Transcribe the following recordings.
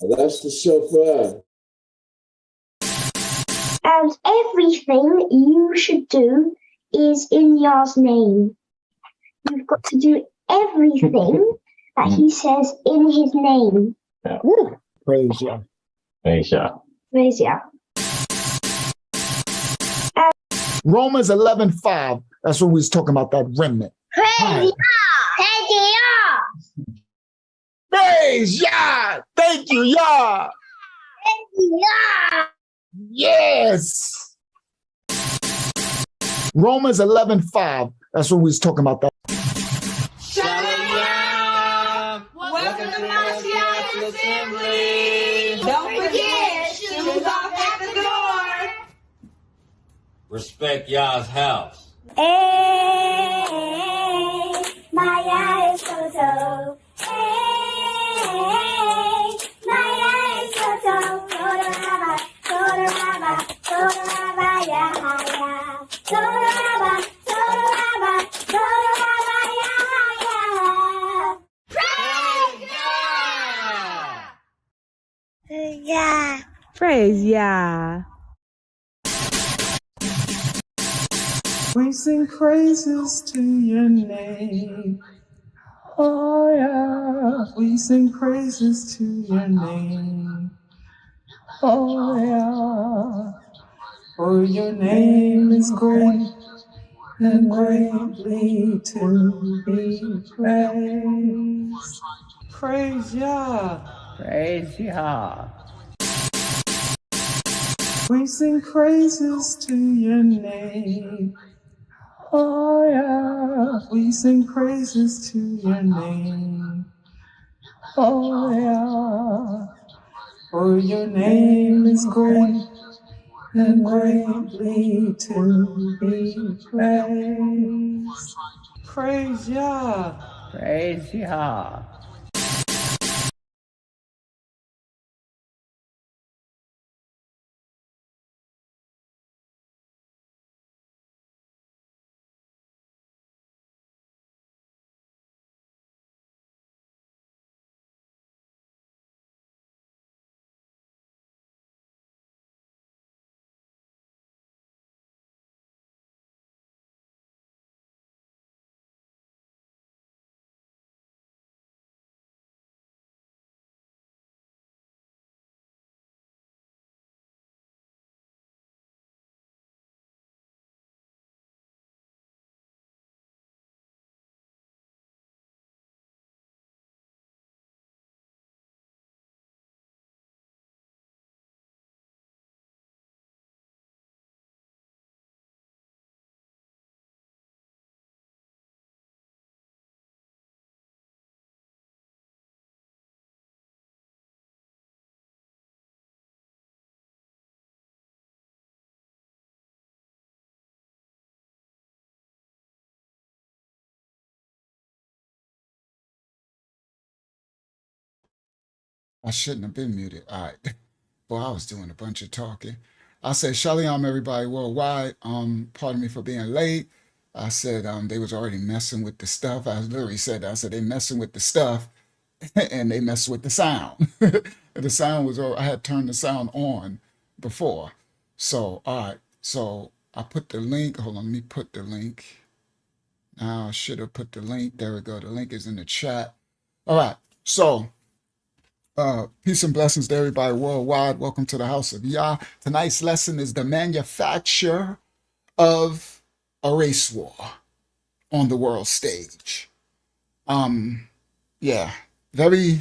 That's the shofar. And everything you should do is in Yah's name. You've got to do everything that he says in his name. Yeah. Woo. Praise Yah. Praise Yah. Praise Yah. Romans 11:5. That's what we was talking about, that remnant. Praise Yah. Praise Yah. Praise Yah. Thank you, Yah. Praise Yah. Yes. Romans 11:5. That's what we was talking about, that. Shalom! Welcome to Mashiach's Assembly! Don't forget, shoes off at the door! Respect Yah's house. Hey, Maya is so. Hey, Maya is so. Toraba, Toraba, Toraba, Yahaya. Toraba, Toraba, Toraba, Yahaya. Praise Yah! Praise Yah! Praise Yah. We sing praises to your name. Oh yeah. We sing praises to your name. Oh yeah. For your name is great and greatly to be praised. Praise Yah. Praise Yah. We sing praises to your name. Oh yeah, we sing praises to your name. Oh yeah, for your name is great and greatly to be praised. Praise Yah. Praise Yah. I shouldn't have been muted. All right. Well, I was doing a bunch of talking. I said, Shalom, everybody worldwide. Pardon me for being late. I said they was already messing with the stuff. I literally said that. I said they messing with the stuff and they messed with the sound. The sound was, I had turned the sound on before. So, all right. So I put the link. Hold on, let me put the link. Now I should have put the link. There we go. The link is in the chat. All right. So peace and blessings to everybody worldwide. Welcome to the house of Yah. Tonight's lesson is the manufacture of a race war on the world stage. Yeah, very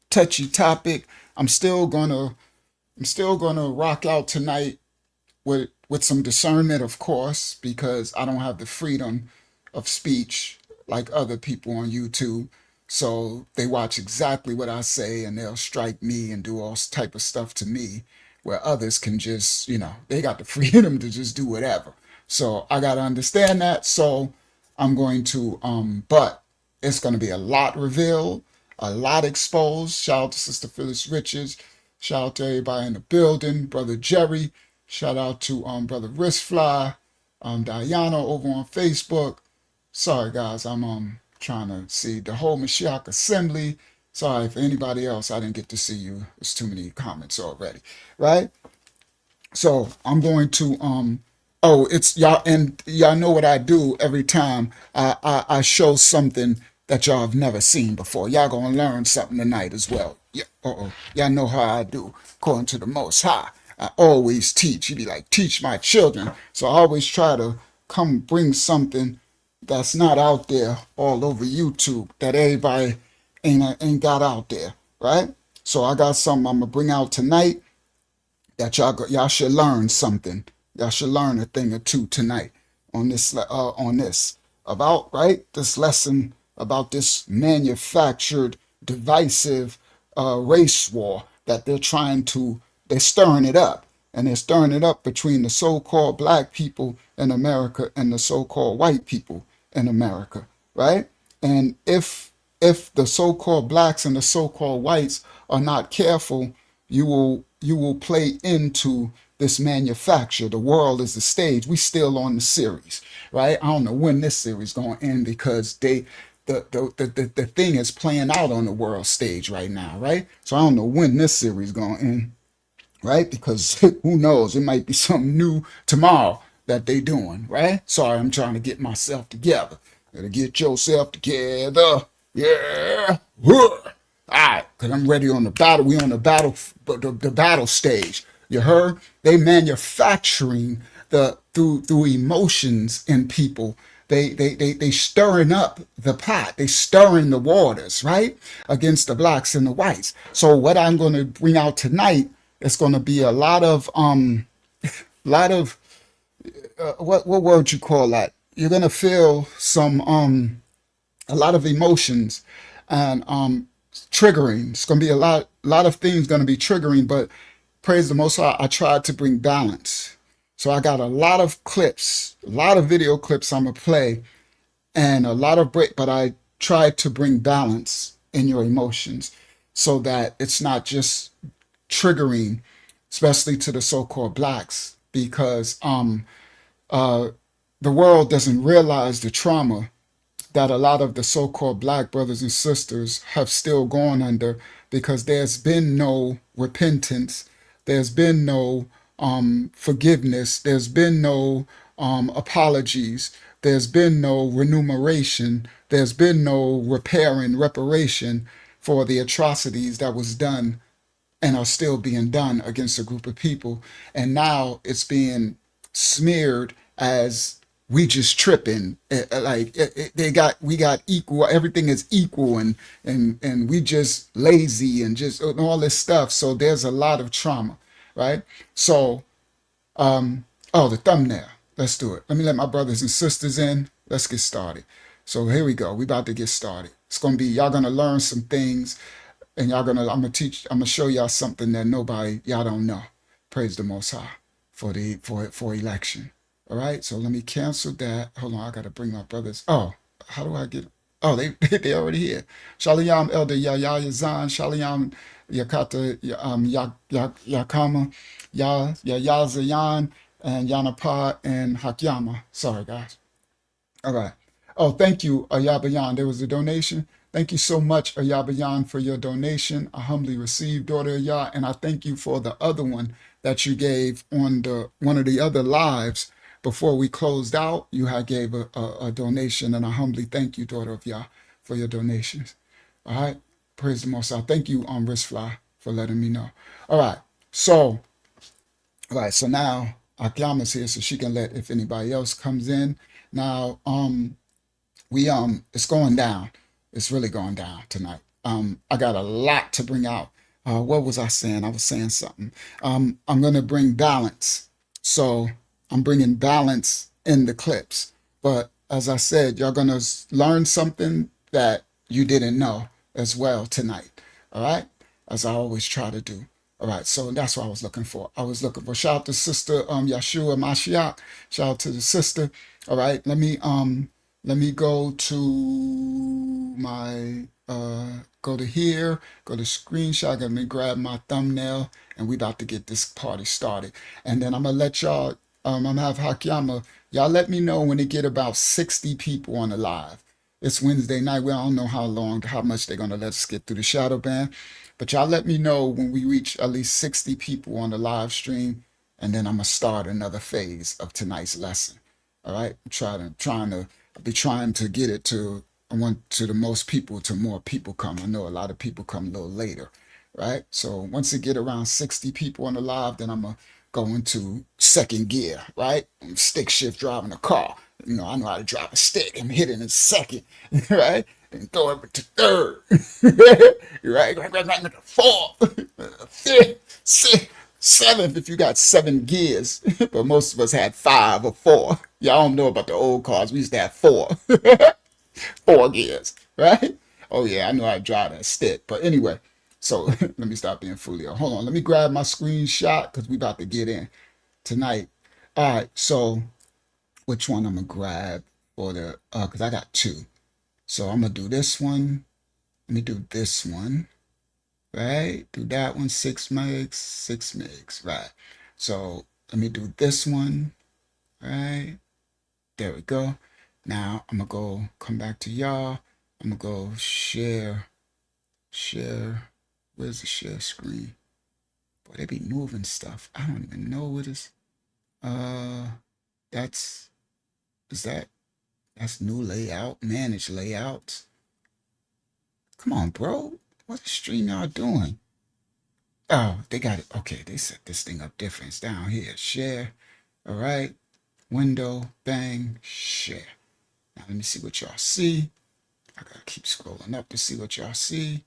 touchy topic. I'm still gonna rock out tonight with some discernment, of course, because I don't have the freedom of speech like other people on YouTube. So they watch exactly what I say and they'll strike me and do all type of stuff to me where others can just, they got the freedom to just do whatever. So I got to understand that. So I'm going to, but it's going to be a lot revealed, a lot exposed. Shout out to Sister Phyllis Richards. Shout out to everybody in the building, Brother Jerry. Shout out to Brother Wristfly, Diana over on Facebook. Sorry guys, I'm trying to see the whole Mashiach Assembly. Sorry for anybody else. I didn't get to see you. There's too many comments already, right? So I'm going to oh, it's y'all, and y'all know what I do every time I show something that y'all have never seen before. Y'all gonna learn something tonight as well. Yeah, y'all know how I do according to the Most High. I always teach. You be like, teach my children. So I always try to come bring something that's not out there all over YouTube that everybody ain't got out there, right? So I got something I'm gonna bring out tonight that y'all should learn something. Y'all should learn a thing or two tonight on this about right this lesson about this manufactured divisive race war that they're stirring it up, and they're stirring it up between the so-called black people in America and the so-called white people in America, right? And if the so-called blacks and the so-called whites are not careful, you will play into this manufacture. The world is the stage. We still on the series, right? I don't know when this series gonna end because the thing is playing out on the world stage right now, right? So I don't know when this series gonna end, right? Because who knows? It might be something new tomorrow that they doing, right? Sorry, I'm trying to get myself together. Gotta get yourself together. Yeah. All right, because I'm ready on the battle. We on the battle stage. You heard? They manufacturing through emotions in people. They stirring up the pot. They stirring the waters, right? Against the blacks and the whites. So what I'm going to bring out tonight is going to be a lot of what word you call that? You're going to feel some a lot of emotions and triggering. It's going to be a lot of things going to be triggering, but praise the Most High, I tried to bring balance. So I got a lot of clips, a lot of video clips I'm going to play, and a lot of break, but I tried to bring balance in your emotions so that it's not just triggering, especially to the so-called blacks, because the world doesn't realize the trauma that a lot of the so-called black brothers and sisters have still gone under, because there's been no repentance, there's been no forgiveness, there's been no apologies, there's been no remuneration, there's been no reparation for the atrocities that was done and are still being done against a group of people. And now it's being smeared as we just tripping. We got equal, everything is equal, and we just lazy and just and all this stuff. So there's a lot of trauma, right? So oh, the thumbnail. Let's do it. Let me let my brothers and sisters in. Let's get started. So here we go. We about to get started. It's gonna be, y'all gonna learn some things, and I'm gonna show y'all something that y'all don't know. Praise the Most High for election. All right, so let me cancel that. Hold on, I gotta bring my brothers. Oh, how do I get? Oh, they already here. Shalom, Elder Yaya Yazan, Shalom Yakata Yakama, Yazayan, and Yanapa and Hakyama. Sorry, guys. All right. Oh, thank you, Ayabayan. There was a donation. Thank you so much, Ayabayan, for your donation. I humbly received, daughter Ayah, and I thank you for the other one that you gave on one of the other lives before we closed out. You had gave a donation, and I humbly thank you, daughter of Yah, for your donations. All right. Praise the Most High. Thank you, Wristfly, for letting me know. All right. So now Akyama's here, so she can let if anybody else comes in. Now, it's going down. It's really going down tonight. I got a lot to bring out. What was I saying? I was saying something. I'm going to bring balance. So I'm bringing balance in the clips. But as I said, you're going to learn something that you didn't know as well tonight. All right? As I always try to do. All right, so that's what I was looking for. Shout out to Sister Yeshua Mashiach. Shout out to the sister. All right, let me go to my go to here, go to screenshot. Let me grab my thumbnail, and we about to get this party started. And then I'm gonna let y'all. I'm gonna have Hakyama. Y'all let me know when it get about 60 people on the live. It's Wednesday night. We don't know how much they're gonna let us get through the shadow ban. But y'all let me know when we reach at least 60 people on the live stream, and then I'm gonna start another phase of tonight's lesson. All right. I'll be trying to get it to I want to the most people to more people come. I know a lot of people come a little later, right? So once it get around 60 people on the live, then I'm gonna go into second gear, right? I'm stick shift driving a car. I know how to drive a stick. I'm hitting in second, right? And throw it to third, right? Right, fourth, fifth, sixth, seventh. If you got 7 gears, but most of us had 5 or 4. Y'all don't know about the old cars. We used to have 4, 4 gears, right? Oh yeah, I know how to drive that stick. But anyway, so let me stop being foolio. Hold on, let me grab my screenshot because we about to get in tonight. All right, so which one I'm gonna grab for the because I got 2. So I'm gonna do this one. Let me do this one, right? Do that one, 6 megs, 6 megs, right? So let me do this one, right? There we go. Now I'm gonna go come back to y'all. I'm gonna go share. Where's the share screen? Boy, they be moving stuff. I don't even know what is. That's is that That's new layout, manage layouts. Come on, bro. What is StreamYard doing? Oh, they got it. Okay, they set this thing up different. It's down here. Share. All right. Window. Bang. Share. Now let me see what y'all see. I gotta keep scrolling up to see what y'all see.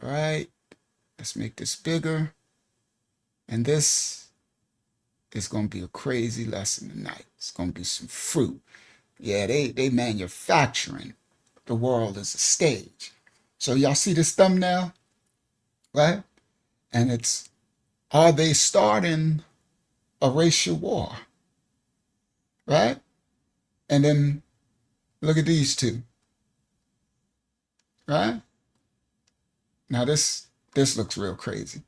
All right. Let's make this bigger. And this is gonna be a crazy lesson tonight. It's gonna be some fruit. Yeah, they manufacturing the world as a stage. So y'all see this thumbnail, right? And it's, are they starting a racial war, right? And then look at these two, right? Now this looks real crazy.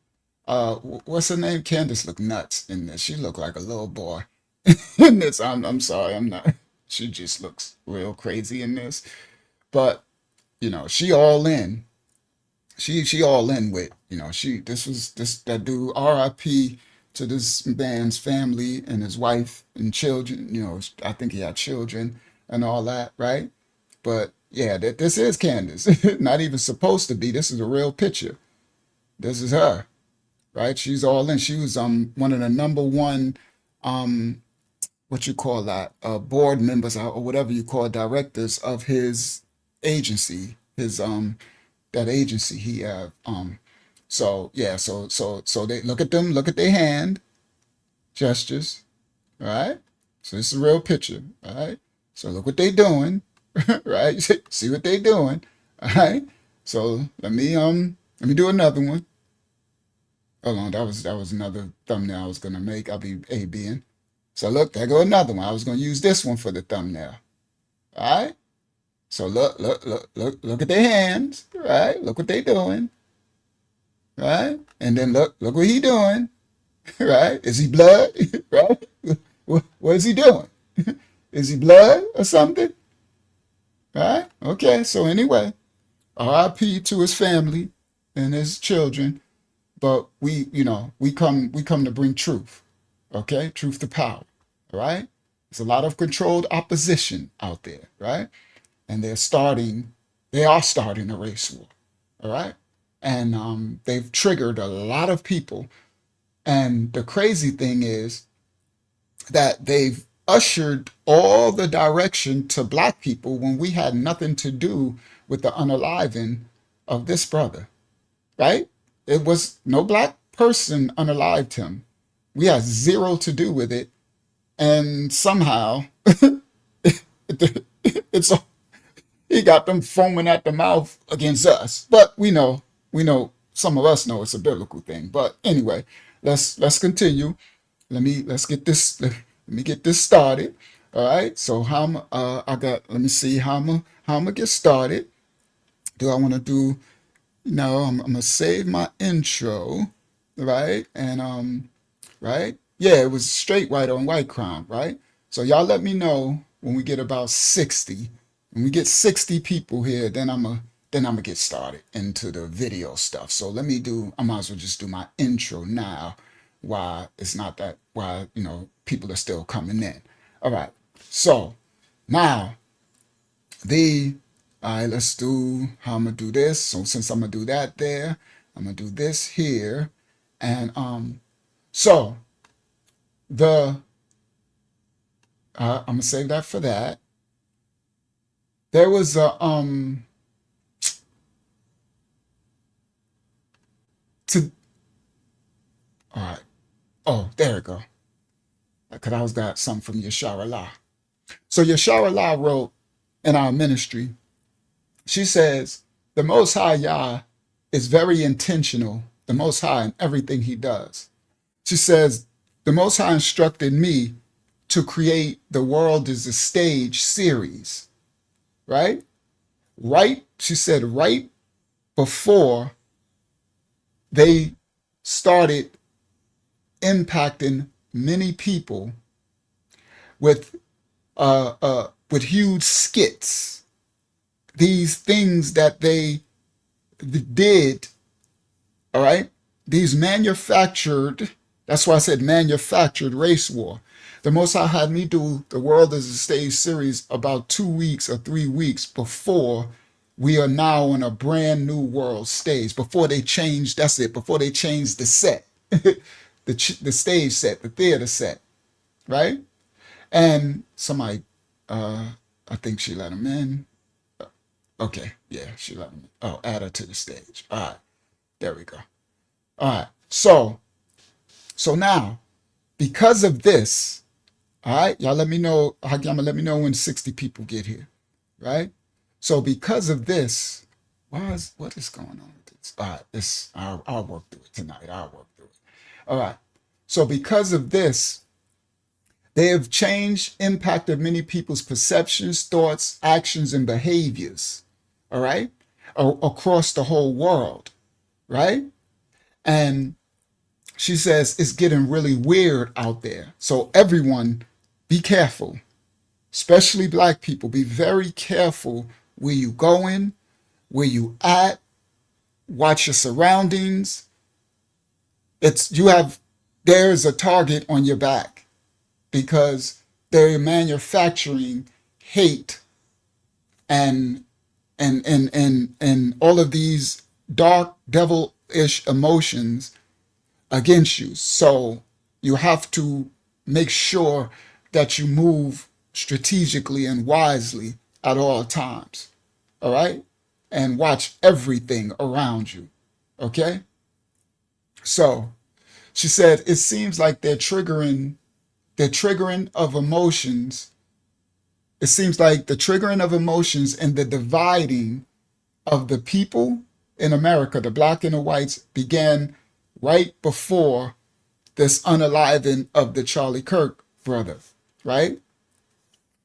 What's her name? Candace look nuts in this. She look like a little boy in this. I'm sorry, I'm not. She just looks real crazy in this. But she all in. She all in with, that dude, RIP to this man's family and his wife and children. I think he had children and all that, right? But yeah, this is Candace. Not even supposed to be. This is a real picture. This is her, right? She's all in. She was one of the number one what you call that board members or whatever you call directors of his agency, his that agency he have. So yeah, so they look at them, look at their hand gestures, all right? So this is a real picture, all right? So look what they doing, right? See what they doing, all right? So let me do another one. Hold on, that was another thumbnail I was gonna make. I'll be A-Bing. So look, there go another one. I was gonna use this one for the thumbnail. All right? So look at their hands, right? Look what they doing, right? And then look what he doing, right? Is he blood, right? What is he doing? Is he blood or something, right? Okay, so anyway, RIP to his family and his children, but we come to bring truth, okay? Truth to power, all right? There's a lot of controlled opposition out there, right? And they are starting a race war, all right? And they've triggered a lot of people. And the crazy thing is that they've ushered all the direction to black people when we had nothing to do with the unaliving of this brother, right? It was no black person unalived him. We had zero to do with it. And somehow it's he got them foaming at the mouth against us. But we know, some of us know it's a biblical thing. But anyway, let's continue. Let me get this started. All right. So let me see how I'm gonna get started. Do I want to do? No, I'm gonna save my intro, right? And right, yeah, it was straight white on white crime, right? So y'all let me know when we get about 60, When we get 60 people here, then I'm gonna get started into the video stuff. So I might as well just do my intro now while it's not that, while, people are still coming in. All right. So now all right, let's do how I'm gonna do this. So since I'm gonna do that there, I'm gonna do this here. And so I'm gonna save that for that. There was a to all right. Oh, there we go. Because I was got something from Yashara La. So Yashara La wrote in our ministry, she says, the Most High Yah is very intentional, the Most High in everything he does. She says, the Most High instructed me to create the world as a stage series, right? She said, right before they started impacting many people with huge skits, these things that they did, all right? These manufactured, that's why I said manufactured race war. The Most High had me do the World as a Stage series about 2 weeks or 3 weeks before we are now on a brand new world stage. Before they changed, that's it, before they changed the set, the stage set, the theater set, right? And somebody, I think she let him in. Okay, yeah, she let him in. Oh, add her to the stage. All right, there we go. All right, so now, because of this, all right, y'all let me know, Hagyama, let me know when 60 people get here, right? So because of this, what is going on with this? All right, I'll work through it tonight. I'll work through it. All right, so because of this, they have impacted many people's perceptions, thoughts, actions, and behaviors, all right, across the whole world, right? And she says it's getting really weird out there. So everyone, be careful, especially Black people. Be very careful where you going, where you at. Watch your surroundings. There's a target on your back because they're manufacturing hate and all of these dark devilish emotions against you. So you have to make sure that you move strategically and wisely at all times. All right? And watch everything around you. Okay? So she said, it seems like they're triggering of emotions. It seems like the triggering of emotions and the dividing of the people in America, the Black and the whites, began right before this unaliving of the Charlie Kirk brother, right?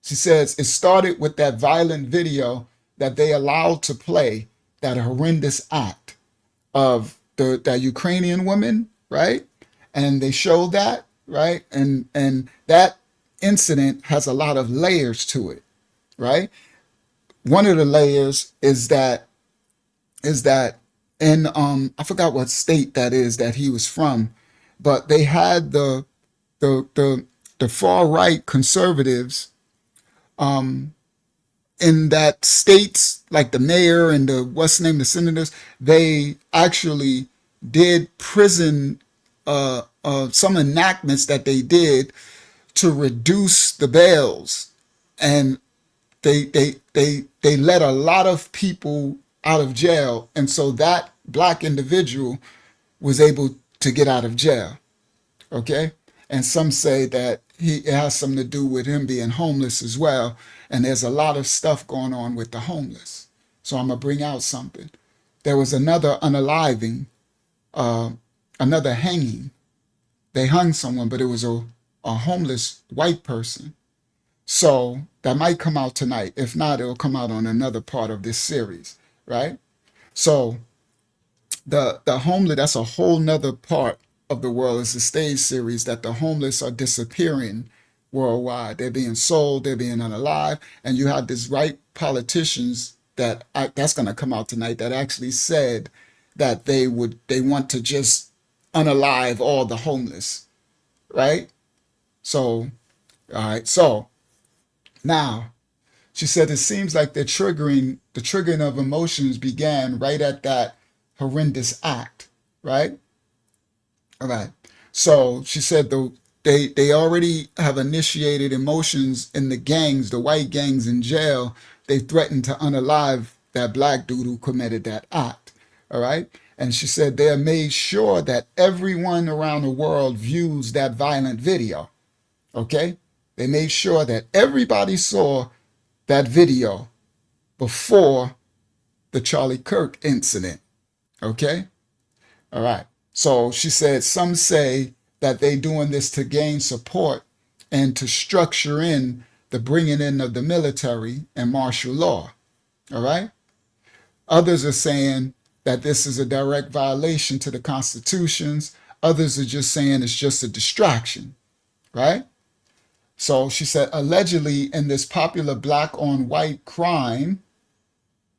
She says it started with that violent video that they allowed to play, that horrendous act of that Ukrainian woman, right? And they showed that, right? And that incident has a lot of layers to it, right? One of the layers is that in I forgot what state that is that he was from, but they had the far right conservatives in that states, like the mayor and the senators, they actually did prison some enactments that they did to reduce the bails, and they let a lot of people out of jail, and so that Black individual was able to get out of jail. Okay, and some say that it has something to do with him being homeless as well, and there's a lot of stuff going on with the homeless. So I'm gonna bring out something. There was another unaliving, another hanging. They hung someone, but it was a homeless white person. So that might come out tonight. If not, it'll come out on another part of this series, right? So the homeless, that's a whole nother part of the world. It's a stage series that the homeless are disappearing worldwide. They're being sold, they're being unalive, and you have this white politicians that's going to come out tonight that actually said that they want to just unalive all the homeless, right? So, all right. So now she said it seems like the triggering of emotions began right at that horrendous act, right? All right. So she said they already have initiated emotions in the gangs, the white gangs in jail. They threatened to unalive that black dude who committed that act. All right. And she said they have made sure that everyone around the world views that violent video. Okay. They made sure that everybody saw that video before the Charlie Kirk incident. Okay. All right. So she said some say that they doing this to gain support and to structure in the bringing in of the military and martial law. All right. Others are saying that this is a direct violation to the constitutions. Others are just saying it's just a distraction. Right. So she said allegedly in this popular black on white crime,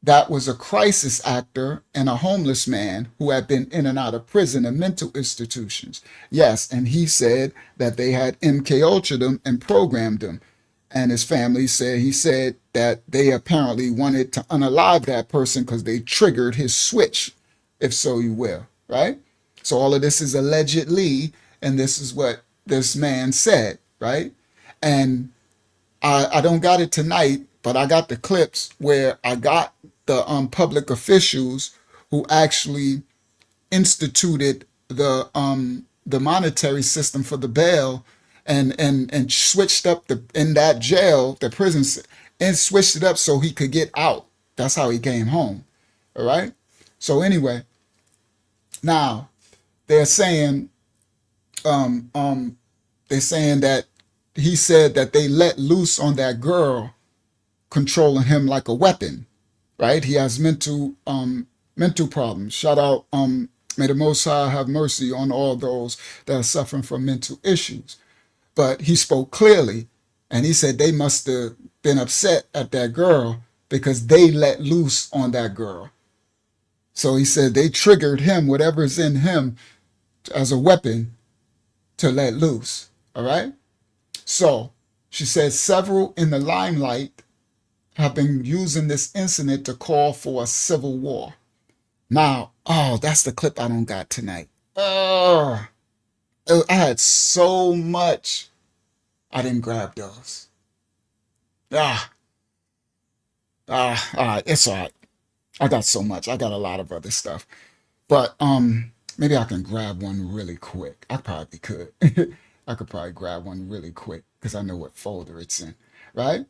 that was a crisis actor and a homeless man who had been in and out of prison and mental institutions. Yes, and he said that they had MK Ultra'd him and programmed him. And his family said, he said that they apparently wanted to unalive that person because they triggered his switch, if so you will, right? So all of this is allegedly, and this is what this man said, right? And I don't got it tonight, but I got the clips where I got the public officials who actually instituted the monetary system for the bail and switched up in that jail, the prison, and switched it up so he could get out. That's how he came home. All right. So anyway, now they're saying that he said that they let loose on that girl, controlling him like a weapon, right? He has mental problems. Shout out, may the Most High have mercy on all those that are suffering from mental issues. But he spoke clearly, and he said they must have been upset at that girl because they let loose on that girl. So he said they triggered him, whatever's in him, as a weapon to let loose. All right? So she said several in the limelight have been using this incident to call for a civil war. Now, that's the clip I don't got tonight. I had so much. I didn't grab those. All right, it's all right. I got so much. I got a lot of other stuff. But maybe I can grab one really quick. I probably could. I could probably grab one really quick because I know what folder it's in, right?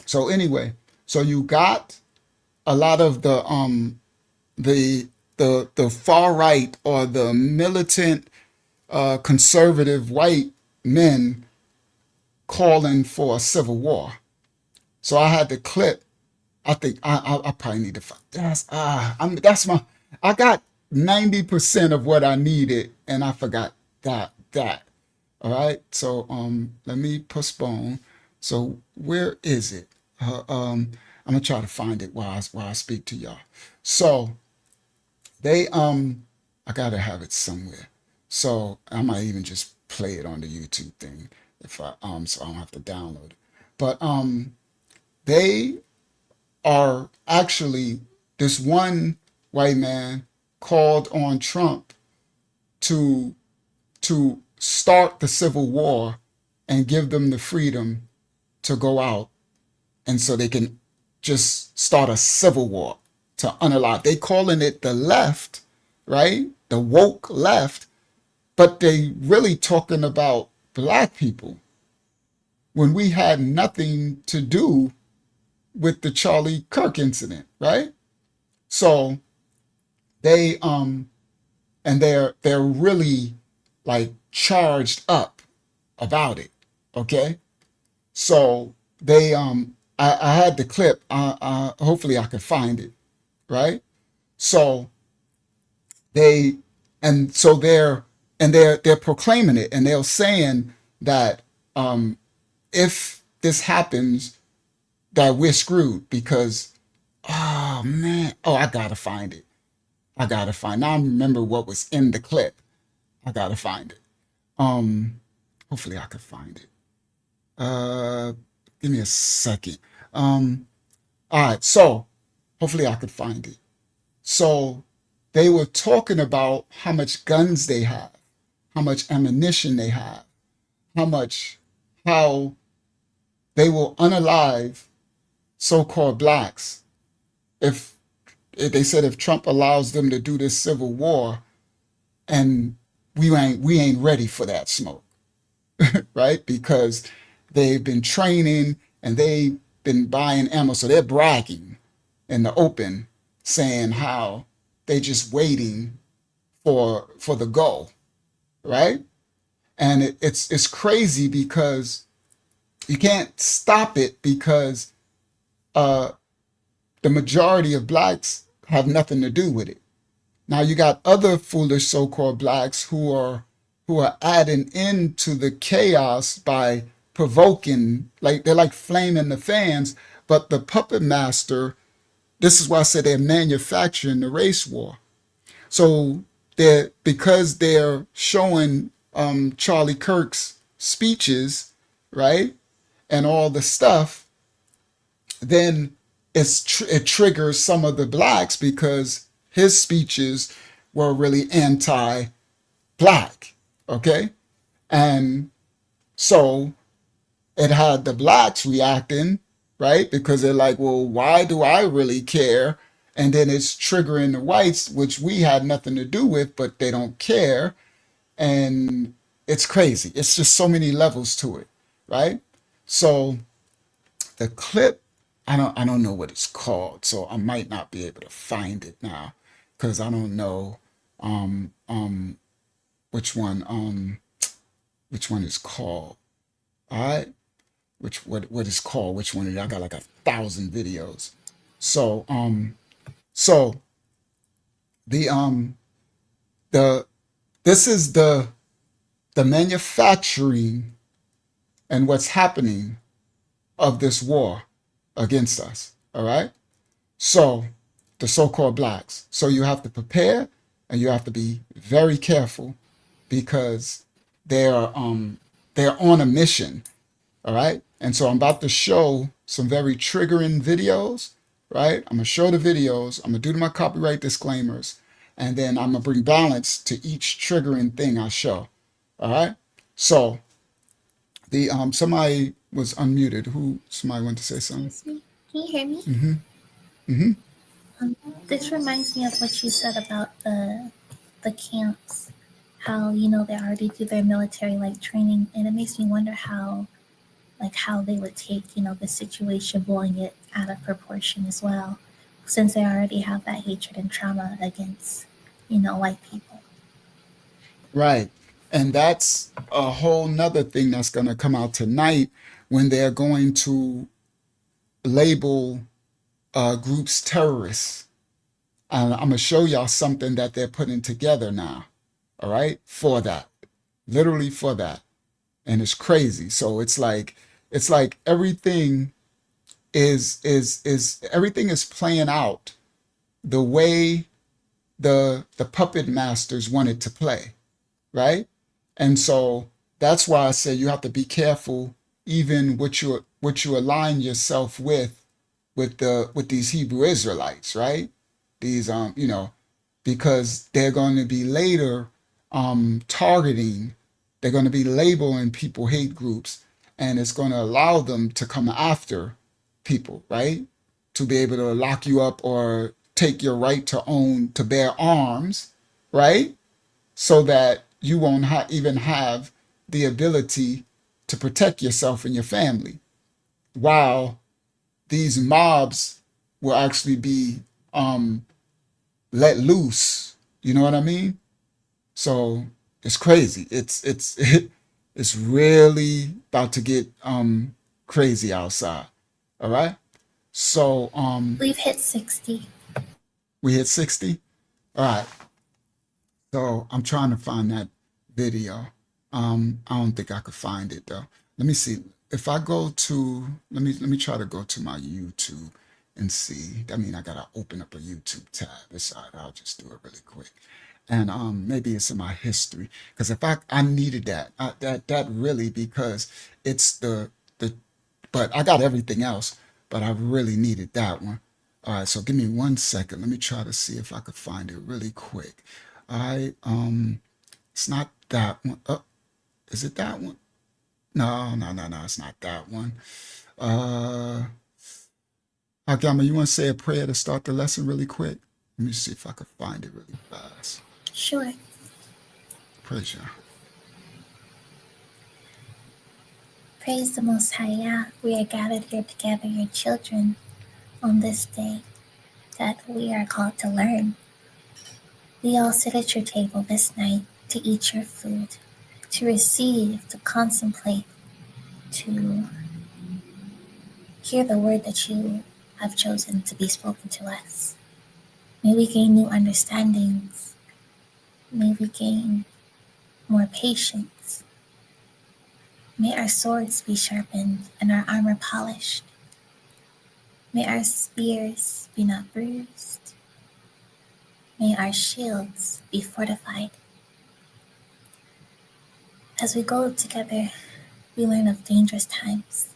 So anyway, so you got a lot of the far right or the militant conservative white men calling for a civil war. So I had the clip. I think I probably need to find I got 90% of what I needed and I forgot that. All right. So let me postpone. So where is it? I'm gonna try to find it while I speak to y'all. So they I gotta have it somewhere. So I might even just play it on the YouTube thing if I so I don't have to download it. But they are actually, this one white man called on Trump to start the civil war and give them the freedom to go out, and so they can just start a civil war to unalive. They calling it the left, right? The woke left, but they really talking about black people when we had nothing to do with the Charlie Kirk incident, right? So they and they're really like charged up about it. Okay. So they I had the clip. Hopefully I could find it, right? So they're proclaiming it, and they're saying that if this happens, that we're screwed because, oh man, oh, I gotta find it. I gotta find. Now I remember what was in the clip. I gotta find it. Um, hopefully I could find it. Uh, give me a second. Um, all right, so hopefully I could find it. So they were talking about how much guns they have, how much ammunition they have, how much, how they will unalive so-called blacks if they said if Trump allows them to do this civil war, and we ain't ready for that smoke, right? Because they've been training and they've been buying ammo, so they're bragging in the open, saying how they just waiting for the go, right? And it's crazy because you can't stop it because uh, the majority of blacks have nothing to do with it. Now you got other foolish so-called blacks who are adding into the chaos by provoking, like they're like flaming the fans, but the puppet master, this is why I said they're manufacturing the race war. So they're because they're showing Charlie Kirk's speeches, right? And all the stuff, then it triggers some of the blacks because his speeches were really anti-black, okay? And so it had the blacks reacting, right? Because they're like, well, why do I really care? And then it's triggering the whites, which we had nothing to do with, but they don't care. And it's crazy. It's just so many levels to it, right? So the clip, I don't know what it's called, so I might not be able to find it now because I don't know um um which one which one is called. All right, what is called which one? I got like 1,000 videos. So so the the this is the manufacturing and what's happening of this war against us. All right. So the so-called blacks. So you have to prepare and you have to be very careful because they're on a mission. All right. And so I'm about to show some very triggering videos. Right. I'm gonna show the videos. I'm gonna do my copyright disclaimers, and then I'm gonna bring balance to each triggering thing I show. All right. So the somebody was unmuted. Who somebody want to say something? Excuse me. Can you hear me? Mm-hmm. Mm-hmm. This reminds me of what you said about the camps. How they already do their military like training, and it makes me wonder how they would take the situation, blowing it out of proportion as well, since they already have that hatred and trauma against white people. Right. And that's a whole nother thing that's going to come out tonight when they're going to label groups terrorists. And I'm going to show y'all something that they're putting together now. All right. For that. Literally for that. And it's crazy. So it's like everything everything is playing out the way the puppet masters wanted to play. Right? And so that's why I say you have to be careful even what you align yourself with these Hebrew Israelites, right? These because they're going to be later targeting, they're going to be labeling people hate groups, and it's going to allow them to come after people, right? To be able to lock you up or take your right to bear arms, right? So that you won't even have the ability to protect yourself and your family, while these mobs will actually be let loose. You know what I mean? So it's crazy. It's really about to get crazy outside. All right. So We've hit 60. we hit 60. All right. So I'm trying to find that video. I don't think I could find it though. Let me see. if I go to, let me try to go to my YouTube and see. I mean, I gotta open up a YouTube tab. It's all right, I'll just do it really quick. And maybe it's in my history, because if I needed that, that really, because it's the but I got everything else, but I really needed that one. All right, so give me 1 second. Let me try to see if I could find it really quick. I it's not that one. Is it that one? No, no, no, no, it's not that one. Uh, Agama, you want to say a prayer to start the lesson really quick? Let me see if I could find it really fast. Sure. Praise you. Praise the Most High Yah. We are gathered here together, your children, on this day that we are called to learn. We all sit at your table this night to eat your food, to receive, to contemplate, to hear the word that you have chosen to be spoken to us. May we gain new understandings. May we gain more patience. May our swords be sharpened and our armor polished. May our spears be not bruised. May our shields be fortified. As we go together, we learn of dangerous times.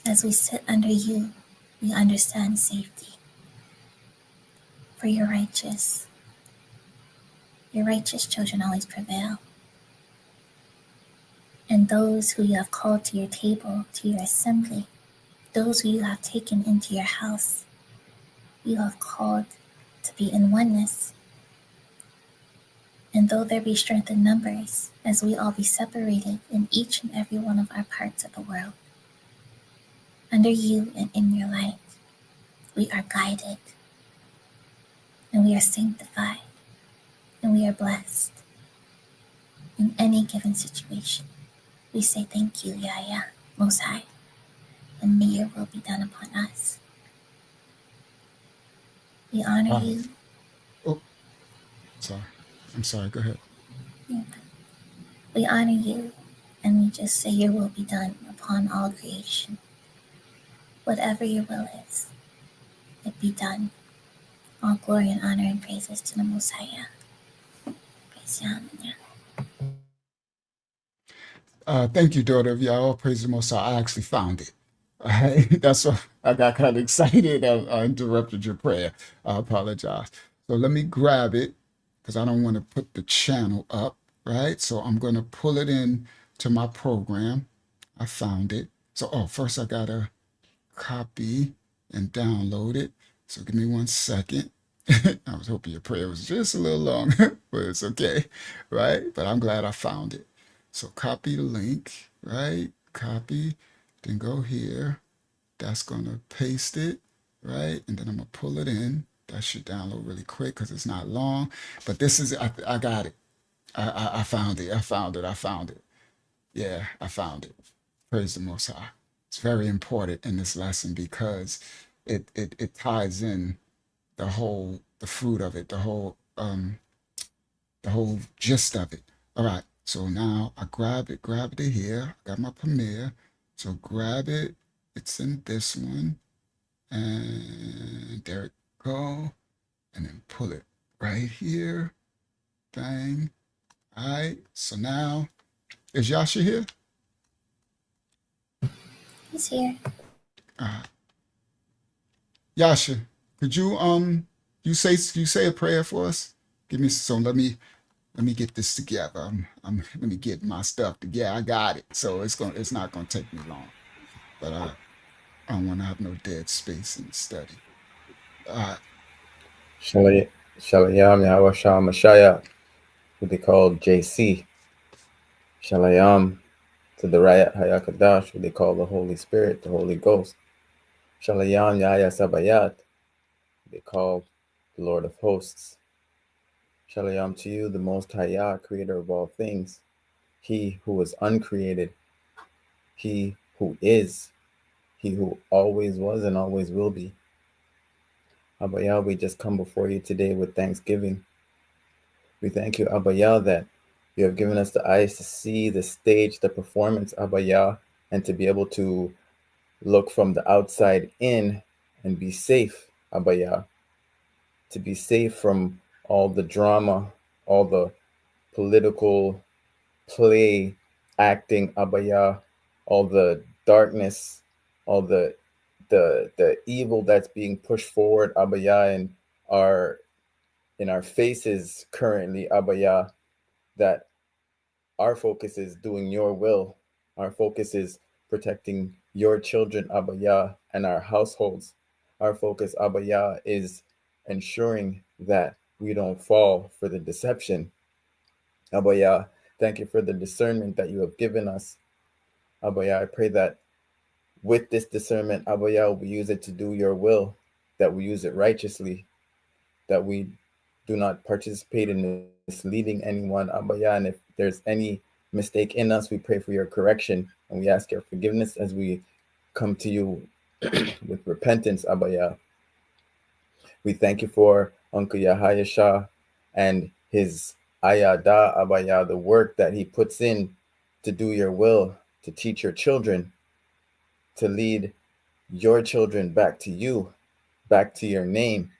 As we sit under you, we understand safety. For your righteous children always prevail. And those who you have called to your table, to your assembly, those who you have taken into your house, you have called to be in oneness. And though there be strength in numbers, as we all be separated in each and every one of our parts of the world, under you and in your light, we are guided, and we are sanctified, and we are blessed. In any given situation, we say thank you, Yahweh, Most High, and may your will be done upon us. We honor you. Oh, sorry. I'm sorry. Go ahead. We honor you, and we just say your will be done upon all creation. Whatever your will is, it be done. All glory and honor and praises to the Most High. Praise Yahweh. Thank you, daughter of Yah. All praise the Most High. I actually found it. All right. That's why I got kind of excited. I interrupted your prayer. I apologize. So let me grab it, because I don't want to put the channel up, right? So I'm going to pull it in to my program. I found it. So, first I got to copy and download it. So give me 1 second. I was hoping your prayer was just a little long, but it's okay, right? But I'm glad I found it. So copy the link, right? Copy, then go here. That's going to paste it, right? And then I'm going to pull it in. That should download really quick because it's not long. But this is, I got it. I found it. I found it. I found it. Yeah, I found it. Praise the Most High. It's very important in this lesson because it ties in the fruit of it, the whole gist of it. All right. So now I grab it here. I got my Premiere. So grab it. It's in this one. And there it go. And then pull it right here. Bang. All right. So now, is Yasha here? He's here. Yasha, could you say a prayer for us? Give me let me get this together. Let me get my stuff together. I got it. So it's not gonna take me long. But I don't want to have no dead space in the study. Shalayam Yahweh Shah Mashaya, who they call JC. Shalayam to the Rayat Hayakadash, who they call the Holy Spirit, the Holy Ghost. Shalayam Yahya Sabayat, who they call the Lord of Hosts. Shalayam to you, the Most High Yah, creator of all things, he who is uncreated, he who is, he who always was and always will be. Abba Yah, we just come before you today with thanksgiving. We thank you, Abba Yah, that You have given us the eyes to see the stage, the performance, Abba Yah, and to be able to look from the outside in and be safe, Abba Yah, to be safe from all the drama, all the political play, acting, Abba Yah, all the darkness, all the evil that's being pushed forward, Abba Yah, in our faces currently, Abba Yah, that our focus is doing your will. Our focus is protecting your children, Abba Yah, and our households. Our focus, Abba Yah, is ensuring that we don't fall for the deception. Abba Yah, thank you for the discernment that you have given us. Abba Yah, I pray that with this discernment, Abba Yah, we use it to do your will, that we use it righteously, that we do not participate in misleading anyone, Abba Yah. And if there's any mistake in us, we pray for your correction, and we ask your forgiveness as we come to you with repentance, Abba Yah. We thank you for Uncle Yahya Shah and his Ayada, Abba Yah, the work that he puts in to do your will, to teach your children, to lead your children back to you, back to your name,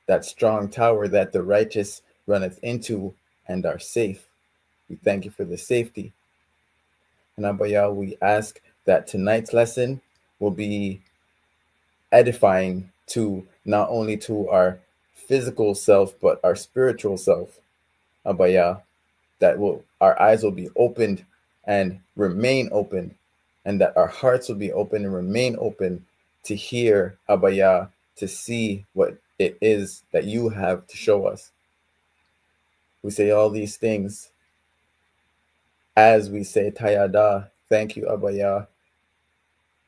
that strong tower that the righteous runneth into and are safe. We thank you for the safety. And Abba Yah, we ask that tonight's lesson will be edifying to not only to our physical self, but our spiritual self, Abba Yah, that our eyes will be opened and remain open, and that our hearts will be open and remain open to hear, Abba Yah, to see what it is that you have to show us. We say all these things as we say Tayada, thank you, Abba Yah,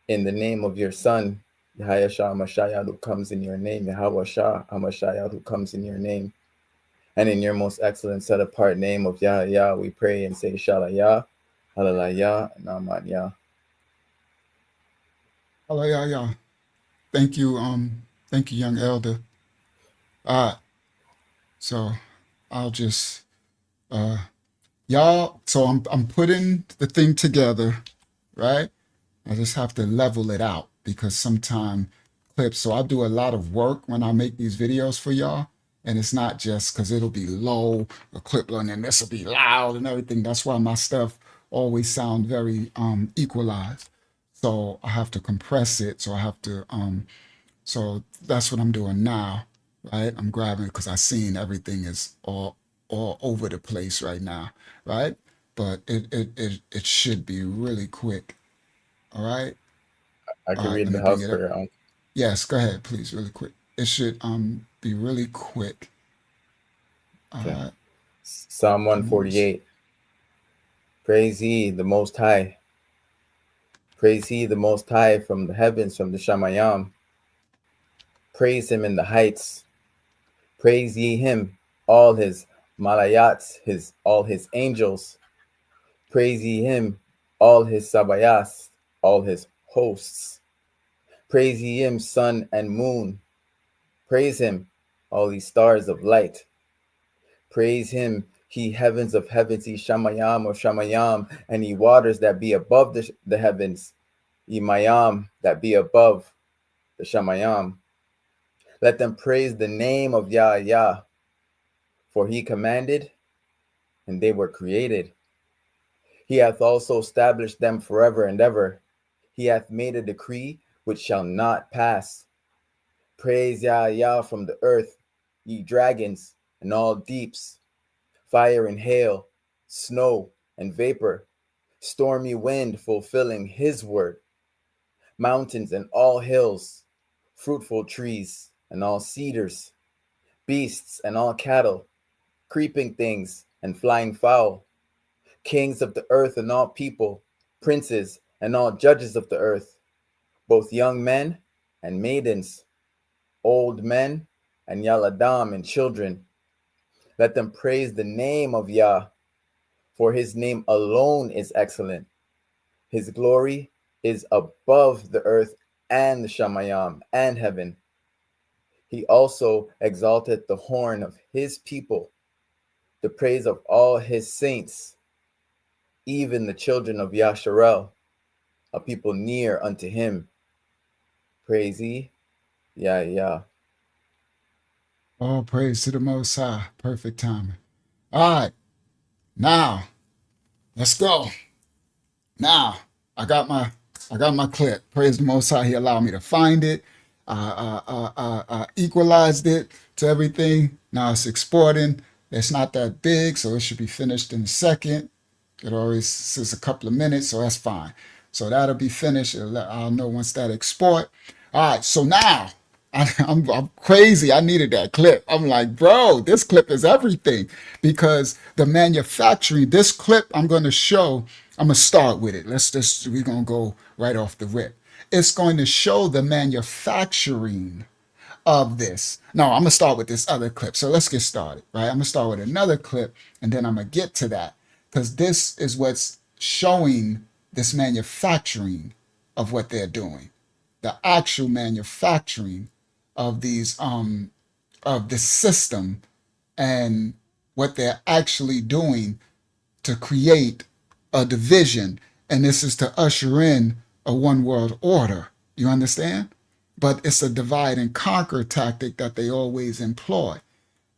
in the name of your Son, Yahya Shah Mashayah, who comes in your name, Yahweh Shah Amashayah, who comes in your name, and in your most excellent set apart name of Yahya, we pray and say Shalayah, Hallelujah, and Aman Yah. Hallelujah. Thank you, young elder. So I'll just y'all, so I'm putting the thing together, right? I just have to level it out because sometimes clips, so I do a lot of work when I make these videos for y'all. And it's not just because it'll be low, a clip low, and then this will be loud and everything. That's why my stuff always sound very equalized. So I have to compress it. So I have to so that's what I'm doing now, right? I'm grabbing because I seen everything is all over the place right now, right? But it should be really quick. All right. I All can right, read let the me bring house it up. prayer. Yes, go ahead, please, really quick. It should be really quick. Okay. Uh Psalm come on. 148. Praise ye the Most High. Praise ye the Most High from the heavens, from the Shamayam. Praise him in the heights. Praise ye him, all his malayats, all his angels. Praise ye him, all his sabayas, all his hosts. Praise ye him, sun and moon. Praise him, all ye stars of light. Praise him, he heavens of heavens, ye shamayam of shamayam, and ye waters that be above the heavens, ye mayam that be above the shamayam. Let them praise the name of Yah, for he commanded, and they were created. He hath also established them forever and ever. He hath made a decree which shall not pass. Praise Yah from the earth, ye dragons and all deeps, fire and hail, snow and vapor, stormy wind fulfilling his word, mountains and all hills, fruitful trees and all cedars, beasts and all cattle, creeping things and flying fowl, kings of the earth and all people, princes and all judges of the earth, both young men and maidens, old men and Yaladam and children. Let them praise the name of Yah, for his name alone is excellent. His glory is above the earth and the Shamayam and heaven. He also exalteth the horn of his people, the praise of all his saints, even the children of Yasharel, a people near unto him. Praise ye, Yah. All praise to the Most High. Perfect timing. All right. Now, let's go. Now, I got my clip. Praise the Most High. He allowed me to find it. I equalized it to everything. Now it's exporting. It's not that big, so it should be finished in a second. It always says a couple of minutes, so that's fine. So that'll be finished. I'll know once that export. All right, so now I'm crazy. I needed that clip. I'm like, bro, this clip is everything because the manufacturing, this clip I'm going to show, I'm going to start with it. We're going to go right off the rip. It's going to show the manufacturing of this. No, I'm going to start with this other clip. So let's get started, right? I'm going to start with another clip and then I'm going to get to that because this is what's showing this manufacturing of what they're doing. The actual manufacturing of these of the system and what they're actually doing to create a division, and this is to usher in a one world order. You understand? But it's a divide and conquer tactic that they always employ,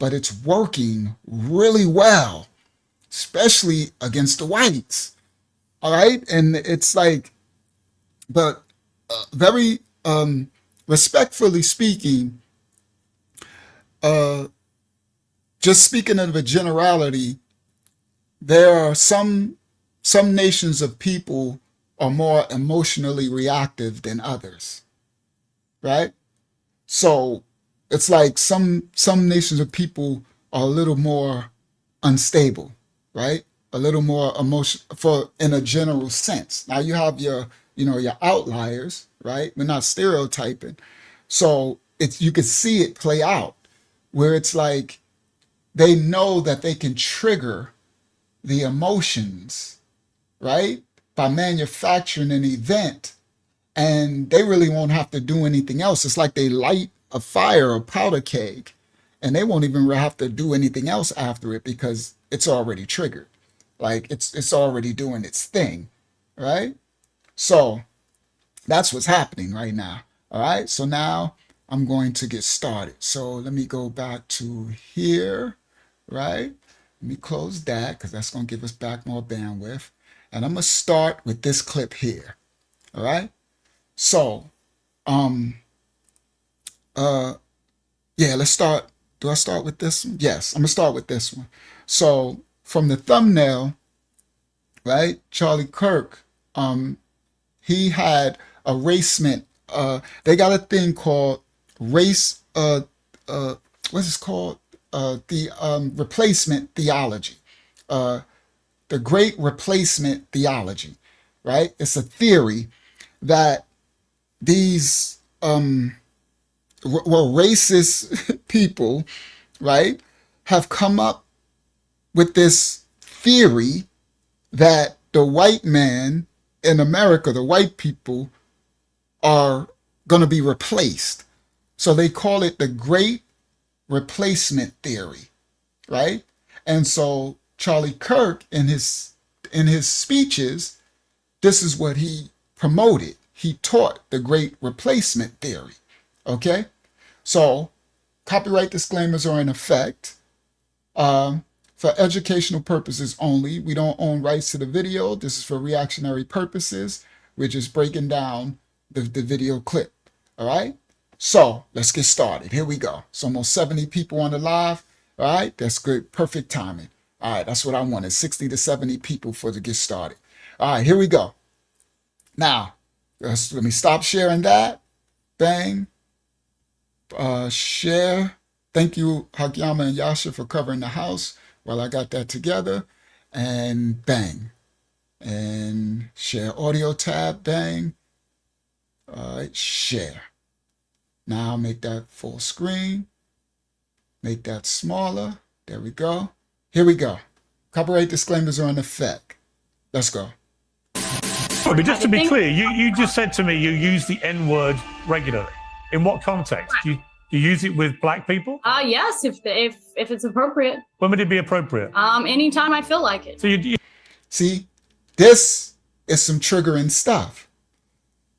but it's working really well, especially against the whites. All right, and it's like, but very respectfully speaking, just speaking of a generality, there are some nations of people are more emotionally reactive than others, right? So it's like some nations of people are a little more unstable, right? A little more emotion for in a general sense. Now you have your outliers, right? We're not stereotyping. So you can see it play out where it's like they know that they can trigger the emotions, right? By manufacturing an event, and they really won't have to do anything else. It's like they light a fire, a powder keg, and they won't even have to do anything else after it because it's already triggered. Like it's already doing its thing, right? So that's what's happening right now. All right. So now I'm going to get started. So let me go back to here, right? Let me close that because that's going to give us back more bandwidth. And I'm going to start with this clip here. All right. So, yeah, let's start. Do I start with this one? Yes, I'm going to start with this one. So from the thumbnail, right, Charlie Kirk, he had erasement. They got a thing called race, what's it called? The replacement theology, the great replacement theology, right? It's a theory that these, racist people, right, have come up with this theory that the white man in America, the white people, are going to be replaced. So they call it the great replacement theory, right? And so Charlie Kirk in his speeches, this is what he promoted. He taught the great replacement theory. Okay? So copyright disclaimers are in effect. For educational purposes only. We don't own rights to the video. This is for reactionary purposes. We're just breaking down the video clip. All right? So let's get started. Here we go. It's almost 70 people on the live. All right? That's good. Perfect timing. All right. That's what I wanted. 60 to 70 people to get started. All right. Here we go. Now, let me stop sharing that. Bang. Share. Thank you, Hakyama and Yasha, for covering the house while I got that together. And bang. And share audio tab. Bang. All right. Share. Now I'll make that full screen. Make that smaller. There we go. Here we go. Copyright disclaimers are in effect. Let's go. But just to be clear, you just said to me you use the N word regularly. In what context? Do you use it with black people? Yes, if it's appropriate. When would it be appropriate? Anytime I feel like it. So you See, this is some triggering stuff.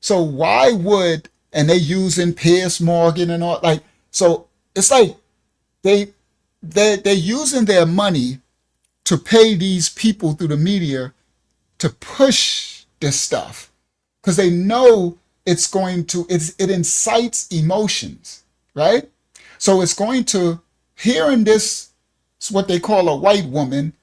So why would, and they using Piers Morgan and all, like, so it's like they're using their money to pay these people through the media to push this stuff because they know it's going to, it incites emotions, right? So it's going to, hearing this, it's what they call a white woman,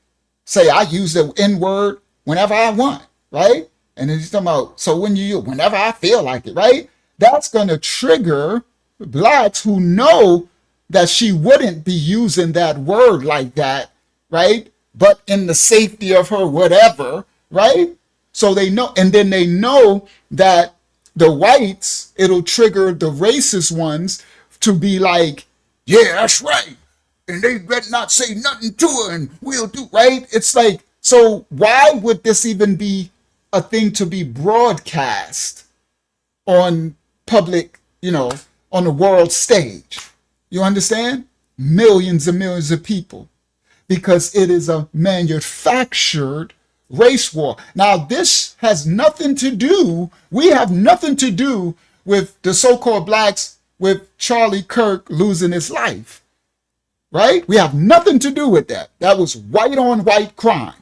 say, I use the N word whenever I want, right? And then he's talking about, so whenever I feel like it, right? That's going to trigger blacks who know that she wouldn't be using that word like that, right? But in the safety of her whatever, right? So they know, and then they know that the whites, it'll trigger the racist ones to be like, yeah, that's right. And they better not say nothing to her and we'll do, right? It's like, so why would this even be a thing to be broadcast on public, on the world stage? You understand? Millions and millions of people. Because it is a manufactured race war. Now, this has nothing to do, we have nothing to do with the so-called blacks, with Charlie Kirk losing his life, right? We have nothing to do with that. That was white on white crime,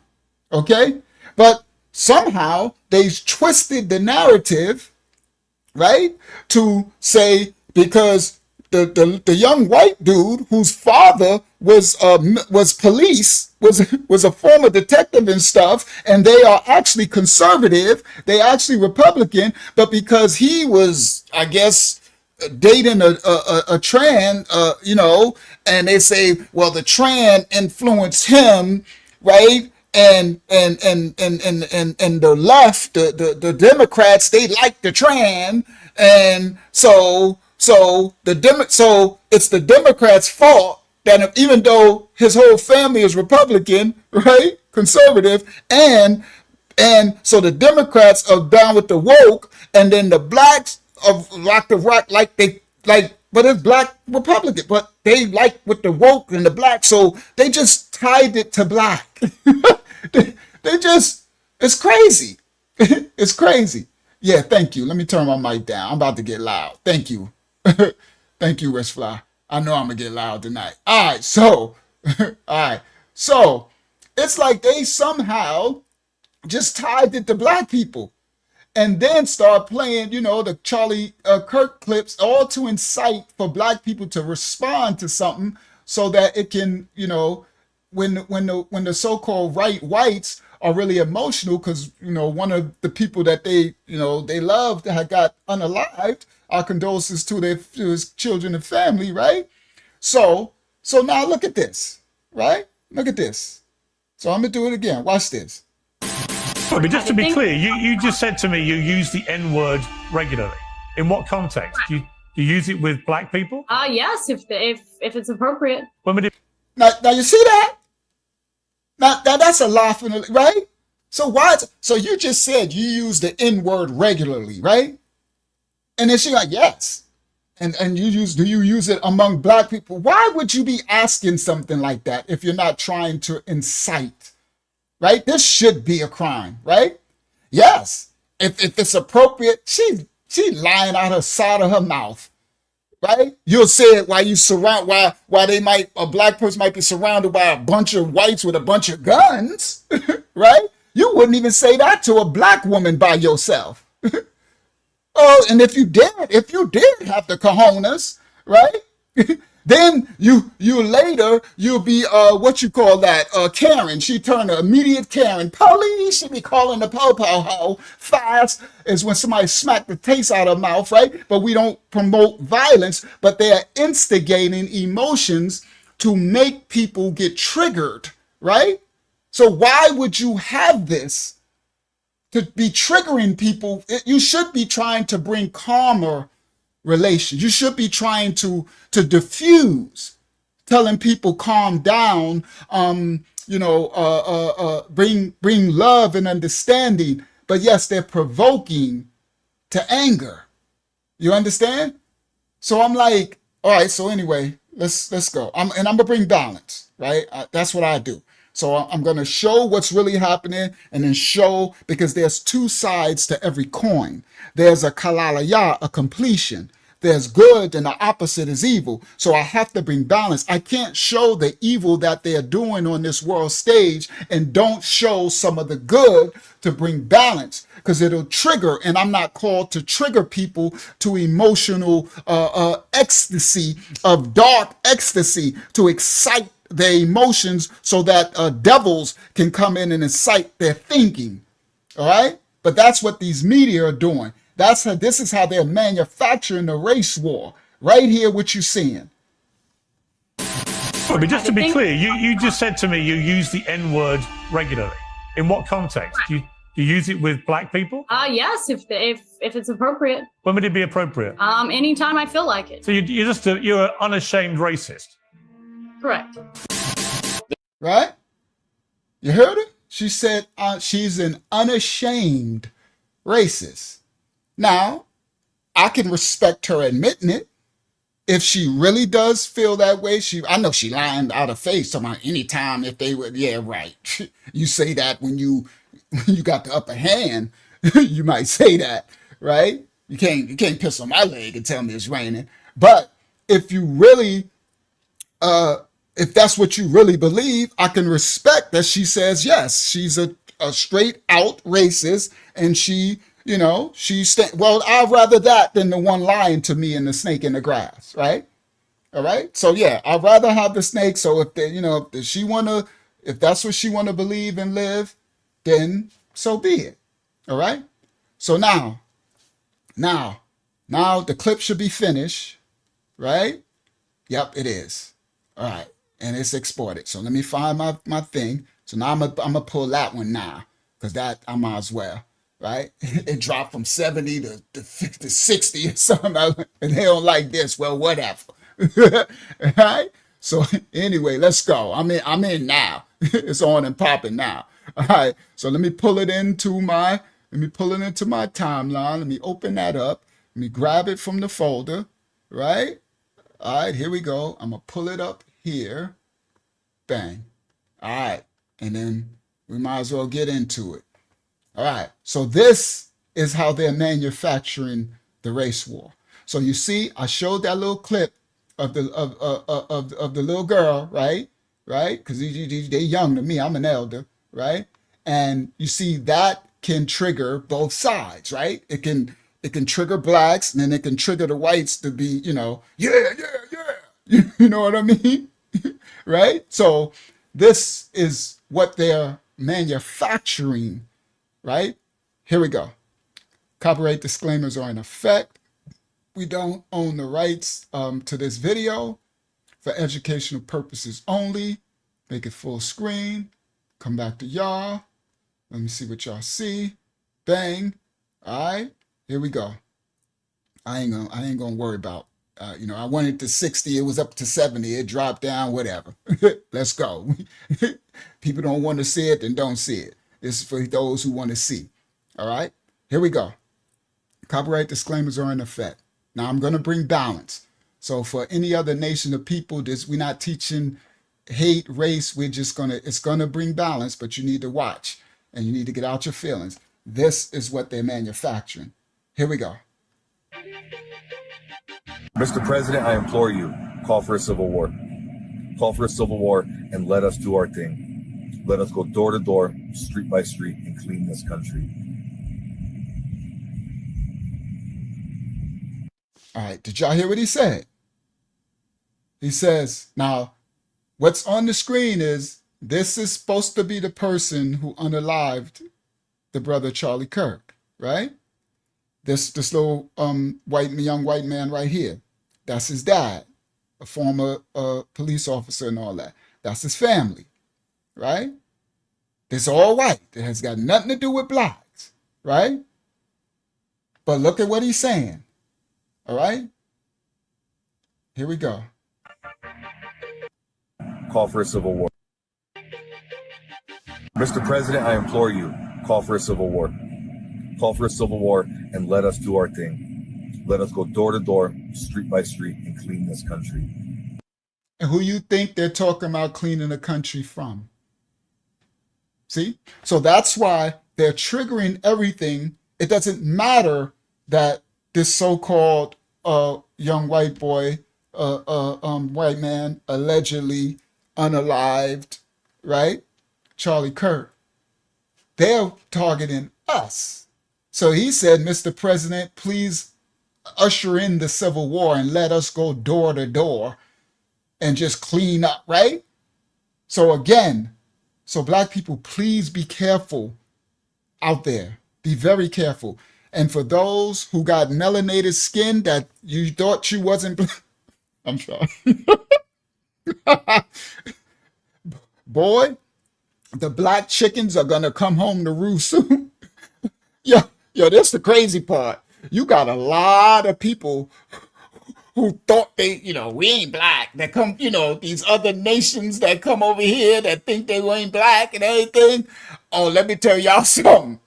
okay? But somehow they twisted the narrative, right? To say, because the young white dude whose father was police, was a former detective and stuff, and they are actually conservative, they actually Republican, but because he was, I guess, dating a tran, and they say, well, the tran influenced him, right? And the left, the Democrats, they like the tran, and so it's the Democrats' fault that even though his whole family is Republican, right, conservative, and so the Democrats are down with the woke, and then the blacks of like the rock, but it's black Republican, but they like with the woke and the black, so they just tied it to black. they just, it's crazy. It's crazy. Yeah, thank you. Let me turn my mic down. I'm about to get loud. Thank you. Thank you, Rich Fly. I know I'm gonna get loud tonight. All right, so it's like they somehow just tied it to black people, and then start playing, the Charlie Kirk clips, all to incite for black people to respond to something, so that it can, when the so-called right whites are really emotional, because one of the people that they loved had got unalived. Our condolences to his children and family, right? So now look at this, right? Look at this. So I'm gonna do it again. Watch this. But just to be clear, you just said to me you use the N word regularly. In what context? Do you use it with black people? Yes, if it's appropriate. When would it? Now you see that? Now that's a laughing, right? So so you just said you use the N word regularly, right? And then she's like, yes. And do you use it among black people? Why would you be asking something like that if you're not trying to incite, right? This should be a crime, right? Yes. If it's appropriate, she lying out her side of her mouth, right? You'll say it while you surround, while a black person might be surrounded by a bunch of whites with a bunch of guns, right? You wouldn't even say that to a black woman by yourself. Oh, and if you did have the cojones, right? Then you'll be what you call that, Karen. She turned an immediate Karen. Police should be calling the po-po-ho. Fast is when somebody smacked the taste out of her mouth, right? But we don't promote violence, but they are instigating emotions to make people get triggered, right? So why would you have this? To be triggering people, you should be trying to bring calmer relations. You should be trying to diffuse, telling people calm down, bring love and understanding. But yes, they're provoking to anger. You understand? So I'm like, All right. So anyway, let's go. I'm gonna bring balance, right? That's what I do. So I'm gonna show what's really happening, and then show, because there's two sides to every coin. There's a kalalaya, a completion. There's good, and the opposite is evil. So I have to bring balance. I can't show the evil that they're doing on this world stage and don't show some of the good to bring balance, because it'll trigger, and I'm not called to trigger people to emotional ecstasy, of dark ecstasy, to excite their emotions so that devils can come in and incite their thinking. All right? But that's what these media are doing. This is how they're manufacturing the race war. Right here, what you're seeing. But just to be clear, you just said to me you use the N-word regularly. In what context? Do you use it with black people? Yes, if it's appropriate. When would it be appropriate? Anytime I feel like it. So you're an unashamed racist. Correct. Right? You heard her? She said she's an unashamed racist. Now, I can respect her admitting it. If she really does feel that way, I know she lying out of face talking about anytime if they would, yeah, right. You say that when you got the upper hand, you might say that, right? You can't piss on my leg and tell me it's raining. But if you really if that's what you really believe, I can respect that she says yes, she's a straight out racist, and she, well, I'd rather that than the one lying to me and the snake in the grass, right? All right. So yeah, I'd rather have the snake. So if they, if that's what she wanna believe and live, then so be it. All right. So now the clip should be finished, right? Yep, it is. All right. And it's exported. So let me find my thing. So now I'm gonna pull that one now, because that I might as well, right? It dropped from 70 to 50, 60 or something, and they don't like this. Well, whatever. All right. So anyway, let's go. I'm in now. It's on and popping now. All right. So let me pull it into my timeline. Let me open that up. Let me grab it from the folder, right? All right, here we go. I'm going to pull it up here. Bang. All right. And then we might as well get into it. All right. So this is how they're manufacturing the race war. So you see, I showed that little clip of the little girl, right? Right? Because they're young to me. I'm an elder, right? And you see that can trigger both sides, right? It can trigger blacks, and then it can trigger the whites to be, yeah. You know what I mean? Right? So this is what they're manufacturing, right? Here we go. Copyright disclaimers are in effect. We don't own the rights to this video, for educational purposes only. Make it full screen. Come back to y'all. Let me see what y'all see. Bang. All right. Here we go. I ain't gonna worry about. I wanted to 60. It was up to 70. It dropped down. Whatever. Let's go. People don't want to see it, then don't see it. This is for those who want to see. All right. Here we go. Copyright disclaimers are in effect. Now I'm gonna bring balance. So for any other nation of people, we're not teaching hate, race. It's gonna bring balance, but you need to watch and you need to get out your feelings. This is what they're manufacturing. Here we go. Mr. President, I implore you, call for a civil war. Call for a civil war and let us do our thing. Let us go door to door, street by street, and clean this country. All right, did y'all hear what he said? He says, now, what's on the screen is, this is supposed to be the person who unalived the brother Charlie Kirk, right? This little young white man right here. That's his dad, a former police officer and all that. That's his family, right? It's all white. It has got nothing to do with blacks, right? But look at what he's saying, all right? Here we go. Call for a civil war. Mr. President, I implore you, call for a civil war. Call for a civil war and let us do our thing. Let us go door to door, street by street, and clean this country. And who you think they're talking about cleaning the country from? See? So that's why they're triggering everything. It doesn't matter that this so-called young white boy, white man, allegedly unalived, right? Charlie Kirk. They're targeting us. So he said, Mr. President, please usher in the Civil War and let us go door to door and just clean up, right? So again, so black people, please be careful out there. Be very careful. And for those who got melanated skin that you thought you wasn't black, I'm sorry. Boy, the black chickens are gonna come home to roost soon. Yo, that's the crazy part. You got a lot of people who thought they, we ain't black. That come, these other nations that come over here that think they ain't black and everything. Oh, let me tell y'all something.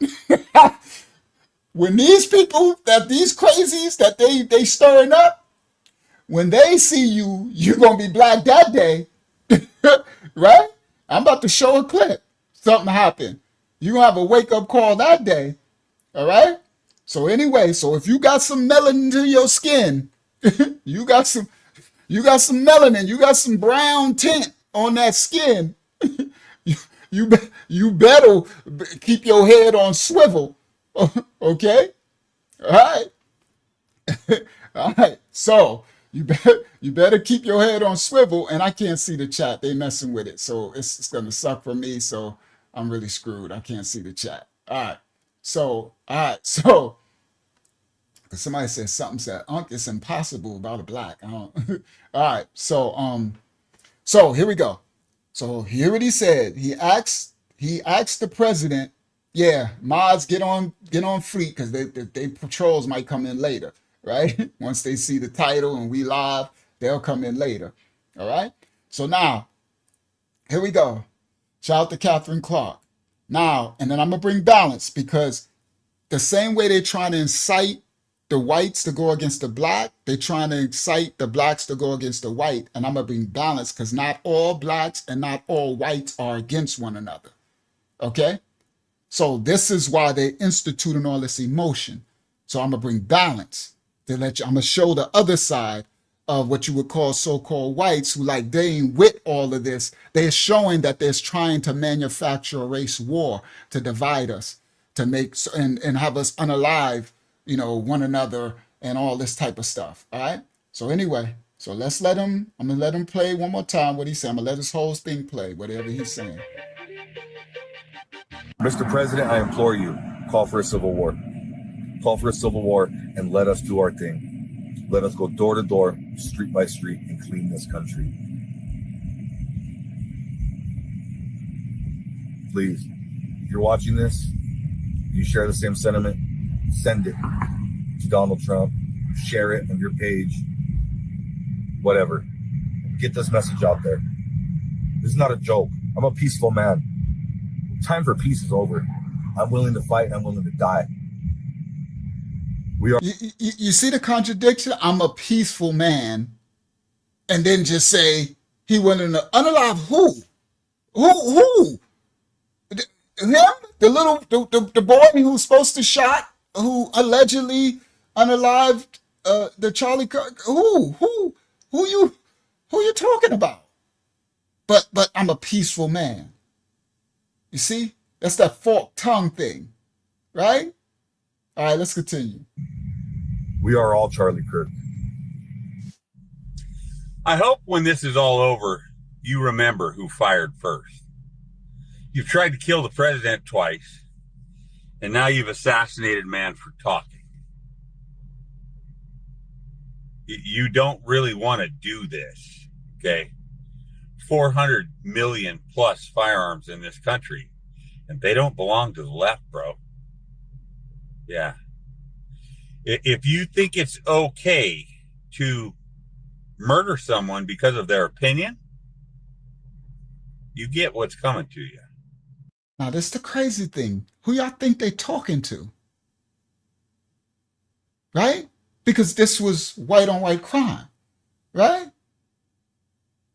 When these people, these crazies that they stirring up, when they see you, you're gonna be black that day, right? I'm about to show a clip. Something happened. You're gonna have a wake up call that day. All right. So anyway, so if you got some melanin to your skin, you got some melanin, you got some brown tint on that skin. you better keep your head on swivel. Okay? All right. All right. So you better keep your head on swivel. And I can't see the chat. They messing with it. So it's gonna suck for me. So I'm really screwed. I can't see the chat. All right. So somebody said something said, Unc, it's impossible about a black. I don't. All right. So here we go. So hear what he said. He asked the president, yeah, mods get on fleet because they patrols might come in later, right? Once they see the title and we live, they'll come in later. All right. So now, here we go. Shout out to Catherine Clark. Now, and then I'm gonna bring balance because the same way they're trying to incite the whites to go against the black, they're trying to incite the blacks to go against the white. And I'm going to bring balance because not all blacks and not all whites are against one another. Okay? So this is why they're instituting all this emotion. So I'm going to bring balance to I'm going to show the other side of what you would call so-called whites who like they ain't with all of this. They're showing that they're trying to manufacture a race war to divide us, to make and have us unalive, one another and all this type of stuff. All right. So anyway, so I'm gonna let him play one more time what he said. I'm gonna let his whole thing play, whatever he's saying. Mr. President, I implore you, call for a civil war. Call for a civil war and let us do our thing. Let us go door to door, street by street, and clean this country. Please, if you're watching this, you share the same sentiment, send it to Donald Trump, share it on your page, whatever. Get this message out there. This is not a joke. I'm a peaceful man. Time for peace is over. I'm willing to fight and I'm willing to die. We are. You see the contradiction? I'm a peaceful man. And then just say he willing to unalive who? Who? Him? The boy who was supposed to shot, who allegedly unalived the Charlie Kirk. Who you talking about? But I'm a peaceful man. You see? That's that forked tongue thing, right? All right, let's continue. We are all Charlie Kirk. I hope when this is all over, you remember who fired first. You've tried to kill the president twice, and now you've assassinated man for talking. You don't really want to do this, okay? 400 million plus firearms in this country, and they don't belong to the left, bro. Yeah. If you think it's okay to murder someone because of their opinion, you get what's coming to you. Now, this is the crazy thing. Who y'all think they talking to? Right? because this was white on white crime, right?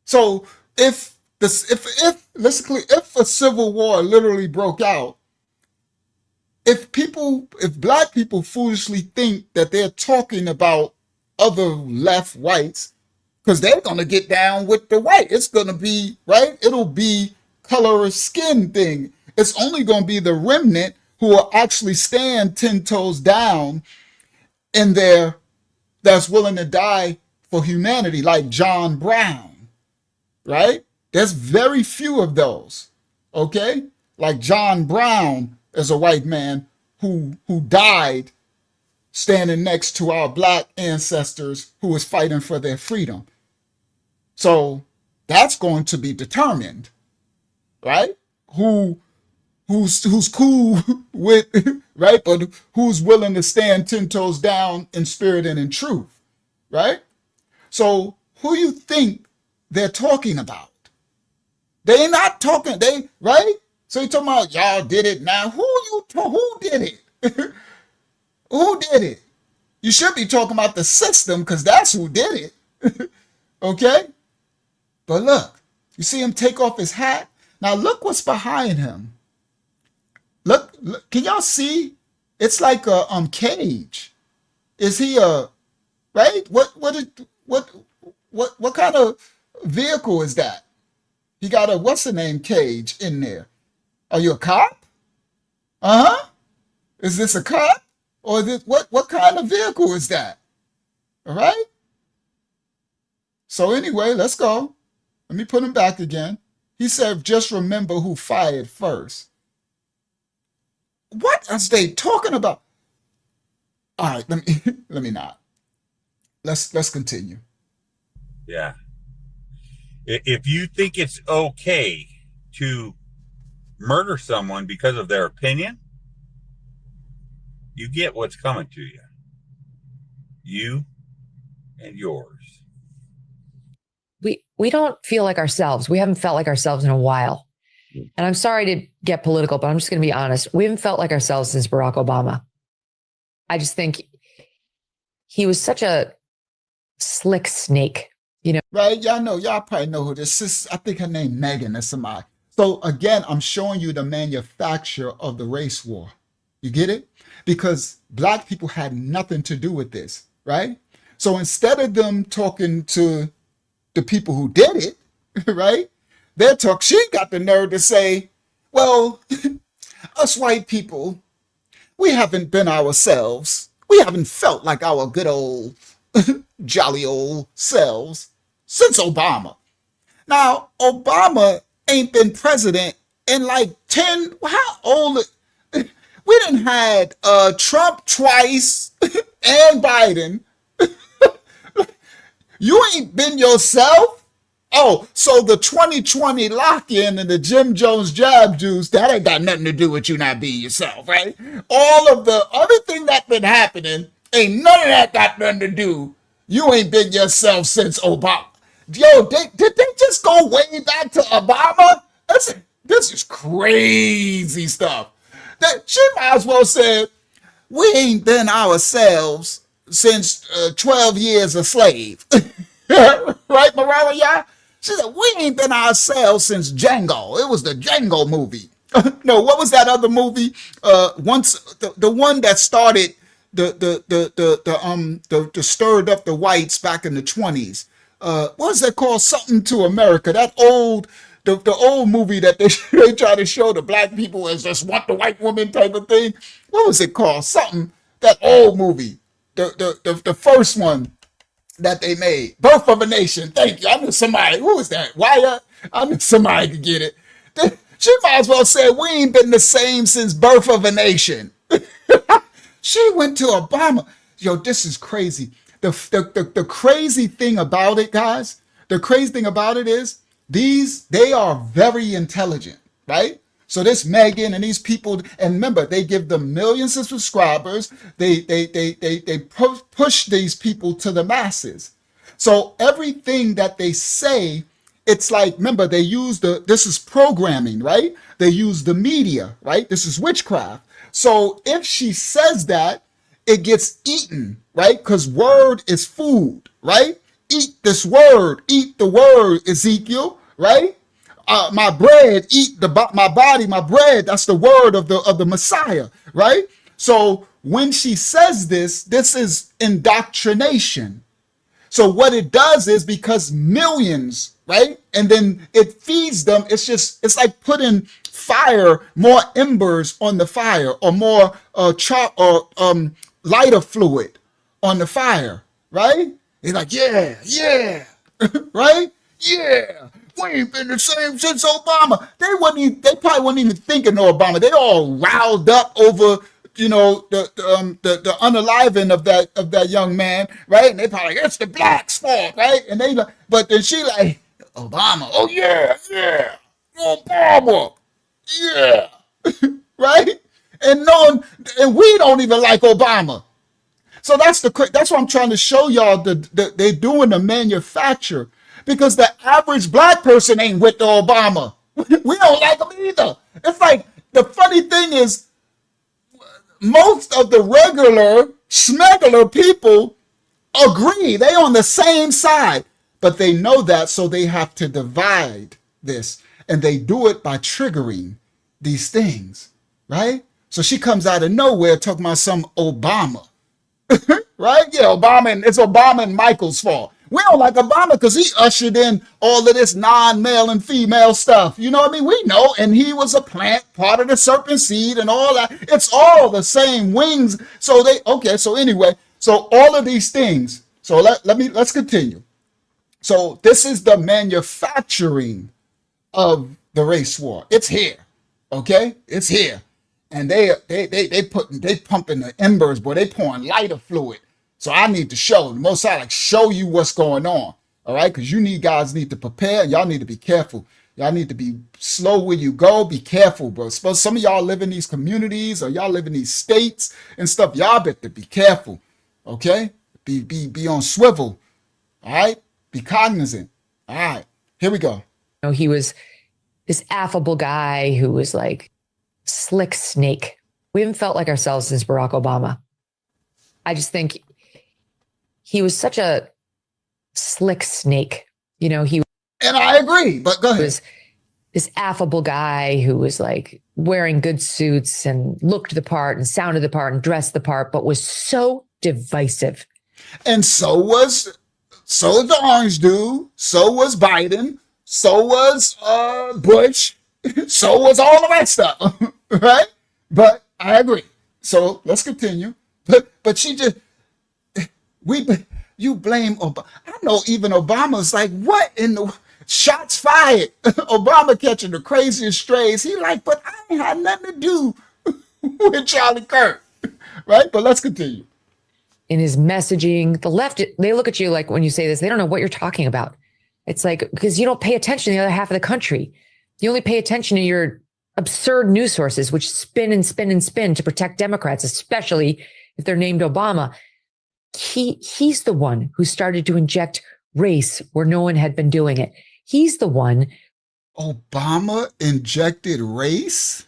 So if a civil war literally broke out, if black people foolishly think that they're talking about other left whites, because they're going to get down with the white, it's going to be, right? It'll be color of skin thing. It's only going to be the remnant who will actually stand 10 toes down in there, that's willing to die for humanity, like John Brown, right? There's very few of those, okay? Like John Brown is a white man who died standing next to our black ancestors who was fighting for their freedom. So that's going to be determined, right? Who's cool with, right? But who's willing to stand 10 toes down in spirit and in truth, right? So who you think they're talking about? They not talking, right? So you're talking about y'all did it now. Who did it? Who did it? You should be talking about the system because that's who did it. Okay? But look, you see him take off his hat? Now look what's behind him. Look, can y'all see? It's like a cage. Is he right? What kind of vehicle is that? He got a what's the name cage in there. Are you a cop? Uh-huh. Is this a cop? Or is it what kind of vehicle is that? All right? So anyway, let's go. Let me put him back again. He said, just remember who fired first. What are they talking about? All right, let me not. Let's continue. Yeah. If you think it's okay to murder someone because of their opinion, you get what's coming to you. You and yours. We don't feel like ourselves. We haven't felt like ourselves in a while. And I'm sorry to get political, but I'm just going to be honest. We haven't felt like ourselves since Barack Obama. I just think he was such a slick snake, you know. Right? Y'all probably know who this is. I think her name Megan or somebody. So again, I'm showing you the manufacture of the race war. You get it? Because black people had nothing to do with this, right? So instead of them talking to the people who did it, right? She got the nerve to say, well, us white people, we haven't been ourselves. We haven't felt like our good old, jolly old selves since Obama. Now, Obama ain't been president in like 10, how old? We done had Trump twice and Biden. You ain't been yourself. Oh, so the 2020 lock-in and the Jim Jones jab juice, that ain't got nothing to do with you not being yourself, right? All of the other thing that been happening, ain't none of that got nothing to do. You ain't been yourself since Obama. Yo, did they just go way back to Obama? This is crazy stuff. She might as well say, we ain't been ourselves since 12 years a slave. Right, Mariah? She said, we ain't been ourselves since Django. It was the Django movie. No, what was that other movie? Once the one that started the stirred up the whites back in the 20s. What was that called? Something to America. That old the old movie that they try to show the black people as just want the white woman type of thing. What was it called? Something, that old movie. The first one that they made. Birth of a Nation. Thank you. I knew somebody. Who was that? Wyatt? I knew somebody could get it. She might as well say, we ain't been the same since Birth of a Nation. She went to Obama. Yo, this is crazy. The crazy thing about it, guys, the crazy thing about it is they are very intelligent, right? So this Megan and these people, and remember, they give them millions of subscribers. They push these people to the masses. So everything that they say, it's like, remember, they use this is programming, right? They use the media, right? This is witchcraft. So if she says that, it gets eaten, right? Because word is food, right? Eat this word, eat the word, Ezekiel, right? My bread, eat my body, my bread. That's the word of the Messiah, right? So when she says this is indoctrination. So what it does is, because millions, right? And then it feeds them. It's like putting more embers on the fire, or more lighter fluid on the fire, right? They're like, yeah, right? Yeah. We ain't been the same since Obama. They probably wasn't even thinking of Obama. They all riled up over, the unaliving of that young man, right? And they probably like, it's the blacks' fault, right? And but then she like, Obama, oh yeah, Obama, yeah, right? And we don't even like Obama. So that's what I'm trying to show y'all. They're doing the manufacture, because the average black person ain't with the Obama. We don't like him either. It's like, the funny thing is, most of the regular smuggler people agree. They on the same side, but they know that, so they have to divide this, and they do it by triggering these things, right? So she comes out of nowhere talking about some Obama. Right? Yeah, it's Obama and Michael's fault. We don't like Obama because he ushered in all of this non-male and female stuff. You know what I mean? We know, and he was a plant, part of the serpent seed and all that. It's all the same wings. So anyway, so all of these things. So let's continue. So this is the manufacturing of the race war. It's here. Okay? It's here. And they pumping the embers, boy. They pouring lighter fluid. So I need to show the Most High, like, show you what's going on. All right, because guys need to prepare, and y'all need to be careful. Y'all need to be slow where you go. Be careful, bro. Suppose some of y'all live in these communities, or y'all live in these states and stuff. Y'all better be careful. Okay, be on swivel. All right, be cognizant. All right, here we go. He was this affable guy who was like slick snake. We haven't felt like ourselves since Barack Obama. I just think he was such a slick snake. And I agree, but go ahead. Was this affable guy who was like wearing good suits and looked the part and sounded the part and dressed the part, but was so divisive. And so was the orange dude, so was Biden, so was Bush, so was all the rest stuff, right? But I agree. So let's continue. But she just, you blame Obama. I know even Obama's like, what in the shots fired? Obama catching the craziest strays. He like, but I ain't had nothing to do with Charlie Kirk, right? But let's continue. In his messaging, the left, they look at you like, when you say this, they don't know what you're talking about. It's like, because you don't pay attention to the other half of the country. You only pay attention to your absurd news sources, which spin and spin and spin to protect Democrats, especially if they're named Obama. He's the one who started to inject race where no one had been doing it. He's the one. Obama injected race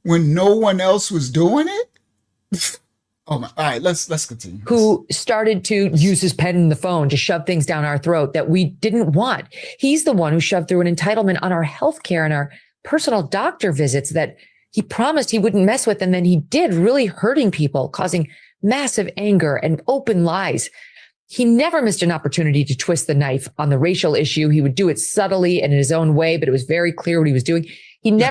when no one else was doing it? Oh my! All right, let's continue. Who started to use his pen and the phone to shove things down our throat that we didn't want. He's the one who shoved through an entitlement on our health care and our personal doctor visits that he promised he wouldn't mess with, and then he did, really hurting people, causing massive anger and open lies. He never missed an opportunity to twist the knife on the racial issue. He would do it subtly and in his own way, but it was very clear what he was doing.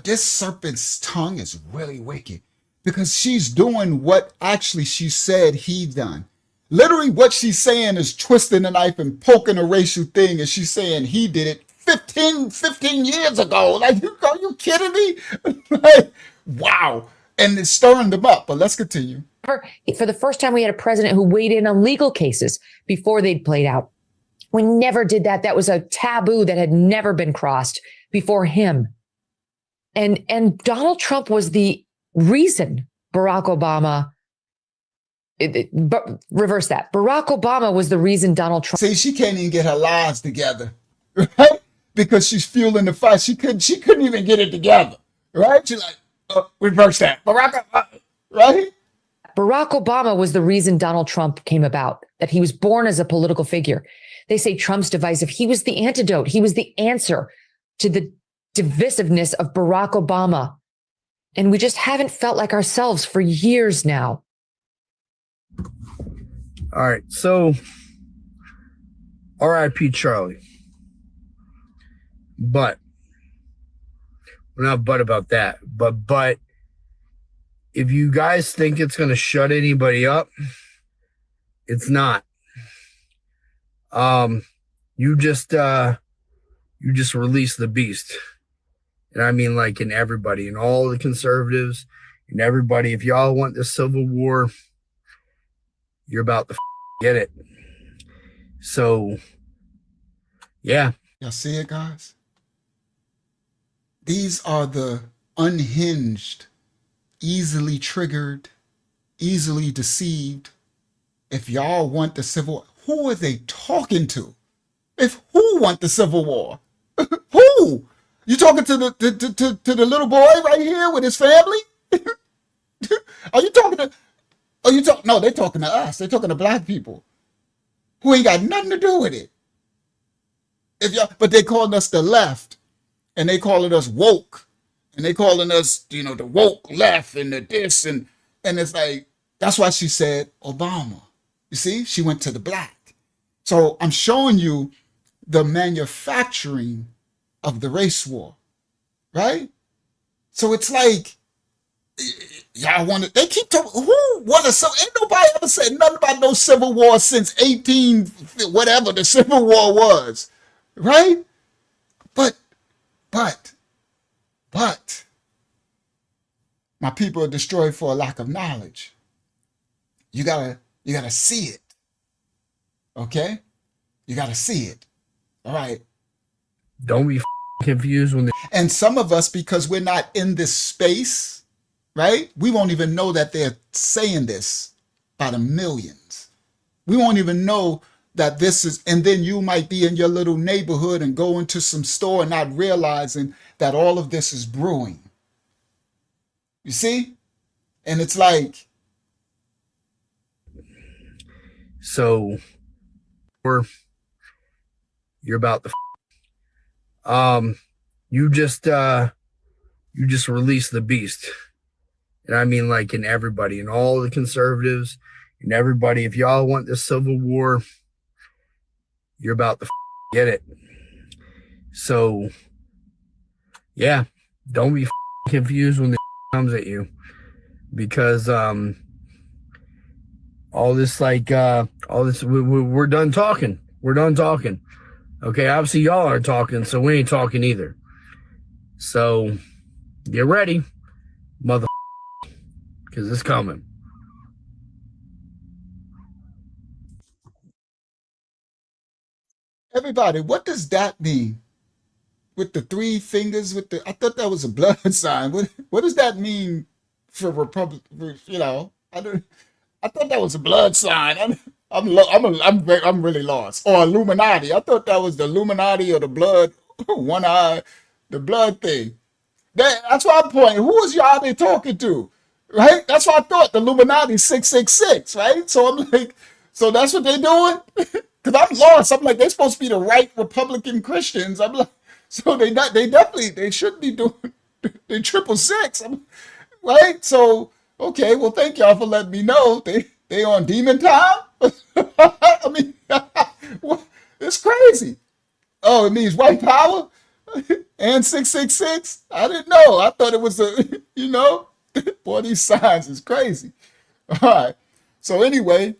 This serpent's tongue is really wicked, because she's doing what actually she said he done. Literally what she's saying is twisting the knife and poking a racial thing, and she's saying he did it 15 years ago. Like, are you kidding me? Like, wow. And it's stirring them up, but let's continue. For the first time, we had a president who weighed in on legal cases before they'd played out. We never did that. That was a taboo that had never been crossed before him. And Donald Trump was the reason Barack Obama, reverse that. Barack Obama was the reason Donald Trump. See, she can't even get her lies together, right? Because she's fueling the fight. She couldn't even get it together, right? She's like, reverse that. Barack, right? Barack Obama was the reason Donald Trump came about, that he was born as a political figure. They say Trump's divisive. He was the antidote. He was the answer to the divisiveness of Barack Obama. And we just haven't felt like ourselves for years now. All right. So, R.I.P. Charlie. But, we're not but about that. But, if you guys think it's going to shut anybody up, it's not. You just release the beast. And I mean, like, in everybody, in all the conservatives, and everybody. If y'all want this civil war, you're about to get it. So, yeah. Y'all see it, guys? These are the unhinged, easily triggered, easily deceived. If y'all want the civil, who are they talking to? If who want the civil war? Who? You talking to the little boy right here with his family? Are you talking to? No, they're talking to us. They're talking to black people who ain't got nothing to do with it. But they calling us the left, and they calling us woke, and they calling us, the woke left and the this and it's like, that's why she said Obama. You see, she went to the black. So I'm showing you the manufacturing of the race war, right? So it's like, y'all want to, they keep talking, who want to, ain't nobody ever said nothing about no civil war since 18, whatever the civil war was, right? But, my people are destroyed for a lack of knowledge. You gotta see it, okay? You gotta see it, all right? Don't be confused when and some of us, because we're not in this space, right? We won't even know that they're saying this by the millions. We won't even know that this is, and then you might be in your little neighborhood and go into some store and not realizing that all of this is brewing. You see? And it's like, so you're about to you just release the beast. And I mean, like, in everybody, in all the conservatives, and everybody. If y'all want this civil war, you're about to get it. So, yeah, don't be confused when the comes at you, because all this, we're done talking. We're done talking. Okay, obviously y'all aren't talking, so we ain't talking either. So, get ready, mother, because it's coming. everybody, what does that mean? With the three fingers, I thought that was a blood sign. What does that mean for Republic? I thought that was a blood sign. I'm really lost. Or Illuminati. I thought that was the Illuminati or the blood, one eye, the blood thing. That's why I'm pointing. Who is y'all they talking to? Right? That's what I thought. The Illuminati 666, right? So I'm like, so that's what they doing? Because I'm lost. I'm like, they're supposed to be the right Republican Christians. I'm like, so they should be doing they 666. Right? So, okay, well, thank y'all for letting me know. They on demon time? I mean, it's crazy. Oh, it means white power? And 666? I didn't know. I thought it was boy, these signs is crazy. All right. So anyway,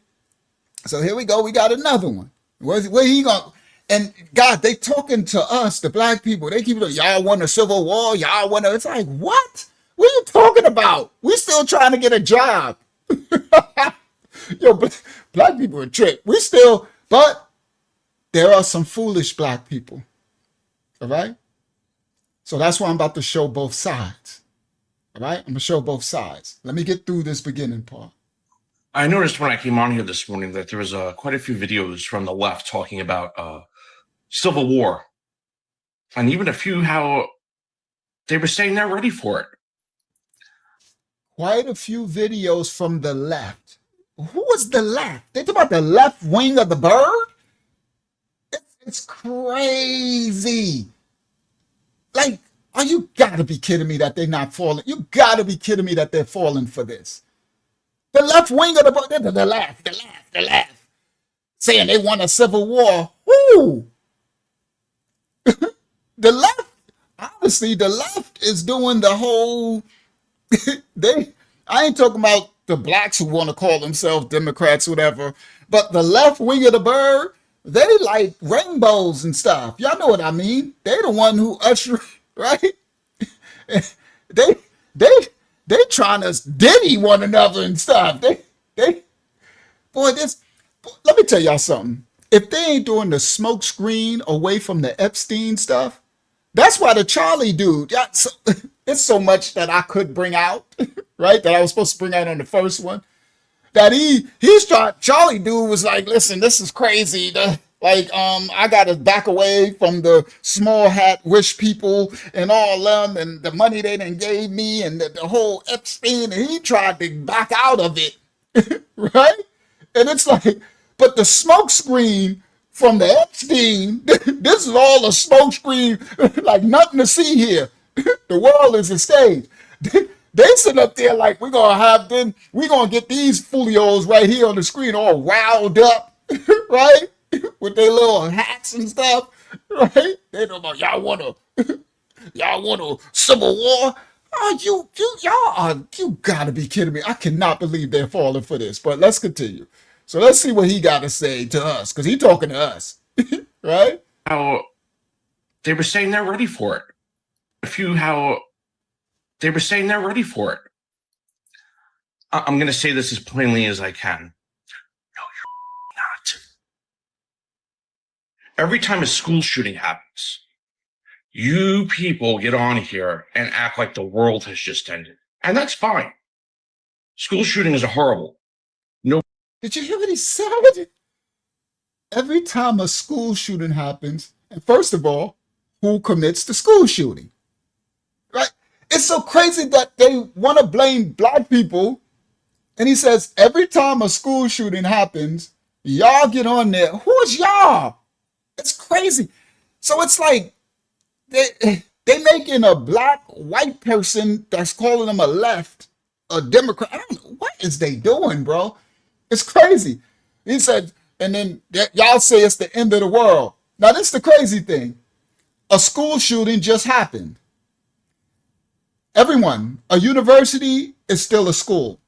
so here we go. We got another one. Where he going? And God, they talking to us, the black people. They keep like, y'all want a civil war? Y'all want to? It's like, what? What are you talking about? We still trying to get a job. Yo, black people are tricked. But there are some foolish black people. All right? So that's why I'm about to show both sides. All right? I'm going to show both sides. Let me get through this beginning part. I noticed when I came on here this morning that there was quite a few videos from the left talking about civil war, and even a few how they were saying they're ready for it. quite a few videos from the left. Who is the left? They talk about the left wing of the bird? It's crazy. Like, are you gotta be kidding me that they're not falling? You gotta be kidding me that they're falling for this. The left wing of the bird, the left, saying they want a civil war. Who? The left, honestly, the left is doing the whole I ain't talking about the blacks who want to call themselves Democrats, whatever, but the left wing of the bird, they like rainbows and stuff. Y'all know what I mean. They the one who usher, right? they they they trying to diddy one another and stuff. They boy, let me tell y'all something. If they ain't doing the smoke screen away from the Epstein stuff, that's why the Charlie dude, it's so much that I could bring out, right? That I was supposed to bring out on the first one. That Charlie dude was like, listen, this is crazy. I gotta back away from the small hat rich people and all them and the money they done gave me and the whole Epstein, and he tried to back out of it, right? And it's like, but the smoke screen from the Epstein, this is all a smoke screen, like nothing to see here. The world is a stage. They sit up there like we're gonna get these folios right here on the screen all riled up, right? With their little hats and stuff, right? They know about y'all want a civil war. Oh, you gotta be kidding me. I cannot believe they're falling for this. But let's continue. So let's see what he got to say to us, because he's talking to us, right? How they were saying they're ready for it. How they were saying they're ready for it. I'm going to say this as plainly as I can. No, you're not. Every time a school shooting happens, you people get on here and act like the world has just ended. And that's fine. School shooting is horrible. No. Did you hear what he said? Every time a school shooting happens, and first of all, who commits the school shooting? Right? It's so crazy that they want to blame black people. And he says, every time a school shooting happens, y'all get on there. Who's y'all? It's crazy. So it's like they making a black white person that's calling them a left, a Democrat. I don't know. What is they doing, bro? It's crazy. He said, and then y'all say it's the end of the world. Now, this is the crazy thing. A school shooting just happened. Everyone, a university is still a school.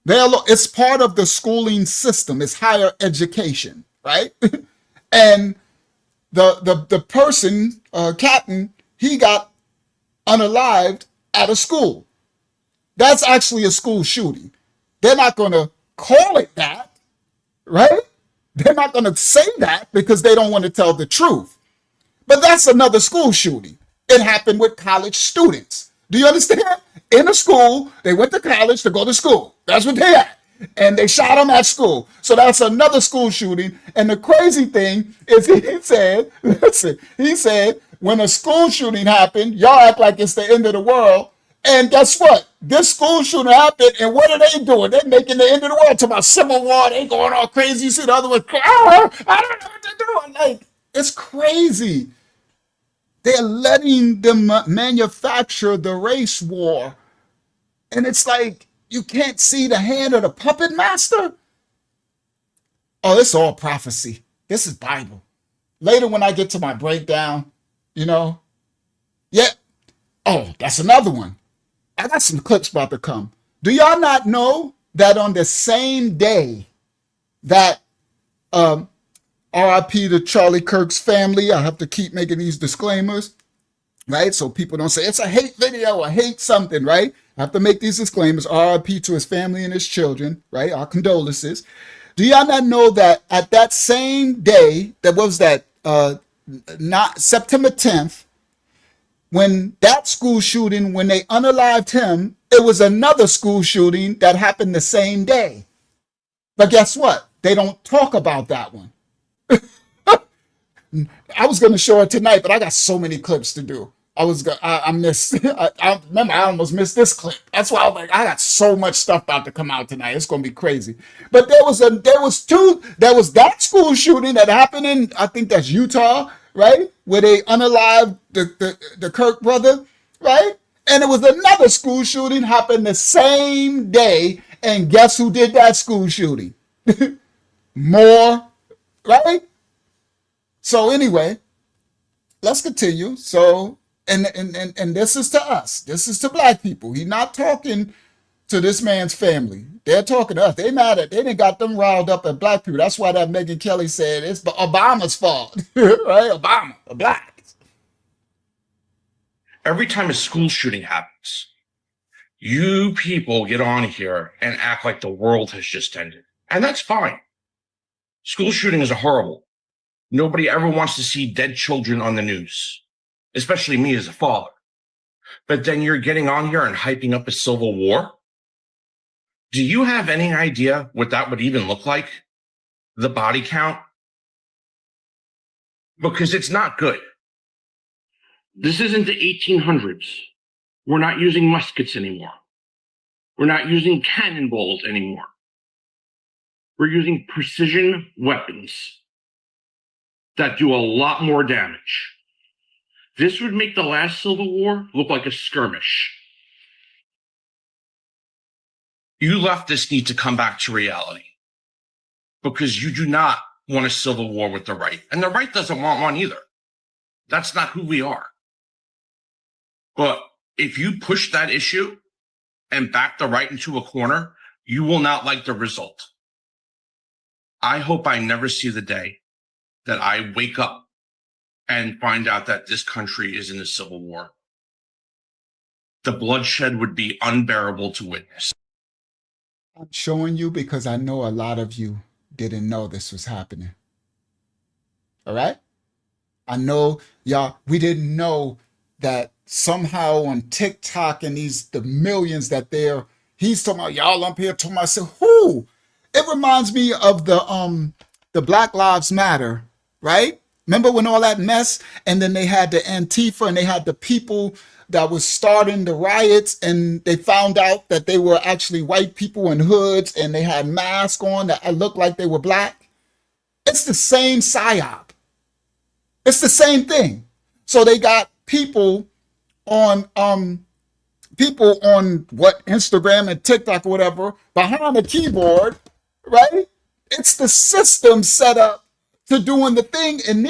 It's part of the schooling system. It's higher education, right? And the person, captain, he got unalived at a school. That's actually a school shooting. They're not going to call it that, right? They're not going to say that because they don't want to tell the truth. But that's another school shooting. It happened with college students. Do you understand? In a school, they went to college to go to school. That's what they had. And they shot them at school. So that's another school shooting. And the crazy thing is he said, when a school shooting happened, y'all act like it's the end of the world. And guess what? This school shooting happened, and what are they doing? They're making the end of the world. Talking about civil war. They going all crazy. You see the other one, I don't know what they're doing. Like, it's crazy. They're letting them manufacture the race war. And it's like, you can't see the hand of the puppet master? Oh, it's all prophecy. This is Bible. Later when I get to my breakdown, yeah. Oh, that's another one. I got some clips about to come. Do y'all not know that on the same day that RIP to Charlie Kirk's family, I have to keep making these disclaimers, right? So people don't say it's a hate video, I hate something, right? I have to make these disclaimers. RIP to his family and his children, right? Our condolences. Do y'all not know that at that same day, not September 10th, when that school shooting, when they unalived him, it was another school shooting that happened the same day. But guess what? They don't talk about that one. I was going to show it tonight, but I got so many clips to do. I missed. I remember I almost missed this clip. That's why I was like, I got so much stuff about to come out tonight. It's gonna be crazy. But there was that school shooting that happened in, I think that's Utah, right? Where they unalived the Kirk brother, right? And it was another school shooting happened the same day. And guess who did that school shooting? More, right? So anyway, let's continue. So, and this is to us. This is to black people. He's not talking to this man's family. They're talking to us. They mad at, they didn't got them riled up at black people. That's why that Megyn Kelly said it's Obama's fault, right? Obama, the blacks. Every time a school shooting happens, you people get on here and act like the world has just ended. And that's fine. School shootings are horrible. Nobody ever wants to see dead children on the news, especially me as a father. But then you're getting on here and hyping up a civil war? Do you have any idea what that would even look like? The body count? Because it's not good. This isn't the 1800s. We're not using muskets anymore. We're not using cannonballs anymore. We're using precision weapons that do a lot more damage. This would make the last Civil War look like a skirmish. You leftists need to come back to reality because you do not want a civil war with the right. And the right doesn't want one either. That's not who we are. But if you push that issue and back the right into a corner, you will not like the result. I hope I never see the day that I wake up and find out that this country is in a civil war. The bloodshed would be unbearable to witness. I'm showing you because I know a lot of you didn't know this was happening. All right? I know y'all, we didn't know that somehow on TikTok and the millions that he's talking about, y'all up here talking about, I said, who? It reminds me of the Black Lives Matter, right? Remember when all that mess, and then they had the Antifa and they had the people that was starting the riots, and they found out that they were actually white people in hoods and they had masks on that looked like they were black. It's the same psyop. It's the same thing. So they got people on what, Instagram and TikTok or whatever behind the keyboard, right? It's the system set up to doing the thing. And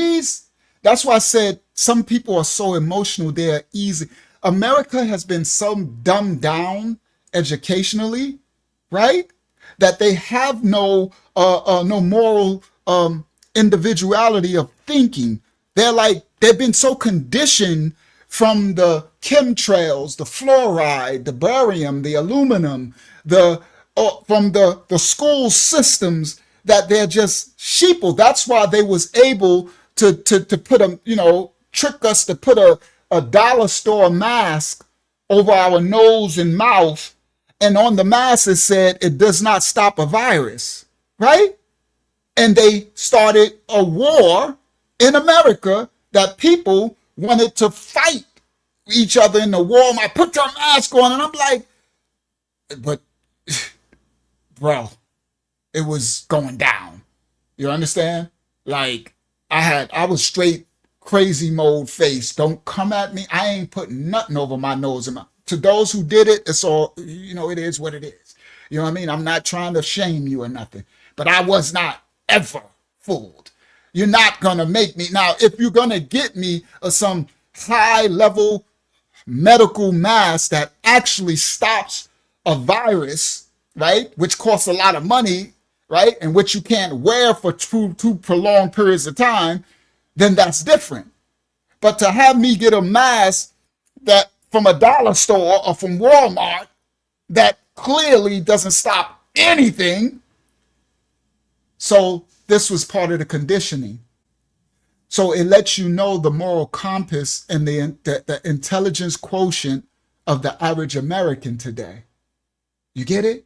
that's why I said some people are so emotional, they're easy. America has been so dumbed down educationally, right? That they have no moral individuality of thinking. They've been so conditioned from the chemtrails, the fluoride, the barium, the aluminum, from the school systems, that they're just sheeple. That's why they was able to put trick us to put a dollar store mask over our nose and mouth, and on the mask it said it does not stop a virus, right? And they started a war in America that people wanted to fight each other in the Walmart. Put your mask on, and I'm like, but bro, it was going down. You understand? Like I was straight crazy mode face. Don't come at me. I ain't putting nothing over my nose and to those who did it, it's all, it is what it is. You know what I mean? I'm not trying to shame you or nothing, but I was not ever fooled. You're not going to make me. Now, if you're going to get me some high level medical mask that actually stops a virus, right, which costs a lot of money, right, and which you can't wear for two prolonged periods of time, then that's different. But to have me get a mask that from a dollar store or from Walmart that clearly doesn't stop anything. So this was part of the conditioning. So it lets you know the moral compass and the intelligence quotient of the average American today. You get it?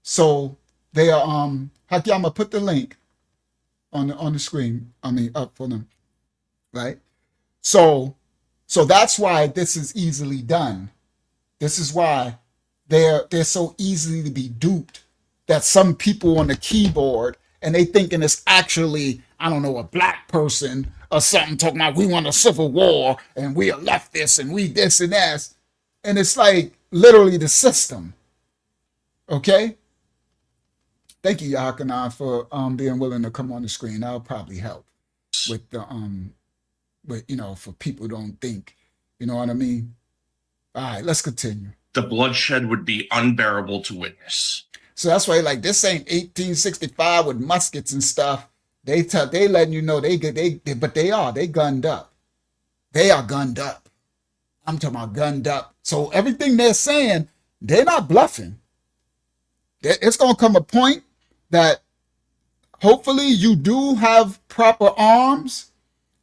So they are Haki, I'm gonna put the link on the screen. Up for them. Right? So So that's why this is easily done. This is why they're so easily to be duped, that some people on the keyboard and they thinking it's actually, I don't know, a black person or something talking about we want a civil war and we are leftists and we this and that. And it's like literally the system. Okay? Thank you, Yahakanan, for being willing to come on the screen. That'll probably help with the for people who don't think. You know what I mean? All right, let's continue. The bloodshed would be unbearable to witness. So that's why, like, this ain't 1865 with muskets and stuff. They letting you know they gunned up. They are gunned up. I'm talking about gunned up. So everything they're saying, they're not bluffing. It's gonna come a point that hopefully you do have proper arms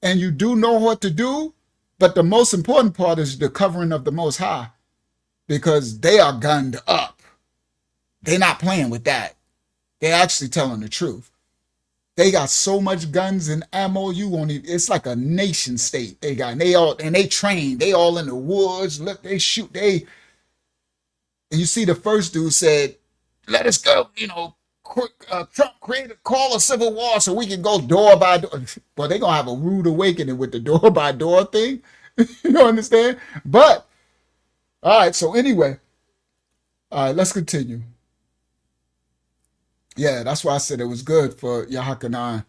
and you do know what to do. But the most important part is the covering of the Most High, because they are gunned up. They're not playing with that. They're actually telling the truth. They got so much guns and ammo, you won't even, it's like a nation state they got. And they train. They all in the woods. Look, they shoot. And you see the first dude said, let us go, Trump call a civil war so we can go door by door. Well, they're going to have a rude awakening with the door by door thing. You don't understand? But, all right, so anyway, all right, let's continue. Yeah, that's why I said it was good for Yahakanan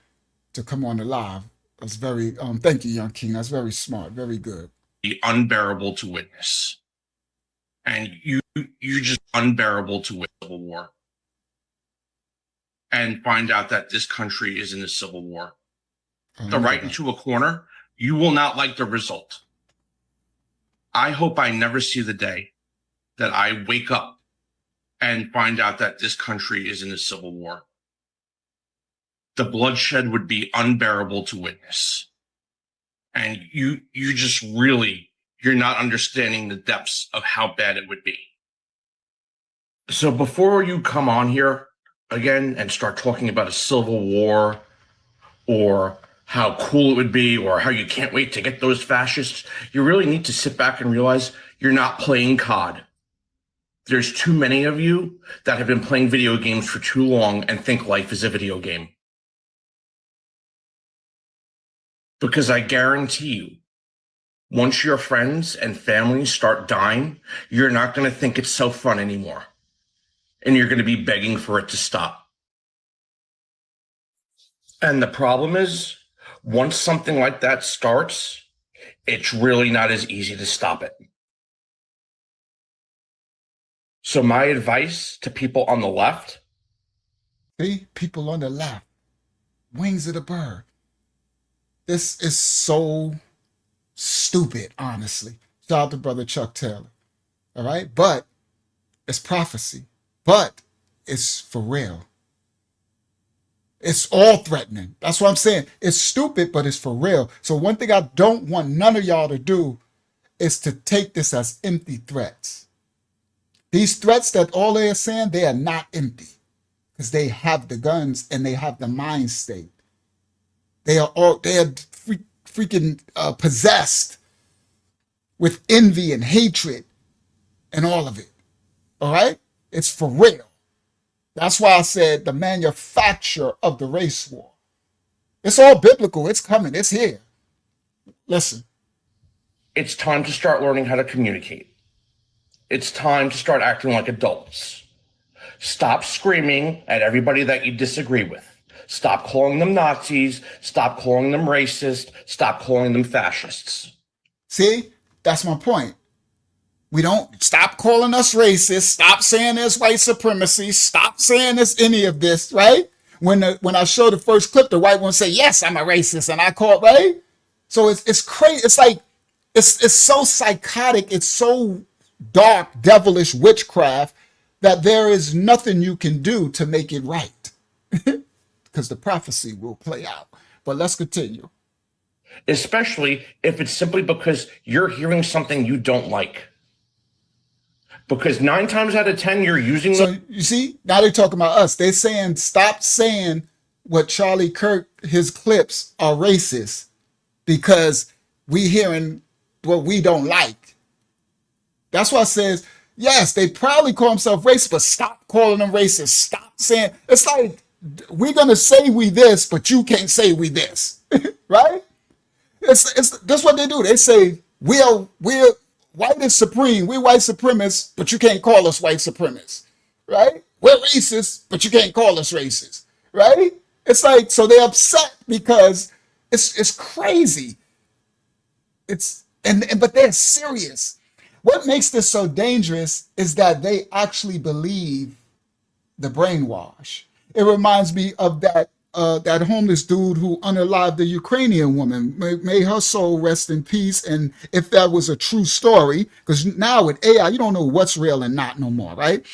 to come on the live. That's very, thank you, Young King. That's very smart, very good. Be unbearable to witness. And you just unbearable to witness civil war. And find out that this country is in a civil war. The right into a corner, you will not like the result. I hope I never see the day that I wake up and find out that this country is in a civil war. The bloodshed would be unbearable to witness. And you just really, you're not understanding the depths of how bad it would be. So before you come on here again and start talking about a civil war or how cool it would be or how you can't wait to get those fascists, you really need to sit back and realize you're not playing COD. There's too many of you that have been playing video games for too long and think life is a video game. Because I guarantee you, once your friends and family start dying, you're not going to think it's so fun anymore. And you're going to be begging for it to stop. And the problem is, once something like that starts, it's really not as easy to stop it. So my advice to people on the left. See, people on the left, wings of the bird. This is so stupid, honestly. Shout out to Brother Chuck Taylor. All right? But it's prophecy. But it's for real. It's all threatening. That's what I'm saying. It's stupid, but it's for real. So one thing I don't want none of y'all to do is to take this as empty threats. These threats that all they are saying, they are not empty. Because they have the guns and they have the mind state. They are freaking possessed with envy and hatred and all of it. All right? It's for real. That's why I said the manufacture of the race war. It's all biblical. It's coming. It's here. Listen. It's time to start learning how to communicate. It's time to start acting like adults. Stop screaming at everybody that you disagree with. Stop calling them Nazis. Stop calling them racist. Stop calling them fascists. See? That's my point. We don't stop calling us racist. Stop saying there's white supremacy. Stop saying there's any of this, right? When I show the first clip, the white one say, yes, I'm a racist. And I call it, right? So it's crazy. It's like, it's so psychotic. It's so dark, devilish witchcraft that there is nothing you can do to make it right. Because the prophecy will play out. But let's continue. Especially if it's simply because you're hearing something you don't like. Because 9 times out of 10, you're using. So you see, now they're talking about us. They're saying, stop saying what Charlie Kirk, his clips are racist, because we hearing what we don't like. That's why it says, yes, they probably call themselves racist, but stop calling them racist. Stop saying, it's like, we're going to say we this, but you can't say we this, right? That's what they do. They say, we're white is supreme. We're white supremacists, but you can't call us white supremacists, right? We're racist, but you can't call us racist, right? It's like, so they're upset because it's crazy. But they're serious. What makes this so dangerous is that they actually believe the brainwash. It reminds me of that homeless dude who unalived the Ukrainian woman. May her soul rest in peace. And if that was a true story, because now with AI, you don't know what's real and not no more, right?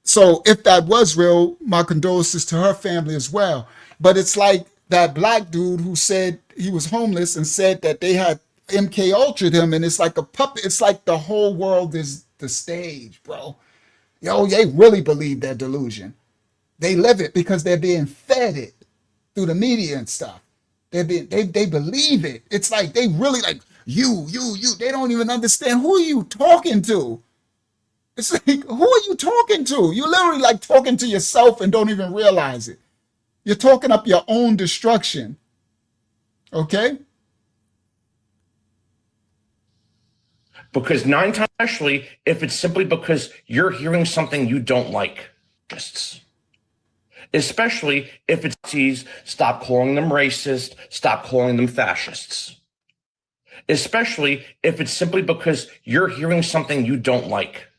So if that was real, my condolences to her family as well. But it's like that black dude who said he was homeless and said that they had MK Ultra'd him, and it's like a puppet. It's like the whole world is the stage, bro. Yo, they really believe their delusion. They live it because they're being fed it through the media and stuff. They believe it. It's like they really like you. They don't even understand who are you talking to. It's like, who are you talking to? You're literally like talking to yourself and don't even realize it. You're talking up your own destruction. Okay? Because 9 times, especially if it's simply because you're hearing something you don't like. Especially if it's stop calling them racist, stop calling them fascists. Especially if it's simply because you're hearing something you don't like.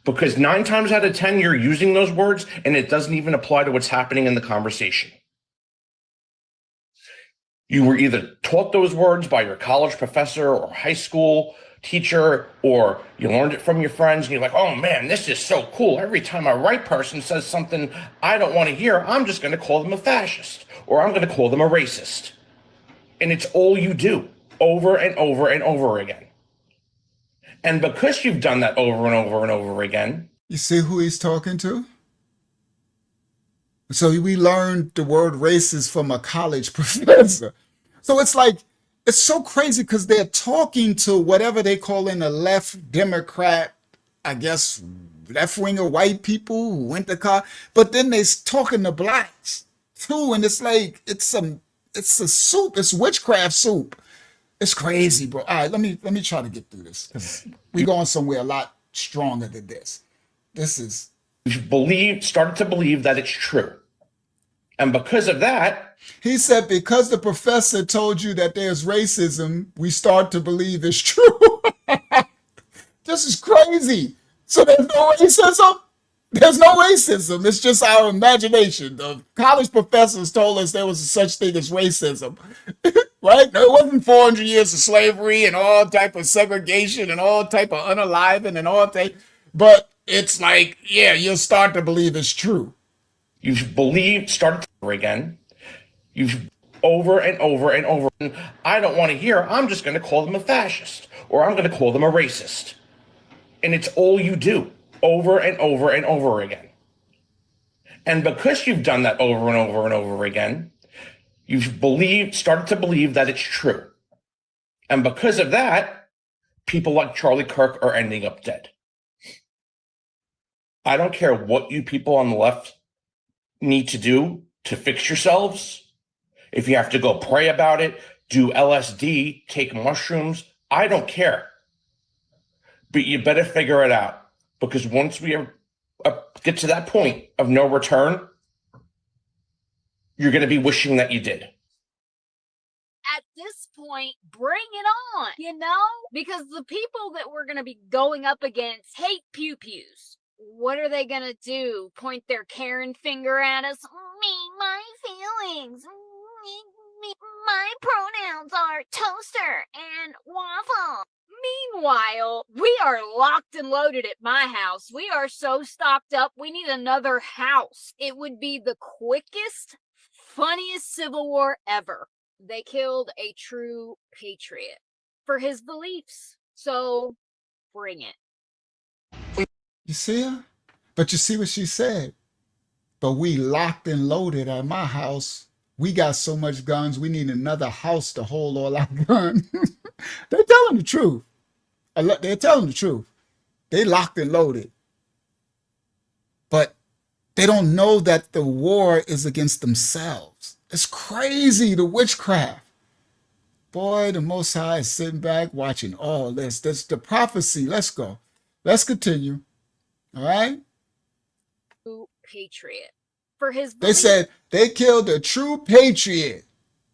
Because 9 times out of 10, you're using those words and it doesn't even apply to what's happening in the conversation. You were either taught those words by your college professor or high school teacher, or you learned it from your friends and you're like, oh man, this is so cool. Every time a white person says something I don't want to hear, I'm just going to call them a fascist or I'm going to call them a racist. And it's all you do over and over and over again. And because you've done that over and over and over again. You see who he's talking to? So we learned the word racist from a college professor. So it's like, it's so crazy because they're talking to whatever they call in the left Democrat, I guess, left-winger white people who went to college, but then they're talking to blacks too. And it's like, it's a soup, it's witchcraft soup. It's crazy, bro. All right, let me try to get through this because we're going somewhere a lot stronger than this. This is. You started to believe that it's true. And because of that, he said, because the professor told you that there's racism, we start to believe it's true. This is crazy. So there's no racism? There's no racism. It's just our imagination. The college professors told us there was such thing as racism, right? No, it wasn't 400 years of slavery and all type of segregation and all type of unaliving and all type. But it's like, yeah, you'll start to believe it's true. You've started over again. You've over and over and over. I don't want to hear, I'm just going to call them a fascist or I'm going to call them a racist. And it's all you do over and over and over again. And because you've done that over and over and over again, you've started to believe that it's true. And because of that, people like Charlie Kirk are ending up dead. I don't care what you people on the left need to do to fix yourselves. If you have to go pray about it, do LSD, take mushrooms, I don't care. But you better figure it out, because once we get to that point of no return, you're going to be wishing that you did. At this point, bring it on, you know? Because the people that we're going to be going up against hate pew-pews. What are they going to do? Point their Karen finger at us? Me, my feelings. Me, my pronouns are toaster and waffle. Meanwhile, we are locked and loaded at my house. We are so stocked up, we need another house. It would be the quickest, funniest civil war ever. They killed a true patriot for his beliefs. So, bring it. You see her? But you see what she said? But we locked and loaded at my house. We got so much guns, we need another house to hold all our guns. They're telling the truth. They're telling the truth. They locked and loaded. But they don't know that the war is against themselves. It's crazy, the witchcraft. Boy, the Most High is sitting back watching all this. That's the prophecy. Let's go. Let's continue. All right? Patriot. For his They said they killed a true patriot.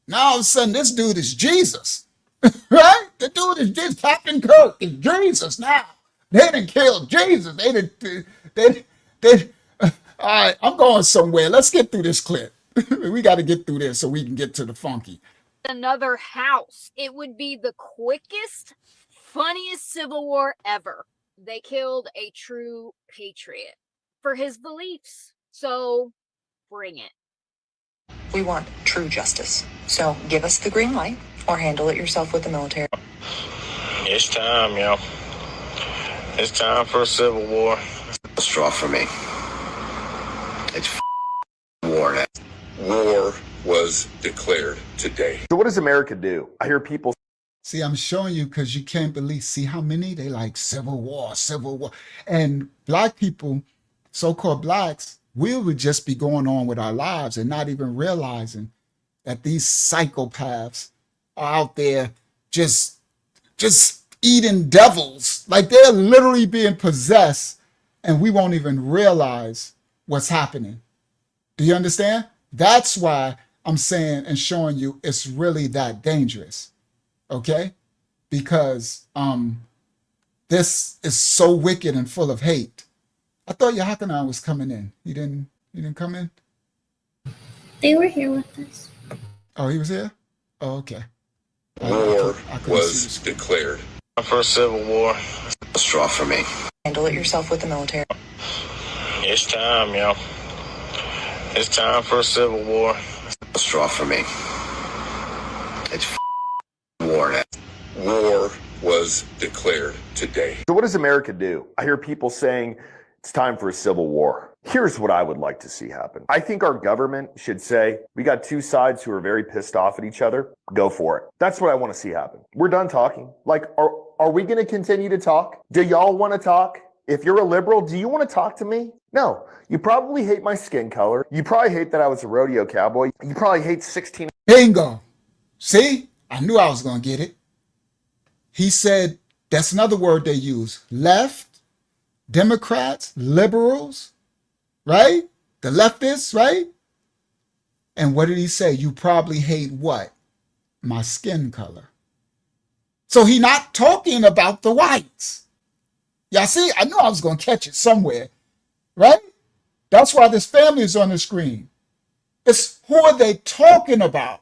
Now all of a sudden, this dude is Jesus. Right? The dude is just Captain Kirk is Jesus now. They didn't kill Jesus. All right, I'm going somewhere. Let's get through this clip. We got to get through this so we can get to the funky. Another house. It would be the quickest, funniest civil war ever. They killed a true patriot for his beliefs. So bring it. We want true justice. So give us the green light or handle it yourself with the military. It's time, yo. It's time for a civil war. A straw for me. It's war now. War was declared today. So what does America do? I hear people. See, I'm showing you because you can't believe. See how many? They like civil war, civil war. And black people, so-called blacks, we would just be going on with our lives and not even realizing that these psychopaths are out there just eating devils. Like they're literally being possessed and we won't even realize what's happening. Do you understand? That's why I'm saying and showing you it's really that dangerous. Okay? Because this is so wicked and full of hate. I thought Yohanan was coming in. He didn't come in? They were here with us. Oh, he was here? Oh, okay. War was declared. For a civil war. A straw for me. Handle it yourself with the military. It's time, yo. It's time for a civil war. A straw for me. It's war now. War was declared today. So what does America do? I hear people saying it's time for a civil war. Here's what I would like to see happen. I think our government should say, we got two sides who are very pissed off at each other. Go for it. That's what I want to see happen. We're done talking. Like, are we going to continue to talk? Do y'all want to talk? If you're a liberal, do you want to talk to me? No. You probably hate my skin color. You probably hate that I was a rodeo cowboy. You probably hate 16. Bingo. See? I knew I was going to get it. He said, that's another word they use. Left, Democrats, liberals, right? The leftists, right? And what did he say? You probably hate what? My skin color. So he not talking about the whites. Y'all see? I knew I was going to catch it somewhere, right? That's why this family is on the screen. It's who are they talking about?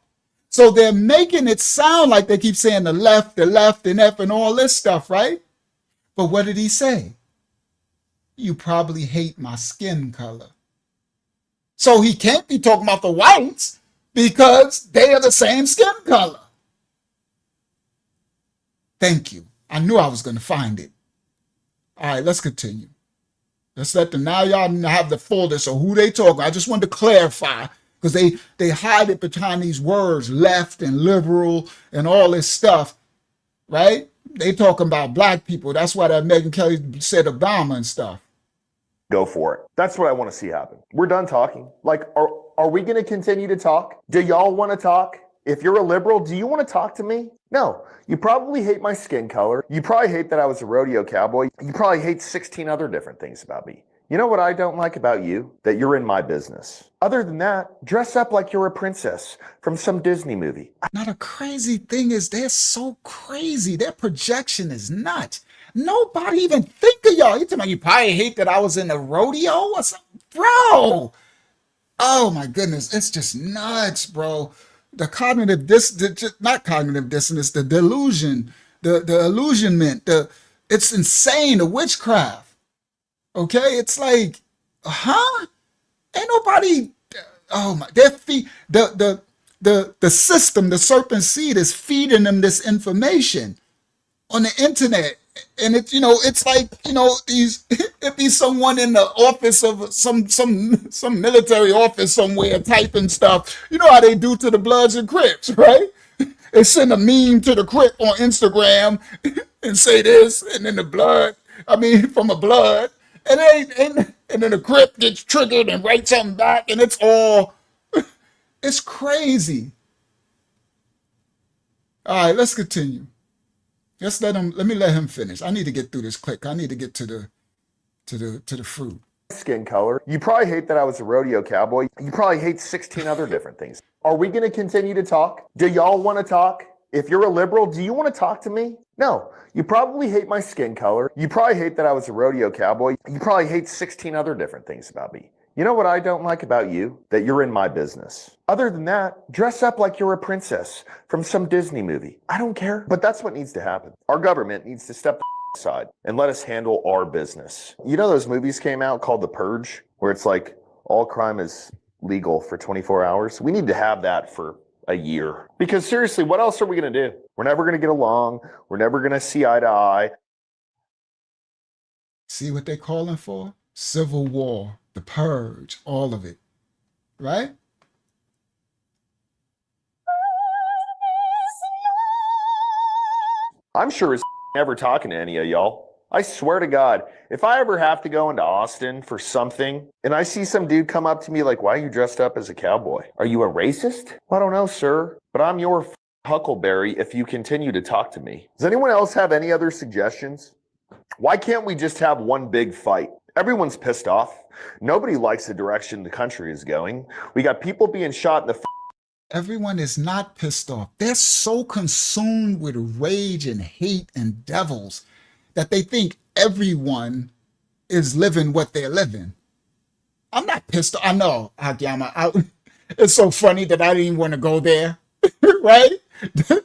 So they're making it sound like they keep saying the left, and F, and all this stuff, right? But what did he say? You probably hate my skin color. So he can't be talking about the whites because they are the same skin color. Thank you. I knew I was going to find it. All right, let's continue. Let's let them, now y'all have the fullness of who they talking. I just wanted to clarify because they hide it behind these words, left and liberal and all this stuff, right? They talking about black people. That's why that Megyn Kelly said Obama and stuff. Go for it. That's what I want to see happen. We're done talking. Like, are we going to continue to talk? Do y'all want to talk? If you're a liberal, do you want to talk to me? No. You probably hate my skin color. You probably hate that I was a rodeo cowboy. You probably hate 16 other different things about me. You know what I don't like about you? That you're in my business. Other than that, dress up like you're a princess from some Disney movie. Now the crazy thing is they're so crazy. Their projection is nuts. Nobody even think of y'all. You talking about you probably hate that I was in a rodeo or something? Bro. Oh my goodness. It's just nuts, bro. The cognitive not cognitive dissonance, the delusion, the illusionment, it's insane, the witchcraft. Okay, it's like, huh? Ain't nobody. Oh my, their feet. The system, the serpent seed, is feeding them this information on the internet, and it's it's like these. It be someone in the office of some military office somewhere typing stuff. You know how they do to the Bloods and Crips, right? They send a meme to the Crip on Instagram and say this, and then the blood, I mean, from a blood, and then the Crip gets triggered and writes something back, and it's crazy. All right, let's continue. Let me let him finish. I need to get through this quick. I need to get to the fruit. Skin color. You probably hate that I was a rodeo cowboy. You probably hate 16 other different things. Are we going to continue to talk? Do y'all want to talk? If you're a liberal, do you want to talk to me? No. You probably hate my skin color. You probably hate that I was a rodeo cowboy. You probably hate 16 other different things about me. You know what I don't like about you? That you're in my business. Other than that, dress up like you're a princess from some Disney movie. I don't care, but that's what needs to happen. Our government needs to step aside and let us handle our business. You know those movies came out called The Purge, where it's like all crime is legal for 24 hours? We need to have that for a year. Because seriously, what else are we going to do? We're never going to get along. We're never going to see eye to eye. See what they're calling for? Civil war, the purge, all of it, right? I'm sure as never talking to any of y'all. I swear to God, if I ever have to go into Austin for something and I see some dude come up to me like, why are you dressed up as a cowboy? Are you a racist? Well, I don't know, sir, but I'm your huckleberry if you continue to talk to me. Does anyone else have any other suggestions? Why can't we just have one big fight? Everyone's pissed off. Nobody likes the direction the country is going. We got people being shot in the Everyone is not pissed off. They're so consumed with rage and hate and devils that they think everyone is living what they're living. I'm not pissed off. I know, Agiyama. It's so funny that I didn't even want to go there, right?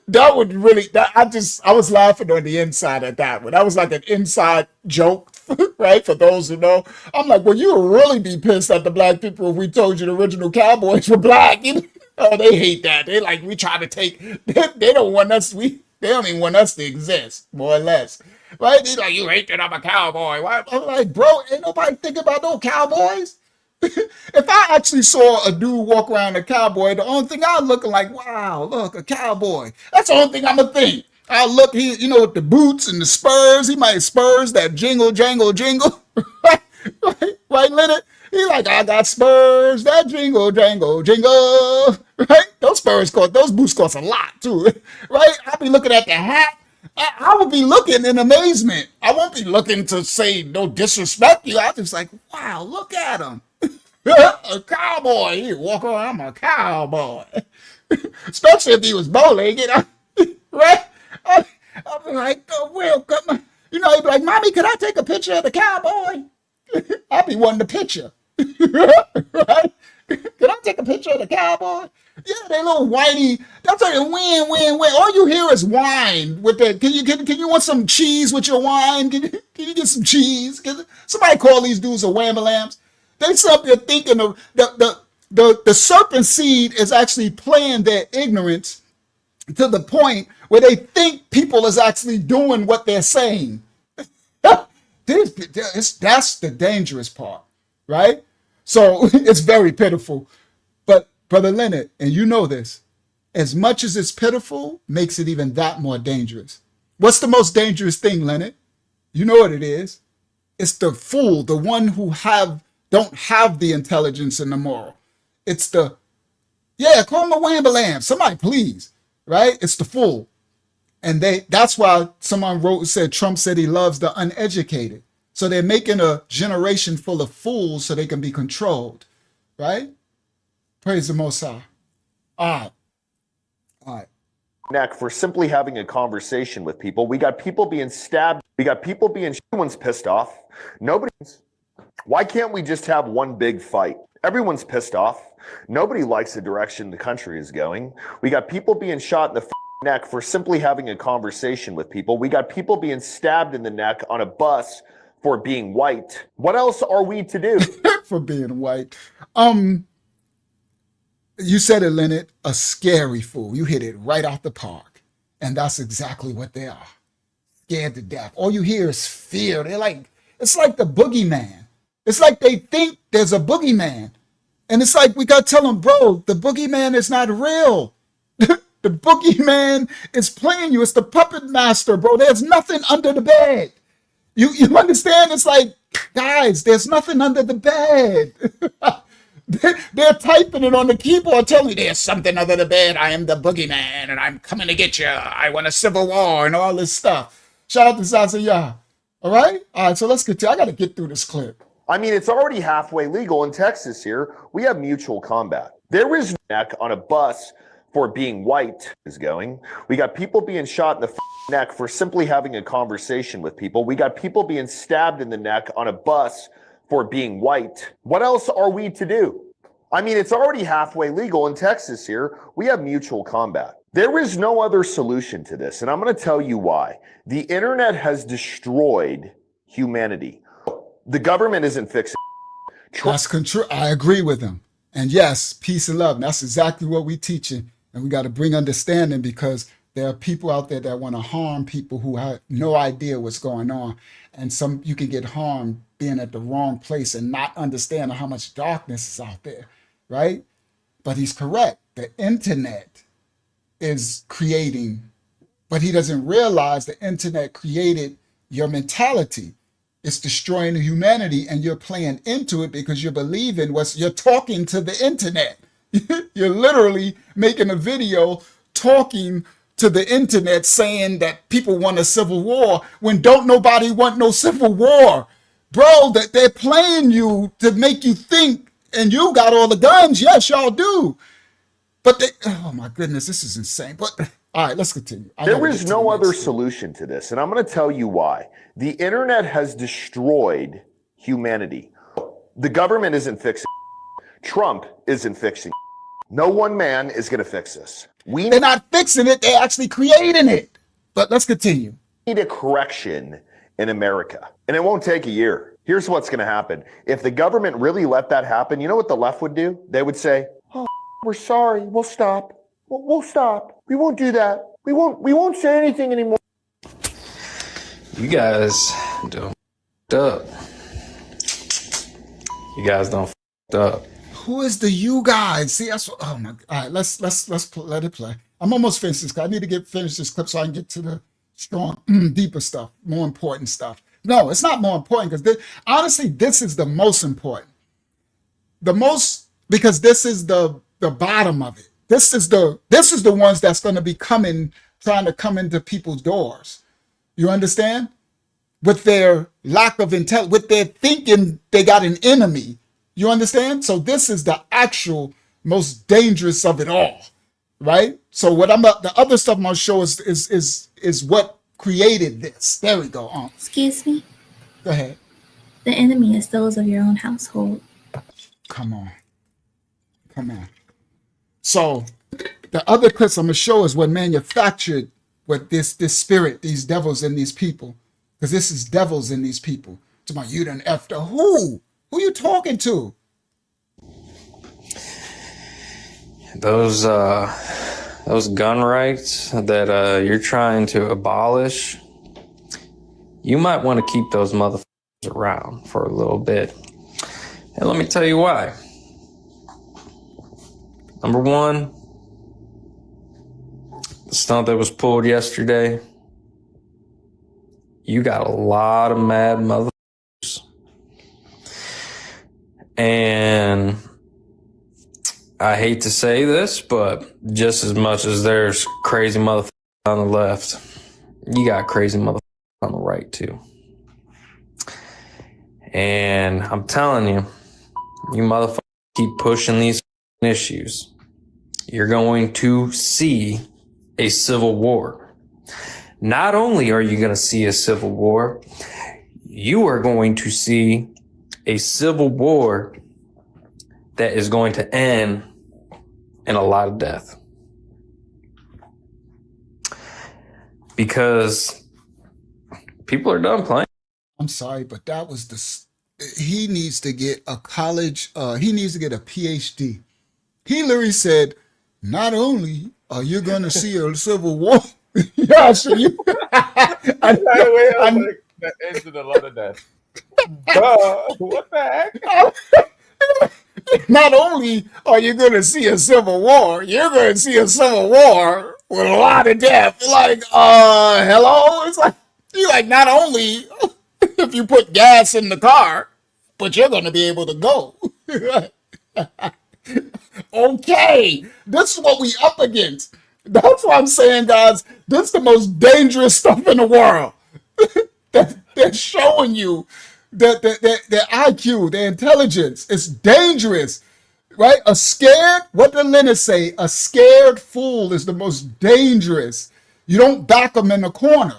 That would really, I was laughing on the inside at that one. That was like an inside joke, right? For those who know. I'm like, well, you would really be pissed at the black people if we told you the original cowboys were black. Oh, they hate that. They like, we try to take, they don't want us, they don't even want us to exist, more or less. Right? They like, you hate that I'm a cowboy. Why? I'm like, bro, ain't nobody thinking about no cowboys. If I actually saw a dude walk around a cowboy, the only thing I'd look like, wow, look, a cowboy. That's the only thing I'm gonna think. I'll look, with the boots and the spurs. He might spurs that jingle, jangle, jingle. right, Leonard? He like, I got spurs that jingle, jangle, jingle. Right? Those boots cost a lot too. Right? I'll be looking at the hat. I would be looking in amazement. I won't be looking to say no disrespect you. I'm just like, wow, look at him. A cowboy. He walk around, I'm a cowboy. Especially if he was bow-legged. Right? I'd be like, oh, welcome. He'd be like, Mommy, could I take a picture of the cowboy? I'd be wanting the picture. Right? Can I take a picture of the cowboy? Yeah, they little whitey. That's like win. All you hear is wine with that. Can you want some cheese with your wine? Can you get some cheese? Somebody call these dudes a wham-a-lambs. They sit up there thinking of the serpent seed is actually playing their ignorance to the point where they think people is actually doing what they're saying. That's the dangerous part, right? So it's very pitiful. But Brother Leonard, and you know this, as much as it's pitiful, makes it even that more dangerous. What's the most dangerous thing, Leonard? You know what it is. It's the fool, the one who don't have the intelligence and the moral. It's call him a wham-a-lamb. Somebody please, right? It's the fool. And that's why someone said Trump said he loves the uneducated. So they're making a generation full of fools so they can be controlled, right? Praise the Most High. All right. Neck for simply having a conversation with people. We got people being stabbed. We got people everyone's pissed off. Why can't we just have one big fight? Everyone's pissed off. Nobody likes the direction the country is going. We got people being shot in the neck for simply having a conversation with people. We got people being stabbed in the neck on a bus for being white. What else are we to do? For being white. You said it, Leonard, a scary fool. You hit it right out the park. And that's exactly what they are. Scared to death. All you hear is fear. It's like the boogeyman. It's like they think there's a boogeyman. And it's like, we got to tell them, bro, the boogeyman is not real. The boogeyman is playing you. It's the puppet master, bro. There's nothing under the bed. You understand? It's like, guys, there's nothing under the bed. They're typing it on the keyboard, telling me there's something under the bed. I am the boogeyman, and I'm coming to get you. I want a civil war and all this stuff. Shout out to Zazaya. All right? All right, so let's get to I got to get through this clip. I mean, it's already halfway legal in Texas here. We have mutual combat. There is no neck on a bus for being white is going. We got people being shot in the neck for simply having a conversation with people. We got people being stabbed in the neck on a bus for being white. What else are we to do? I mean, it's already halfway legal in Texas here. We have mutual combat. There is no other solution to this, and I'm going to tell you why. The internet has destroyed humanity. The government isn't fixing it. That's true. I agree with him. And yes, peace and love. And that's exactly what we're teaching. And we got to bring understanding, because there are people out there that want to harm people who have no idea what's going on. And you can get harmed being at the wrong place and not understanding how much darkness is out there, right? But he's correct. The internet is creating, but he doesn't realize the internet created your mentality. It's destroying humanity, and you're playing into it because you're believing you're talking to the internet. You're literally making a video talking to the internet saying that people want a civil war when don't nobody want no civil war. Bro, that they're playing you to make you think, and you got all the guns. Yes, y'all do. But oh my goodness, this is insane. But all right, let's continue. There is no other solution to this, and I'm going to tell you why. The internet has destroyed humanity. The government isn't fixing it. Trump isn't fixing it. No one man is going to fix this. They're not fixing it. They're actually creating it. But let's continue. We need a correction in America, and it won't take a year. Here's what's going to happen. If the government really let that happen, you know what the left would do? They would say, "Oh, we're sorry. We'll stop. We'll stop. We won't do that. We won't say anything anymore." You guys don't up. You guys don't up. Who is the you guys? See, that's what, oh my. All right, let's let it play. I'm almost finished this. I need to finish this clip so I can get to the strong, deeper stuff, more important stuff. No, it's not more important, because honestly, this is the most important. Because this is the bottom of it. This is the ones that's going to be trying to come into people's doors. You understand? With their lack of intelligence, with their thinking they got an enemy. You understand? So this is the actual most dangerous of it all, right? So the other stuff I'm gonna show is what created this. There we go. Excuse me. Go ahead. The enemy is those of your own household. Come on. So the other clips I'm gonna show is what manufactured what this spirit, these devils in these people, because this is devils in these people. It's about you done after who? Who you talking to? Those gun rights that you're trying to abolish, you might want to keep those motherfuckers around for a little bit. And let me tell you why. Number one, the stunt that was pulled yesterday, you got a lot of mad motherfuckers. And I hate to say this, but just as much as there's crazy motherfuckers on the left, you got crazy motherfuckers on the right too. And I'm telling you, you motherfuckers keep pushing these issues, you're going to see a civil war. Not only are you going to see a civil war, you are going to see a civil war that is going to end in a lot of death. Because people are done playing. I'm sorry, but that was he needs to get a college, he needs to get a PhD. He literally said, not only are you going to see a civil war, yeah, so you. That ends in a lot of death. What the heck? Not only are you going to see a civil war, you're going to see a civil war with a lot of death. Like, hello? It's like, you like, not only if you put gas in the car, but you're going to be able to go. Okay, this is what we up against. That's why I'm saying, guys, this is the most dangerous stuff in the world. They're showing you that their IQ, their intelligence is dangerous, right? What did Leonard say? A scared fool is the most dangerous. You don't back them in the corner.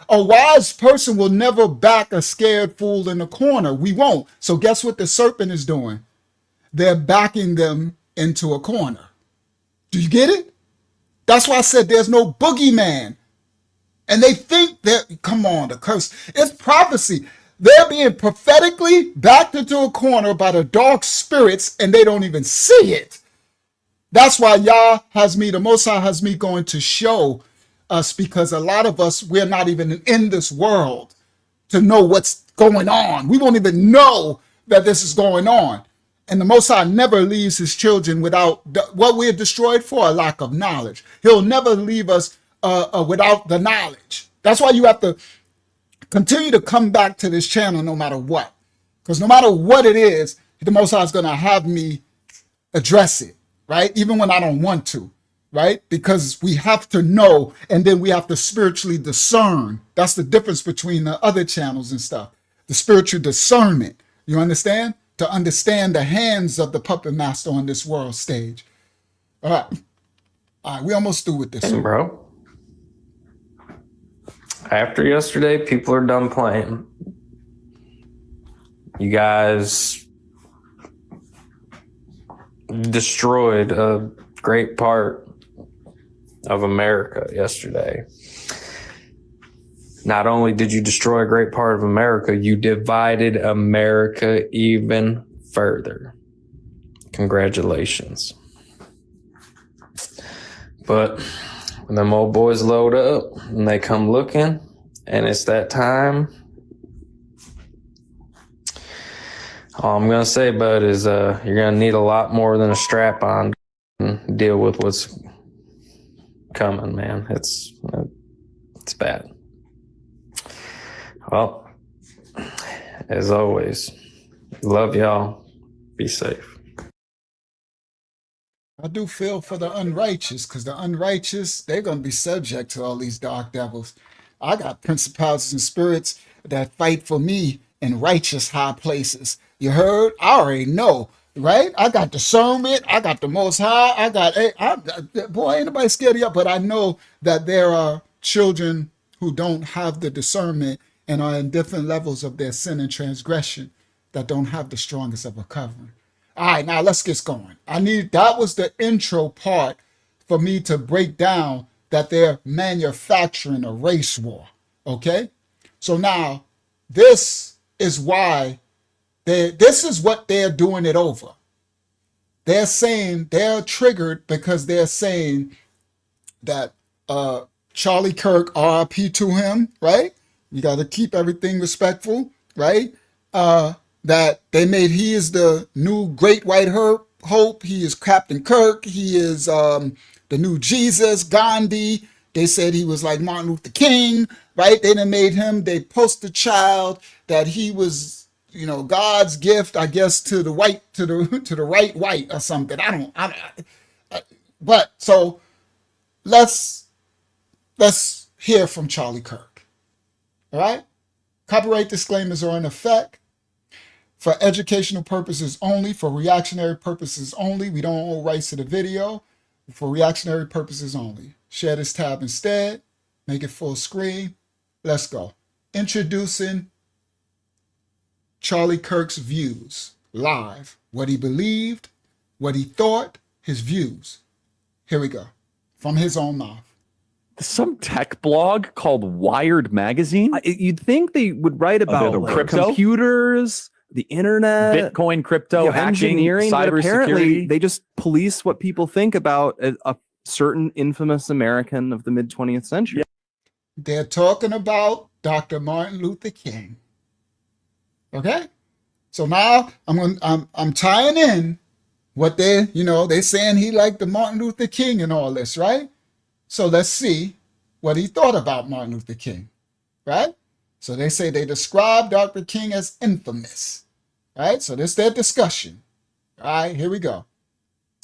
A wise person will never back a scared fool in the corner. We won't. So guess what the serpent is doing? They're backing them into a corner. Do you get it? That's why I said there's no boogeyman. And they think that, come on, the curse. It's prophecy. They're being prophetically backed into a corner by the dark spirits, and they don't even see it. That's why the Most High has me going to show us, because a lot of us, we're not even in this world to know what's going on. We won't even know that this is going on. And the Most High never leaves his children without what we're destroyed for, a lack of knowledge. He'll never leave us without the knowledge. That's why you have to continue to come back to this channel no matter what. Because no matter what it is, the Most High is going to have me address it, right? Even when I don't want to, right? Because we have to know, and then we have to spiritually discern. That's the difference between the other channels and stuff. The spiritual discernment, you understand? To understand the hands of the puppet master on this world stage. All right, we almost through with this. Bro. After yesterday, people are done playing. You guys destroyed a great part of America yesterday. Not only did you destroy a great part of America, you divided America even further. Congratulations. But when them old boys load up and they come looking, and it's that time, all I'm going to say, bud, is you're going to need a lot more than a strap on to deal with what's coming, man. It's bad. Well, as always, love y'all. Be safe. I do feel for the unrighteous, because the unrighteous, they're going to be subject to all these dark devils. I got principalities and spirits that fight for me in righteous high places. You heard? I already know, right? I got discernment. I got the Most High. Boy, ain't nobody scared of you, but I know that there are children who don't have the discernment and are in different levels of their sin and transgression that don't have the strongest of a covering. All right, now let's get going. That was the intro part for me to break down that they're manufacturing a race war, okay? So now, this is why this is what they're doing it over. They're saying, they're triggered because they're saying that Charlie Kirk, RIP to him, right? You got to keep everything respectful, right? That he is the new great white hope. He is Captain Kirk. He is the new Jesus, Gandhi. They said he was like Martin Luther King, right? They done made him, they poster child that he was, God's gift, I guess, to the right white or something. But so let's hear from Charlie Kirk. All right? Copyright disclaimers are in effect for educational purposes only, for reactionary purposes only. We don't own rights to the video. For reactionary purposes only. Share this tab instead. Make it full screen. Let's go. Introducing Charlie Kirk's views live. What he believed, what he thought, his views. Here we go. From his own mouth. Some tech blog called Wired Magazine. You'd think they would write about crypto, computers, the internet, Bitcoin, crypto, engineering, but apparently cybersecurity. they just police what people think about a certain infamous American of the mid-20th century. They're talking about Dr. Martin Luther King. Okay? So now I'm tying in what they're saying he liked the Martin Luther King and all this, right? So let's see what he thought about Martin Luther King, right? So they say they describe Dr. King as infamous, right? So this is their discussion. All right, here we go.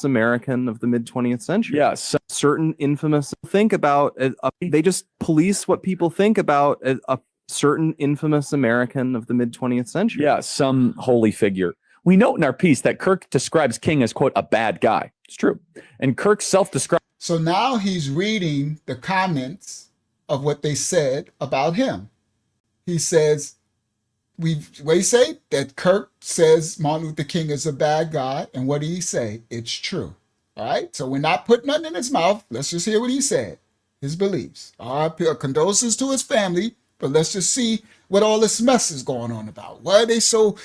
American of the mid 20th century. Yeah, certain infamous think about they just police what people think about a certain infamous American of the mid 20th century. Yeah, some holy figure. We note in our piece that Kirk describes King as, quote, a bad guy. It's true. And Kirk self-described. So now he's reading the comments of what they said about him. He says, what he say? That Kirk says Martin Luther King is a bad guy. And what did he say? It's true. All right. So we're not putting nothing in his mouth. Let's just hear what he said. His beliefs. All right. Condolences to his family. But let's just see what all this mess is going on about. Why are they so,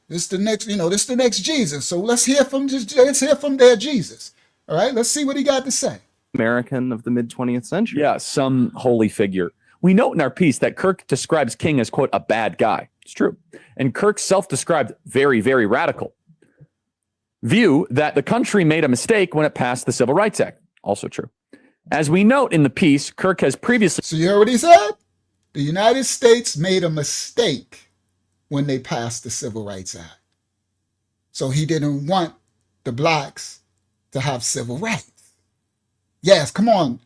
this the next Jesus. So let's hear from their Jesus. All right. Let's see what he got to say. American of the mid 20th century. Yeah, some holy figure. We note in our piece that Kirk describes King as, quote, a bad guy. It's true. And Kirk self-described very, very radical view that the country made a mistake when it passed the Civil Rights Act. Also true. As we note in the piece, Kirk has previously... So you heard what he said? The United States made a mistake when they passed the Civil Rights Act. So he didn't want the blacks to have civil rights. Yes, come on,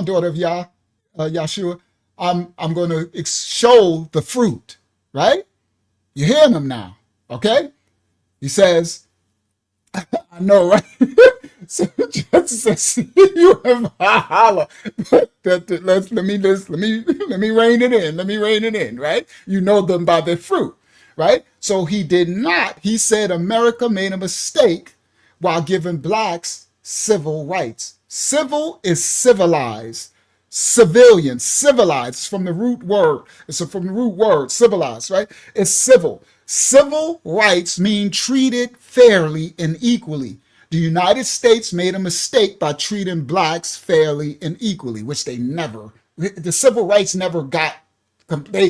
daughter of Yahshua. I'm going to show the fruit, right? You're hearing him now, okay? He says, I know, right? So just says, you have holla. Let me rein it in. Let me rein it in, right? You know them by their fruit, right? So he did not. He said America made a mistake while giving blacks civil rights. Civil is civilized. Civilian, civilized. It's from the root word. It's from the root word, civilized, right? It's civil. Civil rights mean treated fairly and equally. The United States made a mistake by treating blacks fairly and equally, which they never, the civil rights never got. They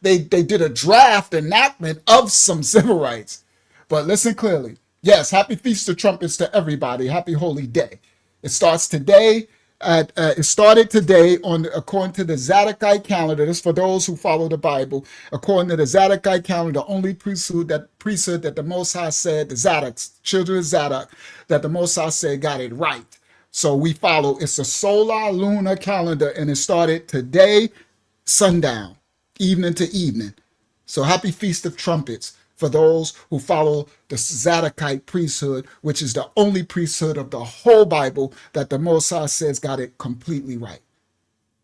did a draft enactment of some civil rights. But listen clearly. Yes, happy Feast of Trumpets to everybody. Happy Holy Day. It starts today. It started today according to the Zadokite calendar. This is for those who follow the Bible. According to the Zadokite calendar, the only priesthood that the Most High said, the Zadoks, children of Zadok, that the Most High said got it right. So we follow. It's a solar lunar calendar, and it started today, sundown, evening to evening. So happy Feast of Trumpets for those who follow the Zadokite priesthood, which is the only priesthood of the whole Bible that the Most High says got it completely right.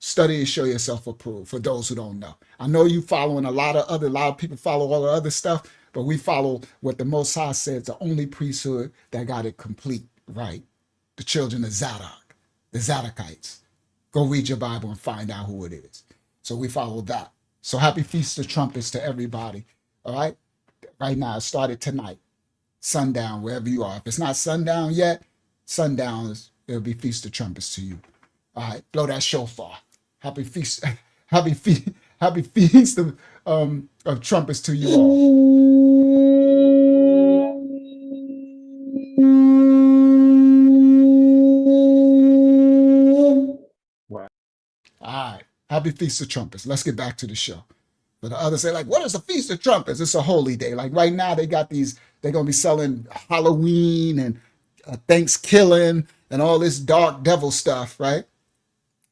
Study and show yourself approved for those who don't know. I know you following a lot of people follow all the other stuff, but we follow what the Most High says, the only priesthood that got it complete right. The children of Zadok, the Zadokites. Go read your Bible and find out who it is. So we follow that. So happy Feast of Trumpets to everybody. All right. Right now, it started tonight, sundown, wherever you are. If it's not sundown yet, sundown, it'll be Feast of Trumpets to you. All right, blow that shofar. Happy feast of trumpets to you all. All right, happy Feast of Trumpets. Let's get back to the show. But the others say, like, what is a Feast of Trumpets? It's a holy day. Like right now, they're going to be selling Halloween and Thanksgiving and all this dark devil stuff, right?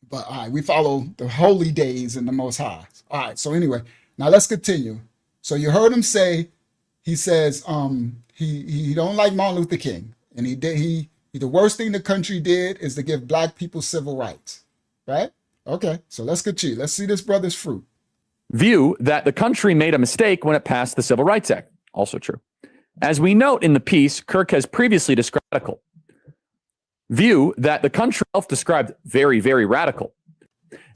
But all right, we follow the holy days in the Most High. All right, so anyway, now let's continue. So you heard him say, he says he don't like Martin Luther King. And the worst thing the country did is to give black people civil rights, right? Okay, so let's continue. Let's see this brother's fruit. View that the country made a mistake when it passed the Civil Rights Act. Also true. As we note in the piece, Kirk has previously described radical. View that the country self-described very, very radical.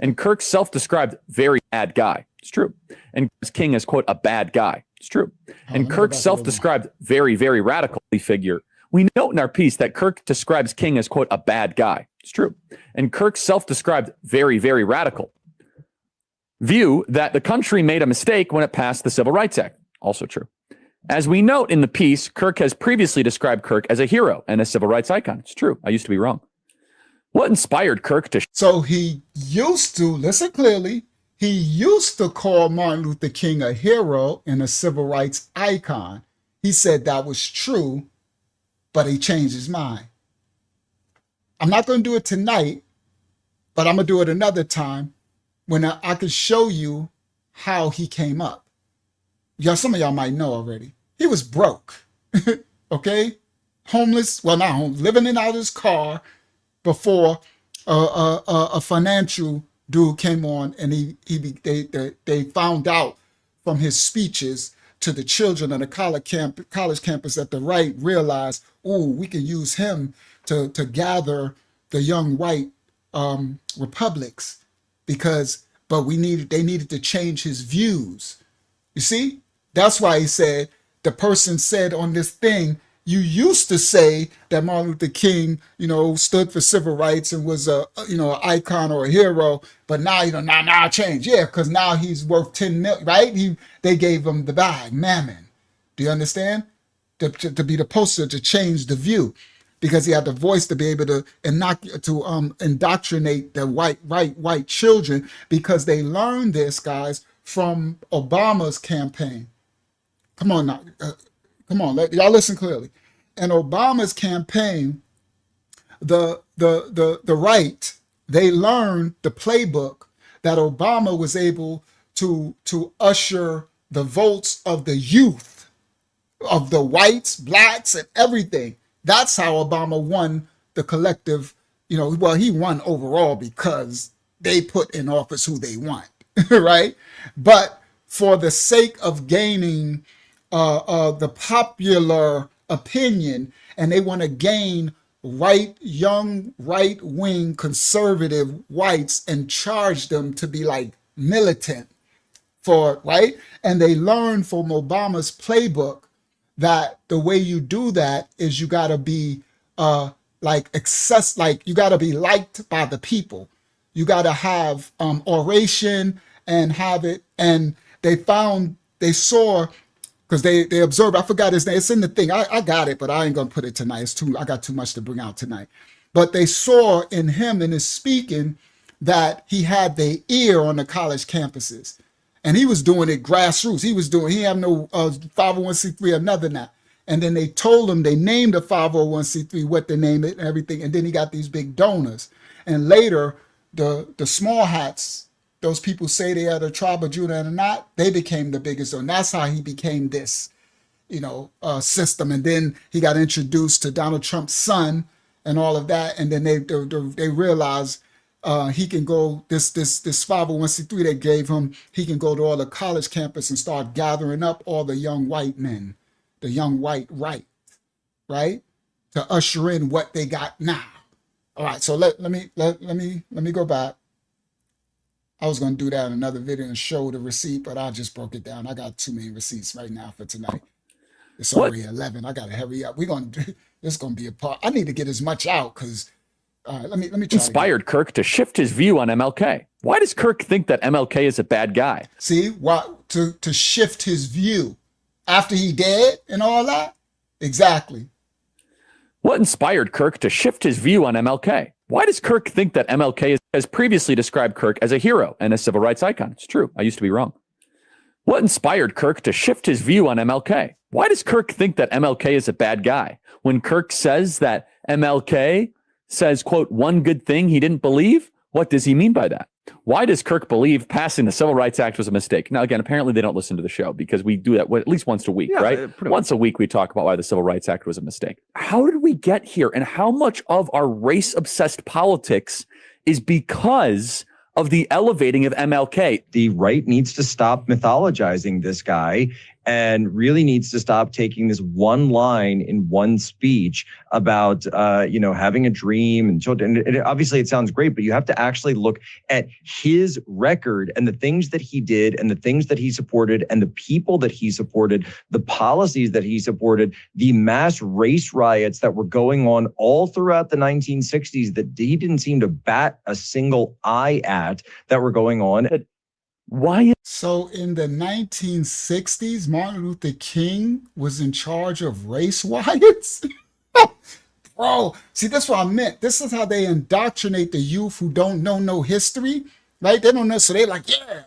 And Kirk self-described very bad guy. It's true. And King as, quote, a bad guy. It's true. And Kirk self-described very, very radical figure. We note in our piece that Kirk describes King as, quote, a bad guy. It's true. And Kirk self-described very, very radical. View that the country made a mistake when it passed the Civil Rights Act. Also true. As we note in the piece, Kirk has previously described Kirk as a hero and a civil rights icon. It's true. I used to be wrong. What inspired Kirk to... So he used to, listen clearly, he used to call Martin Luther King a hero and a civil rights icon. He said that was true, but he changed his mind. I'm not going to do it tonight, but I'm going to do it another time when I can show you how he came up. Yeah, some of y'all might know already. He was broke, okay? Homeless, well, not homeless, living in out his car before a financial dude came on, and they found out from his speeches to the children on the college campus that the right realized, oh, we can use him to gather the young white republics but they needed to change his views. You see? That's why he said, the person said on this thing, you used to say that Martin Luther King, stood for civil rights and was an icon or a hero, but now, now change. Yeah, because now he's worth 10 million, right? They gave him the bag, mammon. Do you understand? To be the poster to change the view, because he had the voice to be able to indoctrinate the white children, because they learned this, guys, from Obama's campaign. Come on now. Y'all listen clearly. In Obama's campaign, the right, they learned the playbook that Obama was able to usher the votes of the youth, of the whites, blacks, and everything. That's how Obama won the collective, he won overall because they put in office who they want, right? But for the sake of gaining the popular opinion, and they want to gain young right-wing conservative whites and charge them to be like militant right? And they learned from Obama's playbook that the way you do that is you got to be you got to be liked by the people. You got to have oration and have it. And they saw, because they observed, I forgot his name. It's in the thing. I got it, but I ain't going to put it tonight. I got too much to bring out tonight. But they saw in him, in his speaking, that he had the ear on the college campuses. And he was doing it grassroots. He had no 501c3 or nothing now. And then they told him, they named a 501c3, what they named it and everything. And then he got these big donors. And later, the small hats, those people say they are the tribe of Judah and not, they became the biggest. And that's how he became this, system. And then he got introduced to Donald Trump's son and all of that. And then they realized he can go, this 501c3 they gave him, he can go to all the college campus and start gathering up all the young white men, the young white right? To usher in what they got now. All right, so let me go back. I was going to do that in another video and show the receipt, but I just broke it down. I got too many receipts right now for tonight. It's already 11. I got to hurry up. This is going to be a part. I need to get as much out because let me try. Inspired Kirk to shift his view on MLK. Why does Kirk think that MLK is a bad guy? See, to shift his view after he dead and all that? Exactly. What inspired Kirk to shift his view on MLK? Why does Kirk think that MLK has previously described Kirk as a hero and a civil rights icon? It's true. I used to be wrong. What inspired Kirk to shift his view on MLK? Why does Kirk think that MLK is a bad guy? When Kirk says that MLK says, quote, one good thing he didn't believe, what does he mean by that? Why does Kirk believe passing the Civil Rights Act was a mistake? Now, again, apparently they don't listen to the show because we do that at least once a week, right? Once a week, we talk about why the Civil Rights Act was a mistake. How did we get here? And how much of our race-obsessed politics is because of the elevating of MLK? The right needs to stop mythologizing this guy and really needs to stop taking this one line in one speech about, having a dream and children. And obviously it sounds great, but you have to actually look at his record and the things that he did and the things that he supported and the people that he supported, the policies that he supported, the mass race riots that were going on all throughout the 1960s that he didn't seem to bat a single eye at that were going on. Why? So in the 1960s, Martin Luther King was in charge of race riots? Bro, see, that's what I meant. This is how they indoctrinate the youth who don't know no history, right? They don't know, so they're like, yeah,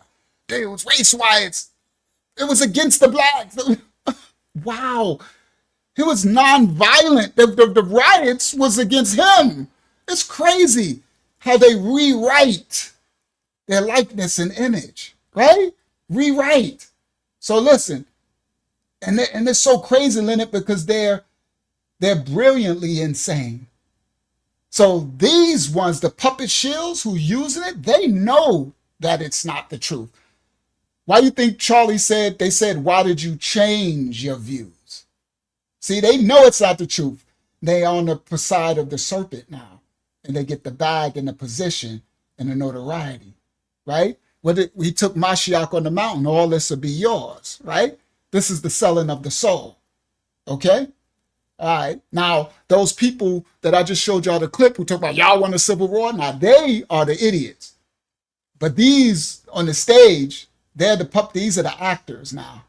there was race riots. It was against the blacks. Wow. It was non-violent. The riots was against him. It's crazy how they rewrite their likeness and image, right? Rewrite. So listen, and it's so crazy, Leonard, because they're brilliantly insane. So these ones, the puppet shills who using it, they know that it's not the truth. Why do you think Charlie said, they said, why did you change your views? See, they know it's not the truth. They on the side of the serpent now. And they get the bag and the position and the notoriety, right? We took Mashiach on the mountain, all this will be yours, right? This is the selling of the soul, okay? All right. Now, those people that I just showed y'all the clip who talk about y'all want a civil war, now they are the idiots. But these on the stage, these are the actors now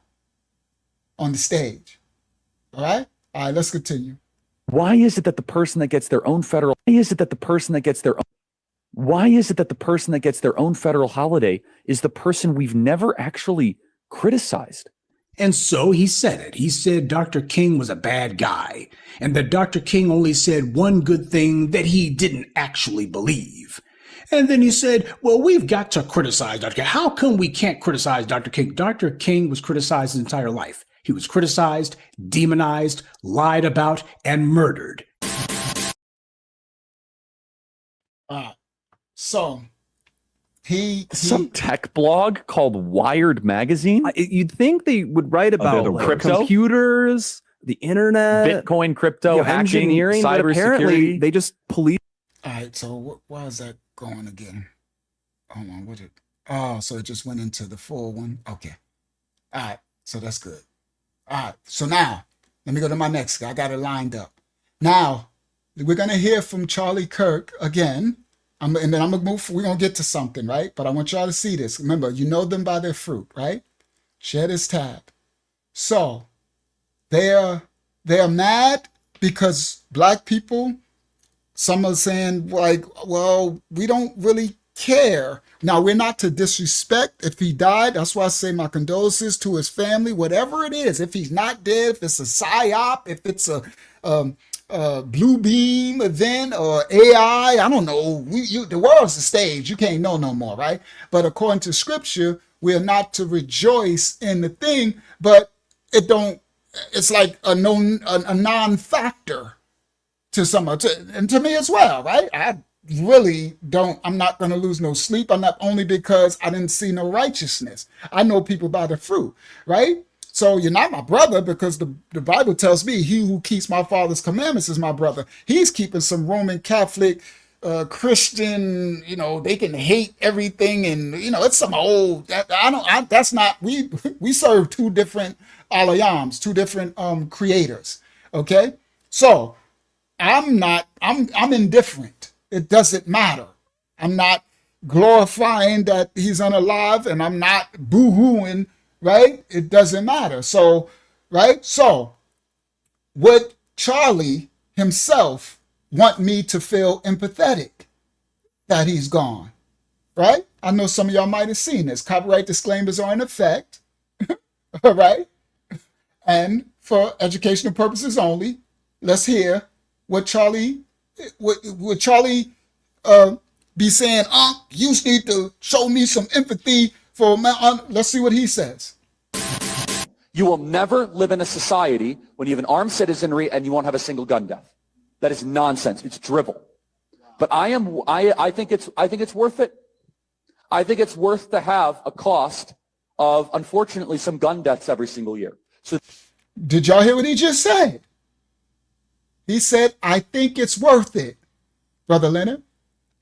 on the stage. All right? All right, let's continue. Why is it that the person that gets their own federal federal holiday is the person we've never actually criticized? And so he said it. He said Dr. King was a bad guy, and that Dr. King only said one good thing that he didn't actually believe. And then he said, well, we've got to criticize Dr. King. How come we can't criticize Dr. King? Dr. King was criticized his entire life. He was criticized, demonized, lied about, and murdered. So some tech blog called Wired Magazine. You'd think they would write about the like, crypto? computers, the internet, Bitcoin, crypto, hacking, engineering, but apparently cybersecurity. they just police. All right, so why is that going again? Hold on, so it just went into the full one? Okay. All right, so that's good. All right, so now, let me go to my next guy. I got it lined up. Now, we're going to hear from Charlie Kirk again. And then I'm going to move, we're going to get to something, right? But I want y'all to see this. Remember, you know them by their fruit, right? Share this tab. So, they're mad because black people, some are saying like, well, we don't really care. Now, we're not to disrespect if he died. That's why I say my condolences to his family, whatever it is. If he's not dead, if it's a psyop, if it's a blue beam event or AI, I don't know. The world's a stage. You can't know no more, right? But according to scripture, we're not to rejoice in the thing, but it's like a non-factor to someone, and to me as well, right? I'm not going to lose no sleep. I'm not only because I didn't see no righteousness. I know people by the fruit, right? So you're not my brother because the Bible tells me he who keeps my father's commandments is my brother. He's keeping some Roman Catholic, Christian, they can hate everything. And, it's some old, we serve two different alayams, two different creators. Okay. So I'm indifferent. It doesn't matter. I'm not glorifying that he's unalive and I'm not boo-hooing, right? It doesn't matter. So, right? So, would Charlie himself want me to feel empathetic that he's gone, right? I know some of y'all might have seen this. Copyright disclaimers are in effect, all right? And for educational purposes only, let's hear what Charlie be saying, you need to show me some empathy for let's see what he says. You will never live in a society when you have an armed citizenry and you won't have a single gun death. That is nonsense. It's drivel. But I think it's worth it. I think it's worth to have a cost of, unfortunately, some gun deaths every single year. So, did y'all hear what he just said? He said, I think it's worth it, Brother Leonard.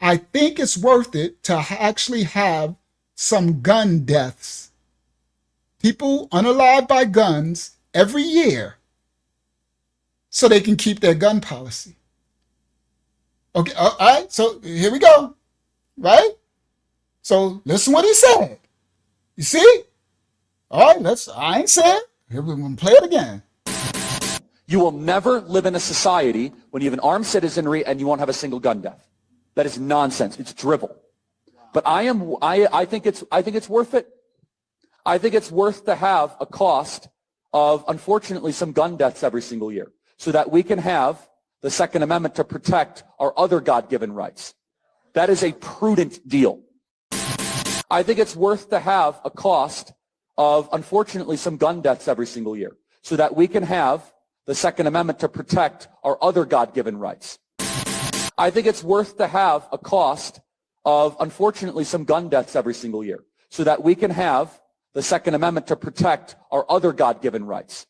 I think it's worth it to actually have some gun deaths. People unalived by guns every year so they can keep their gun policy. Okay, all right, so here we go, right? So listen what he said. You see? All right, I ain't saying. Here we're going to play it again. You will never live in a society when you have an armed citizenry and you won't have a single gun death. That is nonsense. It's drivel. But I think it's worth it. I think it's worth to have a cost of, unfortunately, some gun deaths every single year so that we can have the Second Amendment to protect our other God-given rights. That is a prudent deal. I think it's worth to have a cost of, unfortunately, some gun deaths every single year so that we can have the Second Amendment to protect our other God-given rights. I think it's worth to have a cost of, unfortunately, some gun deaths every single year so that we can have the Second Amendment to protect our other God-given rights.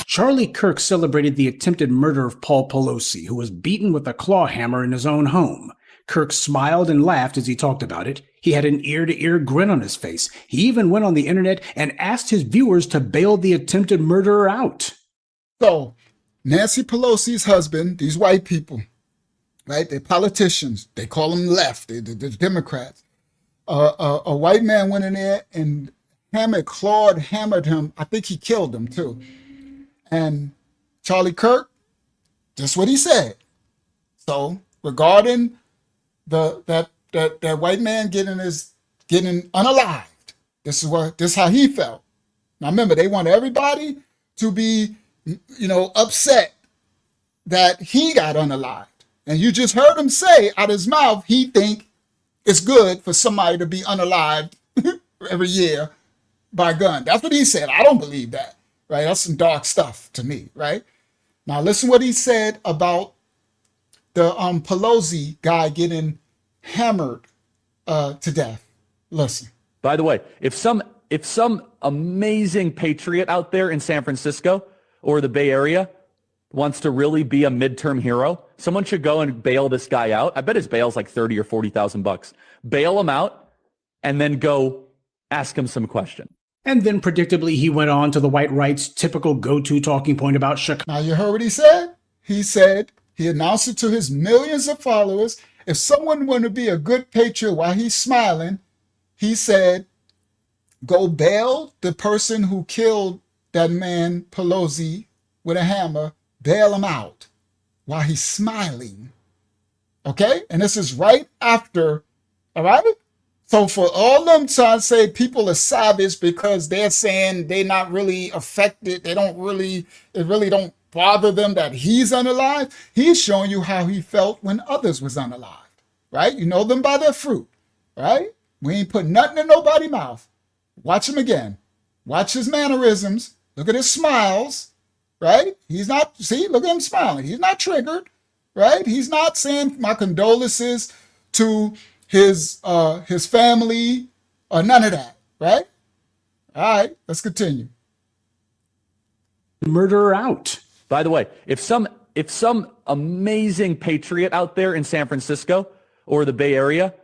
Charlie Kirk celebrated the attempted murder of Paul Pelosi, who was beaten with a claw hammer in his own home. Kirk smiled and laughed as he talked about it. He had an ear-to-ear grin on his face. He even went on the internet and asked his viewers to bail the attempted murderer out. So, Nancy Pelosi's husband, these white people, right? They're politicians. They call them left. They're Democrats. A white man went in there and hammered him. I think he killed him too. And Charlie Kirk, just what he said. So regarding that white man getting unalived, this is how he felt. Now remember, they want everybody to be, upset that he got unalived. And you just heard him say out his mouth, he think it's good for somebody to be unalived every year by gun. That's what he said. I don't believe that, right? That's some dark stuff to me, right? Now listen what he said about the Pelosi guy getting hammered to death. Listen. By the way, if some amazing patriot out there in San Francisco or the Bay Area wants to really be a midterm hero, someone should go and bail this guy out. I bet his bail's like $30,000 or $40,000. Bail him out and then go ask him some question. And then predictably, he went on to the white right's typical go-to talking point about Chicago. Now you heard what he said? He announced it to his millions of followers. If someone wanted to be a good patriot while he's smiling, he said, go bail the person who killed that man Pelosi with a hammer, bail him out while he's smiling. Okay? And this is right after, all right? So for all them trying to say people are savage because they're saying they're not really affected, it really don't bother them that he's unalive, he's showing you how he felt when others was unalive, right? You know them by their fruit, right? We ain't put nothing in nobody's mouth. Watch him again. Watch his mannerisms. Look at his smiles, right? He's not, see, look at him smiling. He's not triggered, right? He's not saying my condolences to his family or none of that, right? All right, let's continue. Murderer out. By the way, if some amazing patriot out there in San Francisco or the Bay Area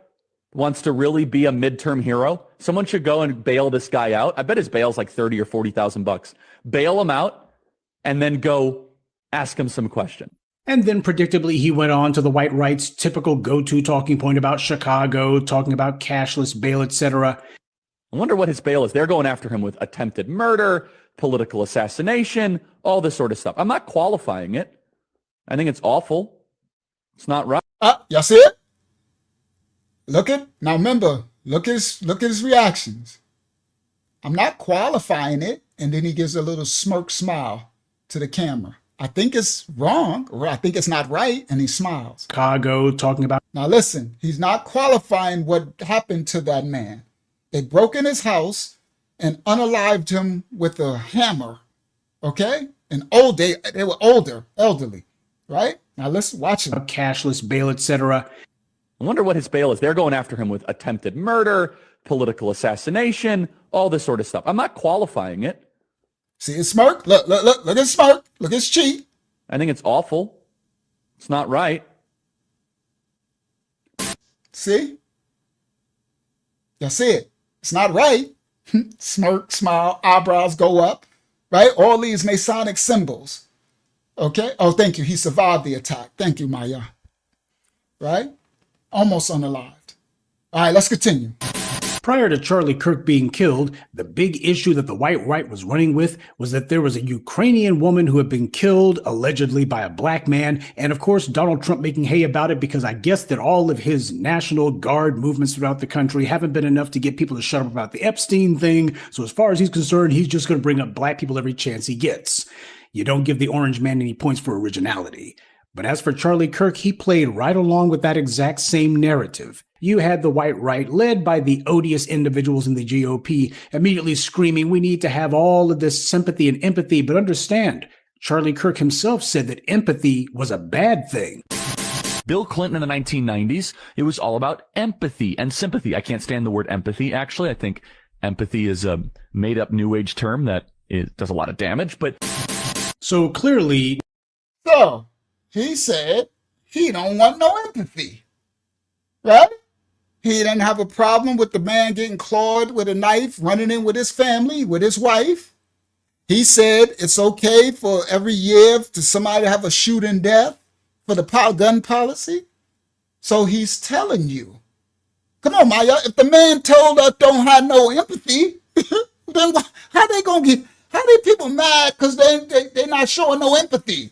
wants to really be a midterm hero, someone should go and bail this guy out. I bet his bail's like $30,000 or $40,000. Bail him out and then go ask him some question. And then predictably, he went on to the white right's typical go-to talking point about Chicago, talking about cashless bail, etc. I wonder what his bail is. They're going after him with attempted murder, political assassination, all this sort of stuff. I'm not qualifying it. I think it's awful. It's not right. Y'all see it? Now remember, look at his reactions. I'm not qualifying it. And then he gives a little smirk smile to the camera. I think it's wrong, or I think it's not right, and he smiles. Chicago, talking about... Now listen, he's not qualifying what happened to that man. They broke in his house and unalived him with a hammer, okay? And they were elderly, right? Now let's watch him. Cashless bail, etc. I wonder what his bail is. They're going after him with attempted murder, political assassination, all this sort of stuff. I'm not qualifying it. See his smirk? Look at his smirk. Look at his cheek. I think it's awful. It's not right. See? Y'all see it? It's not right. Smirk, smile, eyebrows go up, right? All these Masonic symbols. Okay? Oh, thank you. He survived the attack. Thank you, Maya. Right? Almost unalived. All right, let's continue. Prior to Charlie Kirk being killed, the big issue that the white right was running with was that there was a Ukrainian woman who had been killed allegedly by a black man, and of course Donald Trump making hay about it because I guess that all of his National Guard movements throughout the country haven't been enough to get people to shut up about the Epstein thing, so as far as he's concerned, he's just going to bring up black people every chance he gets. You don't give the orange man any points for originality. But as for Charlie Kirk, he played right along with that exact same narrative. You had the white right, led by the odious individuals in the GOP, immediately screaming, we need to have all of this sympathy and empathy. But understand, Charlie Kirk himself said that empathy was a bad thing. Bill Clinton in the 1990s, it was all about empathy and sympathy. I can't stand the word empathy, actually. I think empathy is a made-up New Age term that does a lot of damage, but... So clearly... So, he said he don't want no empathy, right? He didn't have a problem with the man getting clawed with a knife, running in with his family, with his wife. He said it's okay for every year to somebody have a shooting death for the gun policy. So he's telling you, come on, Maya, if the man told us don't have no empathy, then how they people mad because they're not showing no empathy?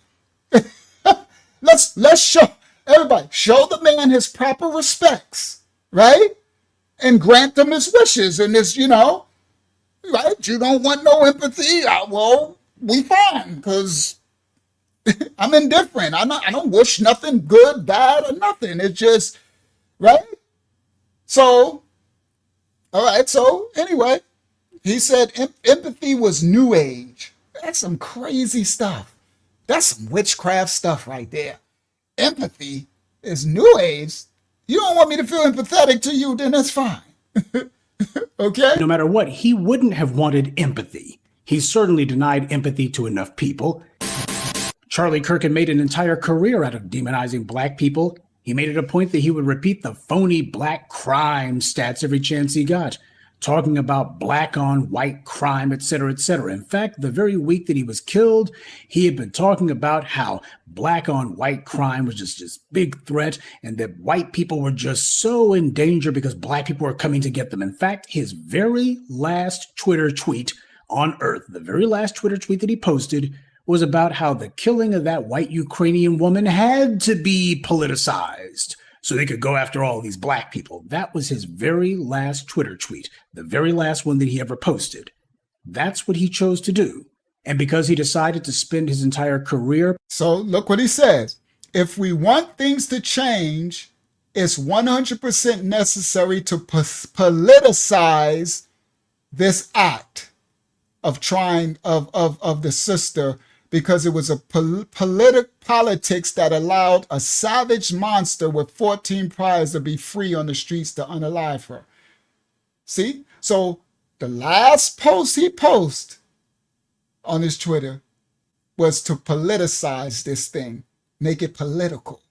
Let's show everybody, show the man his proper respects, right? And grant him his wishes and his, right? You don't want no empathy? Well, we fine, because I'm indifferent. I don't wish nothing good, bad, or nothing. It's just, right? So, all right. So anyway, he said empathy was new age. That's some crazy stuff. That's some witchcraft stuff right there. Empathy is new age. You don't want me to feel empathetic to you, then that's fine. Okay? No matter what, he wouldn't have wanted empathy. He certainly denied empathy to enough people. Charlie Kirk had made an entire career out of demonizing black people. He made it a point that he would repeat the phony black crime stats every chance he got, talking about black on white crime, etc., etc. In fact, the very week that he was killed, he had been talking about how black on white crime was just this big threat and that white people were just so in danger because black people were coming to get them. In fact, his very last Twitter tweet on Earth, the very last Twitter tweet that he posted, was about how the killing of that white Ukrainian woman had to be politicized so they could go after all these black people. That was his very last Twitter tweet, the very last one that he ever posted. That's what he chose to do. And because he decided to spend his entire career... So look what he says. If we want things to change, it's 100% necessary to politicize this act of trying of the sister, because it was a politics that allowed a savage monster with 14 priors to be free on the streets to unalive her. See? So the last post he posted on his Twitter was to politicize this thing, make it political,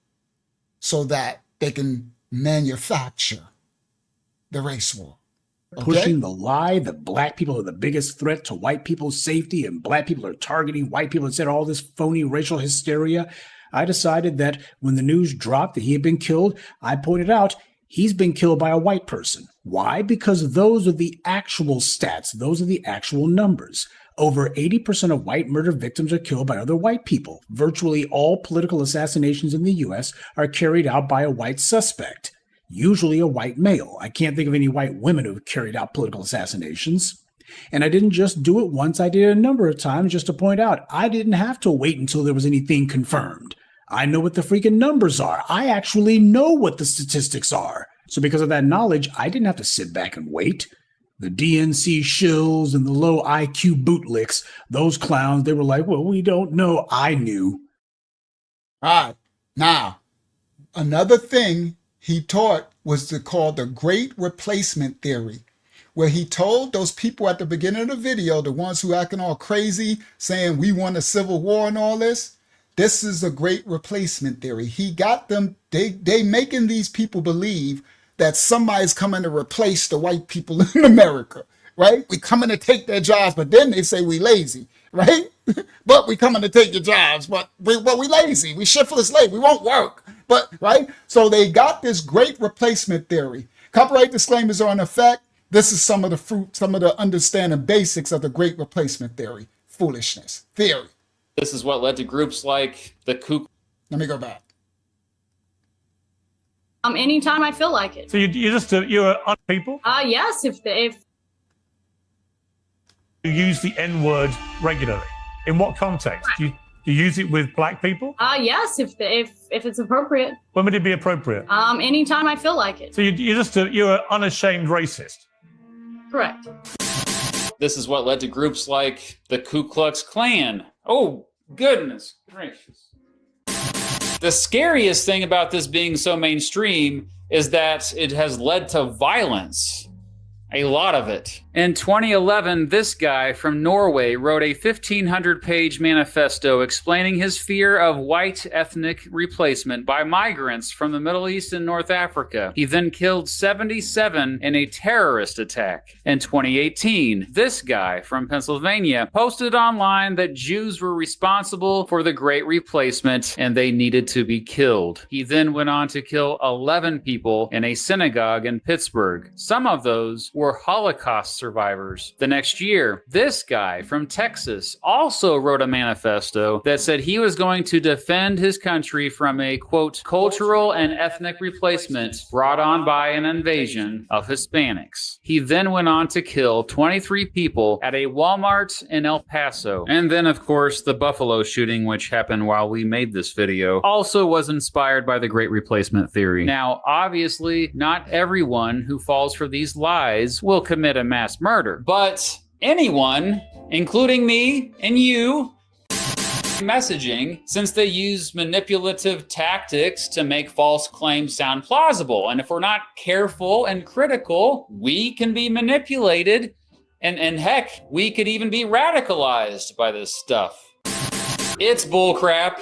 so that they can manufacture the race war. Pushing the lie that black people are the biggest threat to white people's safety and black people are targeting white people, instead of all this phony racial hysteria. I decided that when the news dropped that he had been killed, I pointed out he's been killed by a white person. Why? Because those are the actual stats. Those are the actual numbers. Over 80% of white murder victims are killed by other white people. Virtually all political assassinations in the U.S. are carried out by a white suspect. Usually a white male. I can't think of any white women who have carried out political assassinations. And I didn't just do it once, I did it a number of times just to point out I didn't have to wait until there was anything confirmed. I know what the freaking numbers are. I actually know what the statistics are. So because of that knowledge, I didn't have to sit back and wait. The DNC shills and the low IQ bootlicks, those clowns, they were like, well, we don't know. I knew. All right. Now, another thing he taught was called the Great Replacement Theory, where he told those people at the beginning of the video, the ones who acting all crazy, saying we want a civil war and all this, this is a Great Replacement Theory. He got them, they making these people believe that somebody's coming to replace the white people in America, right? We coming to take their jobs, but then they say we lazy, right? But we coming to take your jobs, but we lazy, we shiftless late, we won't work. But, right? So they got this Great Replacement Theory. Copyright disclaimers are in effect. This is some of the fruit, some of the understanding basics of the Great Replacement theory. Foolishness. Theory. This is what led to groups like the Ku. Let me go back. Anytime I feel like it. So you're on people? Yes, if you use the N-word regularly. In what context? Do you use it with black people? Yes, if it's appropriate. When would it be appropriate? Anytime I feel like it. So you're an unashamed racist. Correct. This is what led to groups like the Ku Klux Klan. Oh, goodness gracious. The scariest thing about this being so mainstream is that it has led to violence. A lot of it. In 2011, this guy from Norway wrote a 1,500-page manifesto explaining his fear of white ethnic replacement by migrants from the Middle East and North Africa. He then killed 77 in a terrorist attack. In 2018, this guy from Pennsylvania posted online that Jews were responsible for the Great Replacement and they needed to be killed. He then went on to kill 11 people in a synagogue in Pittsburgh. Some of those were Holocaust survivors. The next year, this guy from Texas also wrote a manifesto that said he was going to defend his country from a, quote, cultural and ethnic replacement brought on by an invasion of Hispanics. He then went on to kill 23 people at a Walmart in El Paso. And then, of course, the Buffalo shooting, which happened while we made this video, also was inspired by the Great Replacement theory. Now, obviously, not everyone who falls for these lies will commit a mass murder, but anyone, including me and you, messaging, since they use manipulative tactics to make false claims sound plausible. And if we're not careful and critical, we can be manipulated, and heck, we could even be radicalized by this stuff. It's bullcrap.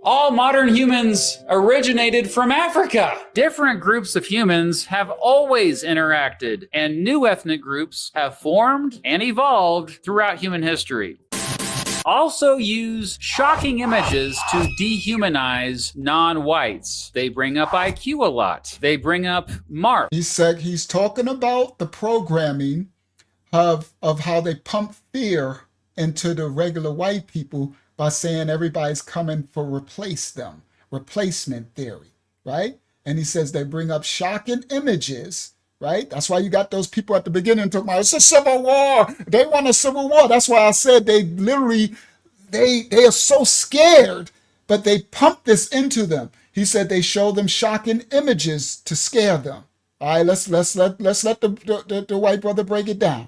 All modern humans originated from Africa. Different groups of humans have always interacted, and new ethnic groups have formed and evolved throughout human history. Also use shocking images to dehumanize non-whites. They bring up IQ a lot. They bring up Mark. He said he's talking about the programming of how they pump fear into the regular white people by saying everybody's coming for replacement theory, right? And he says they bring up shocking images, right? That's why you got those people at the beginning talking about it's a civil war. They want a civil war. That's why I said they literally, they are so scared, but they pump this into them. He said they show them shocking images to scare them. All right, let's let the white brother break it down.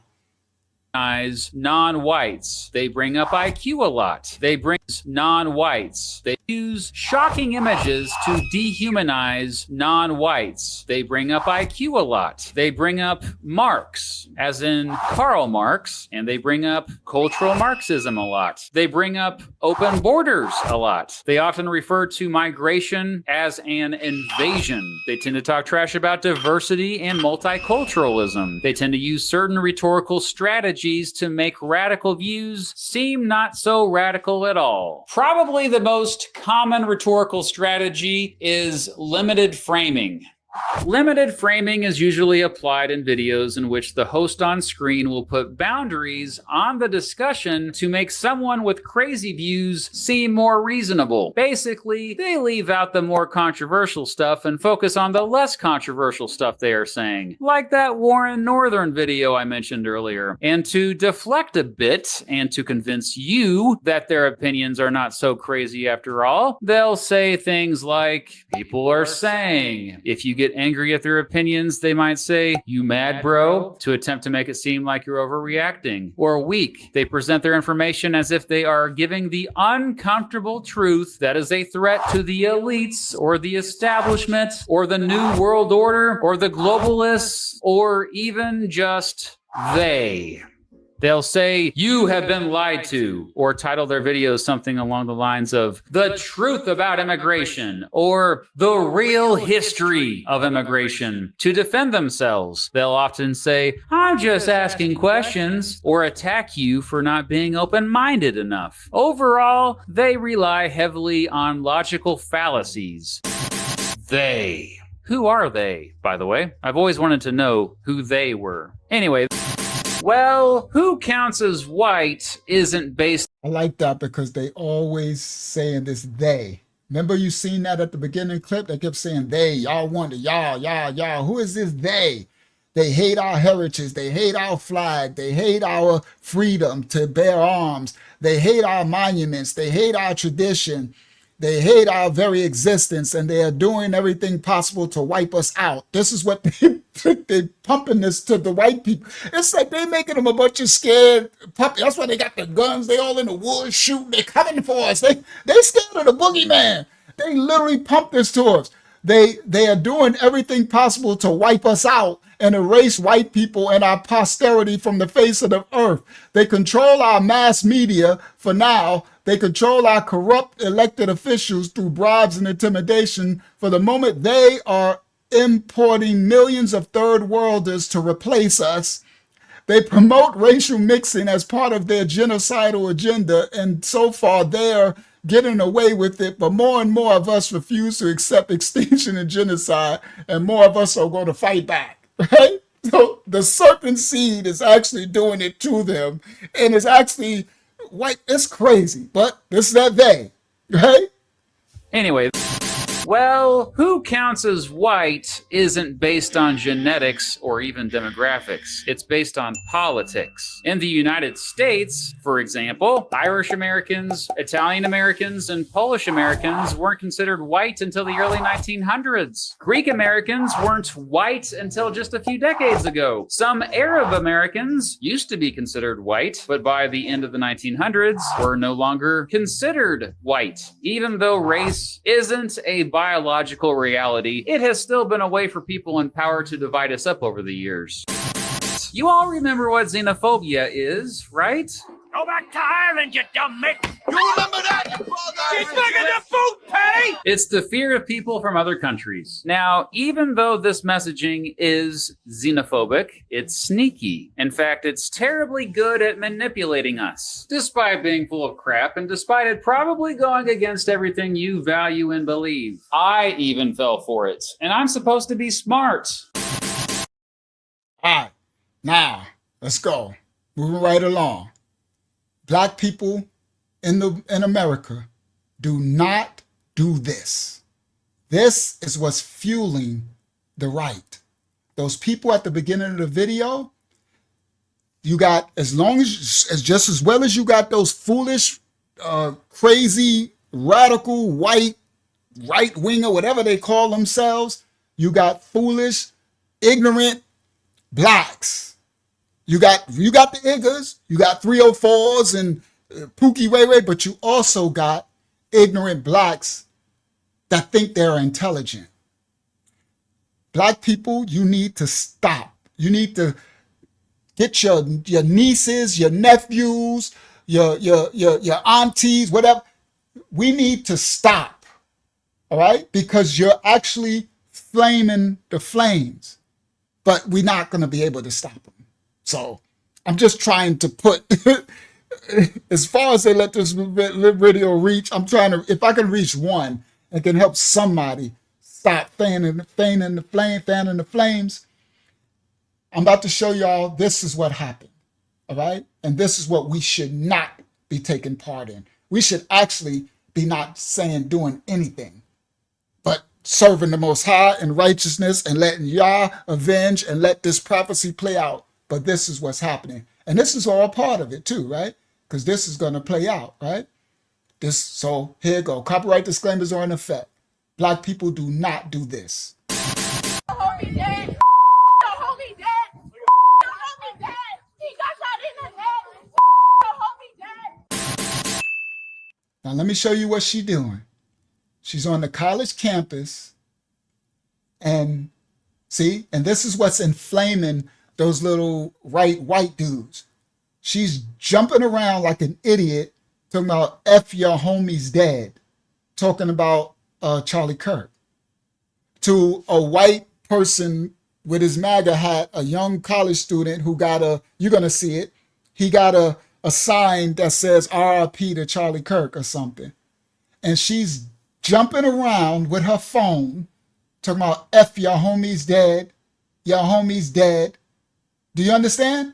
Non-whites. They bring up IQ a lot. They bring non-whites. They use shocking images to dehumanize non-whites. They bring up IQ a lot. They bring up Marx, as in Karl Marx, and they bring up cultural Marxism a lot. They bring up open borders a lot. They often refer to migration as an invasion. They tend to talk trash about diversity and multiculturalism. They tend to use certain rhetorical strategies to make radical views seem not so radical at all. Probably the most common rhetorical strategy is limited framing. Limited framing is usually applied in videos in which the host on screen will put boundaries on the discussion to make someone with crazy views seem more reasonable. Basically, they leave out the more controversial stuff and focus on the less controversial stuff they are saying, like that Warren Northern video I mentioned earlier. And to deflect a bit and to convince you that their opinions are not so crazy after all, they'll say things like, people are saying, if you get angry at their opinions, they might say, you mad, bro? To attempt to make it seem like you're overreacting. Or weak. They present their information as if they are giving the uncomfortable truth that is a threat to the elites or the establishment or the new world order or the globalists or even just they. They'll say, you have been lied to, or title their videos something along the lines of, the truth about immigration, or the real history of immigration. To defend themselves, they'll often say, I'm just asking questions, or attack you for not being open-minded enough. Overall, they rely heavily on logical fallacies. They. Who are they, by the way? I've always wanted to know who they were. Anyway, well, who counts as white isn't based. I like that because they always saying this they. Remember you seen that at the beginning clip? They kept saying they, y'all wonder, y'all. Who is this they? They hate our heritage. They hate our flag. They hate our freedom to bear arms. They hate our monuments. They hate our tradition. They hate our very existence, and they are doing everything possible to wipe us out. This is what they pumping this to the white people. It's like they making them a bunch of scared puppies. That's why they got the guns. They all in the woods shooting. They coming for us. They scared of the boogeyman. They literally pump this to us. They are doing everything possible to wipe us out and erase white people and our posterity from the face of the earth. They control our mass media for now. They control our corrupt elected officials through bribes and intimidation. For the moment, they are importing millions of third worlders to replace us. They promote racial mixing as part of their genocidal agenda, and so far they're getting away with it, but more and more of us refuse to accept extinction and genocide, and more of us are going to fight back, right? So the serpent seed is actually doing it to them, and it's actually white. It's crazy, but this is that they, right? Anyway, well, who counts as white isn't based on genetics or even demographics. It's based on politics. In the United States, for example, Irish Americans, Italian Americans, and Polish Americans weren't considered white until the early 1900s. Greek Americans weren't white until just a few decades ago. Some Arab Americans used to be considered white, but by the end of the 1900s were no longer considered white. Even though race isn't a biological reality, it has still been a way for people in power to divide us up over the years. You all remember what xenophobia is, right? Go back to Ireland, you dumb mitt! You remember that? She's making the food, Patty! It's the fear of people from other countries. Now, even though this messaging is xenophobic, it's sneaky. In fact, it's terribly good at manipulating us, despite being full of crap and despite it probably going against everything you value and believe. I even fell for it, and I'm supposed to be smart. All right, now let's go. Moving right along. Black people in America do not do this. This is what's fueling the right. Those people at the beginning of the video, you got as just as well as you got those foolish, crazy, radical, white, right-winger, whatever they call themselves, you got foolish, ignorant blacks. You got the Iggers, you got 304s and Pookie Way Way, but you also got ignorant blacks that think they're intelligent. Black people, you need to stop. You need to get your nieces, your nephews, your aunties, whatever. We need to stop, all right? Because you're actually flaming the flames, but we're not going to be able to stop them. So I'm just trying to put, as far as they let this video reach, I'm trying to, if I can reach one and can help somebody stop fanning the flames, I'm about to show y'all this is what happened, all right? And this is what we should not be taking part in. We should actually be not doing anything, but serving the Most High in righteousness and letting Yah avenge and let this prophecy play out. But this is what's happening. And this is all part of it too, right? Because this is going to play out, right? So here you go. Copyright disclaimers are in effect. Black people do not do this. Don't hold me dead! Don't hold me dead! Don't hold me dead! He got shot in the head! Don't hold me dead! Now let me show you what she's doing. She's on the college campus and see, and this is what's inflaming those little white dudes. She's jumping around like an idiot, talking about F your homie's dead, talking about Charlie Kirk. To a white person with his MAGA hat, a young college student who got you're going to see it, he got a sign that says RIP to Charlie Kirk or something. And she's jumping around with her phone, talking about F your homies dead, your homies dead. Do you understand?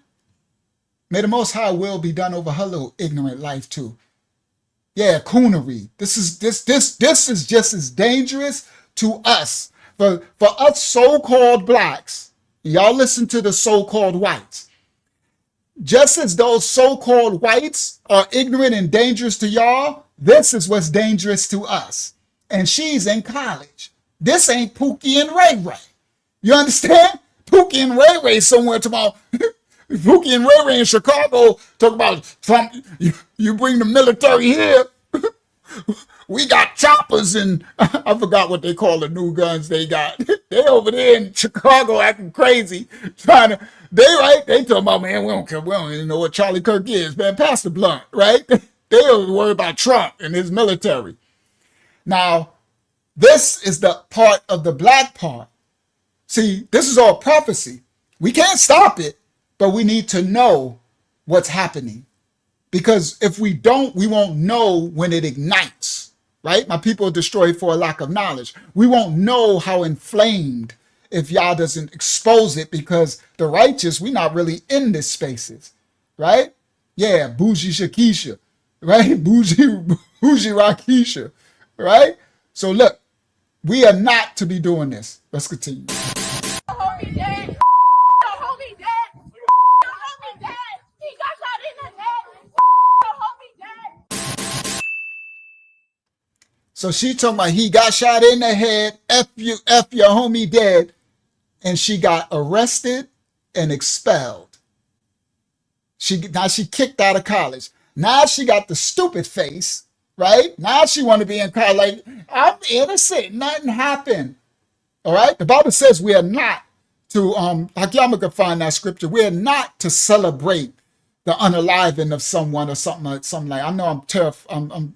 May the Most High will be done over her little ignorant life too. Yeah, coonery. This is just as dangerous to us. For us so-called blacks, y'all listen to the so-called whites. Just as those so-called whites are ignorant and dangerous to y'all, this is what's dangerous to us. And she's in college. This ain't Pookie and Ray Ray. You understand? Pookie and Ray Ray somewhere tomorrow. Pookie and Ray Ray in Chicago talk about Trump. You bring the military here. We got choppers and I forgot what they call the new guns they got. They over there in Chicago acting crazy, they talking about, man, we don't care. We don't even know what Charlie Kirk is, man. Pass the blunt, right? They don't worry about Trump and his military. Now, this is the part of the black part. See, this is all prophecy. We can't stop it, but we need to know what's happening. Because if we don't, we won't know when it ignites, right? My people are destroyed for a lack of knowledge. We won't know how inflamed if Yah doesn't expose it, because the righteous, we're not really in these spaces, right? Yeah, bougie Shakisha, right? Bougie Rakisha, right? So look, we are not to be doing this. Let's continue. Homie dead. Homie dead. Homie dead. He got shot in the head. Homie dead. So she talking about he got shot in the head, F your homie dead, and she got arrested and expelled. Now she kicked out of college. Now she got the stupid face, right? Now she want to be in college like, I'm innocent, nothing happened. All right? The Bible says we are not to, Hakiyama could find that scripture, we are not to celebrate the unaliving of someone or something like. I know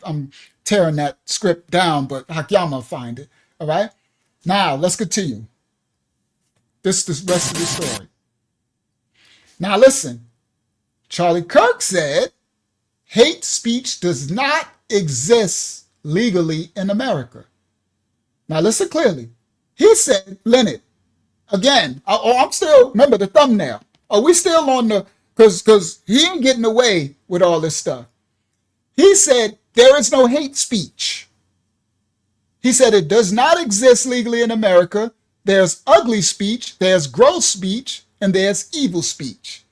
I'm tearing that script down, but Hakiyama will find it. All right? Now, let's continue. This is the rest of the story. Now, listen. Charlie Kirk said, hate speech does not exist legally in America. Now, listen clearly. He said, Leonard, again, I'm still, remember the thumbnail. Are we still on the, because he ain't getting away with all this stuff. He said, there is no hate speech. He said, it does not exist legally in America. There's ugly speech, there's gross speech, and there's evil speech.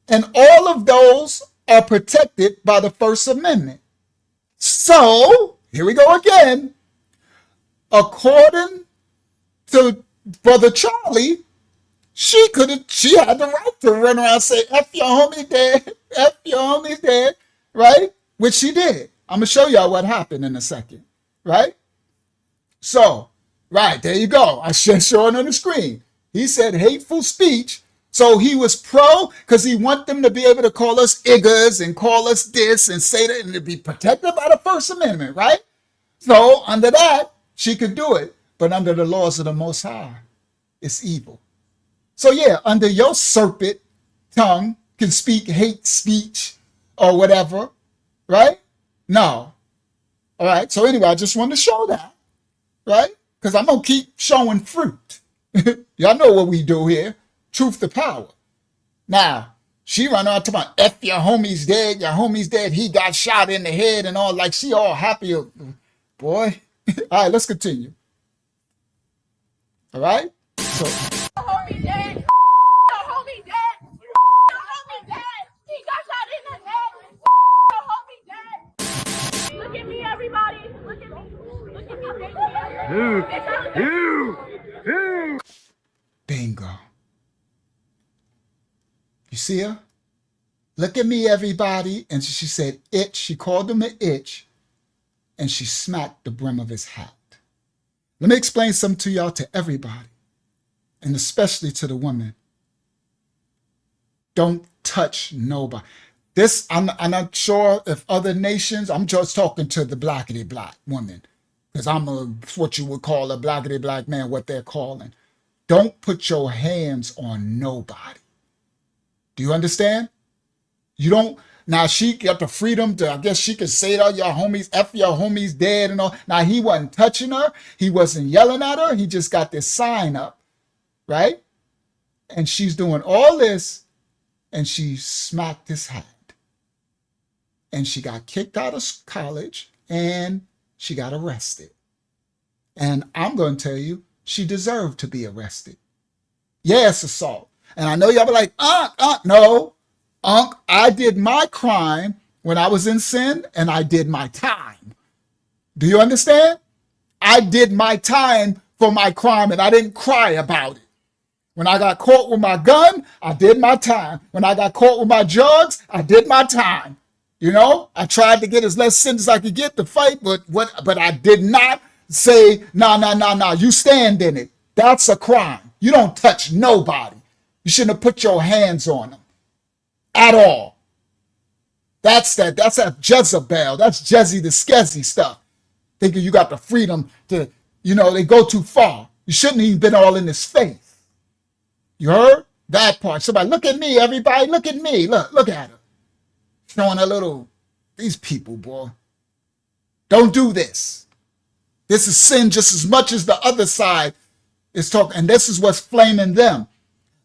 And all of those are protected by the First Amendment. So, here we go again. According to Brother Charlie, she had the right to run around and say, F your homie dead, F your homie dead, right? Which she did. I'm going to show y'all what happened in a second, right? So, right, there you go. I show it on the screen. He said hateful speech. So he was pro because he want them to be able to call us iggers and call us this and say that and to be protected by the First Amendment, right? So under that, she could do it. But under the laws of the Most High, it's evil. So yeah, under your serpent tongue can speak hate speech or whatever, right? No. All right. So anyway, I just wanted to show that, right? Because I'm going to keep showing fruit. Y'all know what we do here. Truth to power. Now, she run out to my F your homie's dead, your homie's dead, he got shot in the head and all, like she all happy. Boy. All right, let's continue. All right? So, Homie dead. Homie dead. Homie dead. He got shot in the head. Homie dead. Look at me, everybody. Look at me. Look at me. Bingo. You see her? Look at me, everybody. And she said, itch. She called him an itch. And she smacked the brim of his hat. Let me explain something to y'all, to everybody. And especially to the women. Don't touch nobody. This, I'm not sure if other nations, I'm just talking to the blackity black woman. Because I'm what you would call a blackity black man, what they're calling. Don't put your hands on nobody. Do you understand? You don't, Now she got the freedom to, I guess she could say to your homies, F your homies dead and all. Now he wasn't touching her. He wasn't yelling at her. He just got this sign up, right? And she's doing all this and she smacked his hand. And she got kicked out of college and she got arrested. And I'm going to tell you, she deserved to be arrested. Yes, assault. And I know y'all be like, no. I did my crime when I was in sin and I did my time. Do you understand? I did my time for my crime and I didn't cry about it. When I got caught with my gun, I did my time. When I got caught with my drugs, I did my time. You know, I tried to get as less sentence as I could get to fight, but I did not say, no, you stand in it. That's a crime. You don't touch nobody. You shouldn't have put your hands on them at all. That's that Jezebel. That's Jezzy the Skezzy stuff. Thinking you got the freedom to, they go too far. You shouldn't even been all in his face. You heard? That part. Somebody, look at me, everybody. Look at me. Look at her. Showing a little, these people, boy. Don't do this. This is sin just as much as the other side is talking. And this is what's flaming them.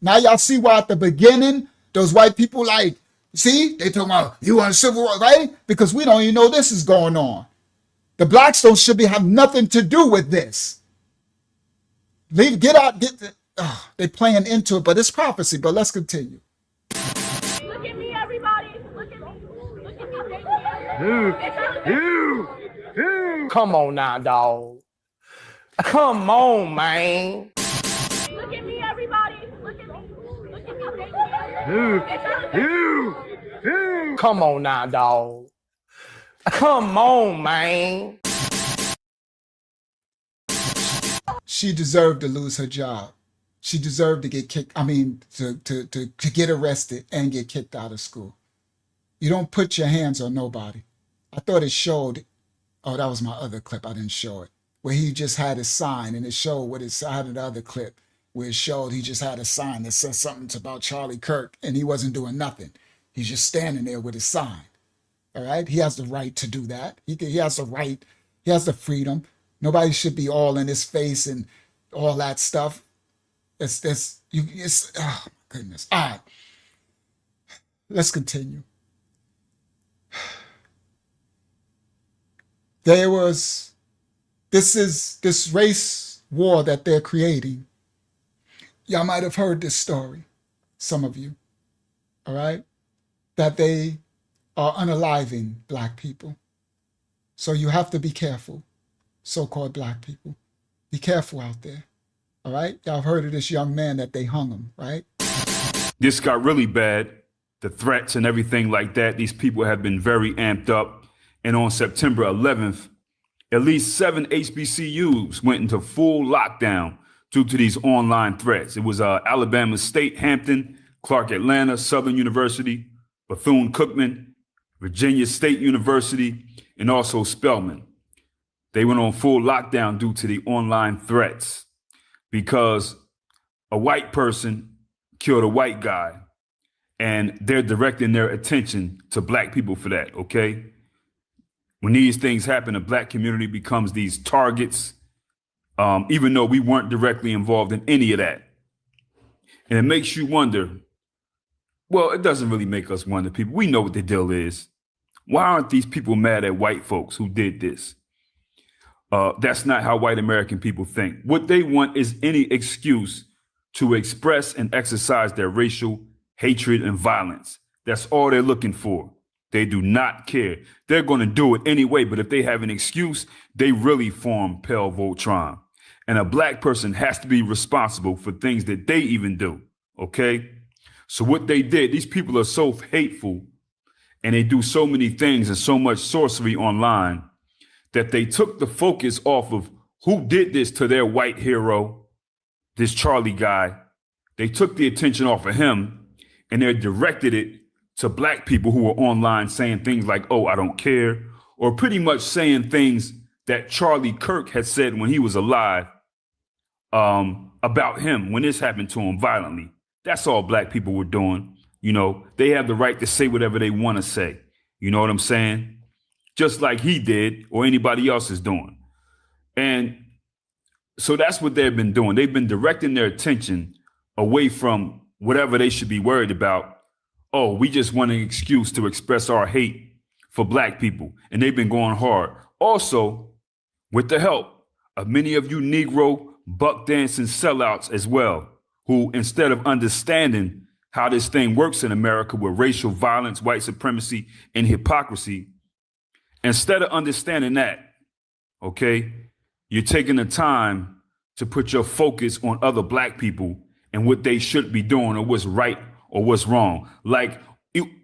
Now y'all see why at the beginning, those white people they talking about, you want a civil rights, right? Because we don't even know this is going on. The blacks should have nothing to do with this. They playing into it, but it's prophecy. But let's continue. Look at me, everybody. Look at me. Look at me. Come on now, dog. Come on, man. Look at me, everybody. Look at me. Look at me. Come on now, dog. Come on, man. She deserved to lose her job. She deserved to get kicked. To get arrested and get kicked out of school. You don't put your hands on nobody. I thought it showed. Oh, that was my other clip. I didn't show it. Where he just had a sign and it showed what it said. I had another clip where it showed he just had a sign that said something about Charlie Kirk and he wasn't doing nothing. He's just standing there with his sign. All right. He has the right to do that. He has the right. He has the freedom. Nobody should be all in his face and all that stuff. Oh my goodness. All right. Let's continue. This race war that they're creating. Y'all might have heard this story, some of you, all right? That they are unaliving black people. So you have to be careful, so-called black people. Be careful out there, all right? Y'all heard of this young man that they hung him, right? This got really bad. The threats and everything like that, these people have been very amped up. And on September 11th, at least 7 HBCUs went into full lockdown due to these online threats. It was Alabama State, Hampton, Clark Atlanta, Southern University, Bethune-Cookman, Virginia State University, and also Spelman. They went on full lockdown due to the online threats because a white person killed a white guy and they're directing their attention to black people for that, okay? When these things happen, the black community becomes these targets, even though we weren't directly involved in any of that. And it makes you wonder, well, it doesn't really make us wonder, people. We know what the deal is. Why aren't these people mad at white folks who did this? That's not how white American people think. What they want is any excuse to express and exercise their racial hatred and violence. That's all they're looking for. They do not care. They're going to do it anyway, but if they have an excuse, they really form Pell Voltron. And a black person has to be responsible for things that they even do, okay? So what they did, these people are so hateful and they do so many things and so much sorcery online that they took the focus off of who did this to their white hero, this Charlie guy. They took the attention off of him and they directed it to black people who were online saying things like, oh, I don't care, or pretty much saying things that Charlie Kirk had said when he was alive about him when this happened to him violently. That's all black people were doing. You know, they have the right to say whatever they want to say. You know what I'm saying? Just like he did or anybody else is doing. And so that's what they've been doing. They've been directing their attention away from whatever they should be worried about. Oh, we just want an excuse to express our hate for black people. And they've been going hard. Also, with the help of many of you Negro buck dancing sellouts as well, who instead of understanding how this thing works in America with racial violence, white supremacy, and hypocrisy, instead of understanding that, okay, you're taking the time to put your focus on other black people and what they should be doing or what's right or what's wrong. Like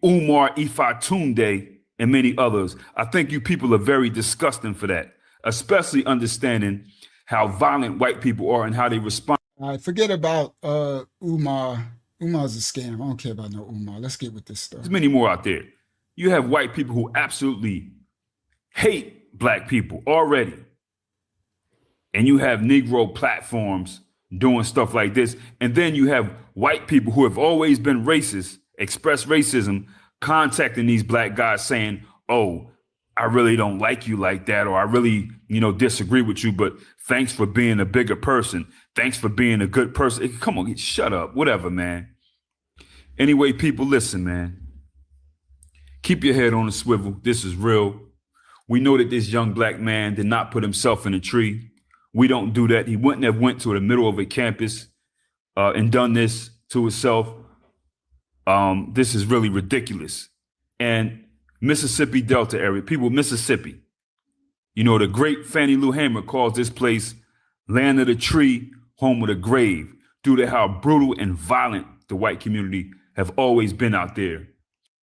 Umar Ifatunde and many others. I think you people are very disgusting for that, especially understanding how violent white people are and how they respond. All right, forget about Umar. Umar's a scam. I don't care about no Umar. Let's get with this stuff. There's many more out there. You have white people who absolutely hate black people already. And you have Negro platforms doing stuff like this. And then you have white people who have always been racist, express racism, contacting these black guys saying, oh, I really don't like you like that, or I really, disagree with you, but thanks for being a bigger person. Thanks for being a good person. Come on, shut up, whatever, man. Anyway, people, listen, man. Keep your head on a swivel. This is real. We know that this young black man did not put himself in a tree. We don't do that. He wouldn't have went to the middle of a campus and done this to himself. This is really ridiculous. And Mississippi Delta area, people of Mississippi, the great Fannie Lou Hamer calls this place land of the tree, home of the grave, due to how brutal and violent the white community have always been out there.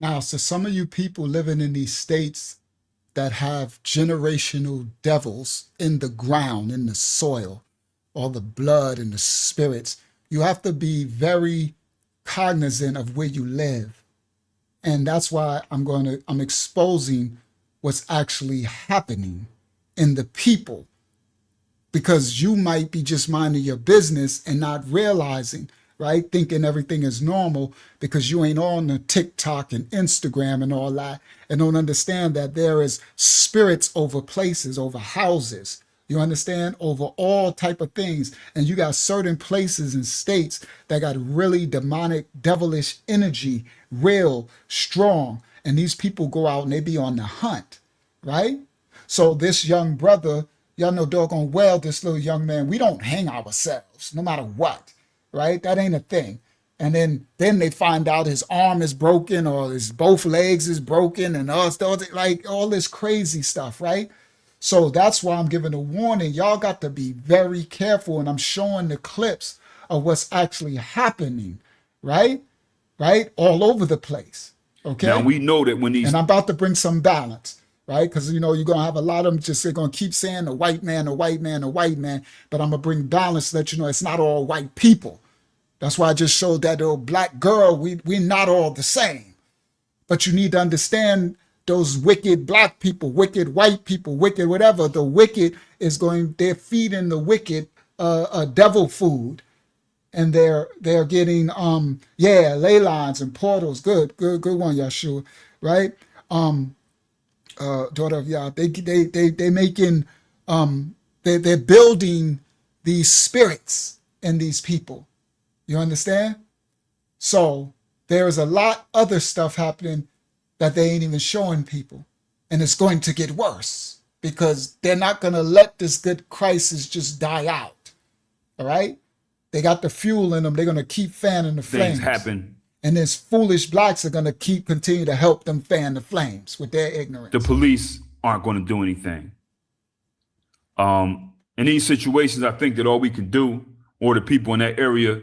Now, so some of you people living in these states that have generational devils in the ground, in the soil, all the blood and the spirits, you have to be very cognizant of where you live. And that's why I'm exposing what's actually happening in the people, because you might be just minding your business and not realizing, right? Thinking everything is normal because you ain't on the TikTok and Instagram and all that, and don't understand that there is spirits over places, over houses. You understand? Over all type of things. And you got certain places and states that got really demonic, devilish energy, real, strong. And these people go out and they be on the hunt, right? So this young brother, y'all know doggone well, this little young man, we don't hang ourselves no matter what, right? That ain't a thing. And then they find out his arm is broken or his both legs is broken and like all this crazy stuff, right? So that's why I'm giving a warning. Y'all got to be very careful. And I'm showing the clips of what's actually happening, right? Right? All over the place. Okay. Now we know that when these. And I'm about to bring some balance, right? Because, you're going to have a lot of them they're going to keep saying the white man, the white man, the white man. But I'm going to bring balance to let you know it's not all white people. That's why I just showed that little black girl. We're not all the same. But you need to understand those wicked black people, wicked white people, wicked whatever. The wicked they're feeding the wicked devil food. And they're getting ley lines and portals. Good one, Yeshua, right? Daughter of Yah, they making they're building these spirits in these people. You understand? So there's a lot other stuff happening that they ain't even showing people. And it's going to get worse because they're not going to let this good crisis just die out. All right? They got the fuel in them. They're going to keep fanning the flames. Things happen. And these foolish blacks are going to continue to help them fan the flames with their ignorance. The police aren't going to do anything. In these situations, I think that all we can do, or the people in that area,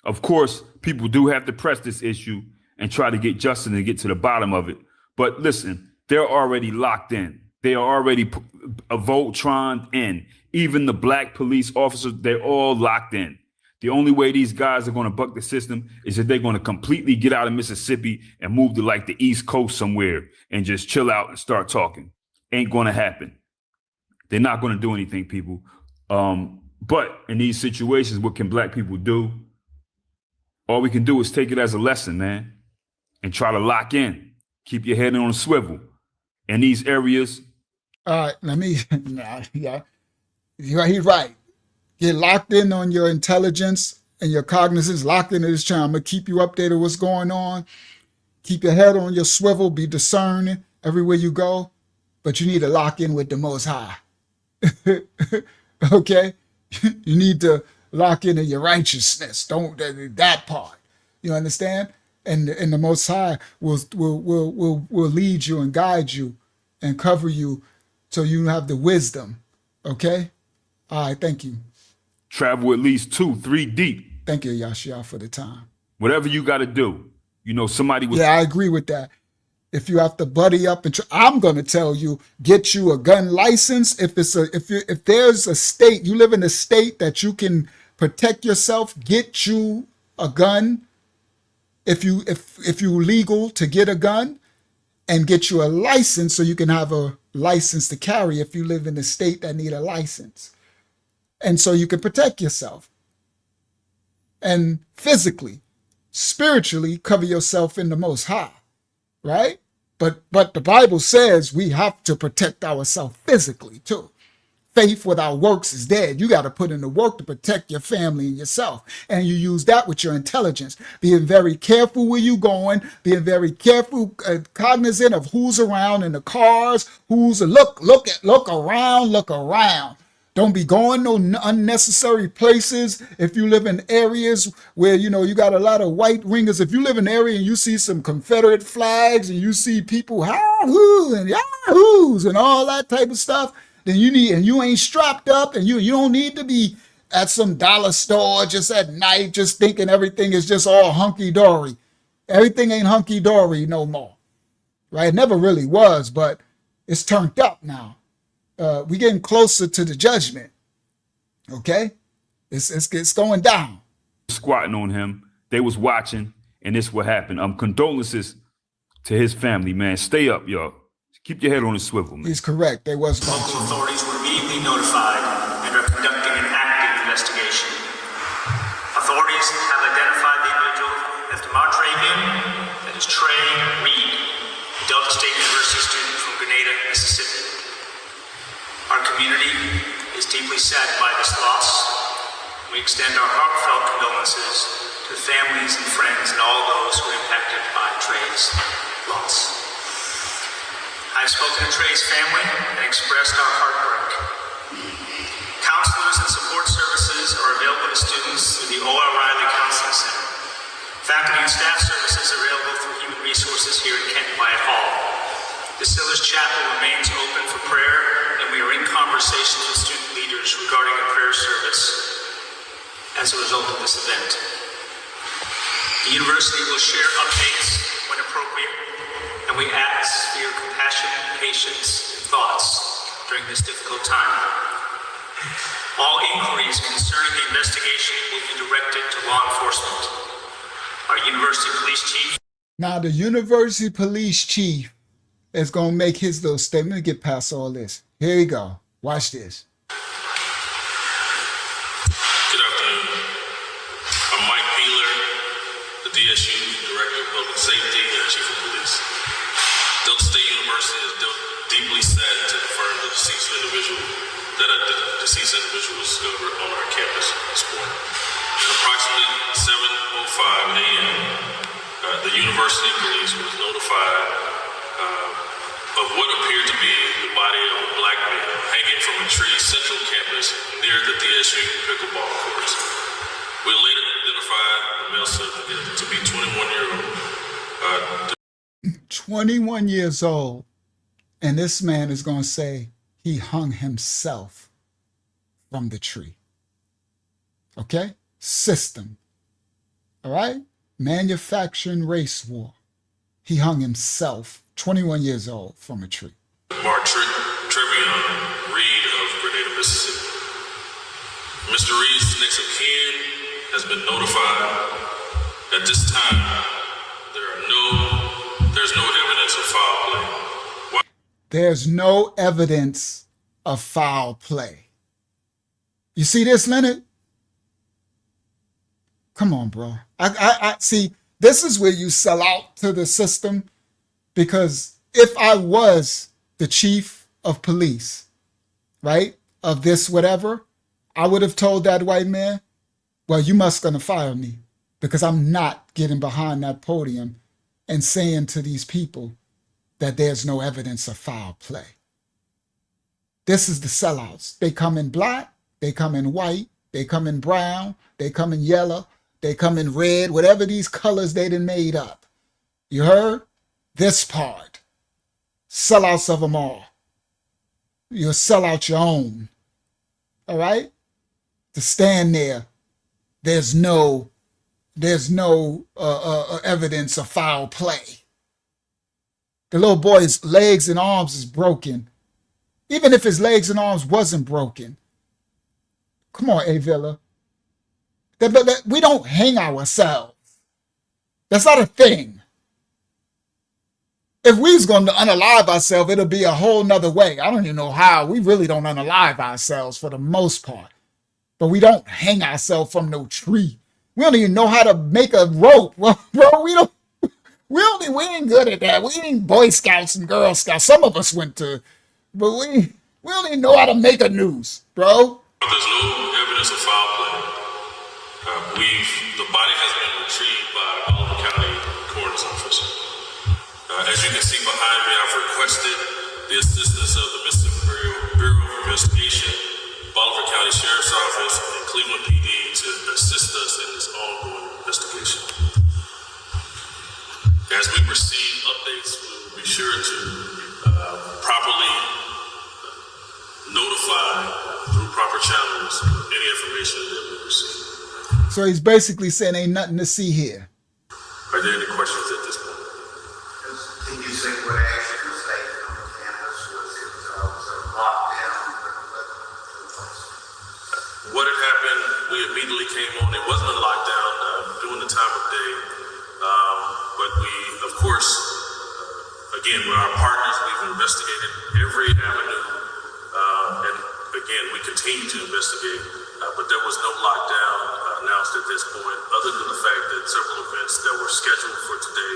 of course, people do have to press this issue and try to get justice and get to the bottom of it. But listen, they're already locked in. They are already Voltron in. Even the black police officers, they're all locked in. The only way these guys are going to buck the system is that they're going to completely get out of Mississippi and move to like the East Coast somewhere and just chill out and start talking. Ain't going to happen. They're not going to do anything, people. But in these situations, what can black people do? All we can do is take it as a lesson, man. and try to lock in. Keep your head on a swivel. In these areas. All right, let me, yeah, he's right. Get locked in on your intelligence and your cognizance, locked into this channel. I'm going to keep you updated what's going on. Keep your head on your swivel, be discerning everywhere you go, but you need to lock in with the Most High. Okay? You need to lock into your righteousness. Don't that part. You understand? And the Most High will lead you and guide you and cover you so you have the wisdom. Okay? All right, thank you. Travel at least 2-3 deep. Thank you, Yashia, for the time. Whatever you got to do. You know, somebody was. Yeah, I agree with that. If you have to buddy up and I'm going to tell you, get you a gun license. If there's a state, you live in a state that you can protect yourself, get you a gun. If you legal to get a gun, and get you a license so you can have a license to carry if you live in a state that need a license. And so you can protect yourself. And physically, spiritually, cover yourself in the Most High, right? But the Bible says we have to protect ourselves physically too. Faith without works is dead. You got to put in the work to protect your family and yourself. And you use that with your intelligence. Being very careful where you're going, being very careful, cognizant of who's around in the cars, look around. Don't be going no unnecessary places. If you live in areas where, you got a lot of white ringers, if you live in an area and you see some Confederate flags and you see people yahoo and yahoos and all that type of stuff, then you ain't strapped up and you don't need to be at some dollar store just at night, just thinking everything is just all hunky-dory. Everything ain't hunky-dory no more, right? It never really was, but it's turned up now. We're getting closer to the judgment, okay? It's going down. Squatting on him. They was watching, and this what happened. Condolences to his family, man. Stay up, y'all. Keep your head on a swivel, man. He's correct. They was watching. Local authorities were immediately notified and are conducting an active investigation. Authorities have identified the individual as Demar Travian, that is Trey Reed, a Delta State University student from Grenada, Mississippi. Our community is deeply saddened by this loss. We extend our heartfelt condolences to the families and friends and all those who were impacted by Trey's loss. I've spoken to Trey's family and expressed our heartbreak. Counselors and support services are available to students through the O.R. Riley Counseling Center. Faculty and staff services are available through Human Resources here at Kent Wyatt Hall. The Sillers Chapel remains open for prayer, and we are in conversations with student leaders regarding a prayer service as a result of this event. The university will share updates when appropriate, and we ask for your compassion, patience, and thoughts during this difficult time. All inquiries concerning the investigation will be directed to law enforcement. Our university police chief. Now the university police chief is going to make his little statement. Let me get past all this. Here we go. Watch this. Good afternoon. I'm Mike Peeler, the DSU Director of Public Safety and Chief of Police. Delta State University is deeply saddened to confirm the deceased individual was discovered on our campus this morning. At approximately 7:05 a.m., the university police was notified of what appeared to be the body of a black man hanging from a tree central campus near the DSU pickleball courts. We later identified the male subject to be 21-year-old. 21 years old, and this man is going to say he hung himself from the tree. Okay? System. All right? Manufacturing race war. He hung himself, 21 years old, from a tree. Mark Trevion Reed of Grenada, Mississippi. Mr. Reed's next of kin has been notified. At this time, there's no evidence of foul play. There's no evidence of foul play. You see this, Leonard? Come on, bro. I see, This is where you sell out to the system, because if I was the chief of police, right, of this whatever, I would have told that white man, well, you must gonna fire me, because I'm not getting behind that podium and saying to these people that there's no evidence of foul play. This is the sellouts. They come in black, they come in white, they come in brown, they come in yellow, they come in red, whatever these colors they done made up. You heard? This part. Sellouts of them all. You'll sell out your own. All right? To stand there, there's no evidence of foul play. The little boy's legs and arms is broken. Even if his legs and arms wasn't broken. Come on, Avila. We don't hang ourselves. That's not a thing. If we was going to unalive ourselves, it'll be a whole nother way. I don't even know how. We really don't unalive ourselves for the most part. But we don't hang ourselves from no tree. We don't even know how to make a rope. Well, bro, we ain't good at that. We ain't Boy Scouts and Girl Scouts. Some of us went to, but we don't even know how to make a noose, bro. There's no evidence of foul play. The body has been retrieved by Baldwin County Coroner's Office. As you can see behind me, I've requested the assistance of the Mississippi Bureau of Investigation, Bolivar County Sheriff's Office, and Cleveland PD to assist us in this ongoing investigation. As we receive updates, we will be sure to properly notify through proper channels any information that we receive. So he's basically saying ain't nothing to see here. Are there any questions at this point? Can you say what action was taken on the campus? Was it locked down? What had happened, we immediately came on. It wasn't a lockdown during the time of day. But we, of course, again, we're our partners. We've investigated every avenue. And again, we continue to investigate. But there was no lockdown announced at this point, other than the fact that several events that were scheduled for today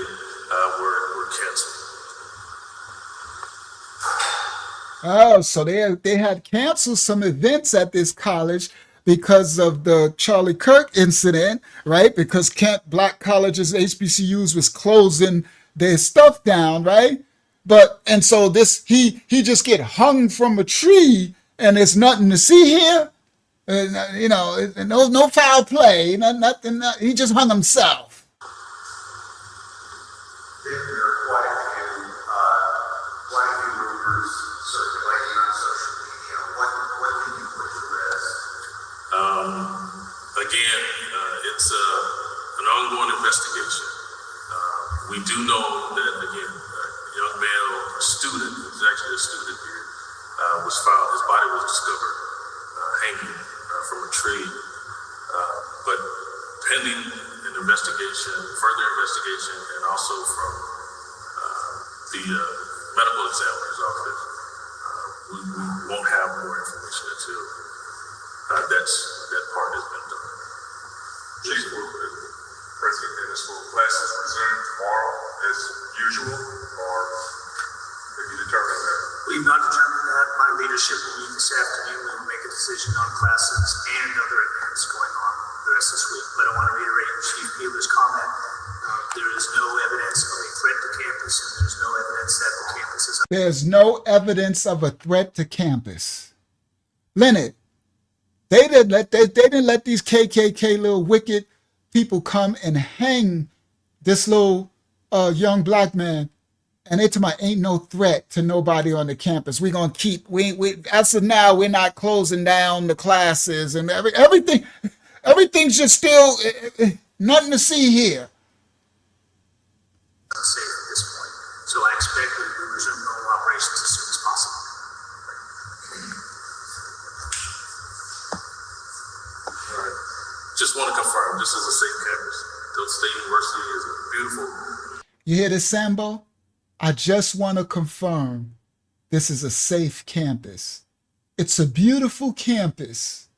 were canceled. Oh, so they had canceled some events at this college because of the Charlie Kirk incident, right? Because black colleges, HBCUs was closing their stuff down, right? And so he just get hung from a tree and there's nothing to see here. No foul play, nothing. He just hung himself. There are quite a few rumors circulating on social media. What can you put to rest? Again, it's an ongoing investigation. We do know that, again, a young man or a student, who's actually a student here, was found, his body was discovered hanging from a tree. But pending an investigation, further investigation, and also from the medical examiner's office, we won't have more information until that part has been done. President Dennis, will classes resume tomorrow as usual, or have you determined that? We've not determined that. My leadership will meet this afternoon. We will make a decision on classes and other events going on the rest of this week. But I want to reiterate Chief Peeler's comment. There is no evidence of a threat to campus, and there's no evidence that the campus is. There's no evidence of a threat to campus. Leonard, they didn't let these KKK little wicked people come and hang this little young black man, and they told me ain't no threat to nobody on the campus. We're gonna keep as of now we're not closing down the classes and everything's just still nothing to see here. Safe at this point, so I expect we will resume normal operations as soon as possible. All right. Just want to confirm, this is a safe campus. Delta State University is a beautiful. You hear this, Sambo? I just want to confirm this is a safe campus. It's a beautiful campus.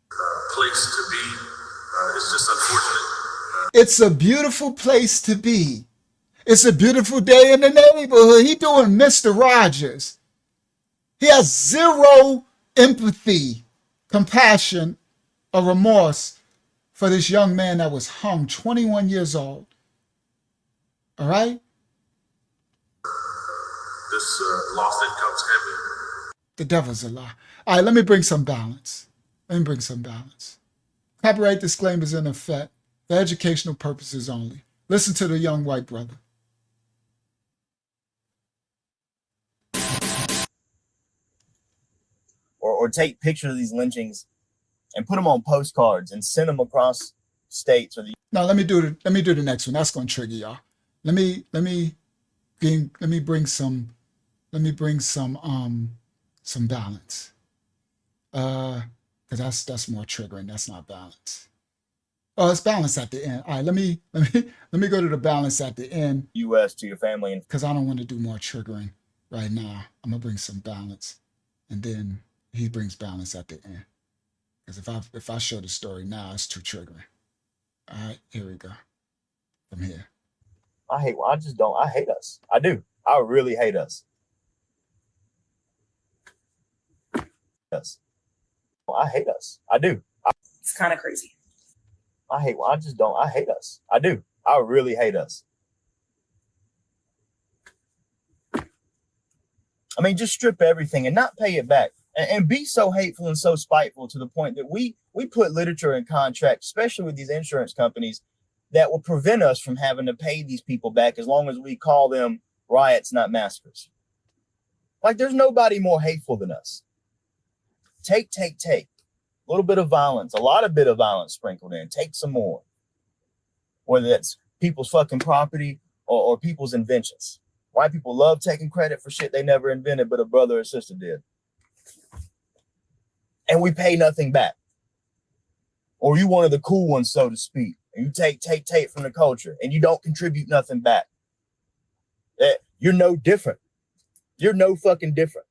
Place to be. It's just unfortunate. It's a beautiful place to be. It's a beautiful day in the neighborhood. He doing Mr. Rogers. He has zero empathy, compassion, or remorse for this young man that was hung 21 years old. All right? This loss that comes heavy. The devil's a lie. All right, let me bring some balance. Copyright disclaimers in effect for educational purposes only. Listen to the young white brother. Or take pictures of these lynchings and put them on postcards and send them across states or the. Now let me do the next one. That's gonna trigger y'all. Let me bring some balance. Because that's more triggering. That's not balance. Oh, it's balance at the end. All right, let me go to the balance at the end. U.S. to your family, and because I don't want to do more triggering right now. I'm gonna bring some balance, and then he brings balance at the end. Because if I show the story now, it's too triggering. All right, here we go. From here. I hate us. I do. I really hate us. Yes. I hate us. I do. It's kind of crazy. I hate us. I do. I really hate us. I mean, just strip everything and not pay it back. And be so hateful and so spiteful to the point that we put literature in contract, especially with these insurance companies, that will prevent us from having to pay these people back as long as we call them riots, not massacres. Like, there's nobody more hateful than us. Take. A little bit of violence, a lot of bit of violence sprinkled in. Take some more. Whether that's people's fucking property or people's inventions. White people love taking credit for shit they never invented, but a brother or sister did. And we pay nothing back. Or you one of the cool ones, so to speak. And you take from the culture and you don't contribute nothing back. You're no different. You're no fucking different.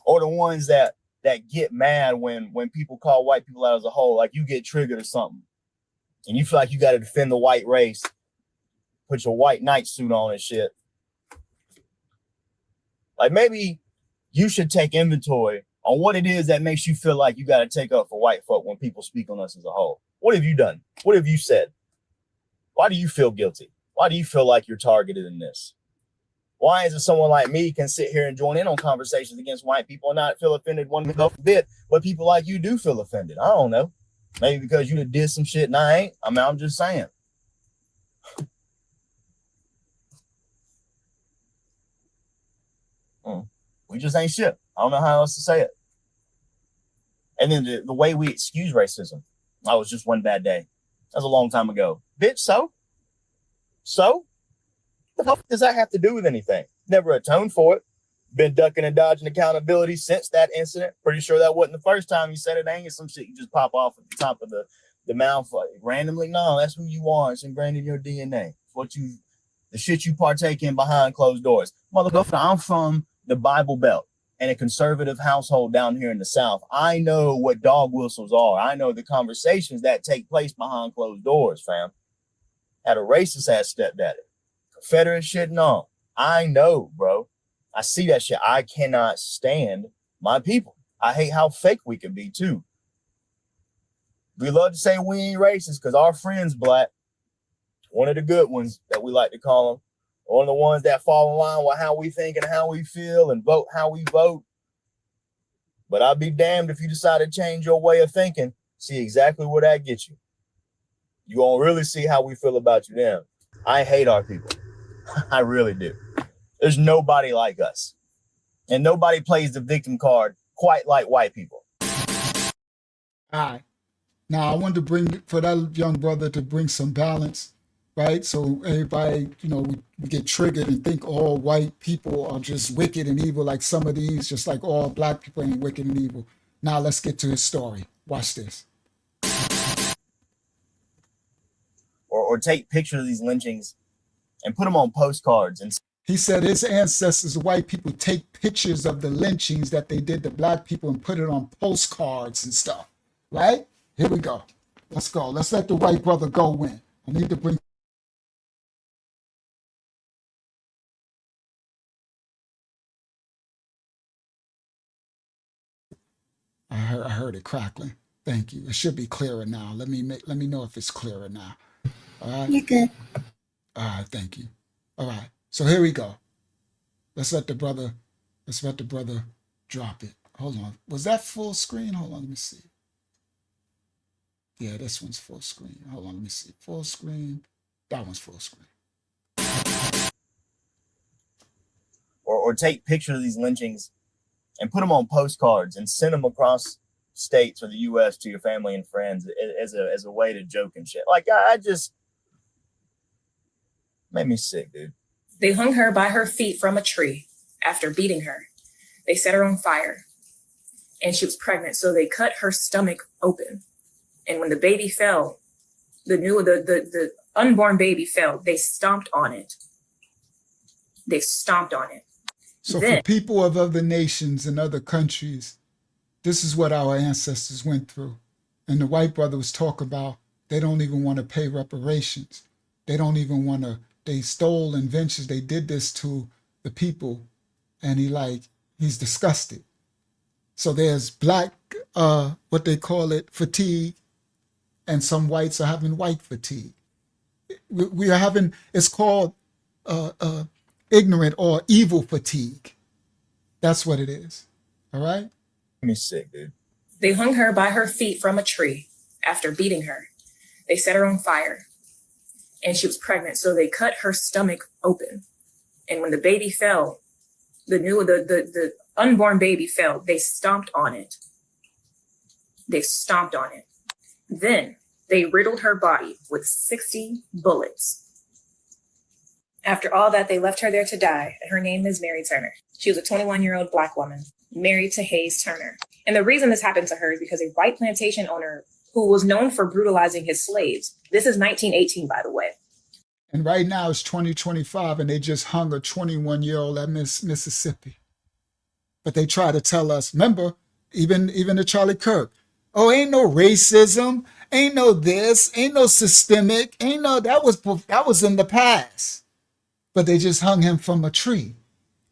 Or the ones that get mad when people call white people out as a whole, like you get triggered or something. And you feel like you got to defend the white race. Put your white knight suit on and shit. Like, maybe you should take inventory on what it is that makes you feel like you got to take up for white folk when people speak on us as a whole. What have you done? What have you said? Why do you feel guilty? Why do you feel like you're targeted in this? Why is it someone like me can sit here and join in on conversations against white people and not feel offended one bit, but people like you do feel offended? I don't know. Maybe because you did some shit and I ain't. I mean, I'm just saying. We just ain't shit. I don't know how else to say it. And then the way we excuse racism. I was just one bad day. That was a long time ago. Bitch, so? The fuck does that have to do with anything? Never atoned for it. Been ducking and dodging accountability since that incident. Pretty sure that wasn't the first time you said it. Ain't some shit you just pop off at the top of the mouth randomly. No, that's who you are. It's ingrained in your DNA. It's the shit you partake in behind closed doors. Motherfucker, I'm from the Bible Belt and a conservative household down here in the South. I know what dog whistles are. I know the conversations that take place behind closed doors, fam. Had a racist ass stepdaddy. Confederate shit, no. I know, bro. I see that shit. I cannot stand my people. I hate how fake we can be, too. We love to say we ain't racist because our friend's black. One of the good ones that we like to call them. One of the ones that fall in line with how we think and how we feel and vote how we vote. But I'd be damned if you decide to change your way of thinking. See exactly where that gets you. You won't really see how we feel about you then. I hate our people. I really do. There's nobody like us. And nobody plays the victim card quite like white people. All right. Now, I wanted to bring, for that young brother to bring some balance, right? So everybody, we get triggered and think all white people are just wicked and evil like some of these, just like all black people ain't wicked and evil. Now, let's get to his story. Watch this. Or take pictures of these lynchings and put them on postcards. And he said his ancestors, white people, take pictures of the lynchings that they did to black people and put it on postcards and stuff, right? Here we go. Let's go. Let's let the white brother go win. I need to bring. I heard it crackling. Thank you. It should be clearer now. Let me know if it's clearer now. All right. You're good. All right. Thank you. All right. So here we go. Let's let the brother drop it. Hold on. Was that full screen? Hold on. Let me see. Yeah, this one's full screen. Hold on. Let me see. Full screen. That one's full screen. Or take pictures of these lynchings and put them on postcards and send them across states or the U.S. to your family and friends as a way to joke and shit. Like, I just made me sick, dude. They hung her by her feet from a tree after beating her. They set her on fire, and she was pregnant, so they cut her stomach open. And when the baby fell, the unborn baby fell, they stomped on it. They stomped on it. So for people of other nations and other countries, this is what our ancestors went through. And the white brother was talking about they don't even want to pay reparations. They don't even want to, they stole inventions. They did this to the people. And he's disgusted. So there's black, what they call it, fatigue. And some whites are having white fatigue. We are having, it's called ignorant or evil fatigue. That's what it is. All right? Me sick, dude. They hung her by her feet from a tree after beating her. They set her on fire, and she was pregnant, so they cut her stomach open. And when the baby fell, the unborn baby fell, they stomped on it. They stomped on it. Then they riddled her body with 60 bullets. After all that, they left her there to die, and her name is Mary Turner. She was a 21-year-old black woman married to Hayes Turner. And the reason this happened to her is because a white plantation owner who was known for brutalizing his slaves. This is 1918, by the way. And right now it's 2025, and they just hung a 21-year-old at Mississippi. But they try to tell us, remember, even the Charlie Kirk, oh, ain't no racism, ain't no this, ain't no systemic, ain't no, that was in the past. But they just hung him from a tree,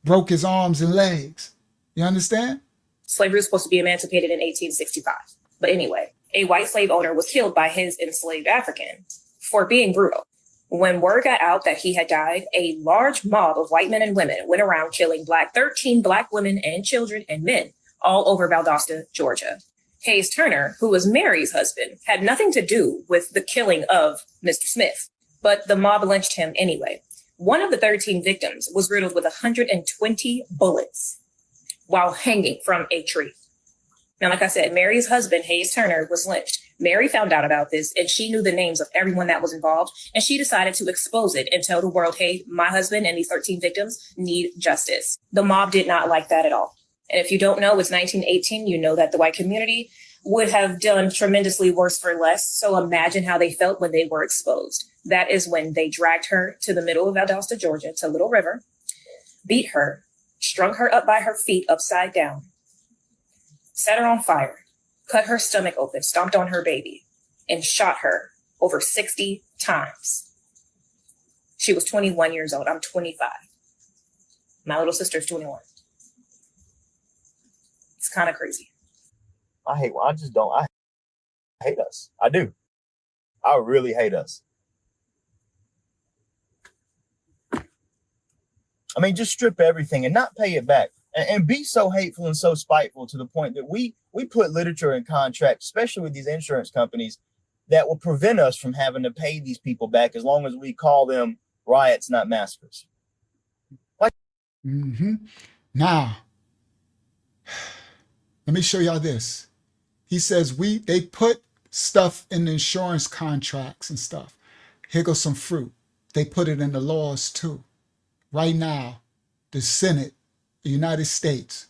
broke his arms and legs. You understand? Slavery was supposed to be emancipated in 1865. But anyway, a white slave owner was killed by his enslaved African for being brutal. When word got out that he had died, a large mob of white men and women went around killing 13 black women and children and men all over Valdosta, Georgia. Hayes Turner, who was Mary's husband, had nothing to do with the killing of Mr. Smith, but the mob lynched him anyway. One of the 13 victims was riddled with 120 bullets while hanging from a tree. Now, like I said, Mary's husband, Hayes Turner, was lynched. Mary found out about this, and she knew the names of everyone that was involved, and she decided to expose it and tell the world, hey, my husband and these 13 victims need justice. The mob did not like that at all. And if you don't know, it's 1918. You know that the white community would have done tremendously worse for less. So imagine how they felt when they were exposed. That is when they dragged her to the middle of Valdosta, Georgia, to Little River, beat her, strung her up by her feet upside down, set her on fire, cut her stomach open, stomped on her baby, and shot her over 60 times. She was 21 years old. I'm 25. My little sister's 21. It's kind of crazy. I hate us. I do. I really hate us. I mean, just strip everything and not pay it back, and be so hateful and so spiteful to the point that we put literature in contracts, especially with these insurance companies, that will prevent us from having to pay these people back as long as we call them riots, not massacres. Now, let me show y'all this. He says they put stuff in the insurance contracts and stuff. Here goes some fruit. They put it in the laws too. Right now, the Senate, the United States,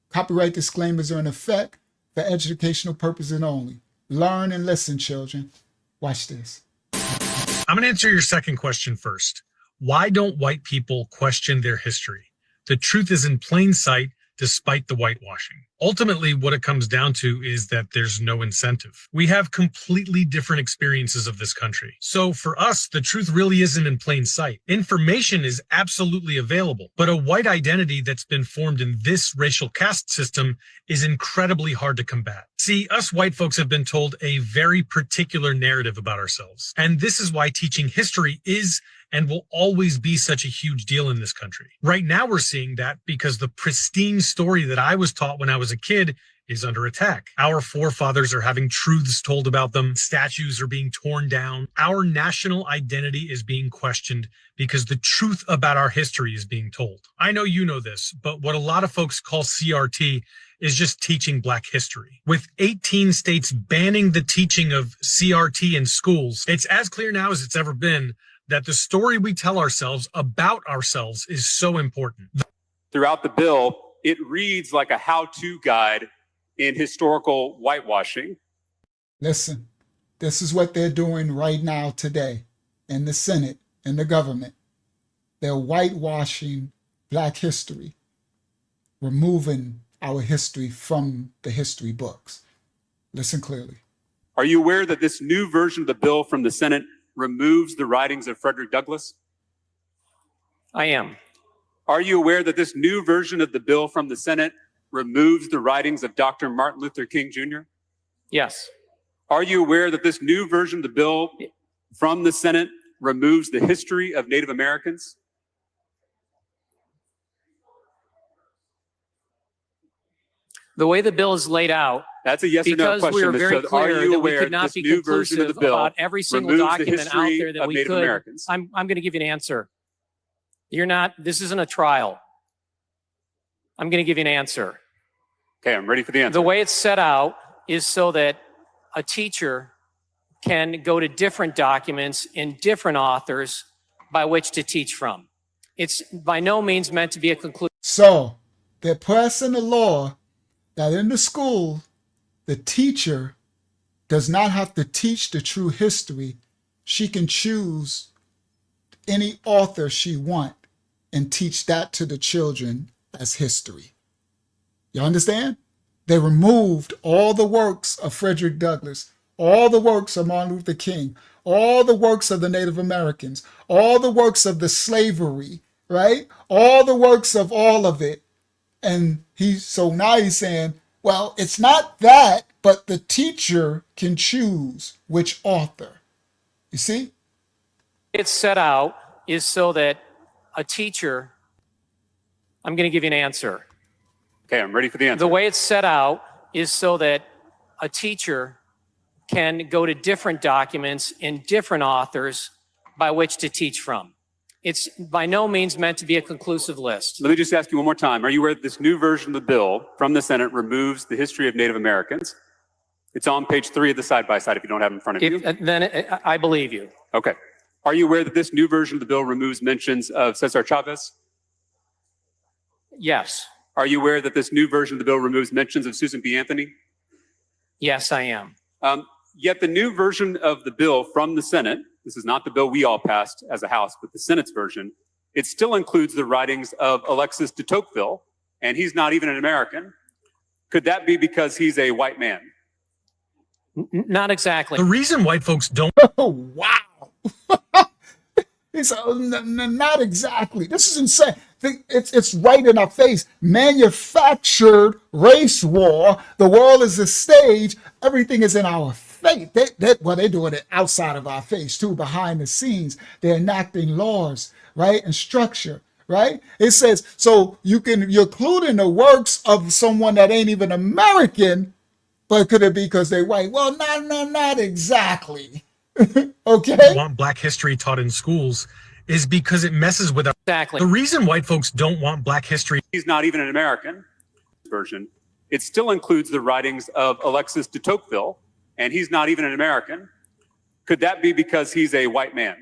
copyright disclaimers are in effect for educational purposes only. Learn and listen, children. Watch this. I'm going to answer your second question first. Why don't white people question their history? The truth is in plain sight, despite the whitewashing. Ultimately, what it comes down to is that there's no incentive. We have completely different experiences of this country. So for us, the truth really isn't in plain sight. Information is absolutely available, but a white identity that's been formed in this racial caste system is incredibly hard to combat. See, us white folks have been told a very particular narrative about ourselves. And this is why teaching history is and will always be such a huge deal in this country. Right now, we're seeing that because the pristine story that I was taught when I was a kid is under attack. Our forefathers are having truths told about them. Statues are being torn down. Our national identity is being questioned because the truth about our history is being told. I know you know this, but what a lot of folks call CRT is just teaching Black history. With 18 states banning the teaching of CRT in schools, it's as clear now as it's ever been that the story we tell ourselves about ourselves is so important. Throughout the bill, it reads like a how-to guide in historical whitewashing. Listen, this is what they're doing right now today in the Senate, in the government. They're whitewashing Black history, removing our history from the history books. Listen clearly. Are you aware that this new version of the bill from the Senate removes the writings of Frederick Douglass? I am. Are you aware that this new version of the bill from the Senate removes the writings of Dr. Martin Luther King Jr.? Yes. Are you aware that this new version of the bill from the Senate removes the history of Native Americans? The way the bill is laid out, that's a yes or no question. Because we are very clear that we could not be conclusive about every single document out there that we could. Americans. I'm going to give you an answer. You're not, this isn't a trial. I'm going to give you an answer. Okay, I'm ready for the answer. The way it's set out is so that a teacher can go to different documents in different authors by which to teach from. It's by no means meant to be a conclusion. So they're passing a law that in the school, the teacher does not have to teach the true history. She can choose any author she wants and teach that to the children as history. You understand? They removed all the works of Frederick Douglass, all the works of Martin Luther King, all the works of the Native Americans, all the works of the slavery, right? All the works of all of it. And so now he's saying, well, it's not that, but the teacher can choose which author. You see? It's set out is so that a teacher, I'm going to give you an answer. Okay, I'm ready for the answer. The way it's set out is so that a teacher can go to different documents in different authors by which to teach from. It's by no means meant to be a conclusive list. Let me just ask you one more time. Are you aware that this new version of the bill from the Senate removes the history of Native Americans? It's on page 3 of the side-by-side if you don't have it in front of you. Then I believe you. Okay. Are you aware that this new version of the bill removes mentions of Cesar Chavez? Yes. Are you aware that this new version of the bill removes mentions of Susan B. Anthony? Yes, I am. Yet the new version of the bill from the Senate, this is not the bill we all passed as a House, but the Senate's version, it still includes the writings of Alexis de Tocqueville, and he's not even an American. Could that be because he's a white man? Not exactly. The reason white folks don't... Oh, wow. It's not exactly. This is insane. It's right in our face. Manufactured race war. The world is a stage. Everything is in our face. They're doing it outside of our face too, behind the scenes. They're enacting laws, right, and structure, right? It says so you're including the works of someone that ain't even American, but could it be because they're white? Well, not exactly. Okay. Want Black history taught in schools is because it messes with our... Exactly. The reason white folks don't want Black history... He's not even an American version. It still includes the writings of Alexis de Tocqueville, and he's not even an American. Could that be because he's a white man?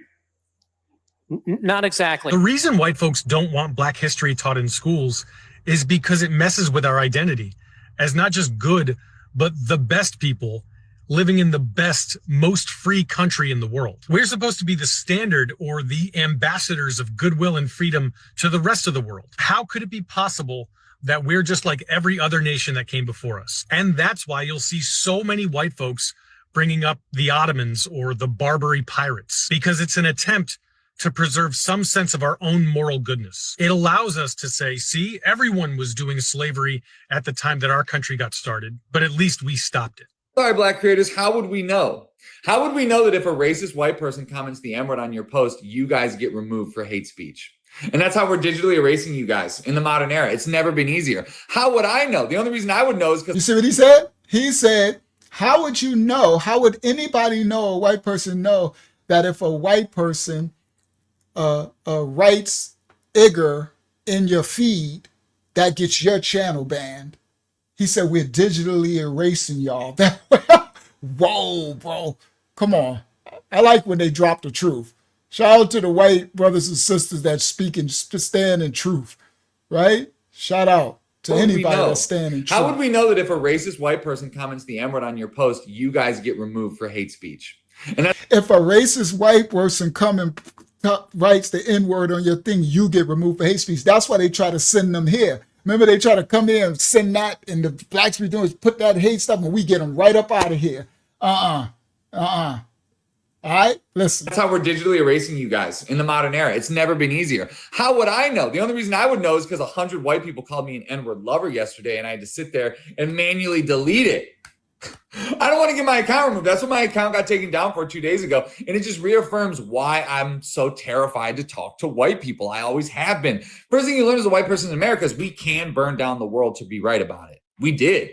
Not exactly. The reason white folks don't want Black history taught in schools is because it messes with our identity as not just good, but the best people living in the best, most free country in the world. We're supposed to be the standard or the ambassadors of goodwill and freedom to the rest of the world. How could it be possible that we're just like every other nation that came before us? And that's why you'll see so many white folks bringing up the Ottomans or the Barbary pirates, because it's an attempt to preserve some sense of our own moral goodness. It allows us to say, see, everyone was doing slavery at the time that our country got started, but at least we stopped it. Sorry, Black creators, how would we know? How would we know that if a racist white person comments the M-word on your post, you guys get removed for hate speech? And that's how we're digitally erasing you guys in the modern era. It's never been easier. How would I know? The only reason I would know is because... You see what he said? He said, how would you know? How would anybody know, a white person know, that if a white person writes Igor in your feed, that gets your channel banned? He said, we're digitally erasing y'all. Whoa, bro. Come on. I like when they drop the truth. Shout out to the white brothers and sisters that speak and stand in truth, right? Shout out to anybody that stand in truth. How would we know that if a racist white person comments the M-word on your post, you guys get removed for hate speech? And if a racist white person come and writes the N-word on your thing, you get removed for hate speech. That's why they try to send them here. Remember, they try to come here and send that, and the blacks be doing is put that hate stuff, and we get them right up out of here. All right, listen. That's how we're digitally erasing you guys in the modern era. It's never been easier. How would I know? The only reason I would know is because 100 white people called me an N-word lover yesterday, and I had to sit there and manually delete it. I don't want to get my account removed. That's what my account got taken down for 2 days ago. And it just reaffirms why I'm so terrified to talk to white people. I always have been. First thing you learn as a white person in America is we can burn down the world to be right about it. We did.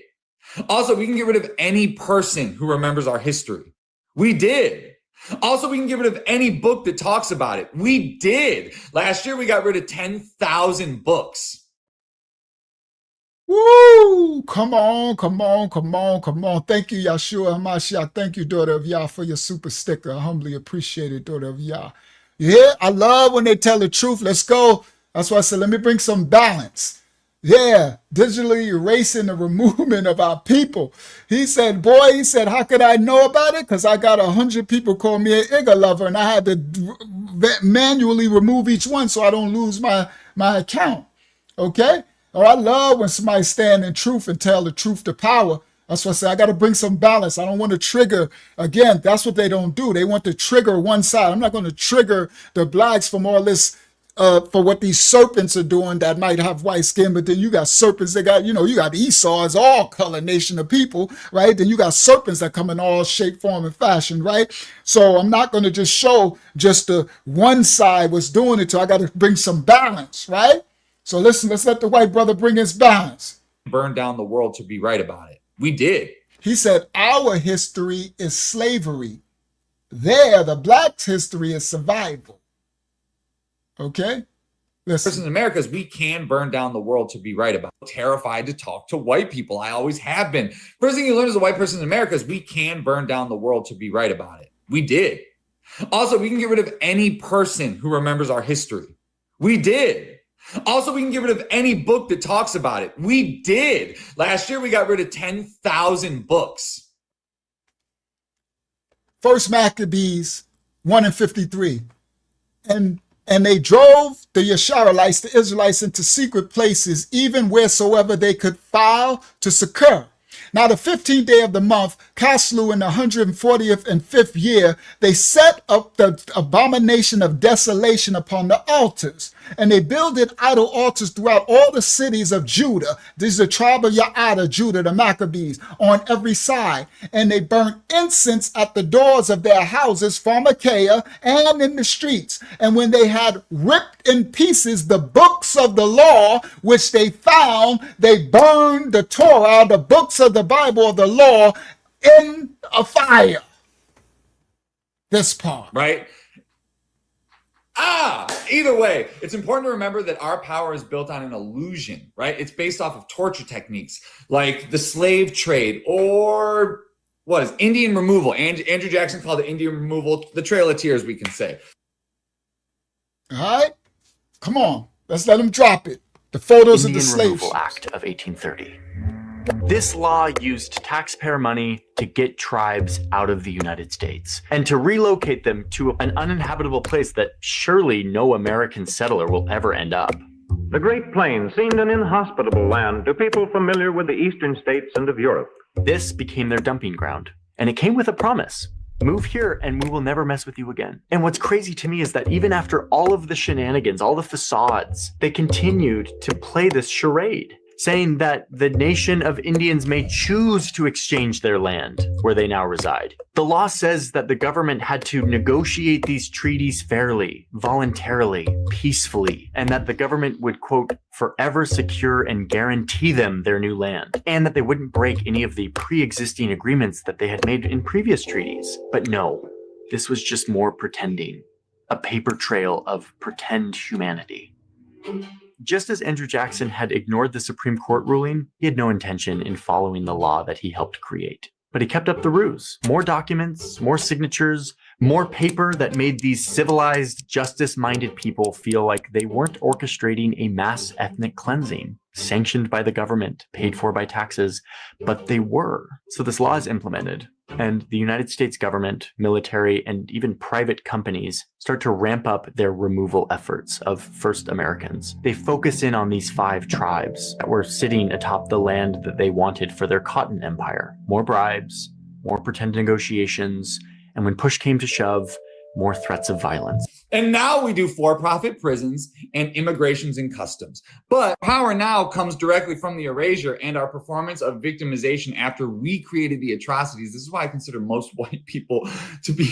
Also, we can get rid of any person who remembers our history. We did. Also, we can get rid of any book that talks about it. We did. Last year, we got rid of 10,000 books. Woo! Come on, come on, come on, come on. Thank you, Yahshua HaMashiach. Thank you, daughter of Yah, for your super sticker. I humbly appreciate it, daughter of Yah. Yeah, I love when they tell the truth. Let's go. That's why I said, let me bring some balance. Yeah, digitally erasing the removement of our people. He said, boy, he said, how could I know about it? Because I got 100 people call me an Igor lover, and I had to manually remove each one so I don't lose my account. Okay? Oh, I love when somebody stand in truth and tell the truth to power. That's why I say I got to bring some balance. I don't want to trigger. Again, that's what they don't do. They want to trigger one side. I'm not going to trigger the blacks from all this for what these serpents are doing that might have white skin, but then you got serpents that got, you got Esau as all color nation of people, right? Then you got serpents that come in all shape, form, and fashion, right? So I'm not going to just show just the one side was doing it, so I got to bring some balance, right? So listen, let's let the white brother bring his balance. Burn down the world to be right about it. We did. He said, our history is slavery. The blacks' history is survival. Okay? Listen. In America is we can burn down the world to be right about it. Terrified to talk to white people. I always have been. First thing you learn as a white person in America is we can burn down the world to be right about it. We did. Also, we can get rid of any person who remembers our history. We did. Also, we can get rid of any book that talks about it. We did. Last year, we got rid of 10,000 books. First Maccabees 1:53. And they drove the Yasharites, the Israelites, into secret places, even wheresoever they could file to succor. Now, the 15th day of the month, Caslu, in the 140th and 5th year, they set up the abomination of desolation upon the altars. And they builded idol altars throughout all the cities of Judah. This is the tribe of Ya'ada, Judah, the Maccabees, on every side. And they burnt incense at the doors of their houses, pharmakeia, and in the streets. And when they had ripped in pieces the books of the law, which they found, they burned the Torah, the books of the Bible of the law, in a fire. This part. Right? Either way, it's important to remember that our power is built on an illusion, right? It's based off of torture techniques like the slave trade or what is Indian removal. Andrew Jackson called it Indian removal, the Trail of Tears, we can say. All right? Come on. Let's let them drop it. The photos Indian of the slave Removal Act of 1830. This law used taxpayer money to get tribes out of the United States and to relocate them to an uninhabitable place that surely no American settler will ever end up. The Great Plains seemed an inhospitable land to people familiar with the eastern states and of Europe. This became their dumping ground, and it came with a promise. Move here and we will never mess with you again. And what's crazy to me is that even after all of the shenanigans, all the facades, they continued to play this charade, saying that the nation of Indians may choose to exchange their land where they now reside. The law says that the government had to negotiate these treaties fairly, voluntarily, peacefully, and that the government would, quote, forever secure and guarantee them their new land, and that they wouldn't break any of the pre-existing agreements that they had made in previous treaties. But no, this was just more pretending, a paper trail of pretend humanity. Just as Andrew Jackson had ignored the Supreme Court ruling, he had no intention in following the law that he helped create. But he kept up the ruse. More documents, more signatures, more paper that made these civilized, justice-minded people feel like they weren't orchestrating a mass ethnic cleansing, sanctioned by the government, paid for by taxes, but they were. So this law is implemented, and the United States government, military, and even private companies start to ramp up their removal efforts of first Americans. They focus in on these 5 tribes that were sitting atop the land that they wanted for their cotton empire. More bribes, more pretend negotiations, and when push came to shove, more threats of violence. And now we do for-profit prisons and immigrations and customs. But power now comes directly from the erasure and our performance of victimization after we created the atrocities. This is why I consider most white people to be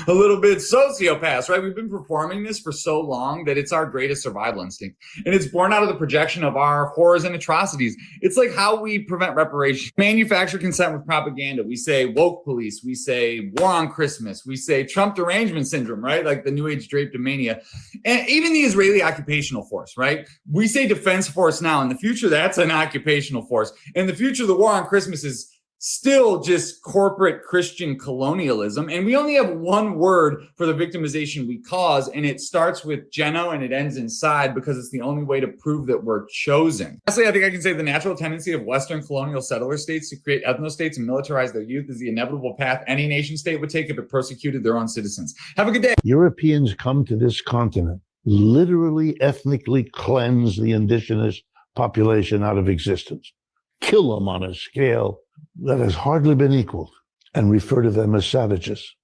a little bit sociopaths, right? We've been performing this for so long that it's our greatest survival instinct. And it's born out of the projection of our horrors and atrocities. It's like how we prevent reparation. Manufacture consent with propaganda. We say woke police. We say war on Christmas. We say Trump derangement syndrome, right? Like the New Age drapetomania. And even the Israeli occupational force, right? We say defense force now. In the future, that's an occupational force. In the future, the war on Christmas is still just corporate Christian colonialism. And we only have one word for the victimization we cause, and it starts with geno and it ends in side because it's the only way to prove that we're chosen. Lastly, I think I can say the natural tendency of Western colonial settler states to create ethnostates and militarize their youth is the inevitable path any nation state would take if it persecuted their own citizens. Have a good day. Europeans come to this continent, literally ethnically cleanse the indigenous population out of existence, kill them on a scale that has hardly been equaled, and refer to them as savages.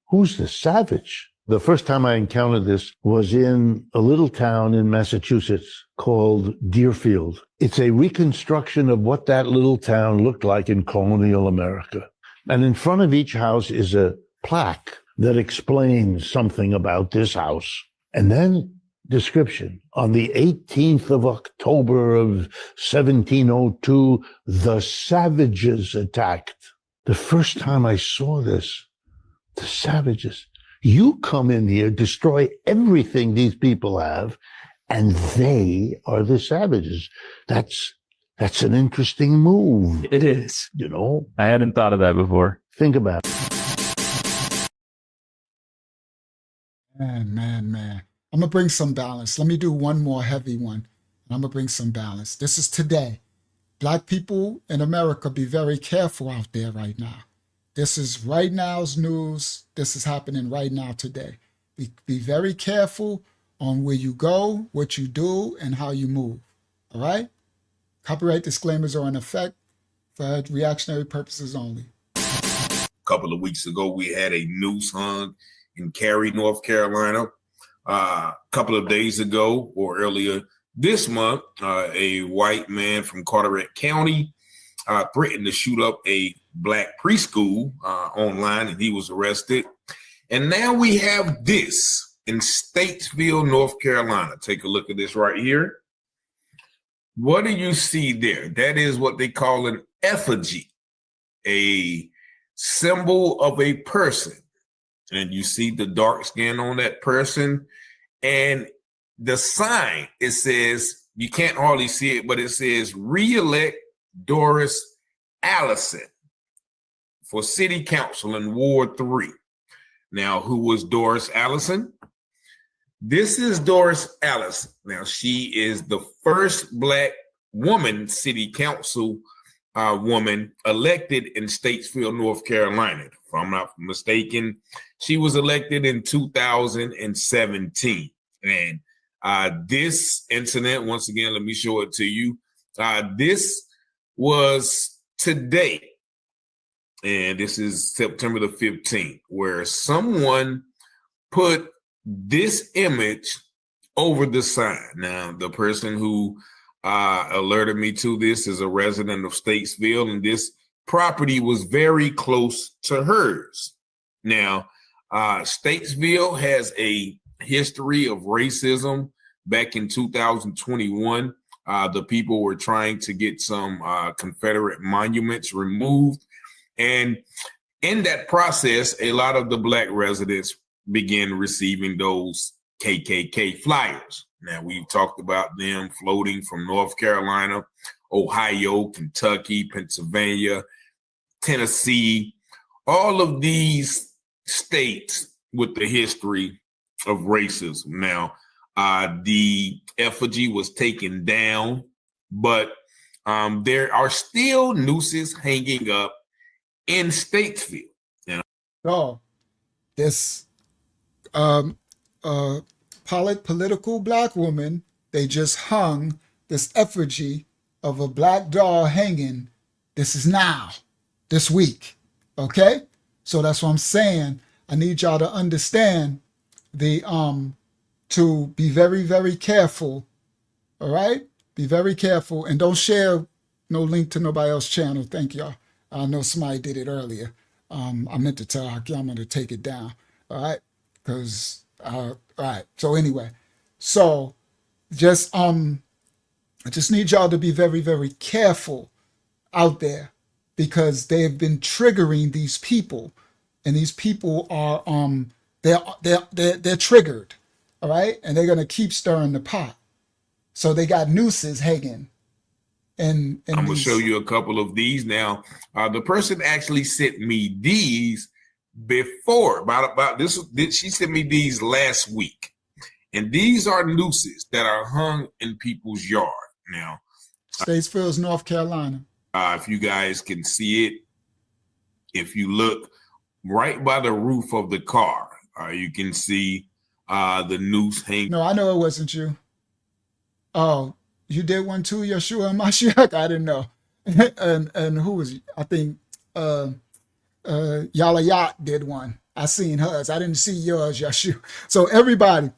Who's the savage? The first time I encountered this was in a little town in Massachusetts called Deerfield. It's a reconstruction of what that little town looked like in colonial America. And in front of each house is a plaque that explains something about this house. And then description. On the 18th of October of 1702, the savages attacked. The first time I saw this, the savages. You come in here, destroy everything these people have, and they are the savages. That's an interesting move. It is. You know? I hadn't thought of that before. Think about it. Man. I'm going to bring some balance. Let me do one more heavy one. I'm going to bring some balance. This is today. Black people in America, be very careful out there right now. This is right now's news. This is happening right now today. Be very careful on where you go, what you do, and how you move. All right? Copyright disclaimers are in effect for reactionary purposes only. A couple of weeks ago, we had a noose hung in Cary, North Carolina. A couple of days ago or earlier this month, a white man from Carteret County threatened to shoot up a black preschool online, and he was arrested. And now we have this in Statesville, North Carolina. Take a look at this right here. What do you see there? That is what they call an effigy, a symbol of a person. And you see the dark skin on that person. And the sign, it says, you can't hardly see it, but it says, re-elect Doris Allison for city council in Ward 3. Now, who was Doris Allison? This is Doris Allison. Now, she is the first black woman city council woman elected in Statesville, North Carolina. If I'm not mistaken, she was elected in 2017. And this incident, once again, let me show it to you. This was today, and this is September the 15th, where someone put this image over the sign. Now, the person who alerted me to this is a resident of Statesville, and this property was very close to hers. Now, Statesville has a history of racism. Back in 2021, the people were trying to get some Confederate monuments removed. And in that process, a lot of the Black residents began receiving those KKK flyers. Now, we've talked about them floating from North Carolina, Ohio, Kentucky, Pennsylvania, Tennessee, all of these states with the history of racism. Now, the effigy was taken down, but there are still nooses hanging up in Statesville. So this political Black woman, they just hung this effigy of a Black doll hanging. This is now, this week. Okay? So that's what I'm saying. I need y'all to understand to be very, very careful. All right? Be very careful and don't share no link to nobody else's channel. Thank y'all. I know somebody did it earlier. I meant to tell Hakeem I'm going to take it down. All right? Because, all right. So anyway, so just, I just need y'all to be very, very careful out there because they have been triggering these people, and these people are, they're triggered. All right. And they're going to keep stirring the pot. So they got nooses hanging. And I'm going to show you a couple of these now. The person actually sent me these before about this. She sent me these last week, and these are nooses that are hung in people's yard. Now, Statesville, North Carolina. If you guys can see it, if you look right by the roof of the car, you can see the noose hanging. No, I know it wasn't you. Oh, you did one too, Yeshua and Mashiach? I didn't know. and who was, I think Yala Yacht did one. I seen hers. I didn't see yours, Yeshua. So everybody,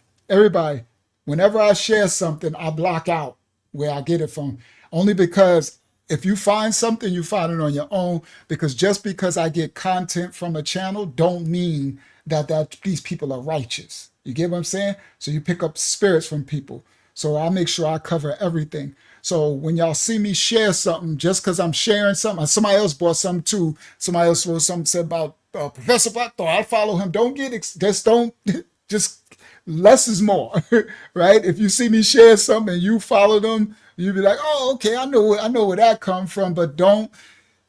whenever I share something, I block out where I get it from. Only because if you find something, you find it on your own. Because just because I get content from a channel don't mean that these people are righteous. You get what I'm saying? So you pick up spirits from people. So I make sure I cover everything. So when y'all see me share something, just because I'm sharing something, somebody else bought something too. Somebody else wrote something said about Professor Blackthorn. I follow him. Don't get just less is more, right? If you see me share something and you follow them, you be like, oh, okay, I know where that come from. But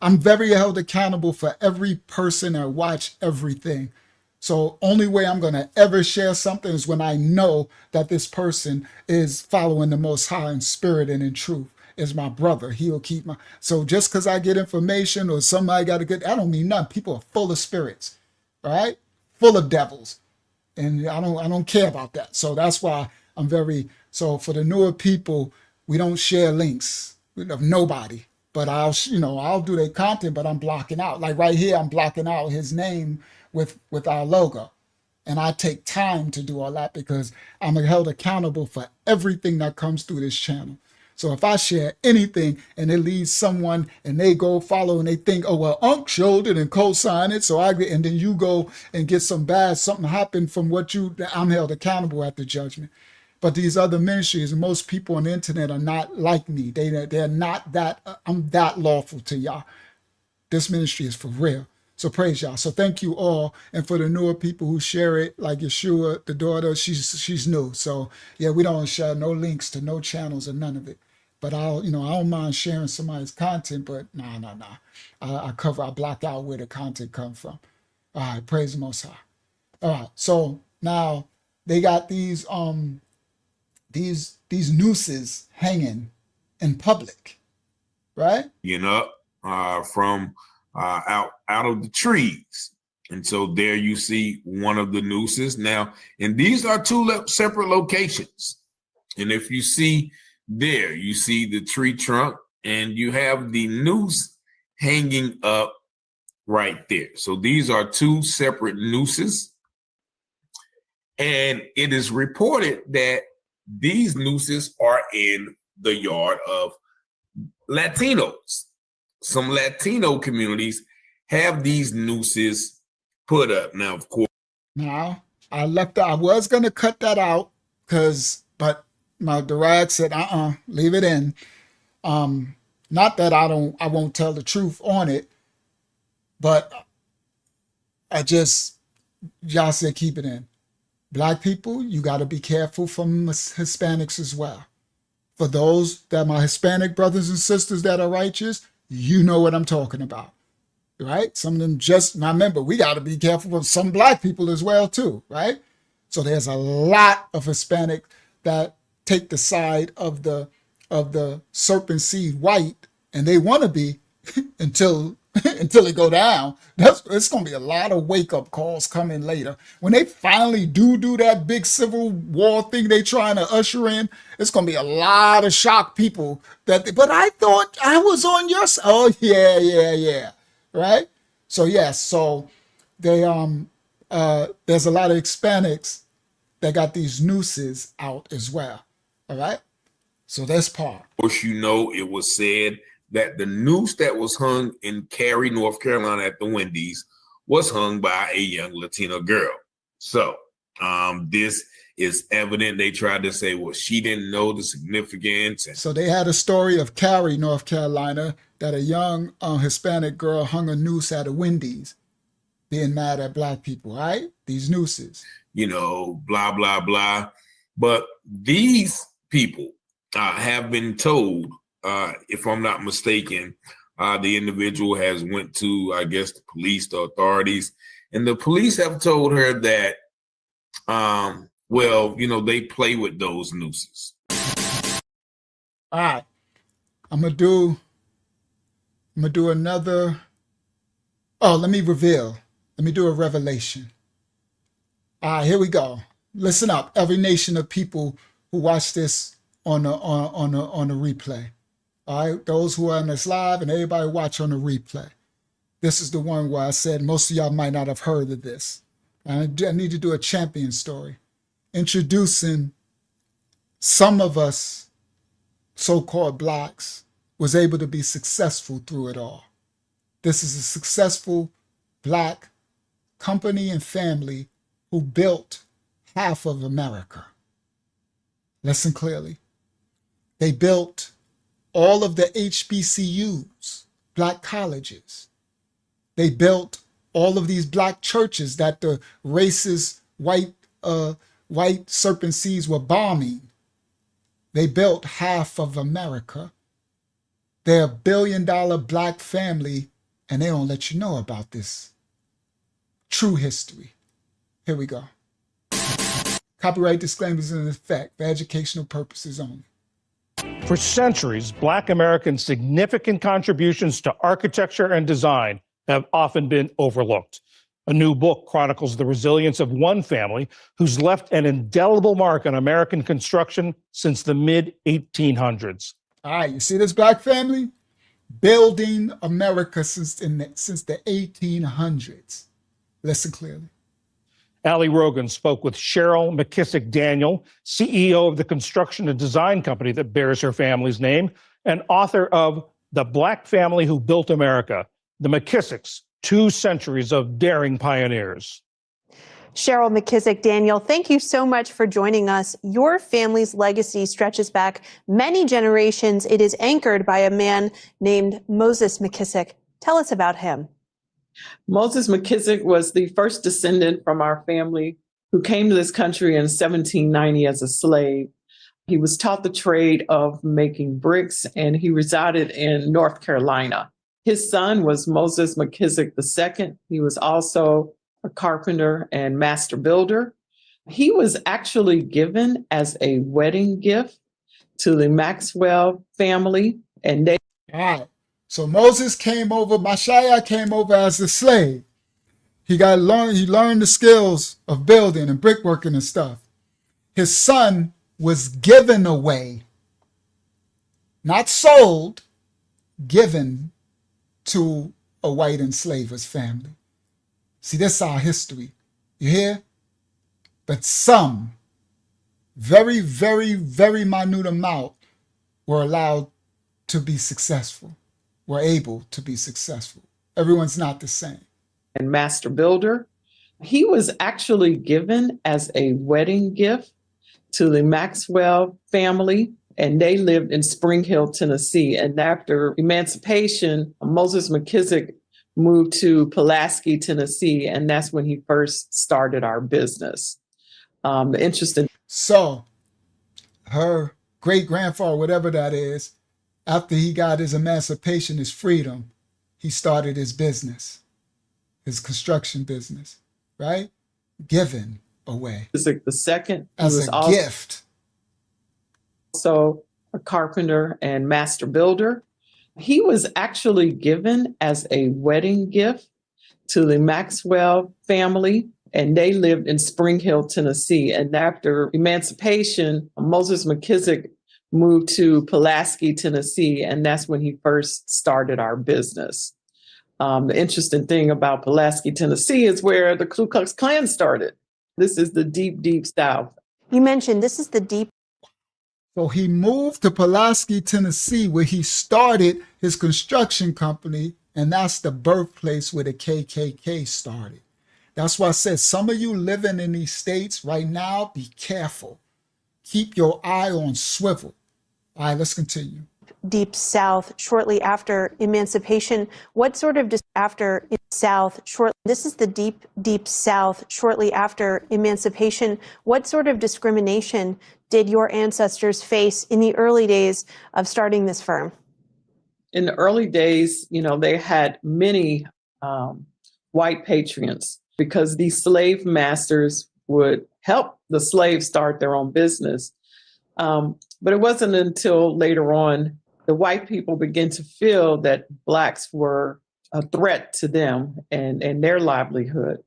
I'm very held accountable for every person that watch everything. So only way I'm going to ever share something is when I know that this person is following the Most High in spirit and in truth, is my brother. He'll keep my, so just because I get information or somebody got a good, I don't mean nothing. People are full of spirits, all right? Full of devils. And I don't care about that. So that's why so for the newer people, we don't share links of nobody, but I'll do their content, but I'm blocking out. Like right here, I'm blocking out his name with our logo. And I take time to do all that because I'm held accountable for everything that comes through this channel. So if I share anything and it leads someone and they go follow and they think, oh, well, Unc showed it and co-sign it. So and then you go and get something happened from I'm held accountable at the judgment. But these other ministries, and most people on the internet are not like me. They're not that, I'm that lawful to y'all. This ministry is for real. So praise y'all. So thank you all. And for the newer people who share it, like Yeshua, the daughter, she's new. So yeah, we don't share no links to no channels or none of it. But I don't mind sharing somebody's content, but nah. I block out where the content comes from. All right, praise the Most High. All right, so now they got these nooses hanging in public, right? You know, from out of the trees. And so there you see one of the nooses. Now, and these are two separate locations. And if you see there, you see the tree trunk and you have the noose hanging up right there. So these are two separate nooses. And it is reported that these nooses are in the yard of Latinos. Some Latino communities have these nooses put up. Now, of course. Now, I was going to cut that out but my direct said, leave it in. Not that I won't tell the truth on it, but y'all said keep it in. Black people, you got to be careful from Hispanics as well. For those that my Hispanic brothers and sisters that are righteous, you know what I'm talking about, right? Some of them now remember, we got to be careful of some Black people as well too, right? So there's a lot of Hispanic that take the side of the serpent seed white, and they want to be until it go down. It's going to be a lot of wake-up calls coming later. When they finally do that big civil war thing they trying to usher in, it's going to be a lot of shocked people but I thought I was on your side. Oh, yeah. Right? So, yes. So, they there's a lot of Hispanics that got these nooses out as well. All right? So, that's part. Of course, it was said that the noose that was hung in Cary, North Carolina at the Wendy's was hung by a young Latino girl. So this is evident. They tried to say, well, she didn't know the significance. So they had a story of Cary, North Carolina, that a young Hispanic girl hung a noose at a Wendy's, being mad at Black people, right? These nooses. Blah, blah, blah. But these people have been told, if I'm not mistaken, the individual has went to, I guess, the police, the authorities, and the police have told her that, they play with those nooses. All right, I'm gonna do another. Oh, let me reveal. Let me do a revelation. All right, here we go. Listen up, every nation of people who watch this on a replay. All right, those who are on this live and everybody watch on the replay. This is the one where I said most of y'all might not have heard of this. I need to do a champion story, introducing some of us so-called Blacks was able to be successful through it all. This is a successful Black company and family who built half of America. Listen clearly. They built all of the HBCUs, Black colleges. They built all of these Black churches that the racist white serpent seeds were bombing. They built half of America. They're a $1 billion Black family, and they don't let you know about this. True history. Here we go. Copyright disclaimers in effect for educational purposes only. For centuries, Black Americans' significant contributions to architecture and design have often been overlooked. A new book chronicles the resilience of one family who's left an indelible mark on American construction since the mid-1800s. All right, you see this Black family? Building America since the 1800s. Listen clearly. Ali Rogan spoke with Cheryl McKissick Daniel, CEO of the construction and design company that bears her family's name, and author of The Black Family Who Built America, The McKissicks, 2 Centuries of Daring Pioneers. Cheryl McKissick Daniel, thank you so much for joining us. Your family's legacy stretches back many generations. It is anchored by a man named Moses McKissick. Tell us about him. Moses McKissick was the first descendant from our family who came to this country in 1790 as a slave. He was taught the trade of making bricks, and he resided in North Carolina. His son was Moses McKissick II. He was also a carpenter and master builder. He was actually given as a wedding gift to the Maxwell family, and they... All right. So Moses came over, Messiah came over as a slave. He learned the skills of building and brickworking and stuff. His son was given away, not sold, given to a white enslaver's family. See, this is our history. You hear? But some, very, very, very minute amount, were allowed to be successful, were able to be successful. Everyone's not the same. And master builder, he was actually given as a wedding gift to the Maxwell family, and they lived in Spring Hill, Tennessee. And after emancipation, Moses McKissick moved to Pulaski, Tennessee, and that's when he first started our business. Interesting. So her great-grandfather, whatever that is, after he got his emancipation, his freedom, he started his business, his construction business, right? Given away. The second as a gift. Also a carpenter and master builder. He was actually given as a wedding gift to the Maxwell family, and they lived in Spring Hill, Tennessee. And after emancipation, Moses McKissick moved to Pulaski, Tennessee, and that's when he first started our business. The interesting thing about Pulaski, Tennessee is where the Ku Klux Klan started. This is the deep, deep South. You mentioned this is the deep. So he moved to Pulaski, Tennessee, where he started his construction company, and that's the birthplace where the KKK started. That's why I said some of you living in these states right now, be careful. Keep your eye on swivel. All right, let's continue. Deep South shortly after emancipation. What sort of after South short? This is the deep South shortly after emancipation. What sort of discrimination did your ancestors face in the early days of starting this firm? In the early days, they had many white patrons because these slave masters would help the slaves start their own business. But it wasn't until later on the white people began to feel that Blacks were a threat to them and their livelihood.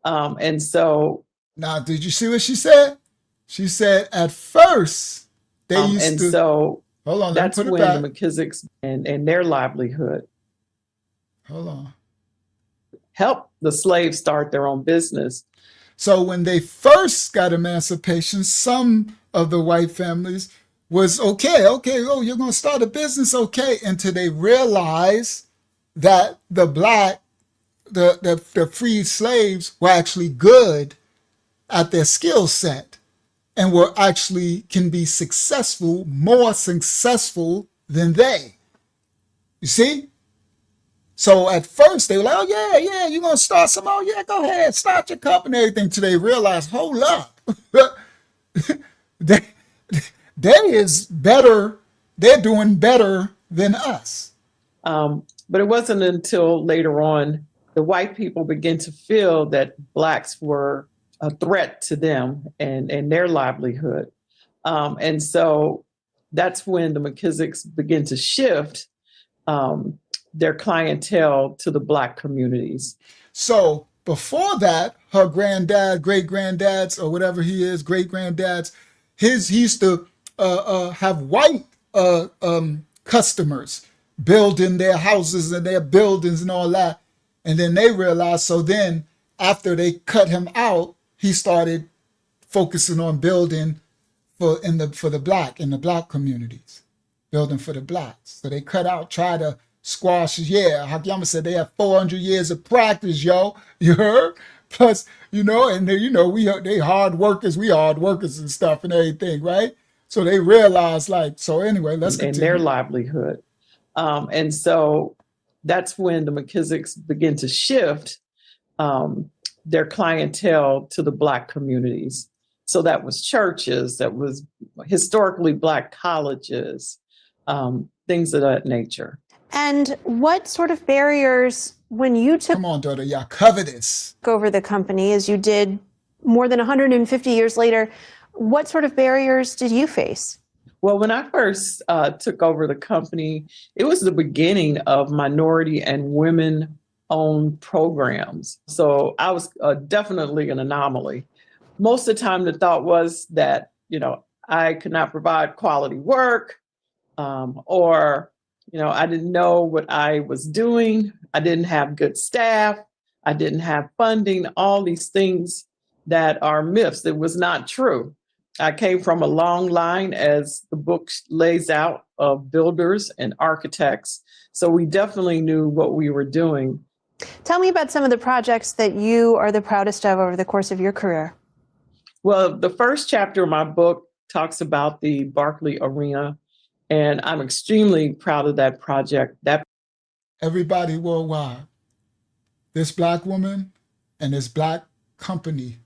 And so... Now, did you see what she said? She said at first they used to... So hold on, that's let me when put it back. the McKissicks and their livelihood... Hold on. Help the slaves start their own business. So when they first got emancipation, some of the white families was okay, oh, you're going to start a business, okay, until they realized that the freed slaves were actually good at their skill set and were actually can be successful, more successful than they. You see? So at first they were like, oh yeah, you're going to start some, oh yeah, go ahead, start your company, everything, till they realize, hold up, they're doing better than us. But it wasn't until later on the white people began to feel that Blacks were a threat to them and their livelihood. And so that's when the McKissicks began to shift their clientele to the Black communities. So before that, her granddad, great-granddads, or whatever he is, great-granddads, he used to have white customers building their houses and their buildings and all that. And then they realized, so then after they cut him out, he started focusing on building for the Black communities, building for the Blacks. So they cut out, try to squash. Yeah, Hakiyama said they have 400 years of practice, yo. You heard? Plus, and they hard workers, we hard workers and stuff and everything, right? So they realized, so anyway, let's continue. And their livelihood. And so that's when the McKissicks begin to shift their clientele to the Black communities. So that was churches, that was historically Black colleges, things of that nature. And what sort of barriers, when you took Come on, daughter, y'all covetous. over the company, as you did more than 150 years later, what sort of barriers did you face? Well, when I first took over the company, it was the beginning of minority and women-owned programs. So I was definitely an anomaly. Most of the time, the thought was that, I could not provide quality work, or, I didn't know what I was doing. I didn't have good staff. I didn't have funding, all these things that are myths. It was not true. I came from a long line, as the book lays out, of builders and architects. So we definitely knew what we were doing. Tell me about some of the projects that you are the proudest of over the course of your career. Well, the first chapter of my book talks about the Barclay Arena, and I'm extremely proud of that project. Everybody worldwide, this Black woman and this Black company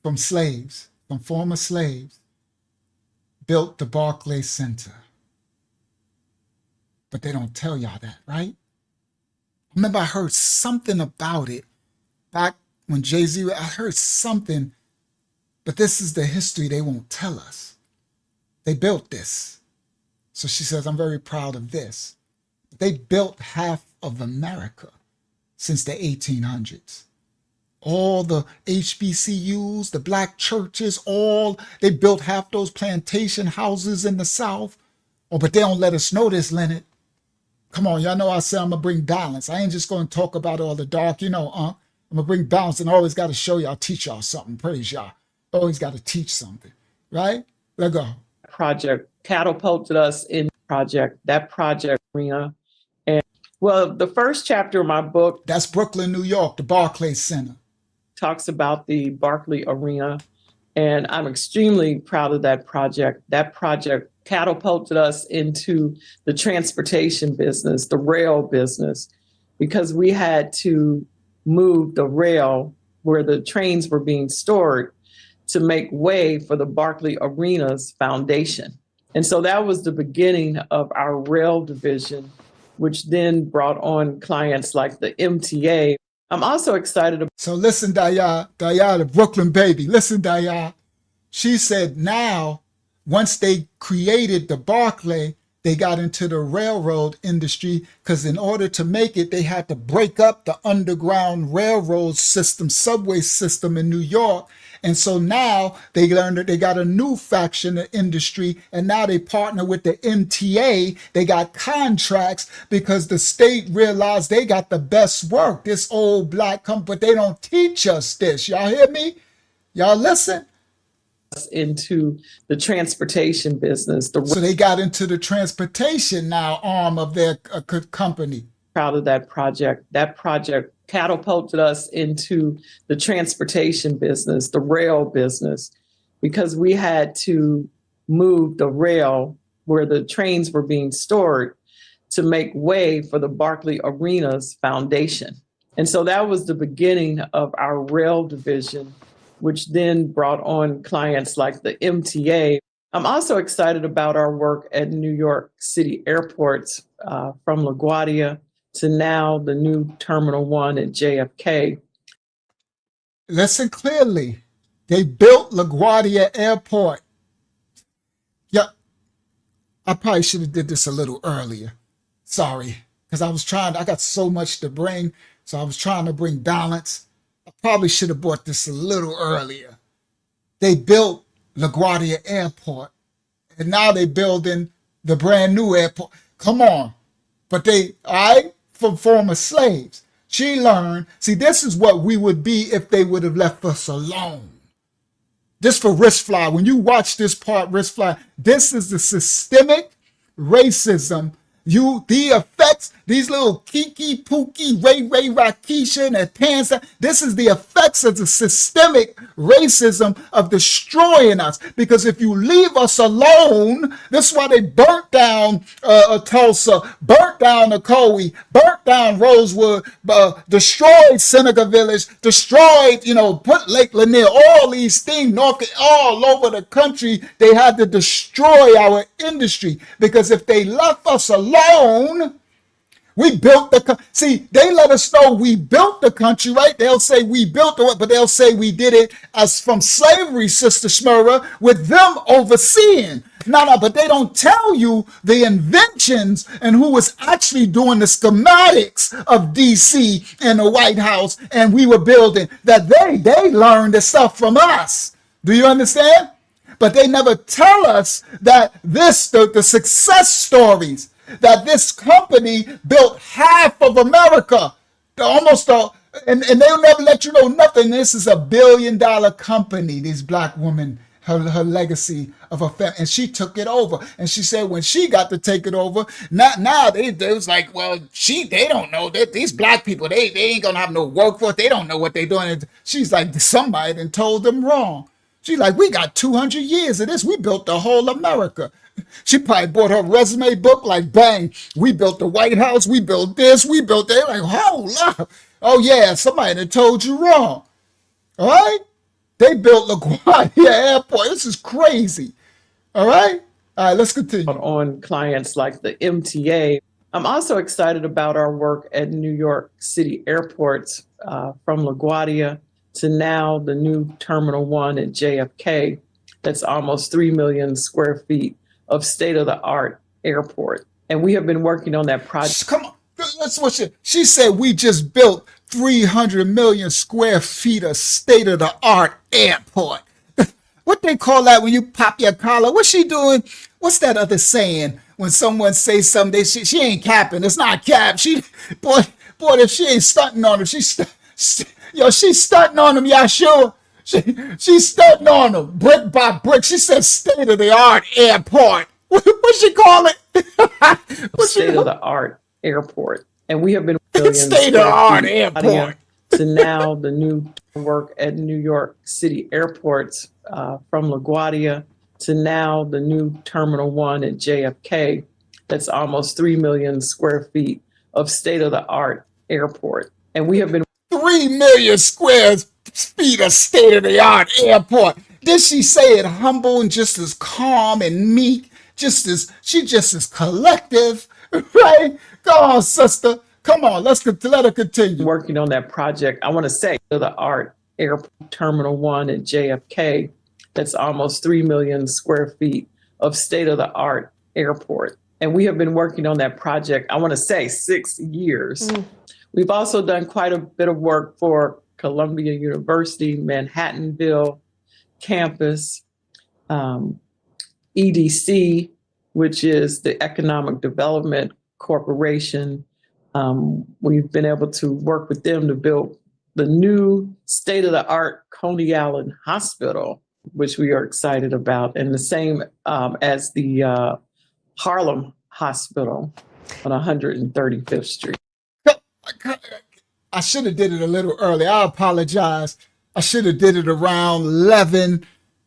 from slaves, from former slaves, built the Barclay Center. But they don't tell y'all that, right? I remember I heard something about it back when Jay-Z, I heard something, but this is the history they won't tell us. They built this. So she says, I'm very proud of this. They built half of America since the 1800s. All the HBCUs, the Black churches, they built half those plantation houses in the South. Oh, but they don't let us know this, Leonard. Come on, y'all know I said I'm going to bring balance. I ain't just going to talk about all the dark, I'm going to bring balance, and I always got to show y'all, teach y'all something. Praise y'all. Always got to teach something, right? Let's go. Project catapulted us in that project arena. And well, the first chapter of my book, that's Brooklyn, New York, the Barclay Center, talks about the Barclay Arena. And I'm extremely proud of that project. That project catapulted us into the transportation business, the rail business, because we had to move the rail where the trains were being stored to make way for the Barclay Arena's foundation. And so that was the beginning of our rail division, which then brought on clients like the MTA. I'm also excited. So listen, Daya, the Brooklyn baby. Listen, Daya. She said now, once they created the Barclay, they got into the railroad industry because in order to make it, they had to break up the underground railroad system, subway system in New York. And so now they learned that they got a new faction of industry, and now they partner with the MTA. They got contracts because the state realized they got the best work, this old Black company, but they don't teach us this. Y'all hear me? Y'all listen? Into the transportation business. So they got into the transportation now arm of their company. Proud of that project. That project catapulted us into the transportation business, the rail business, because we had to move the rail where the trains were being stored to make way for the Barclay Arena's foundation. And so that was the beginning of our rail division, which then brought on clients like the MTA. I'm also excited about our work at New York City airports, from LaGuardia to now the new Terminal 1 at JFK. Listen clearly. They built LaGuardia Airport. Yeah, I probably should have did this a little earlier. Sorry, because I got so much to bring, so I was trying to bring balance. I probably should have bought this a little earlier. They built LaGuardia Airport, and now they're building the brand new airport. Come on. But from former slaves. She learned, see, this is what we would be if they would have left us alone. This for Wrist Fly. When you watch this part, Wrist Fly, this is the systemic racism. The effects, these little Kiki, Pookie, Ray, Rakisha, and Tanza, this is the effects of the systemic racism of destroying us. Because if you leave us alone, this is why they burnt down Tulsa, burnt down Ocoee, burnt down Rosewood, destroyed Seneca Village, destroyed, put Lake Lanier, all these things, all over the country. They had to destroy our industry because if they left us alone, we built see, they let us know we built the country, right? They'll say we built it, but they'll say we did it as from slavery, Sister Shmurra, with them overseeing. No, but they don't tell you the inventions and who was actually doing the schematics of DC and the White House and we were building, that they learned the stuff from us. Do you understand? But they never tell us that the success stories, that this company built half of America, and they'll never let you know nothing. This is $1 billion company, these black women, her legacy of her family, and she took it over. And she said when she got to take it over, now they was like, well, they don't know that these black people, they ain't gonna have no workforce. They don't know what they're doing. She's like, somebody done told them wrong. She's like, we got 200 years of this. We built the whole America. She probably bought her resume book like, bang, we built the White House. We built this. We built that. Like, hold up. Oh, yeah, somebody done told you wrong. All right? They built LaGuardia Airport. This is crazy. All right? All right, let's continue. On clients like the MTA. I'm also excited about our work at New York City airports, from LaGuardia to now the new Terminal 1 at JFK. That's almost 3 million square feet of state-of-the-art airport. And we have been working on that project. Come on. That's what she said. We just built 300 million square feet of state-of-the-art airport. What they call that when you pop your collar? What's she doing? What's that other saying when someone says something? She ain't capping. It's not cap. Boy, if she ain't stunting on him, she's stunting on him. Y'all sure? She's stunting on him, brick by brick. She said state-of-the-art airport. What she call it? State-of-the-art airport. And we have been state-of-the-art airport to now the new work at New York City airports, from LaGuardia to now the new Terminal 1 at JFK. That's almost 3 million square feet of state-of-the-art airport. And we have been 3 million square feet of state-of-the-art airport. Did she say it humble and just as calm and meek, just as collective, right? Go on, sister. Come on, let her continue. Working on that project. I want to say the art airport Terminal 1 at JFK. That's almost 3 million square feet of state-of-the-art airport. And we have been working on that project, I want to say 6 years. We've also done quite a bit of work for Columbia University, Manhattanville campus, EDC, which is the Economic Development Corporation. We've been able to work with them to build the new state-of-the-art Coney Island Hospital, which we are excited about, and the same as the Harlem Hospital on 135th Street. I should have did it a little early. I apologize. I should have did it around 11,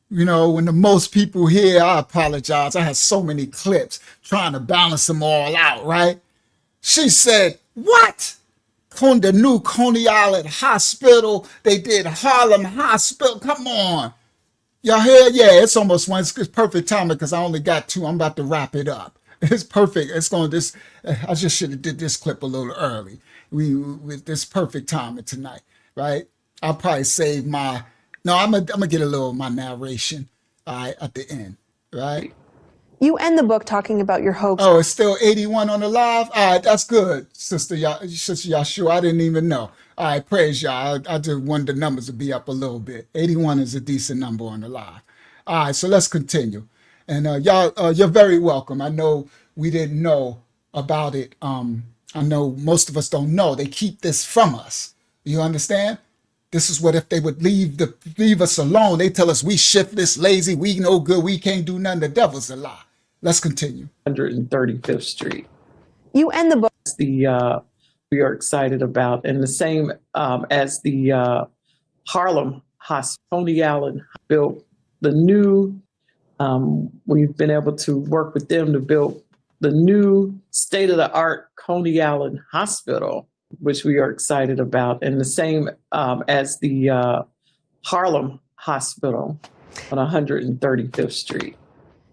when the most people here. I apologize. I had so many clips trying to balance them all out, right? She said, what? The new Coney Island Hospital. They did Harlem Hospital. Come on. Y'all hear? Yeah, it's almost one. It's perfect timing because I only got 2. I'm about to wrap it up. It's perfect. I just should have did this clip a little early. With this perfect timing tonight, right? I'll probably save I'm gonna get a little of my narration, at the end, right? You end the book talking about your hopes. Oh, it's still 81 on the live? All right, that's good, Sister Yashua. I didn't even know. All right, praise y'all. I just wanted the numbers to be up a little bit. 81 is a decent number on the live. All right, so let's continue. And y'all, you're very welcome. I know we didn't know about it. I know most of us don't know. They keep this from us. You understand? This is what if they would leave us alone. They tell us we shiftless, lazy, we no good, we can't do nothing. The devil's a lie. Let's continue. 135th Street. You end the book. We are excited about, and the same as the Harlem Hospital, Coney Island built the new. We've been able to work with them to build the new state-of-the-art Coney Island Hospital, which we are excited about, and the same as the Harlem Hospital on 135th Street.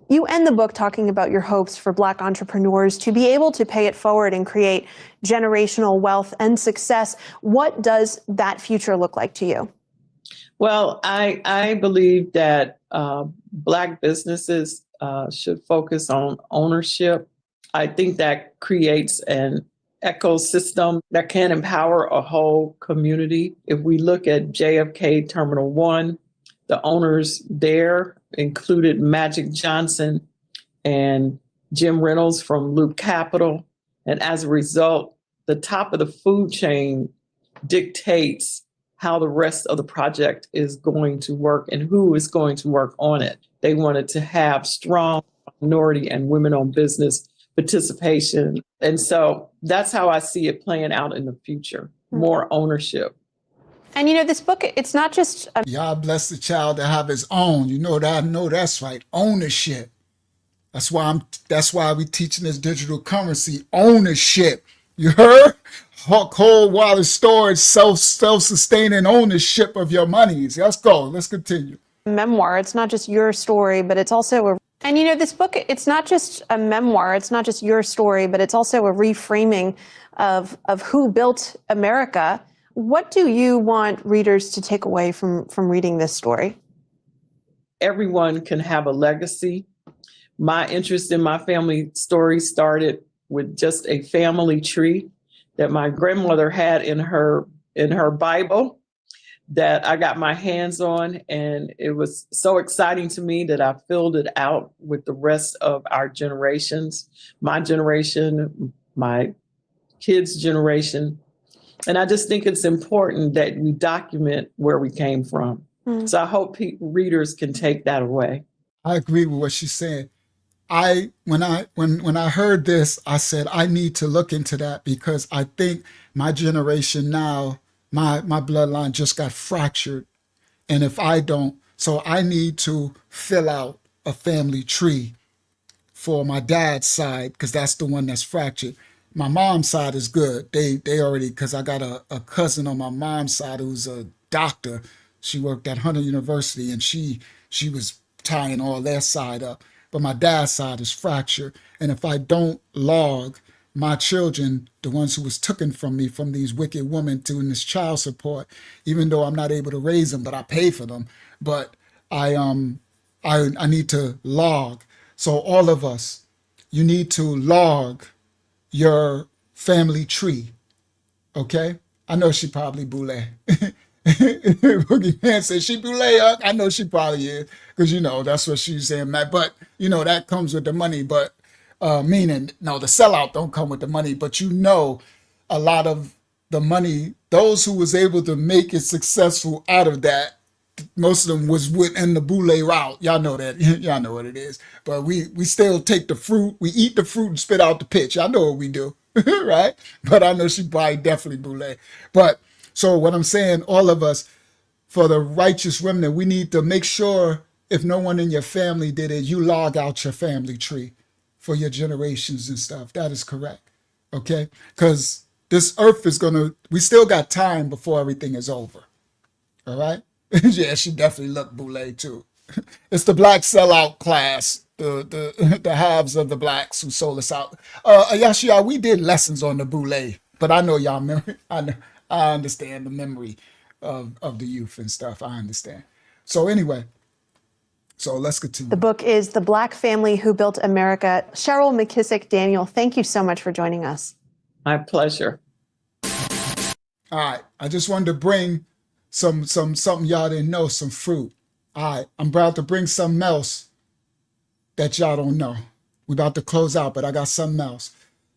You end the book talking about your hopes for Black entrepreneurs to be able to pay it forward and create generational wealth and success. What does that future look like to you? Well, I believe that Black businesses should focus on ownership. I think that creates an ecosystem that can empower a whole community. If we look at JFK Terminal 1, the owners there included Magic Johnson and Jim Reynolds from Loop Capital. And as a result, the top of the food chain dictates how the rest of the project is going to work and who is going to work on it. They wanted to have strong minority and women-owned business participation. And so that's how I see it playing out in the future, more ownership. And this book, it's not just y'all bless the child to have his own. You know that. I know that's right. Ownership. That's why we teaching this digital currency. Ownership. You heard? Cold wallet storage, self-sustaining ownership of your monies. Let's go. Let's continue. memoir. It's not just your story, but it's also this book, it's not just a memoir. It's not just your story, but it's also a reframing of who built America. What do you want readers to take away from reading this story? Everyone can have a legacy. My interest in my family story started with just a family tree that my grandmother had in her Bible that I got my hands on, and it was so exciting to me that I filled it out with the rest of our generations, my generation, my kids' generation. And I just think it's important that we document where we came from. So I hope readers can take that away. I agree with what she's saying. When I heard this, I said, I need to look into that, because I think my generation now, my bloodline just got fractured. And if I don't, so I need to fill out a family tree for my dad's side, because that's the one that's fractured. My mom's side is good. They already, because I got a cousin on my mom's side who's a doctor. She worked at Hunter University, and she was tying all their side up. But my dad's side is fractured. And if I don't log my children, the ones who was taken from me from these wicked women doing this child support, even though I'm not able to raise them, but I pay for them. But I need to log. So all of us, you need to log your family tree. Okay? I know she probably boule. Boogeyman said she boule. I know she probably is, because that's what she's saying. But that comes with the money. But meaning, no, the sellout don't come with the money. But a lot of the money, those who was able to make it successful out of that, most of them was within the boule route. Y'all know that. Y'all know what it is. But we still take the fruit. We eat the fruit and spit out the pitch. Y'all know what we do, right? But I know she probably definitely boule. But so what I'm saying, all of us, for the righteous remnant, we need to make sure, if no one in your family did it, you log out your family tree for your generations and stuff. That is correct. Okay? Because this earth we still got time before everything is over. All right? Yeah, she definitely looked boule too. It's the black sellout class, the halves of the blacks who sold us out. Yashia, we did lessons on the boule, but I know y'all remember. I understand the memory of the youth and stuff. I understand. So anyway, so let's continue. The book is The Black Family Who Built America. Cheryl McKissick Daniel, thank you so much for joining us. My pleasure. All right. I just wanted to bring something y'all didn't know, some fruit. All right. I'm about to bring something else that y'all don't know. We're about to close out, but I got something else.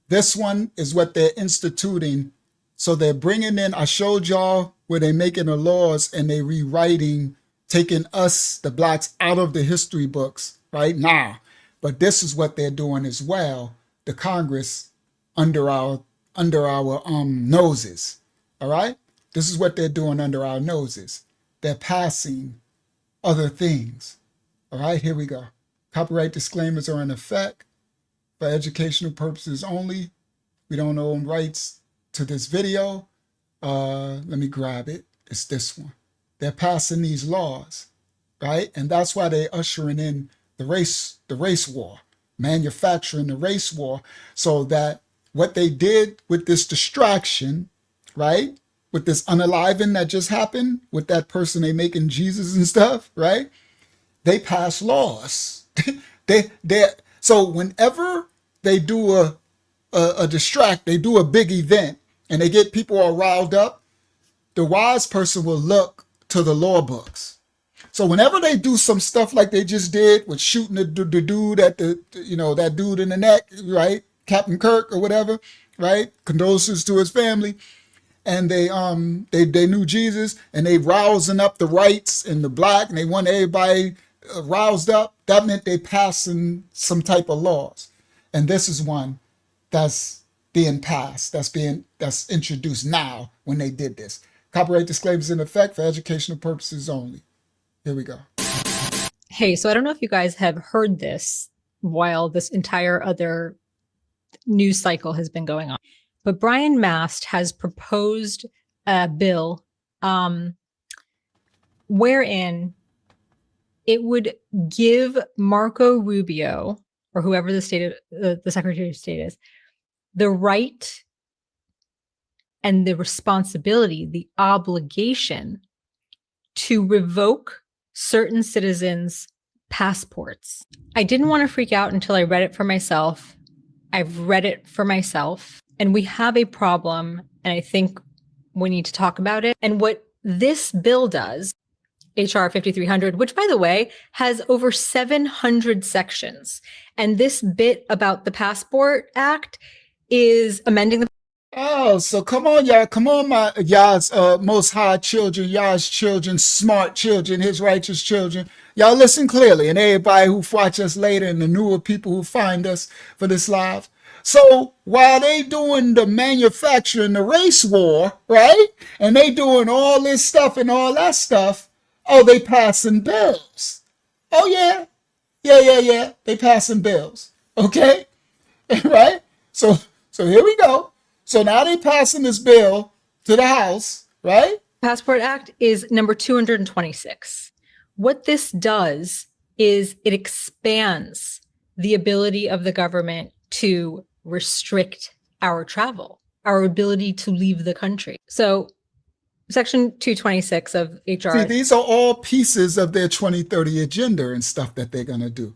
This one is what they're instituting. So they're bringing in, I showed y'all where they're making the laws and they rewriting, taking us, the blacks, out of the history books right now. But this is what they're doing as well, the Congress under our noses. All right? This is what they're doing under our noses. They're passing other things. All right, here we go. Copyright disclaimers are in effect for educational purposes only. We don't own rights to this video. Let me grab it. It's this one. They're passing these laws, right? And that's why they're ushering in the race war, manufacturing the race war, so that what they did with this distraction, right? With this unaliving that just happened with that person they making Jesus and stuff, right? They pass laws They so whenever they do they do a big event and they get people all riled up, the wise person will look to the law books. So whenever they do some stuff like they just did with shooting the dude at that dude in the neck, right? Captain Kirk or whatever, right? Condolences to his family. And they knew Jesus and they rousing up the whites and the black and they want everybody roused up. That meant they passing some type of laws. And this is one that's being passed, that's introduced now when they did this. Copyright disclaimers in effect for educational purposes only. Here we go. Hey, so I don't know if you guys have heard this while this entire other news cycle has been going on, but Brian Mast has proposed a bill wherein it would give Marco Rubio, or whoever the Secretary of State is, the right and the responsibility, the obligation to revoke certain citizens' passports. I didn't want to freak out until I read it for myself. I've read it for myself, and we have a problem, and I think we need to talk about it. And what this bill does, HR 5300, which, by the way, has over 700 sections, and this bit about the Passport Act is amending the. Oh, so come on, y'all. Come on, y'all's most high children, y'all's children, smart children, his righteous children. Y'all listen clearly, and everybody who watch us later and the newer people who find us for this live. So while they doing the manufacturing, the race war, right? And they doing all this stuff and all that stuff, oh, they passing bills. Oh, yeah. Yeah. They passing bills. Okay? Right? So here we go. So now they passing this bill to the House, right? Passport Act is number 226. What this does is it expands the ability of the government to restrict our travel, our ability to leave the country. So Section 226 of HR. See, these are all pieces of their 2030 agenda and stuff that they're going to do.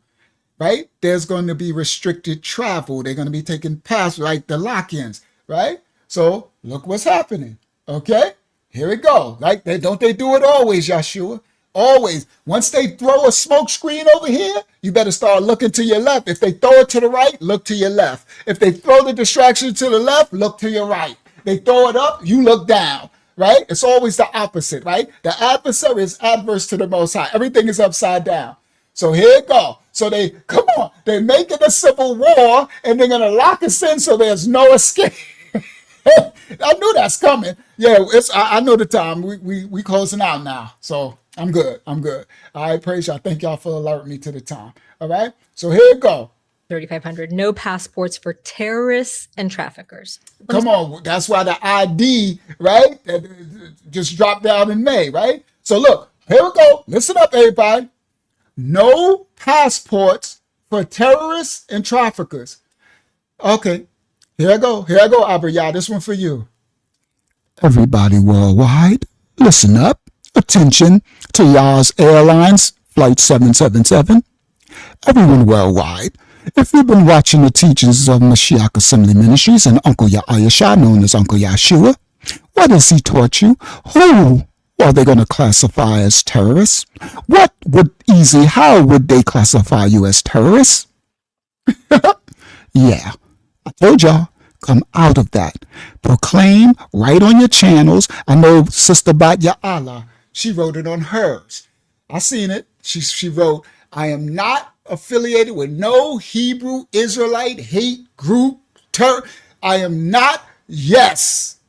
Right? There's going to be restricted travel. They're going to be taking like the lock-ins, right? So look what's happening. Okay, here we go. Like they do it always, Yeshua? Always. Once they throw a smoke screen over here, you better start looking to your left. If they throw it to the right, look to your left. If they throw the distraction to the left, look to your right. They throw it up, you look down. Right? It's always the opposite, right? The adversary is adverse to the Most High. Everything is upside down. So here it go. So they're making a civil war and they're gonna lock us in so there's no escape. I knew that's coming. Yeah, I know the time. We closing out now. So I'm good. All right, praise y'all. Thank y'all for alerting me to the time. All right. So here it go. 3,500. No passports for terrorists and traffickers. Come on, that's why the ID, right? Just dropped down in May, right? So look, here we go. Listen up, everybody. No passports for terrorists and traffickers. Okay, here I go, Abriyah. This one for you. Everybody worldwide, listen up. Attention to Yas Airlines Flight 777. Everyone worldwide, if you've been watching the teachings of Mashiach Assembly Ministries and Uncle Yahya, known as Uncle Yeshua, what has he taught you? Who are they going to classify as terrorists? How would they classify you as terrorists? Yeah, I told y'all, come out of that. Proclaim right on your channels. I know Sister Batya Allah, she wrote it on hers. I seen it. She wrote, I am not affiliated with no Hebrew Israelite hate group. I am not. Yes.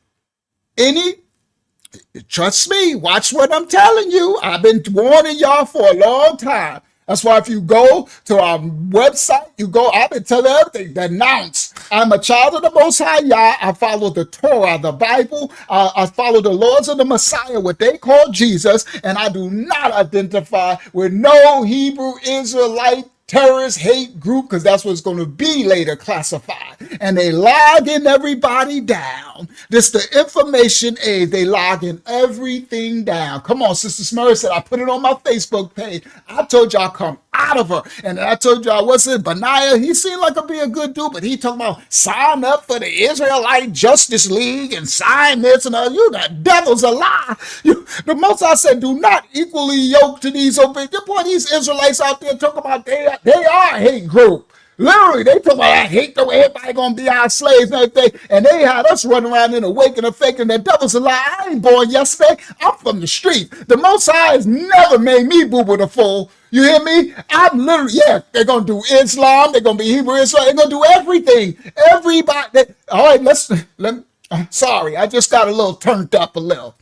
Trust me. Watch what I'm telling you. I've been warning y'all for a long time. That's why if you go to our website, I've been telling everything, denounce. I'm a child of the Most High Yah. I follow the Torah, the Bible. I follow the laws of the Messiah, what they call Jesus, and I do not identify with no Hebrew Israelite terrorist hate group, because that's what it's going to be later classified. And they logging everybody down. This the information age. They logging everything down. Come on, Sister Smurf said, I put it on my Facebook page. I told y'all come out of her. And I told y'all, what's it, Benaiah? He seemed like be a good dude, but he talking about sign up for the Israelite Justice League and sign this and that. You, the devil's a lie. The Most High said, do not equally yoke to these obedient. Boy, these Israelites out there talking about they are a hate group. Literally, they talk about I hate the way everybody gonna be our slaves and everything, and they had us running around in a wake and a fake, and the devil's a lie. I ain't born yesterday. I'm from the street. The Most High has never made me boo-boo the fool. You hear me? I'm literally, yeah, they're gonna do Islam, they're gonna be Hebrew Islam, they're gonna do everything. Everybody, all right, sorry, I just got a little turned up a little.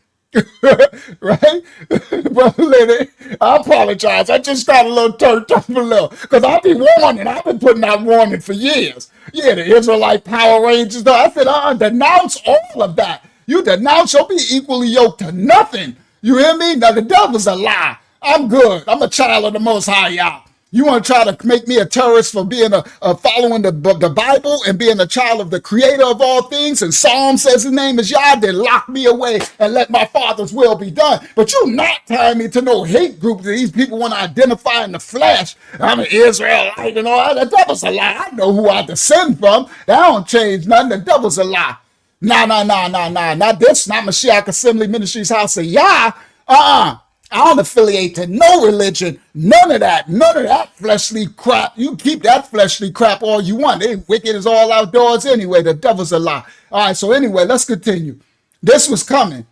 Right? Brother Lenny, I apologize. I just got a little turned up a little because I've been warning. I've been putting out warning for years. Yeah, the Israelite Power Rangers. I said, denounce all of that. You denounce, you'll be equally yoked to nothing. You hear me? Now, the devil's a lie. I'm good. I'm a child of the Most High, y'all. You want to try to make me a terrorist for being following the Bible and being a child of the creator of all things, and Psalm says his name is Yah, then lock me away and let my Father's will be done. But you not tying me to no hate group that these people want to identify in the flesh. I'm an Israelite and all that. The devil's a lie. I know who I descend from. That don't change nothing. The devil's a lie. Nah. Not this, not Mashiach Assembly Ministries House of Yah. I don't affiliate to no religion. None of that fleshly crap. You keep that fleshly crap all you want. They wicked as all outdoors anyway. The devil's a lie. All right, so anyway, let's continue. This was coming.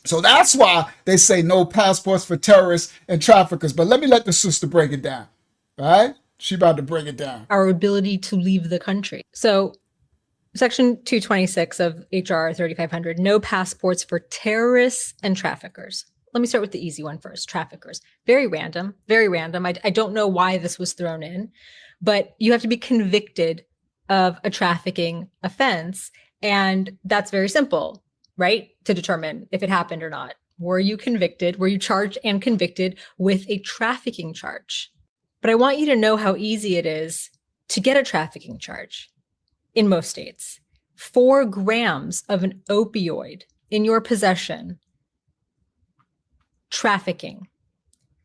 So that's why they say no passports for terrorists and traffickers. But let me let the sister break it down. All right? She about to break it down. Our ability to leave the country. So Section 226 of HR 3500, no passports for terrorists and traffickers. Let me start with the easy one first, traffickers. Very random, very random. I don't know why this was thrown in, but you have to be convicted of a trafficking offense. And that's very simple, right? To determine if it happened or not. Were you convicted? Were you charged and convicted with a trafficking charge? But I want you to know how easy it is to get a trafficking charge in most states. 4 grams of an opioid in your possession. Trafficking,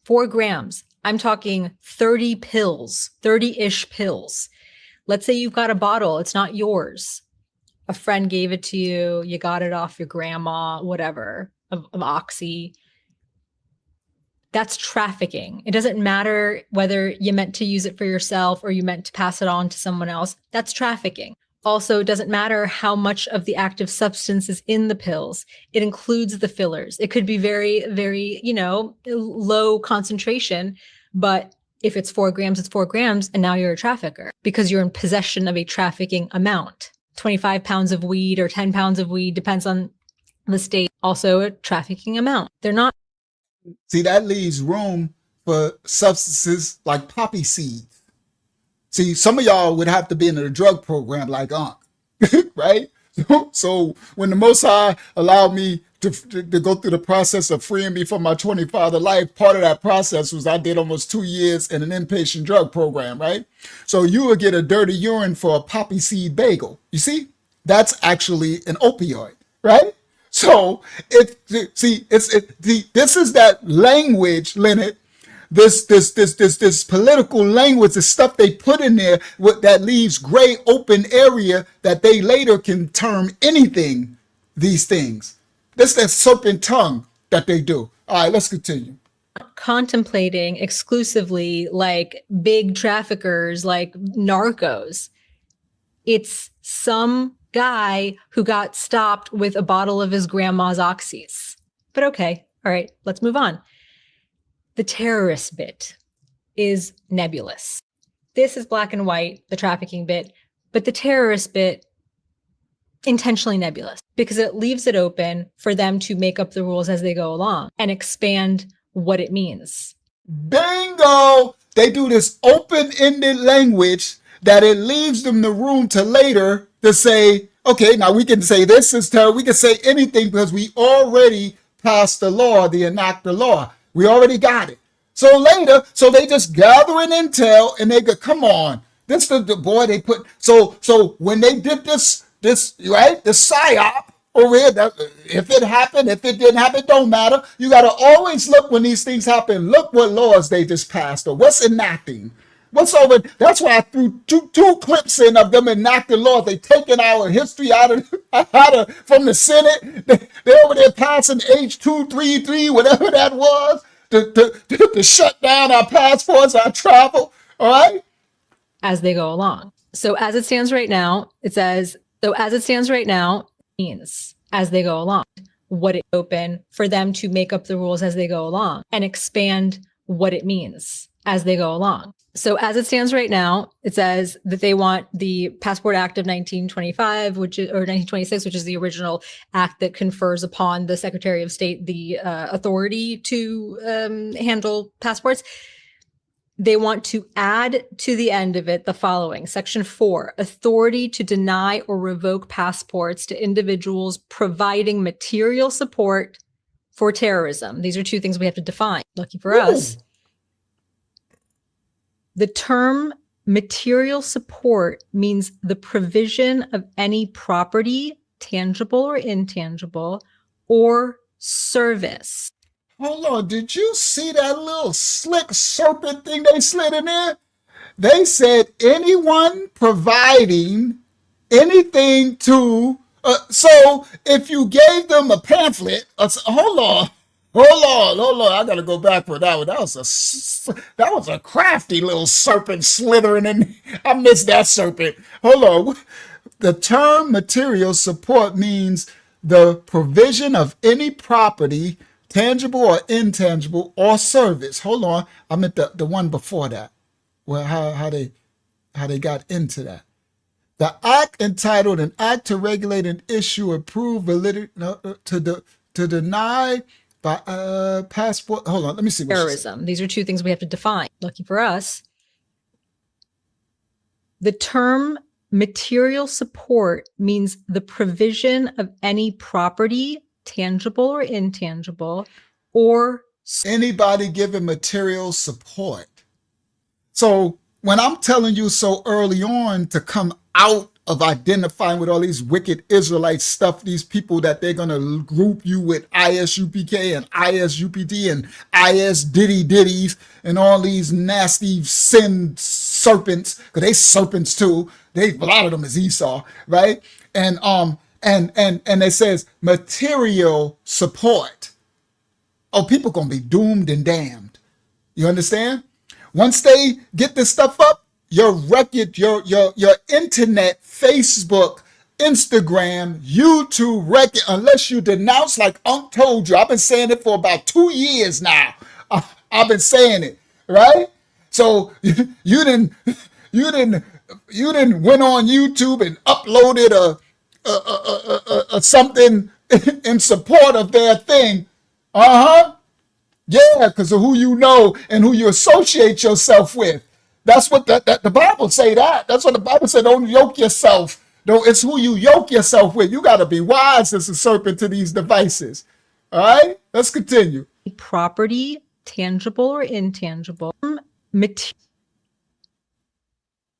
4 grams. I'm talking 30 pills, 30-ish pills. Let's say you've got a bottle. It's not yours. A friend gave it to you. You got it off your grandma, whatever, of Oxy. That's trafficking. It doesn't matter whether you meant to use it for yourself or you meant to pass it on to someone else. That's trafficking. Also, it doesn't matter how much of the active substance is in the pills. It includes the fillers. It could be very, very, low concentration, but if it's 4 grams, it's 4 grams, and now you're a trafficker because you're in possession of a trafficking amount. 25 pounds of weed or 10 pounds of weed, depends on the state, also a trafficking amount. They're not. See, that leaves room for substances like poppy seeds. See, some of y'all would have to be in a drug program like Unc, right? So when the Most High allowed me to go through the process of freeing me from my 25 to life, part of that process was I did almost 2 years in an inpatient drug program, right? So you would get a dirty urine for a poppy seed bagel. You see, that's actually an opioid, right? So this is that language, Leonard. This political language, the stuff they put in there, that leaves gray open area that they later can term anything. These things. That's that serpent tongue that they do. All right, let's continue. Contemplating exclusively like big traffickers, like narcos. It's some guy who got stopped with a bottle of his grandma's Oxys. But okay, all right, let's move on. The terrorist bit is nebulous. This is black and white, the trafficking bit, but the terrorist bit, intentionally nebulous because it leaves it open for them to make up the rules as they go along and expand what it means. Bingo! They do this open-ended language that it leaves them the room to later to say, okay, now we can say this is terror. We can say anything because we already passed the law, the enact the law. We already got it. So later, so they just gathering intel and they go, come on. This the boy they put. So when they did this right, the PSYOP, over here. If it happened, if it didn't happen, it don't matter. You got to always look when these things happen. Look what laws they just passed or what's enacting. What's over? That's why I threw two clips in of them enacting laws. They taking our history out of from the Senate. They over there passing H.233, whatever that was, to shut down our passports, our travel. All right. As they go along. So as it stands right now, it says, means as they go along, what it open for them to make up the rules as they go along and expand what it means as they go along. So as it stands right now, it says that they want the Passport Act of 1925, or 1926, which is the original act that confers upon the Secretary of State the authority to handle passports. They want to add to the end of it the following. Section 4, authority to deny or revoke passports to individuals providing material support for terrorism. These are two things we have to define. Lucky for us. The term material support means the provision of any property, tangible or intangible, or service. Hold on, did you see that little slick serpent thing they slid in there? They said anyone providing anything to, so if you gave them a pamphlet, hold on, I gotta go back for that one. That was a crafty little serpent slithering in. I missed that serpent. Hold on. The term material support means the provision of any property, tangible or intangible, or service. Hold on, I meant the one before that. Well, how they got into that. The act entitled "An Act to Regulate an Issue, Approve, Validity, to deny by passport." Hold on, let me see. Terrorism. These are two things we have to define. Lucky for us. The term material support means the provision of any property, tangible or intangible, or anybody giving material support. So when I'm telling you so early on to come out of identifying with all these wicked Israelite stuff, these people that they're going to group you with ISUPK and ISUPD and IS Diddies and all these nasty sin serpents, because they serpents too. A lot of them is Esau, right? And it says material support. Oh, people gonna be doomed and damned. You understand? Once they get this stuff up, your record, your internet, Facebook, Instagram, YouTube record, unless you denounce, like Unc told you, I've been saying it for about 2 years now. I've been saying it, right? So you didn't went on YouTube and uploaded a something in support of their thing. Yeah, because of who you know and who you associate yourself with. That's what the Bible say that. That's what the Bible said. Don't yoke yourself. No, it's who you yoke yourself with. You got to be wise as a serpent to these devices. All right, let's continue. Property, tangible or intangible.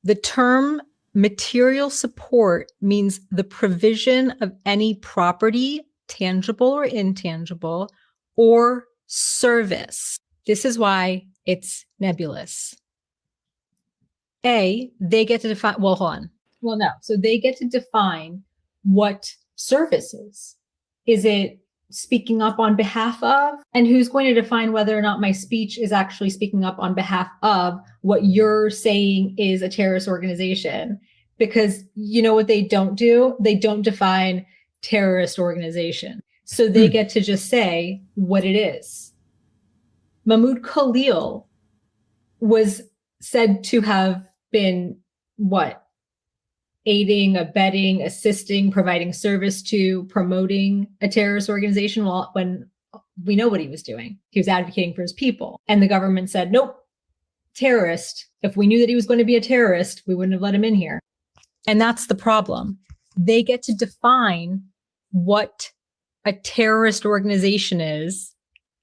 The term material support means the provision of any property, tangible or intangible, or service. This is why it's nebulous. They get to define, well, hold on. Well, no. So they get to define what service is. Is it speaking up on behalf of? And who's going to define whether or not my speech is actually speaking up on behalf of what you're saying is a terrorist organization? Because you know what they don't do? They don't define terrorist organization. So they get to just say what it is. Mahmoud Khalil was said to have been what? Aiding, abetting, assisting, providing service to, promoting a terrorist organization. Well, when we know what he was doing, he was advocating for his people. And the government said, nope, terrorist. If we knew that he was going to be a terrorist, we wouldn't have let him in here. And that's the problem. They get to define what a terrorist organization is,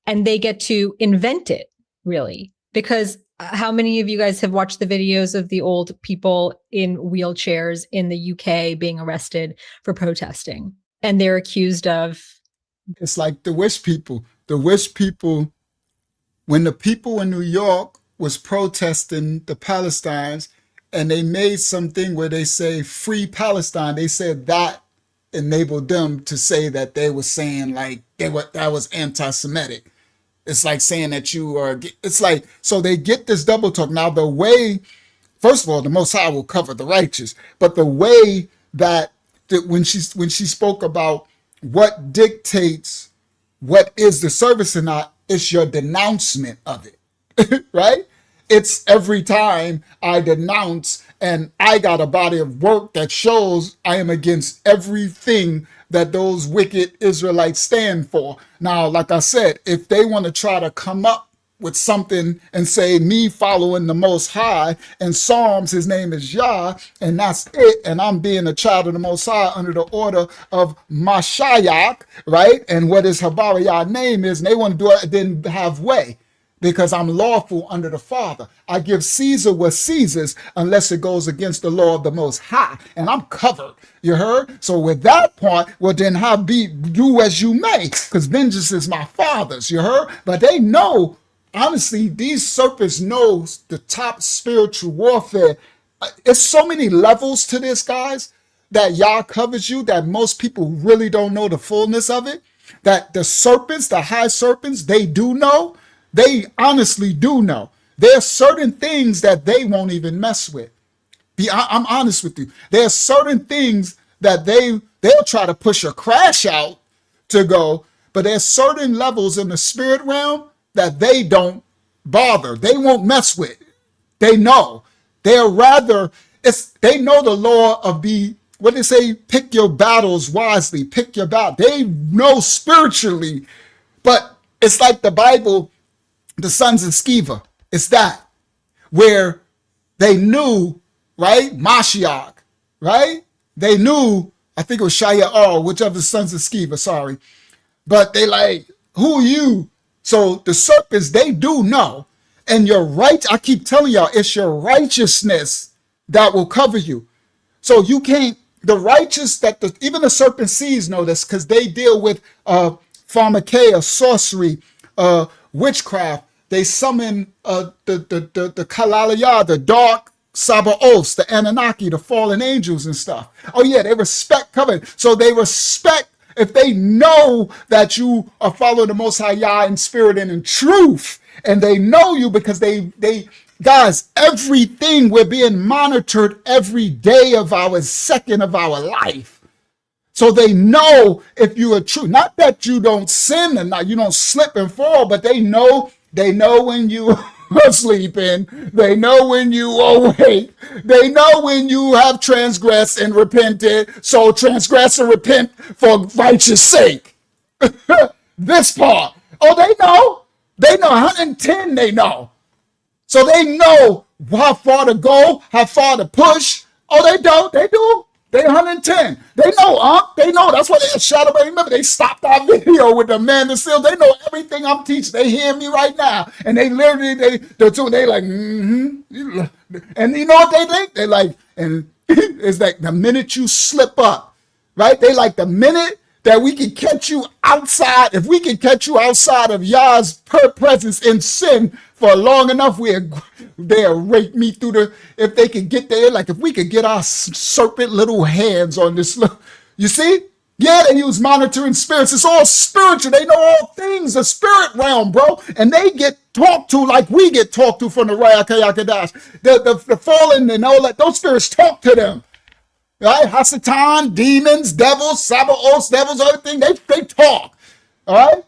and they get to invent it, really. Because how many of you guys have watched the videos of the old people in wheelchairs in the UK being arrested for protesting? And they're accused of. It's like the wish people. The wish people, when the people in New York was protesting the Palestinians, and they made something where they say free Palestine, they said that enabled them to say that they were saying like that was anti-Semitic. It's like saying that you are, it's like, so they get this double talk. Now the way, first of all, the Most High will cover the righteous, but the way that when she spoke about what dictates what is the service or not, it's your denouncement of it, right? It's every time I denounce, and I got a body of work that shows I am against everything that those wicked Israelites stand for. Now, like I said, if they want to try to come up with something and say me following the Most High, and Psalms, his name is Yah, and that's it, and I'm being a child of the Most High under the order of Mashiach, right? And what his Habariyah name is, and they want to do it, then have way, because I'm lawful under the Father. I give Caesar what's Caesar's unless it goes against the law of the Most High, and I'm covered. You heard? So with that part, well then do as you may, because vengeance is my Father's. You heard? But they know. Honestly, these serpents know the top spiritual warfare. It's so many levels to this, guys, that Yah covers you that most people really don't know the fullness of it. That the serpents, the high serpents, they do know. They honestly do know. There are certain things that they won't even mess with. I'm honest with you. There are certain things that they'll try to push a crash out to go, but there's certain levels in the spirit realm that they don't bother. They won't mess with. They know. They're rather, they know the law of what they say, pick your battles wisely, pick your battle. They know spiritually, but it's like the Bible, the sons of Sceva. It's that, where they knew, right? Mashiach, right? They knew, I think it was Shaya, whichever sons of Sceva, sorry. But they like, who are you? So the serpents, they do know. And your right, I keep telling y'all, it's your righteousness that will cover you. So you can't, the righteous that even the serpent sees know this, because they deal with pharmakeia, sorcery, witchcraft. They summon the Kalalaya, the dark Sabaoths, the Anunnaki, the fallen angels and stuff. Oh yeah, they respect covenant. So they respect. If they know that you are following the Most High Yah in spirit and in truth, and they know you because they guys, everything, we're being monitored every day of our second of our life. So they know if you are true, not that you don't sin and not you don't slip and fall, but they know when you are sleeping, they know when you awake, they know when you have transgressed and repented. So transgress and repent for righteous sake. This part. Oh, they know 110, they know. So they know how far to go, how far to push. Oh, they do. They 110. They know, they know. That's why they shot up. Remember, they stopped our video with the man the seal. They know everything I'm teaching. They hear me right now. And they literally, they like, mm-hmm. And you know what they think? They like, and it's like the minute you slip up, right? They like the minute that we can catch you outside. If we can catch you outside of Yah's presence in sin for long enough, they'll rape me through if they can get there, like if we could get our serpent little hands on this, you see? Yeah, they use monitoring spirits. It's all spiritual. They know all things, the spirit realm, bro. And they get talked to like we get talked to from the Rayakayakadash. The fallen and all that, those spirits talk to them. Right? Hasatan, demons, devils, Sabaoths, devils, everything, they talk. All right?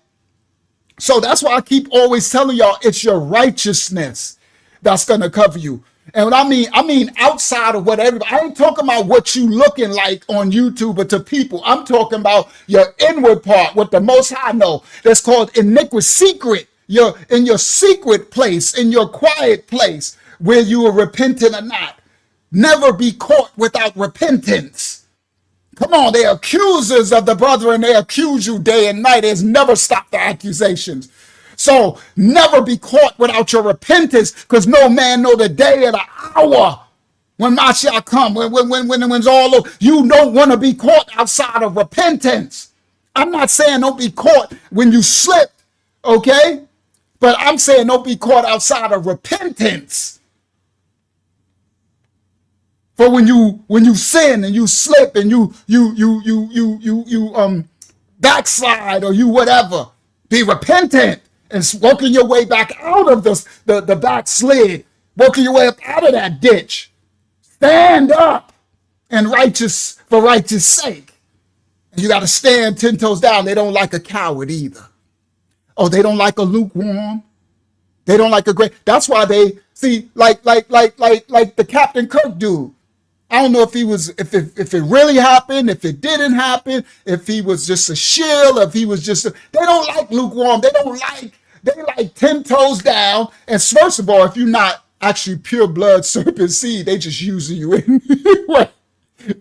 So that's why I keep always telling y'all it's your righteousness that's going to cover you. And what I mean outside of what everybody, I ain't talking about what you looking like on YouTube or to people. I'm talking about your inward part, what the Most High know. That's called iniquity, secret. You're in your secret place, in your quiet place, where you are repentant or not. Never be caught without repentance. Come on, they're accusers of the brethren. They accuse you day and night. There's never stopped the accusations. So never be caught without your repentance, because no man know the day or the hour When Mashiach come, when it's all over, you don't want to be caught outside of repentance. I'm not saying don't be caught when you slip, okay? But I'm saying don't be caught outside of repentance. For when you sin and you slip and you backslide or you whatever, be repentant and working your way back out of the backslid, working your way up out of that ditch. Stand up and for righteous sake. And you got to stand 10 toes down. They don't like a coward either. Oh, they don't like a lukewarm. They don't like a great. That's why they see like the Captain Kirk dude. I don't know if if it really happened, if it didn't happen, if he was just a shill, if he was just they don't like lukewarm. They like 10 toes down. And first of all, if you're not actually pure blood serpent seed, they just using you anyway.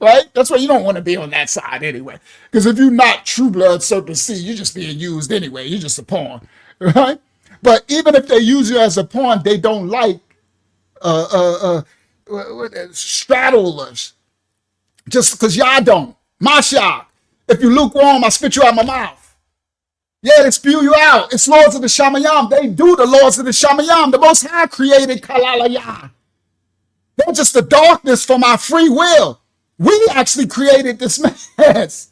Right? That's why you don't want to be on that side anyway. Because if you're not true blood serpent seed, you're just being used anyway. You're just a pawn. Right? But even if they use you as a pawn, they don't like straddlers. Just because y'all don't. Mashiach, if you lukewarm, I spit you out my mouth. Yeah, they spew you out. It's laws of the Shamayam. They do the laws of the Shamayam. The Most High created Kalalaya. They're just the darkness from our free will. We actually created this mess.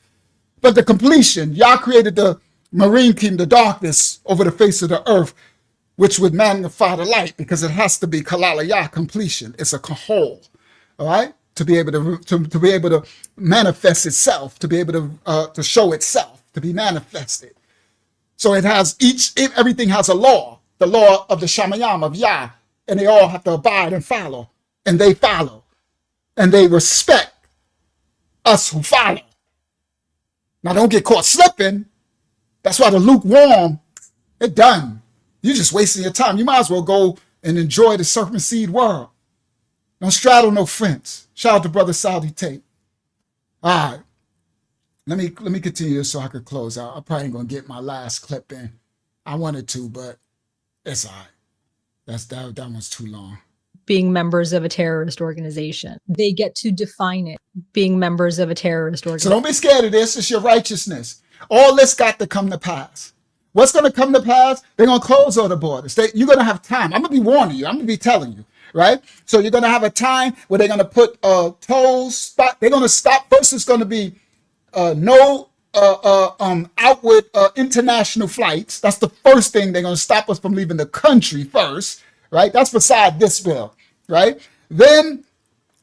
But the completion, Yah created the marine kingdom, the darkness over the face of the earth, which would magnify the light because it has to be Kalalaya, completion. It's a kahol, all right? To be able to be able to manifest itself, to be able to show itself, to be manifested. So it has everything has a law, the law of the Shamayam, of Yah, and they all have to abide and follow, and they follow, and they respect us who follow. Now don't get caught slipping. That's why the lukewarm, it's done. You're just wasting your time. You might as well go and enjoy the serpent seed world. Don't straddle no fence. Shout out to Brother Saudi Tate. All right. Let me continue this so I could close out. I probably ain't gonna get my last clip in. I wanted to, but it's all right. That one's too long. Being members of a terrorist organization. They get to define it. Being members of a terrorist organization. So don't be scared of this. It's your righteousness. All this got to come to pass. What's going to come to pass? They're going to close all the borders. You're going to have time. I'm going to be warning you. I'm going to be telling you, right? So you're going to have a time where they're going to put tolls, spot. They're going to stop. First, it's going to be no outward international flights. That's the first thing. They're going to stop us from leaving the country first, right? That's beside this bill, right? Then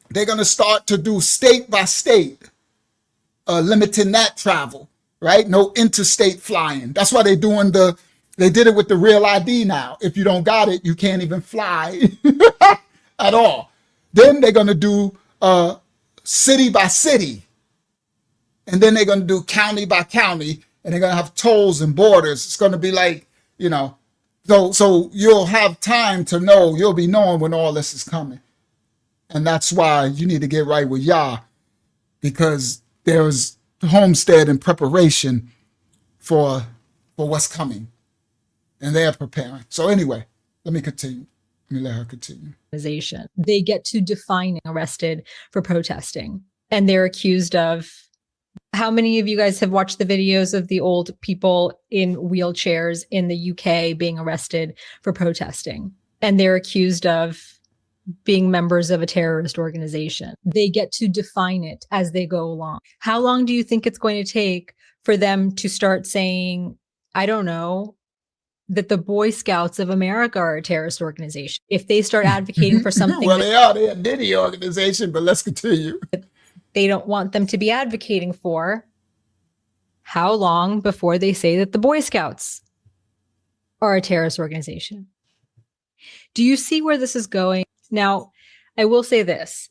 they're going to start to do state by state, limiting that travel, right? No interstate flying. That's why they did it with the real ID now. If you don't got it, you can't even fly at all. Then they're going to do city by city. And then they're going to do county by county, and they're going to have tolls and borders. It's going to be like, so you'll have time to know, you'll be knowing when all this is coming. And that's why you need to get right with Yah, because there's homestead in preparation for what's coming. And they're preparing. So anyway, let me continue. Let me let her continue. They get to define it, arrested for protesting. And they're accused of, how many of you guys have watched the videos of the old people in wheelchairs in the UK being arrested for protesting? And they're accused of being members of a terrorist organization. They get to define it as they go along. How long do you think it's going to take for them to start saying, I don't know, that the Boy Scouts of America are a terrorist organization? If they start advocating for something well, they're a Diddy organization, but let's continue. They don't want them to be advocating for, how long before they say that the Boy Scouts are a terrorist organization? Do you see where this is going? Now, I will say this.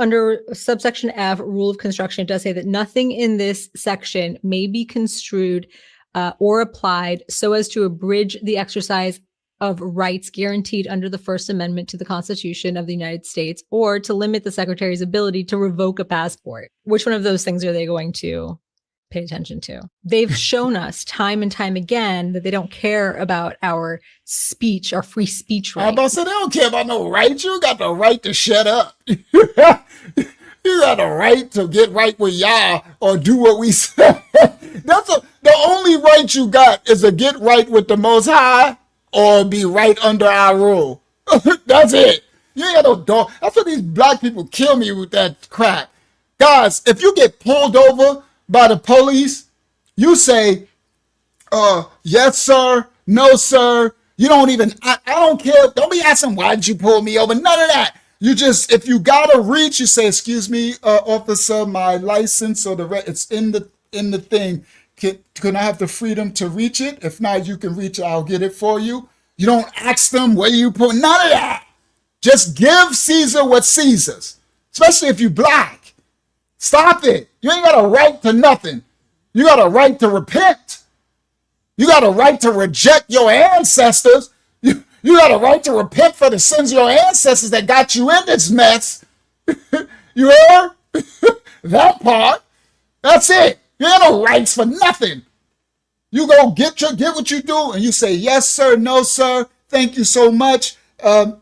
Under subsection F, rule of construction, it does say that nothing in this section may be construed or applied so as to abridge the exercise of rights guaranteed under the First Amendment to the Constitution of the United States, or to limit the Secretary's ability to revoke a passport. Which one of those things are they going to pay attention to. They've shown us time and time again that they don't care about our speech, our free speech I'm right. about to say, they don't care about no right. You got the right to shut up. You got a right to get right with y'all or do what we say. The only right you got is to get right with the Most High or be right under our rule. That's it. You ain't got no dog. That's what these black people kill me with that crap. Guys, if you get pulled over by the police, you say, yes, sir, no, sir. You don't even, I don't care. Don't be asking, why did you pull me over? None of that. You just, if you gotta reach, you say, excuse me, officer, my license or it's in the thing. Can I have the freedom to reach it? If not, you can reach it. I'll get it for you. You don't ask them where you put, none of that. Just give Caesar what's Caesar's, especially if you black. Stop it. You ain't got a right to nothing. You got a right to repent. You got a right to reject your ancestors. You got a right to repent for the sins of your ancestors that got you in this mess. You heard? That part. That's it. You ain't no rights for nothing. You go get what you do, and you say, yes, sir, no, sir, thank you so much.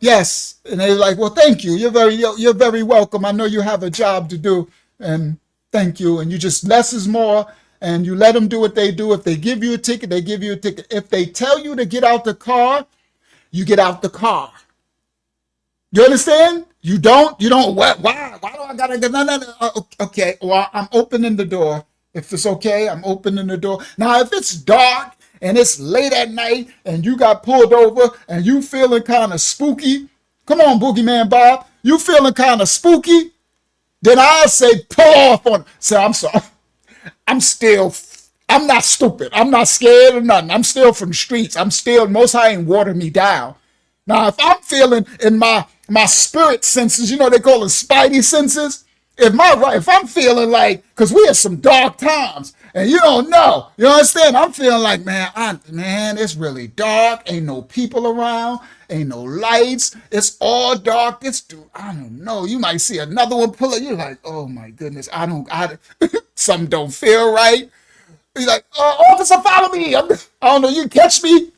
Yes. And they're like, well, thank you. You're very welcome. I know you have a job to do, and thank you. And you just less is more, and you let them do what they do. If they give you a ticket, they give you a ticket. If they tell you to get out the car, you get out the car. You understand? You don't, what? Why do I gotta get, no. Okay, well, I'm opening the door. If it's okay, I'm opening the door. Now, if it's dark and it's late at night and you got pulled over and you feeling kind of spooky, come on, Boogeyman Bob, you feeling kind of spooky, then I'll say, pull off on it. Say, I'm sorry. I'm not stupid. I'm not scared of nothing. I'm still from the streets. Most High ain't water me down. Now, if I'm feeling in my spirit senses, they call it spidey senses. If I'm feeling like, because we had some dark times, and you don't know, you understand? I'm feeling like, man, it's really dark. Ain't no people around. Ain't no lights. It's all dark. I don't know. You might see another one pull it. You're like, oh my goodness, something don't feel right. He's like, officer, follow me. I don't know. You catch me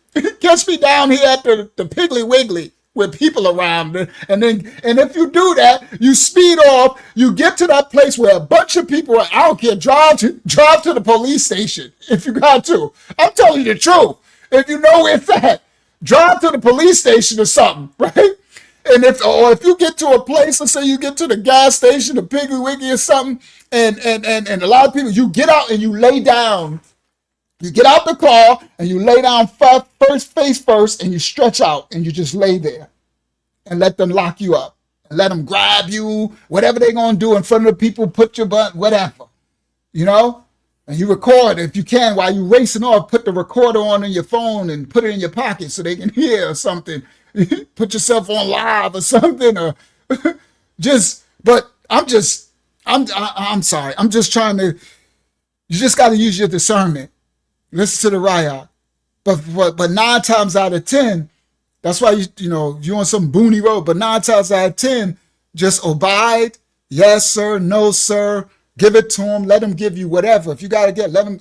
down here at the Piggly Wiggly with people around. And if you do that, you speed off, you get to that place where a bunch of people are, I don't care, drive to the police station if you got to. I'm telling you the truth. If you know where it's at, drive to the police station or something, right? And if you get to a place, let's say you get to the gas station, the Piggly Wiggly or something, and a lot of people, you get out and you lay down. You get out the car and you lay down face first, and you stretch out and you just lay there and let them lock you up and let them grab you, whatever they're going to do in front of the people, put your butt, whatever, and you record if you can while you're racing off, put the recorder on in your phone and put it in your pocket so they can hear or something. Put yourself on live or something, or I'm sorry. I'm just trying to, you just got to use your discernment. Listen to the riot. But 9 times out of 10, that's why you're on some boony road, but 9 times out of 10, just abide. Yes, sir. No, sir. Give it to them. Let them give you whatever. If you got to let them,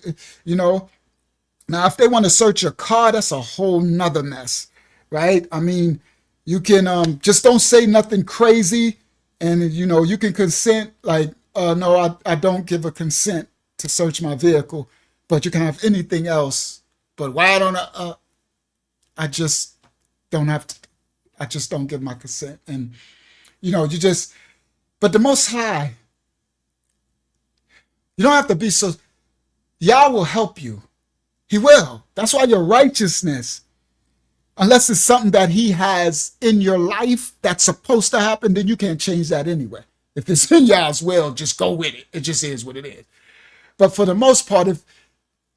Now, if they want to search your car, that's a whole nother mess, right? I mean, you can just don't say nothing crazy, and, you can consent like, no, I don't give a consent to search my vehicle, but you can have anything else. But why don't I just don't have to, I just don't give my consent. And, but the Most High, you don't have to be so, Yah will help you. He will. That's why your righteousness, unless it's something that he has in your life that's supposed to happen, then you can't change that anyway. If it's in Yah's will, just go with it. It just is what it is. But for the most part,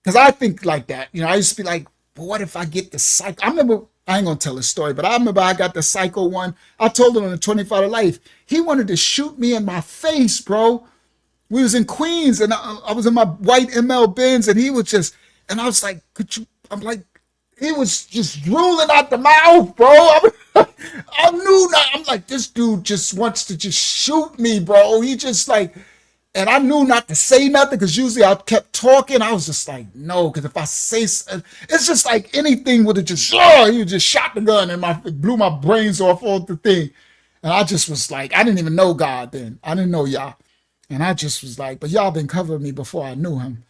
because I think like that, I used to be like, but what if I get the psycho? I remember, I ain't going to tell a story, but I remember I got the psycho one. I told him on the 25 to life, he wanted to shoot me in my face, bro. We was in Queens, and I was in my white ML Benz, and he was just, and I was like, he was just drooling out the mouth, bro. I knew not. I'm like, this dude just wants to just shoot me, bro. He just like, And I knew not to say nothing because usually I kept talking. I was just like, no, because if I say, it's just like anything would have just, you just shot the gun and it blew my brains off all the thing. And I just was like, I didn't even know God then. I didn't know y'all. And I just was like, but y'all been covering me before I knew him.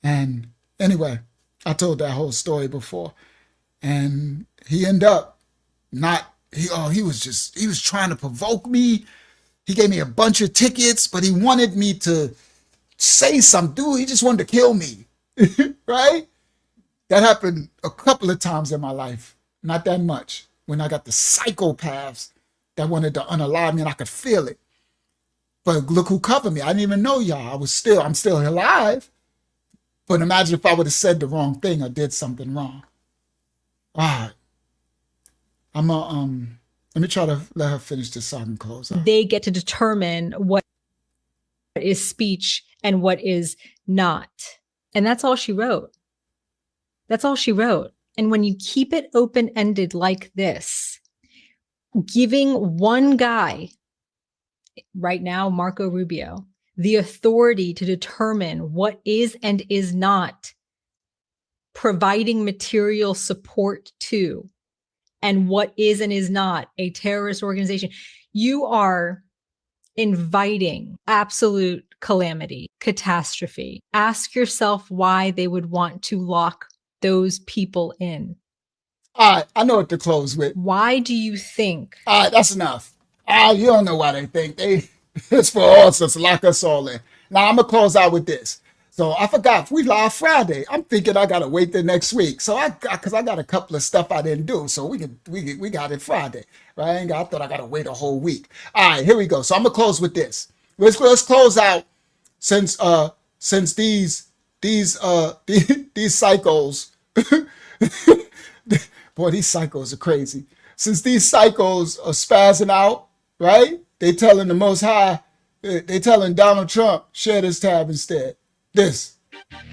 And anyway, I told that whole story before. And he ended up he was trying to provoke me. He gave me a bunch of tickets, but he wanted me to say something. Dude, he just wanted to kill me, right? That happened a couple of times in my life, not that much, when I got the psychopaths that wanted to unalive me and I could feel it. But look who covered me. I didn't even know y'all. I'm still alive. But imagine if I would have said the wrong thing or did something wrong. All right. Let me try to let her finish this so I can close out. They get to determine what is speech and what is not. And that's all she wrote. That's all she wrote. And when you keep it open-ended like this, giving one guy, right now, Marco Rubio, the authority to determine what is and is not providing material support to, and what is and is not a terrorist organization, you are inviting absolute calamity, catastrophe. Ask yourself why they would want to lock those people in. All right, I know what to close with. Why do you think? All right, that's enough. You don't know why they think. It's for us to lock us all in. Now, I'm going to close out with this. So I forgot, we live Friday. I'm thinking I got to wait till next week. So because I got a couple of stuff I didn't do. So we got it Friday, right? I thought I got to wait a whole week. All right, here we go. So I'm going to close with this. Let's close out since these psychos, boy, these psychos are crazy. Since these psychos are spazzing out, right? They telling the Most High, they telling Donald Trump, share this tab instead. This.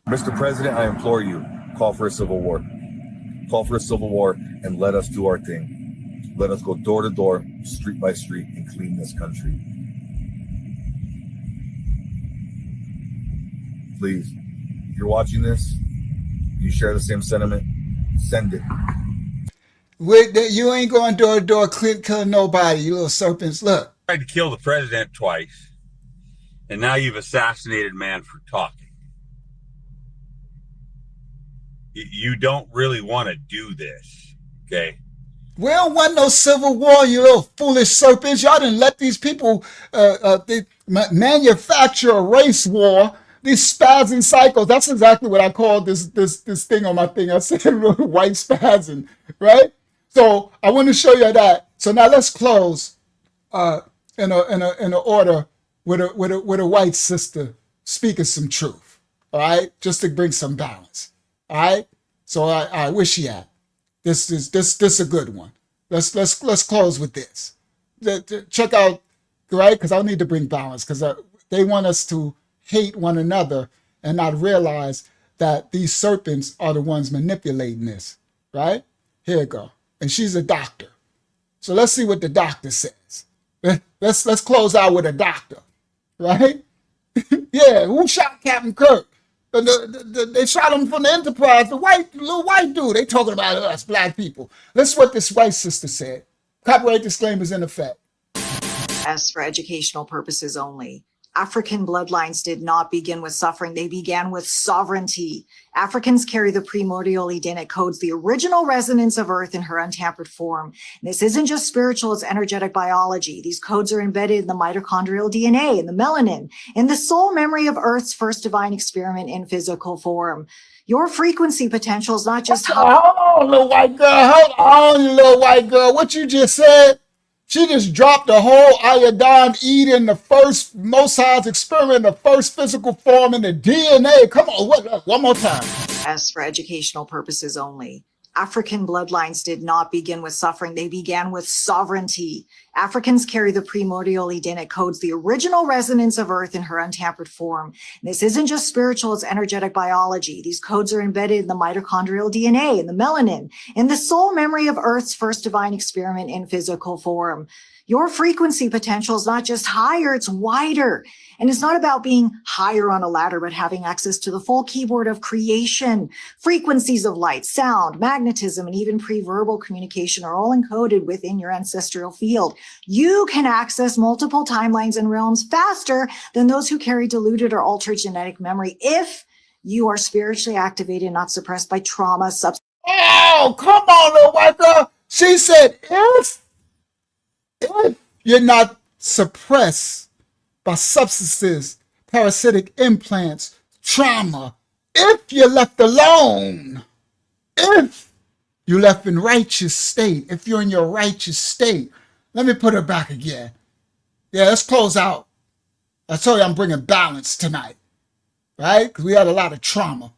Mr. President, I implore you, call for a civil war. Call for a civil war and let us do our thing. Let us go door to door, street by street, and clean this country. Please, if you're watching this, you share the same sentiment, send it. You ain't going door to door killing nobody, you little serpents. Look. Tried to kill the president twice, and now you've assassinated man for talking. You don't really want to do this, okay? We don't want no civil war, you little foolish serpents. Y'all didn't let these people manufacture a race war. These spazzing cycles. That's exactly what I called this thing on my thing. I said white spazzing, right? So I want to show you that. So now let's close in a order with a white sister speaking some truth. All right, just to bring some balance. All right. So I wish you had. This is a good one. Let's close with this. Check out, right? Because I need to bring balance because they want us to hate one another and not realize that these serpents are the ones manipulating this, right? Here you go. And she's a doctor. So let's see what the doctor says. Let's close out with a doctor, right? Yeah, who shot Captain Kirk? They shot him from the Enterprise, the little white dude. They talking about us, black people. Let's see what this white sister said. Copyright disclaimers in effect. As for educational purposes only. African bloodlines did not begin with suffering. They began with sovereignty. Africans carry the primordial Edenic codes, the original resonance of Earth in her untampered form. And this isn't just spiritual, it's energetic biology. These codes are embedded in the mitochondrial DNA, in the melanin, in the soul memory of Earth's first divine experiment in physical form. Your frequency potential is not just... Hold on, little white girl. Hold on, little white girl. What you just said? She just dropped the whole iodine Eden, the first Most High's experiment, the first physical form in the DNA. Come on, one more time. As for educational purposes only. African bloodlines did not begin with suffering. They began with sovereignty. Africans carry the primordial Edenic codes, the original resonance of Earth in her untampered form. And this isn't just spiritual, it's energetic biology. These codes are embedded in the mitochondrial DNA, in the melanin, in the soul memory of Earth's first divine experiment in physical form. Your frequency potential is not just higher, it's wider. And it's not about being higher on a ladder, but having access to the full keyboard of creation. Frequencies of light, sound, magnetism, and even pre-verbal communication are all encoded within your ancestral field. You can access multiple timelines and realms faster than those who carry diluted or altered genetic memory if you are spiritually activated, not suppressed by trauma, substance. Oh, come on, little white girl. She said, if you're not suppressed by substances, parasitic implants, trauma, if you're left alone, if you left in righteous state, if you're in your righteous state. Let me put it back again. Yeah, let's close out. I told you I'm bringing balance tonight, right? Because we had a lot of trauma.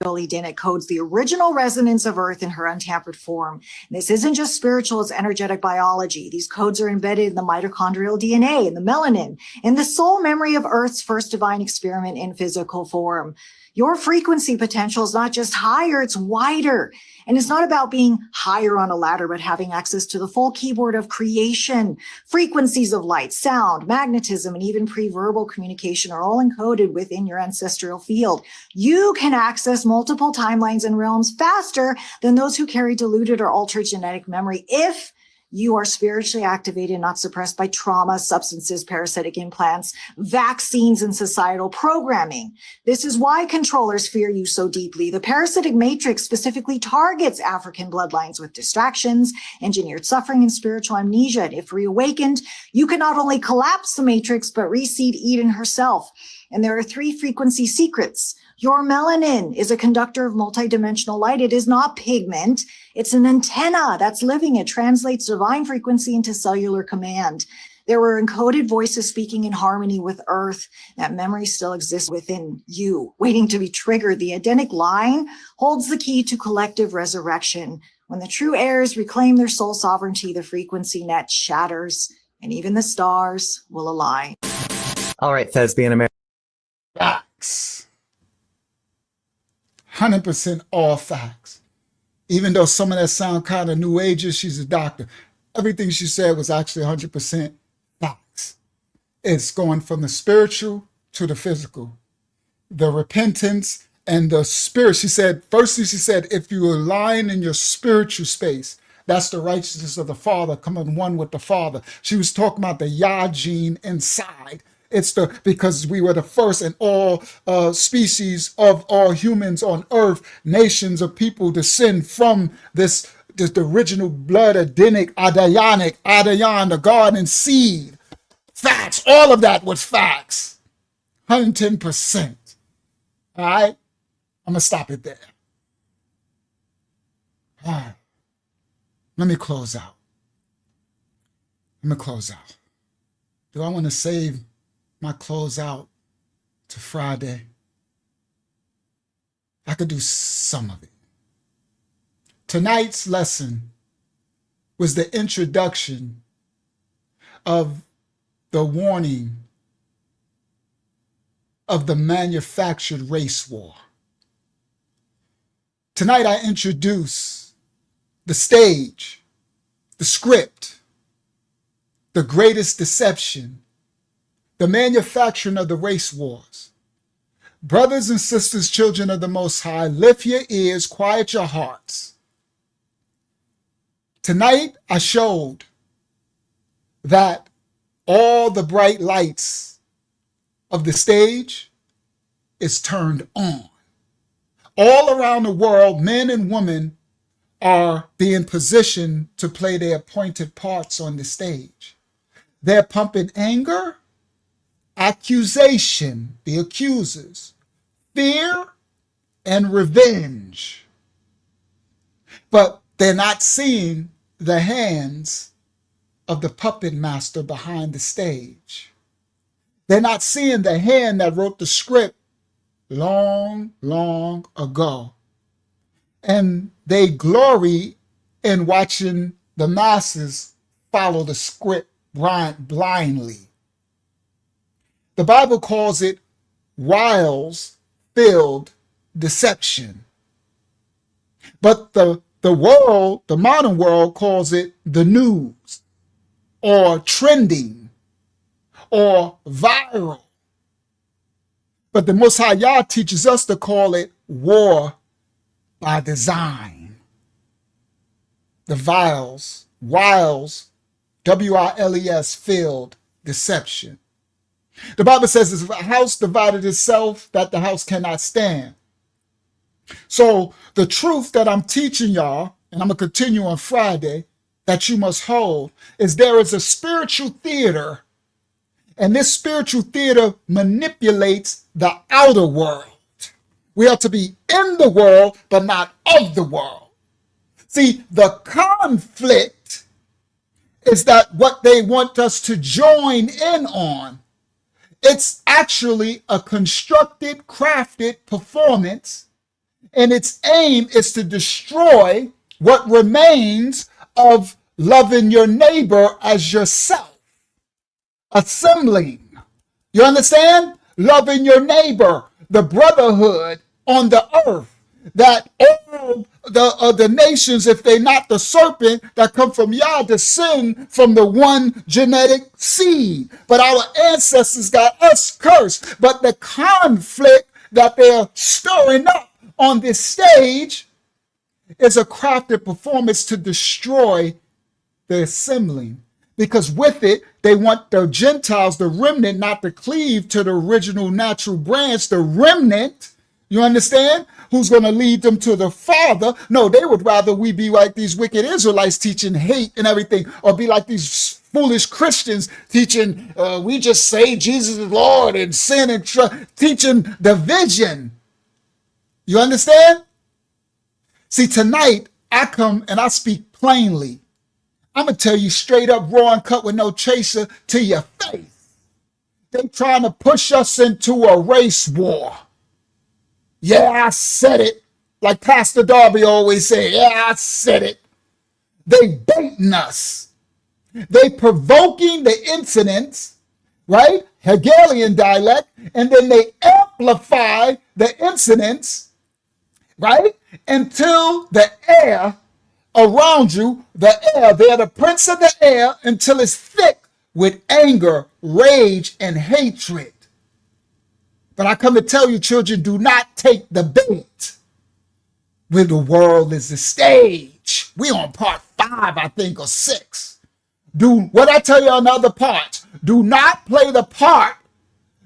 It codes the original resonance of Earth in her untampered form. This isn't just spiritual, it's energetic biology. These codes are embedded in the mitochondrial DNA, in the melanin, in the soul memory of Earth's first divine experiment in physical form. Your frequency potential is not just higher, it's wider. And it's not about being higher on a ladder, but having access to the full keyboard of creation. Frequencies of light, sound, magnetism, and even pre-verbal communication are all encoded within your ancestral field. You can access multiple timelines and realms faster than those who carry diluted or altered genetic memory if you are spiritually activated, not suppressed by trauma, substances, parasitic implants, vaccines, and societal programming. This is why controllers fear you so deeply. The parasitic matrix specifically targets African bloodlines with distractions, engineered suffering, and spiritual amnesia. And if reawakened, you can not only collapse the matrix, but reseed Eden herself. And there are 3 frequency secrets. Your melanin is a conductor of multidimensional light. It is not pigment. It's an antenna that's living. It translates divine frequency into cellular command. There were encoded voices speaking in harmony with Earth. That memory still exists within you, waiting to be triggered. The Edenic line holds the key to collective resurrection. When the true heirs reclaim their soul sovereignty, the frequency net shatters, and even the stars will align. All right, Thespian America. Facts. 100% all facts. Even though some of that sound kind of new ages, she's a doctor. Everything she said was actually 100% facts. It's going from the spiritual to the physical. The repentance and the spirit. She said, firstly, she said, if you align in your spiritual space, that's the righteousness of the Father, coming one with the Father. She was talking about the Yah gene inside. It's because we were the first in all species of all humans on earth, nations of people descend from the original blood, Adenic, Adayan, the garden seed. Facts. All of that was facts. 110%. All right? I'm going to stop it there. All right. Let me close out. Do I want to save my close out to Friday? I could do some of it. Tonight's lesson was the introduction of the warning of the manufactured race war. Tonight I introduce the stage, the script, the greatest deception, the manufacturing of the race wars. Brothers and sisters, children of the Most High, lift your ears, quiet your hearts. Tonight, I showed that all the bright lights of the stage is turned on. All around the world, men and women are being positioned to play their appointed parts on the stage. They're pumping anger, accusation, the accusers, fear, and revenge. But they're not seeing the hands of the puppet master behind the stage. They're not seeing the hand that wrote the script long, long ago. And they glory in watching the masses follow the script blindly. The Bible calls it wiles-filled deception. But the world, the modern world, calls it the news. or trending or viral. But the Most High Yah teaches us to call it war by design. The wiles, W-I-L-E-S, filled deception. The Bible says, if a house divided itself, that the house cannot stand. So the truth that I'm teaching y'all, and I'm going to continue on Friday, that you must hold, is there is a spiritual theater, and this spiritual theater manipulates the outer world. We are to be in the world, but not of the world. See, the conflict is that what they want us to join in on. It's actually a constructed, crafted performance, and its aim is to destroy what remains of loving your neighbor as yourself. Assembling. You understand? Loving your neighbor, the brotherhood on the earth, that all the nations, if they're not the serpent that come from Yah, descend from the one genetic seed. But our ancestors got us cursed. But the conflict that they're stirring up on this stage is a crafted performance to destroy the assembling. Because with it, they want the Gentiles, the remnant, not to cleave to the original natural branch, the remnant, you understand, who's going to lead them to the Father. No, they would rather we be like these wicked Israelites teaching hate and everything, or be like these foolish Christians teaching, we just say Jesus is Lord and sin and teaching division. You understand? See, tonight I come and I speak plainly. I'm going to tell you straight up, raw and cut with no chaser to your face. They trying to push us into a race war. Yeah, I said it. Like Pastor Darby always said, yeah, I said it. They baiting us. They provoking the incidents, right? Hegelian dialect, and then they amplify the incidents, right? Until the air around you, they're the prince of the air until it's thick with anger, rage, and hatred. But I come to tell you, children, do not take the bait. When the world is the stage. We on part 5, I think, or 6. Do what I tell you on the other parts. Do not play the part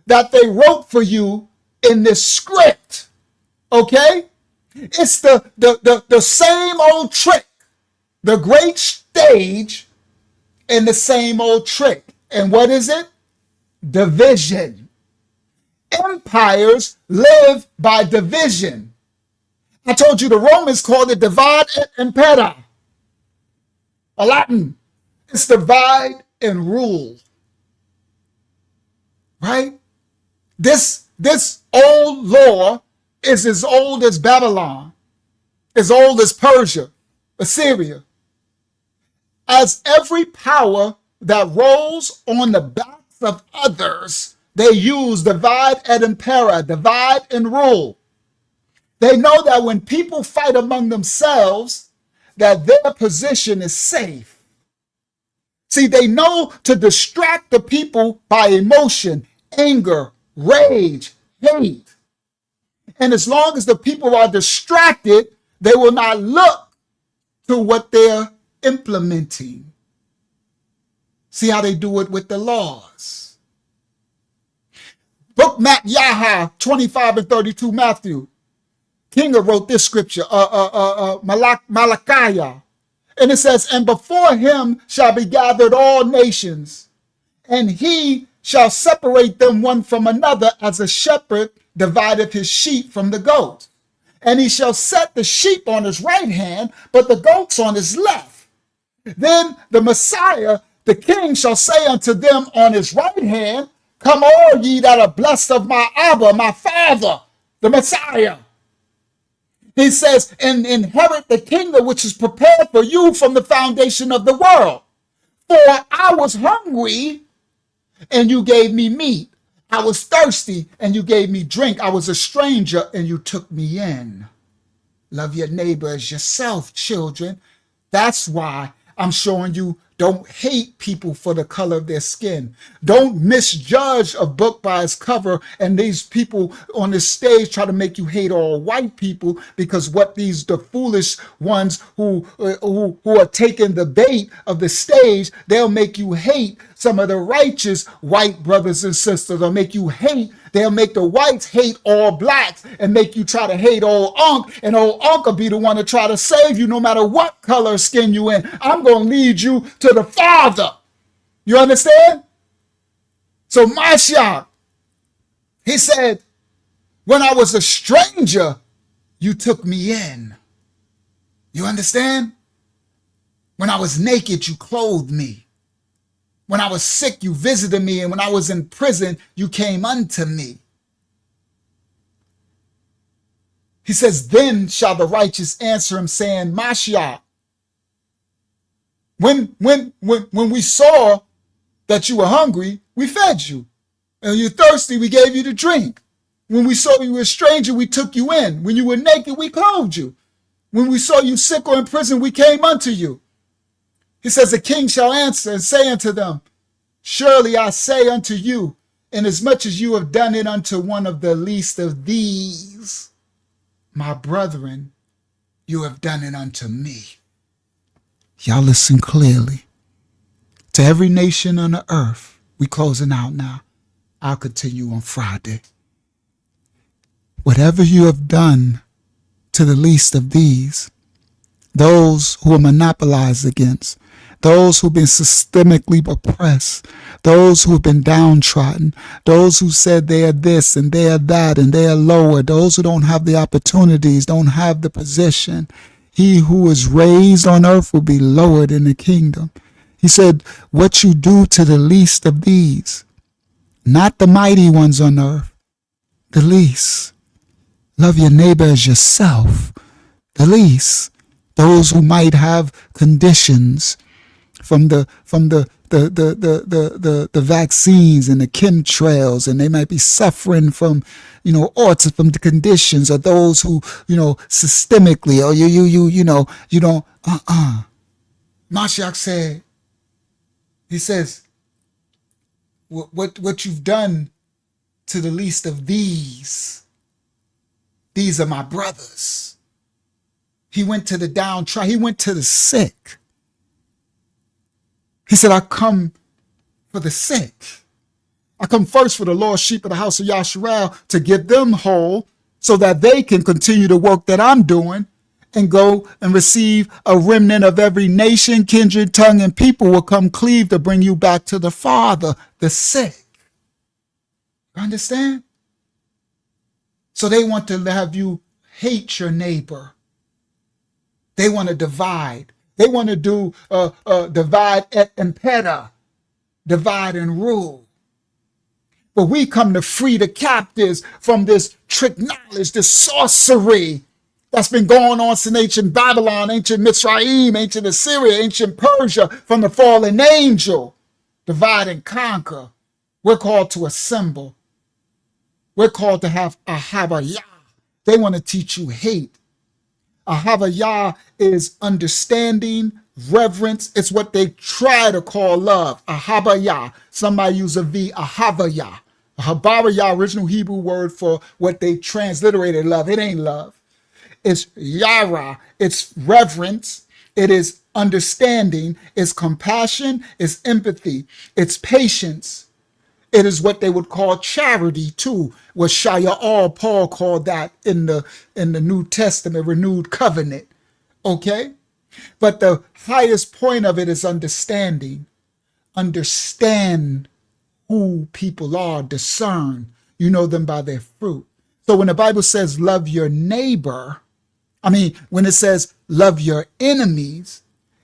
that they wrote for you in this script. Okay? It's the same old trick. The great stage and the same old trick. And what is it? Division. Empires live by division. I told you the Romans called it divide et impera. A Latin. It's divide and rule. Right? This old law is as old as Babylon, as old as Persia, Assyria. As every power that rolls on the backs of others, they use divide et impera, divide and rule. They know that when people fight among themselves, that their position is safe. See, they know to distract the people by emotion, anger, rage, hate. And as long as the people are distracted, they will not look to what they're implementing. See how they do it with the laws. Book Yaha 25 and 32 Matthew. Kinga wrote this scripture, Malachiah. And it says, and before him shall be gathered all nations, and he shall separate them one from another as a shepherd divideth his sheep from the goats. And he shall set the sheep on his right hand, but the goats on his left. Then the Messiah, the king, shall say unto them on his right hand, come all ye that are blessed of my Abba, my Father, the Messiah. He says, and inherit the kingdom which is prepared for you from the foundation of the world. For I was hungry, and you gave me meat. I was thirsty, and you gave me drink. I was a stranger, and you took me in. Love your neighbor as yourself, children. That's why I'm showing you Don't hate people for the color of their skin. Don't misjudge a book by its cover. And these people on this stage try to make you hate all white people, because the foolish ones who are taking the bait of the stage, they'll make you hate some of the righteous white brothers and sisters. They'll make the whites hate all blacks and make you try to hate old Unc, and old Unc will be the one to try to save you no matter what color skin you in. I'm going to lead you to the Father. You understand? So Mashiach, he said, when I was a stranger, you took me in. You understand? When I was naked, you clothed me. When I was sick, you visited me. And when I was in prison, you came unto me. He says, then shall the righteous answer him, saying, Mashiach, when we saw that you were hungry, we fed you. And you're thirsty, we gave you to drink. When we saw you were a stranger, we took you in. When you were naked, we clothed you. When we saw you sick or in prison, we came unto you. He says, the king shall answer and say unto them, surely I say unto you, inasmuch as you have done it unto one of the least of these, my brethren, you have done it unto me. Y'all listen clearly. To every nation on the earth, we closing out now. I'll continue on Friday. Whatever you have done to the least of these, those who are monopolized against, those who've been systemically oppressed, those who've been downtrodden, those who said they are this and they are that and they are lower, those who don't have the opportunities, don't have the position. He who is raised on earth will be lowered in the kingdom. He said, what you do to the least of these, not the mighty ones on earth, the least. Love your neighbor as yourself, the least. Those who might have conditions from the vaccines and the chemtrails, and they might be suffering from, autism, from the conditions, or those who, systemically, or you don't, Mashiach said, he says, what you've done to the least of these are my brothers. He went to the downtrodden. He went to the sick. He said, I come for the sick. I come first for the lost sheep of the house of Yasharal to get them whole so that they can continue the work that I'm doing and go and receive a remnant of every nation, kindred, tongue, and people will come cleave to bring you back to the Father, the sick. You understand? So they want to have you hate your neighbor. They want to divide. They want to do divide et impera, divide and rule. But we come to free the captives from this trick knowledge, this sorcery that's been going on since ancient Babylon, ancient Mitzrayim, ancient Assyria, ancient Persia, from the fallen angel. Divide and conquer. We're called to assemble. We're called to have a Havayah. They want to teach you hate. A Havayah is understanding, reverence. It's what they try to call love. A Havayah. Somebody use a V, a Havayah. A Habarayah, original Hebrew word for what they transliterated love. It ain't love. It's Yara. It's reverence. It is understanding. It's compassion. It's empathy. It's patience. It is what they would call charity too. Was Shaya'al, Paul called that in the New Testament, renewed covenant. Okay? But the highest point of it is understanding. Understand who people are, discern. You know them by their fruit. So when the Bible says love your neighbor, when it says love your enemies,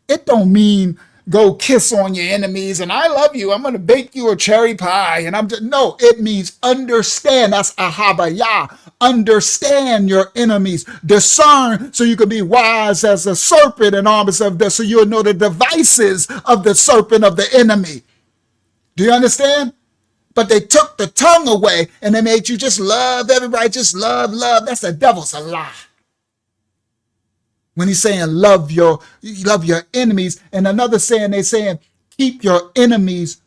it don't mean go kiss on your enemies and I love you. I'm going to bake you a cherry pie. No, it means understand. That's a Habayah. Understand your enemies. Discern so you can be wise as a serpent and harmless of so you'll know the devices of the serpent of the enemy. Do you understand? But they took the tongue away and they made you just love everybody. Just love. That's the devil's a lie. When he's saying love your enemies. And another saying, they're saying keep your enemies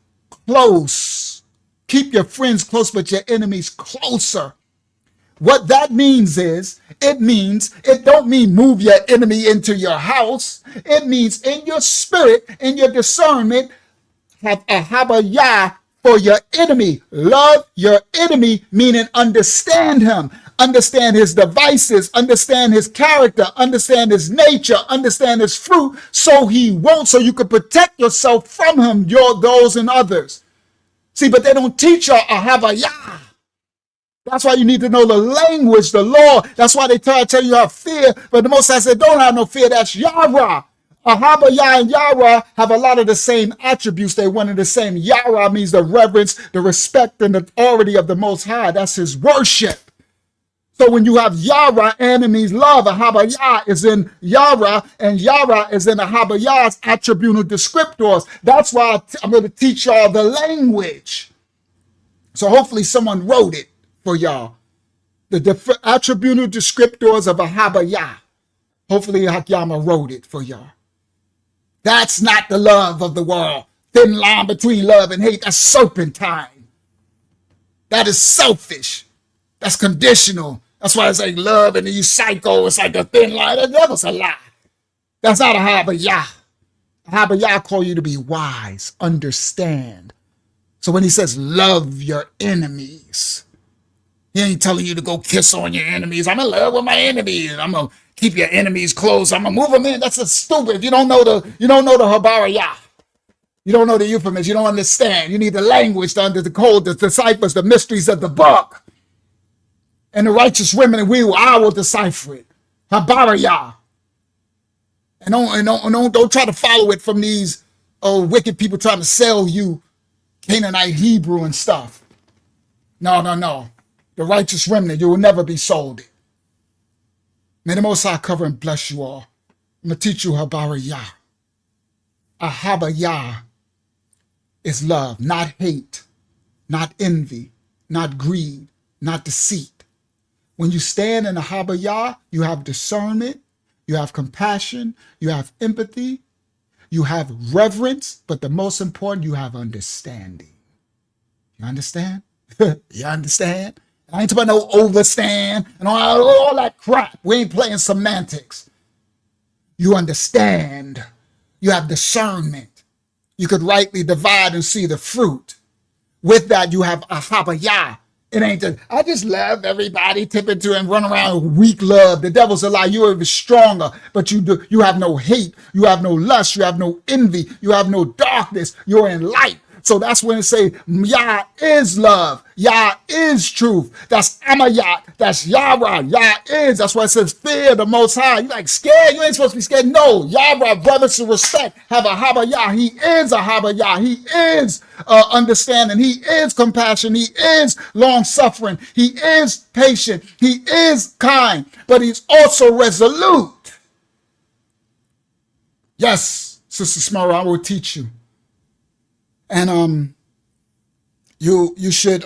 close. Keep your friends close, but your enemies closer. What that means is, it don't mean move your enemy into your house. It means in your spirit, in your discernment, have a habayah for your enemy. Love your enemy, meaning understand him, understand his devices, understand his character, understand his nature, understand his fruit, so you can protect yourself from him, those and others. See, but they don't teach you a habayah. That's why you need to know the language, the law. That's why they try to tell you have fear, but the Most High said, don't have no fear. That's Yara. Ahabaya and Yara have a lot of the same attributes. They one and the same. Yara means the reverence, the respect, and the authority of the Most High. That's his worship. So when you have Yara, enemies love, Ahabaya is in Yara, and Yara is in Ahabaya's attributal descriptors. That's why I'm going to teach y'all the language. So hopefully someone wrote it for y'all. The attributal descriptors of Ahabaya. Hopefully Hakyama wrote it for y'all. That's not the love of the world. Thin line between love and hate. That's serpentine. That is selfish. That's conditional. That's why I say love and you psycho. It's like a thin line. That was a lie. That's not a Habayah. Habayah call you to be wise, understand. So when he says love your enemies, he ain't telling you to go kiss on your enemies. I'm in love with my enemies. I'm gonna keep your enemies close. I'm gonna move them in. That's a stupid. You don't know the Habariyah. You don't know the euphemism. You don't understand. You need the language to understand the disciples, the mysteries of the book. And the righteous women, and I will decipher it. Habariyah. And don't try to follow it from these wicked people trying to sell you Canaanite Hebrew and stuff. No. The righteous remnant, you will never be sold it. May the Most High cover and bless you all. I'm going to teach you Habariyah. Ahabayah is love, not hate, not envy, not greed, not deceit. When you stand in Ahabayah, you have discernment, you have compassion, you have empathy, you have reverence, but the most important, you have understanding. You understand? You understand? I ain't talking about no overstand and all that crap. We ain't playing semantics. You understand. You have discernment. You could rightly divide and see the fruit. With that, you have Ahabayah. It ain't that I just love everybody, tip into and run around with weak love. The devil's a lie. You're even stronger, but you have no hate. You have no lust. You have no envy. You have no darkness. You're in light. So that's when it say, Yah is love. Yah is truth. That's Amayat. That's Yara. Yah is. That's why it says fear the Most High. You like scared? You ain't supposed to be scared. No. Yara, brothers to respect, have a Habayah. He is a Habayah. He is understanding. He is compassion. He is long suffering. He is patient. He is kind. But he's also resolute. Yes, Sister Smara, I will teach you. And you should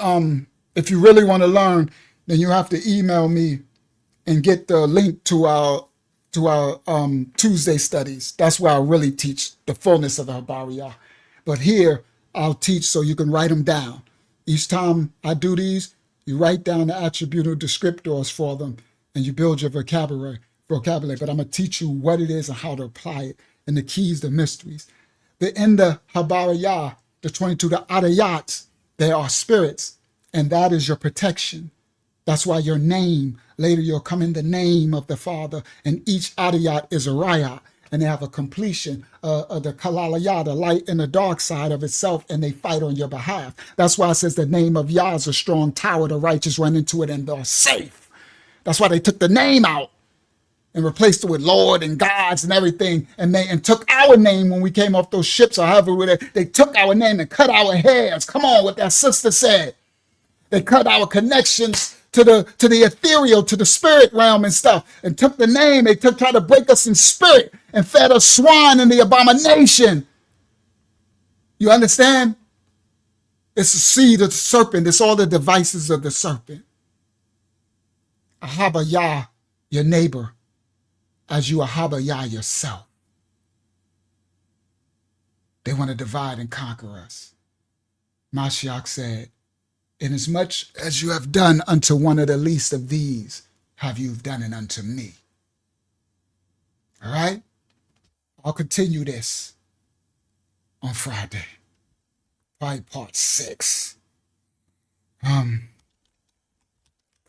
if you really want to learn, then you have to email me and get the link to our Tuesday studies. That's where I really teach the fullness of the Habariyah. But here I'll teach so you can write them down. Each time I do these, you write down the attributal descriptors for them and you build your vocabulary. But I'm going to teach you what it is and how to apply it and the keys, the mysteries. In the Habariyah, the 22, the Adayats, they are spirits, and that is your protection. That's why your name, later you'll come in the name of the Father, and each Adayat is a Rayat, and they have a completion of the Kalalayah, the light and the dark side of itself, and they fight on your behalf. That's why it says the name of Yah is a strong tower, the righteous run into it and they're safe. That's why they took the name out and replaced it with Lord and gods and everything, and took our name when we came off those ships or however they took our name and cut our hairs. Come on, what that sister said. They cut our connections to the ethereal, to the spirit realm and stuff, and took the name. They tried to break us in spirit and fed us swine in the abomination. You understand? It's the seed of the serpent. It's all the devices of the serpent. Ahabayah, your neighbor. as you are Habayah yourself. They want to divide and conquer us. Mashiach said, inasmuch as you have done unto one of the least of these, have you done it unto me. All right? I'll continue this on Friday. Probably part 6.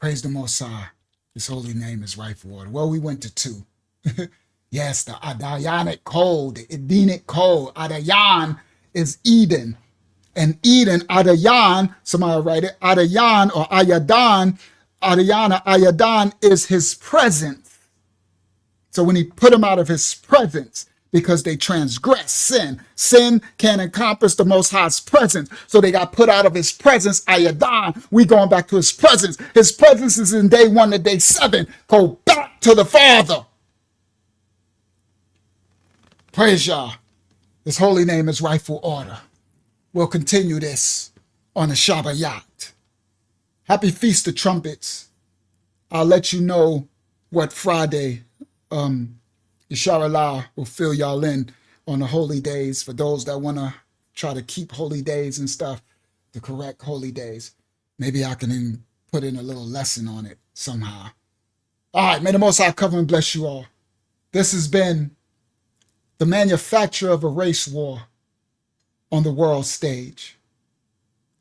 Praise the Most High. His holy name is rightful order. Well, we went to 2. Yes, the Adayanic code, the Edenic code. Adayan is Eden. And Eden, Adayan, somebody write it, Adayan or Ayadan, Adayana, Ayadan is his presence. So when he put them out of his presence, because they transgress sin. Sin can't encompass the Most High's presence. So they got put out of his presence, Ayadan. We going back to his presence. His presence is in day 1 to day 7. Go back to the Father. Praise Yah. His holy name is rightful order. We'll continue this on the Shabbat. Happy Feast of Trumpets. I'll let you know what Friday Yeshua will fill y'all in on the holy days for those that want to try to keep holy days and stuff, the correct holy days. Maybe I can even put in a little lesson on it somehow. All right, may the Most High cover and bless you all. This has been the manufacture of a race war on the world stage.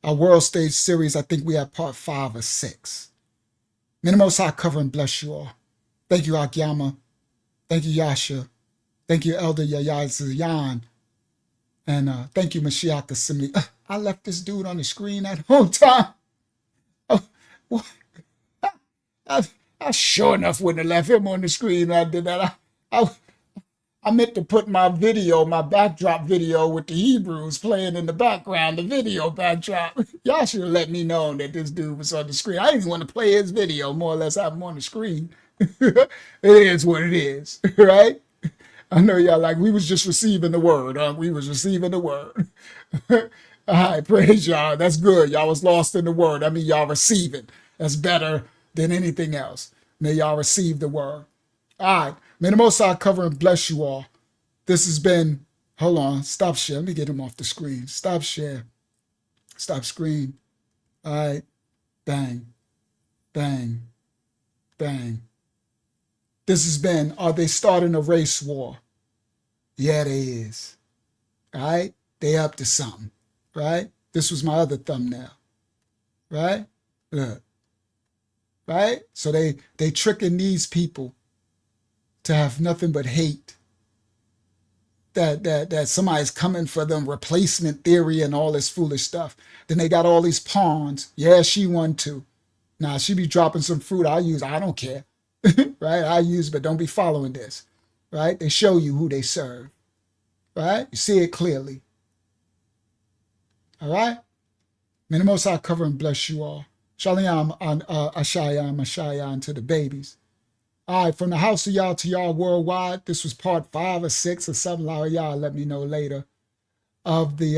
Our world stage series, I think we have part 5 or 6. May the Most High cover and bless you all. Thank you, Akyama. Thank you, Yasha. Thank you, Elder Yaya Zayan. And thank you, Mashiach Assembly. I left this dude on the screen that whole time. Oh, well, I sure enough wouldn't have left him on the screen when I did that. I meant to put my video, my backdrop video with the Hebrews playing in the background, the video backdrop. Y'all should have let me know that this dude was on the screen. I didn't want to play his video, more or less have him on the screen. It is what it is, right? I know y'all like, we was just receiving the word, huh? We was receiving the word. All right, praise y'all. That's good. Y'all was lost in the word. I mean, y'all receiving. That's better than anything else. May y'all receive the word. All right. May the Most High cover and bless you all. This has been, hold on, stop share. Let me get him off the screen. Stop share. Stop screen. All right. Bang. Bang. Bang. This has been, are they starting a race war? Yeah, they is. All right? They up to something, right? This was my other thumbnail, right? Look, right? So they tricking these people to have nothing but hate. That somebody's coming for them, replacement theory and all this foolish stuff. Then they got all these pawns. Yeah, she won too. Nah, she be dropping some fruit. I don't care. Right? I use, but don't be following this. Right? They show you who they serve. Right? You see it clearly. All right? May the Most High cover and bless you all. Shalom on Ashayam to the babies. All right, from the house of y'all to y'all worldwide. This was part 5 or 6 or something. Y'all let me know later of the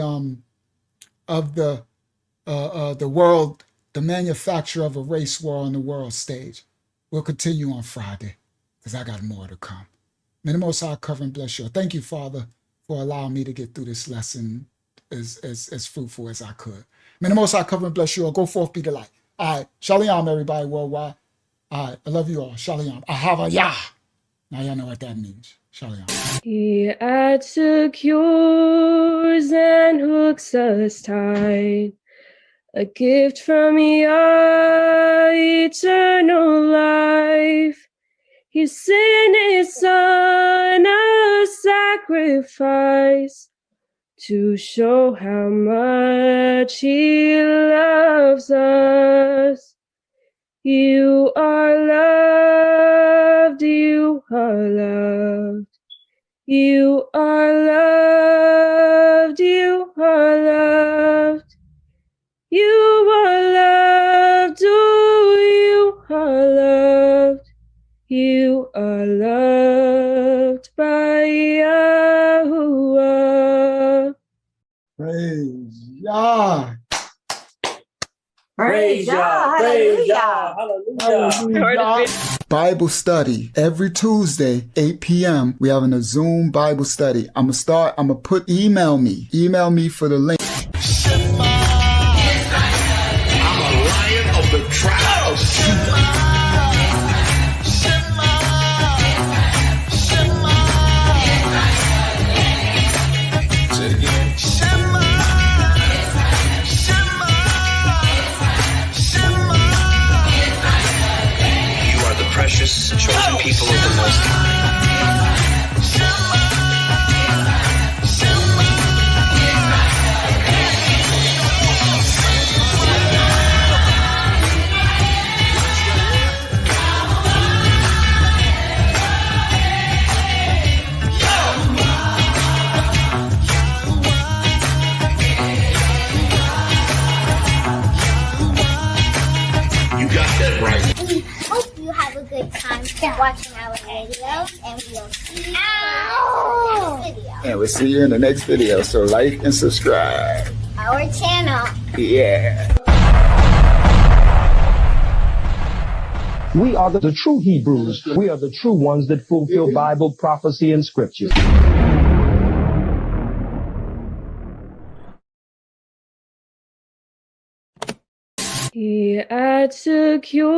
world, the manufacture of a race war on the world stage. We'll continue on Friday because I got more to come. May the Most High cover and bless you. Thank you, Father, for allowing me to get through this lesson as fruitful as I could. May the Most High cover and bless you all. Go forth, be the light. All right. Shalom, everybody worldwide. All right. I love you all. Shalom. Ahavayah. Now y'all know what that means. Shalom. He at secures and hooks us tight. A gift from Yah, eternal life. He sent his son a sacrifice to show how much he loves us. You are loved, you are loved. You are loved, you are loved. You are loved, oh, you are loved. You are loved by Yahuwah. Praise Yah. Praise Yah. Praise Yah. Hallelujah. Hallelujah. Bible study every Tuesday, 8 p.m. We having a Zoom Bible study. I'm gonna put email me for the link. I'm a lion of the tribe of Say it again. You are the precious chosen people of the Most High. We hope you have a good time watching our videos, and we'll see you in the next video. And we'll see you in the next video. So like and subscribe. Our channel. Yeah. We are the true Hebrews. We are the true ones that fulfill Bible prophecy and scripture. He had secured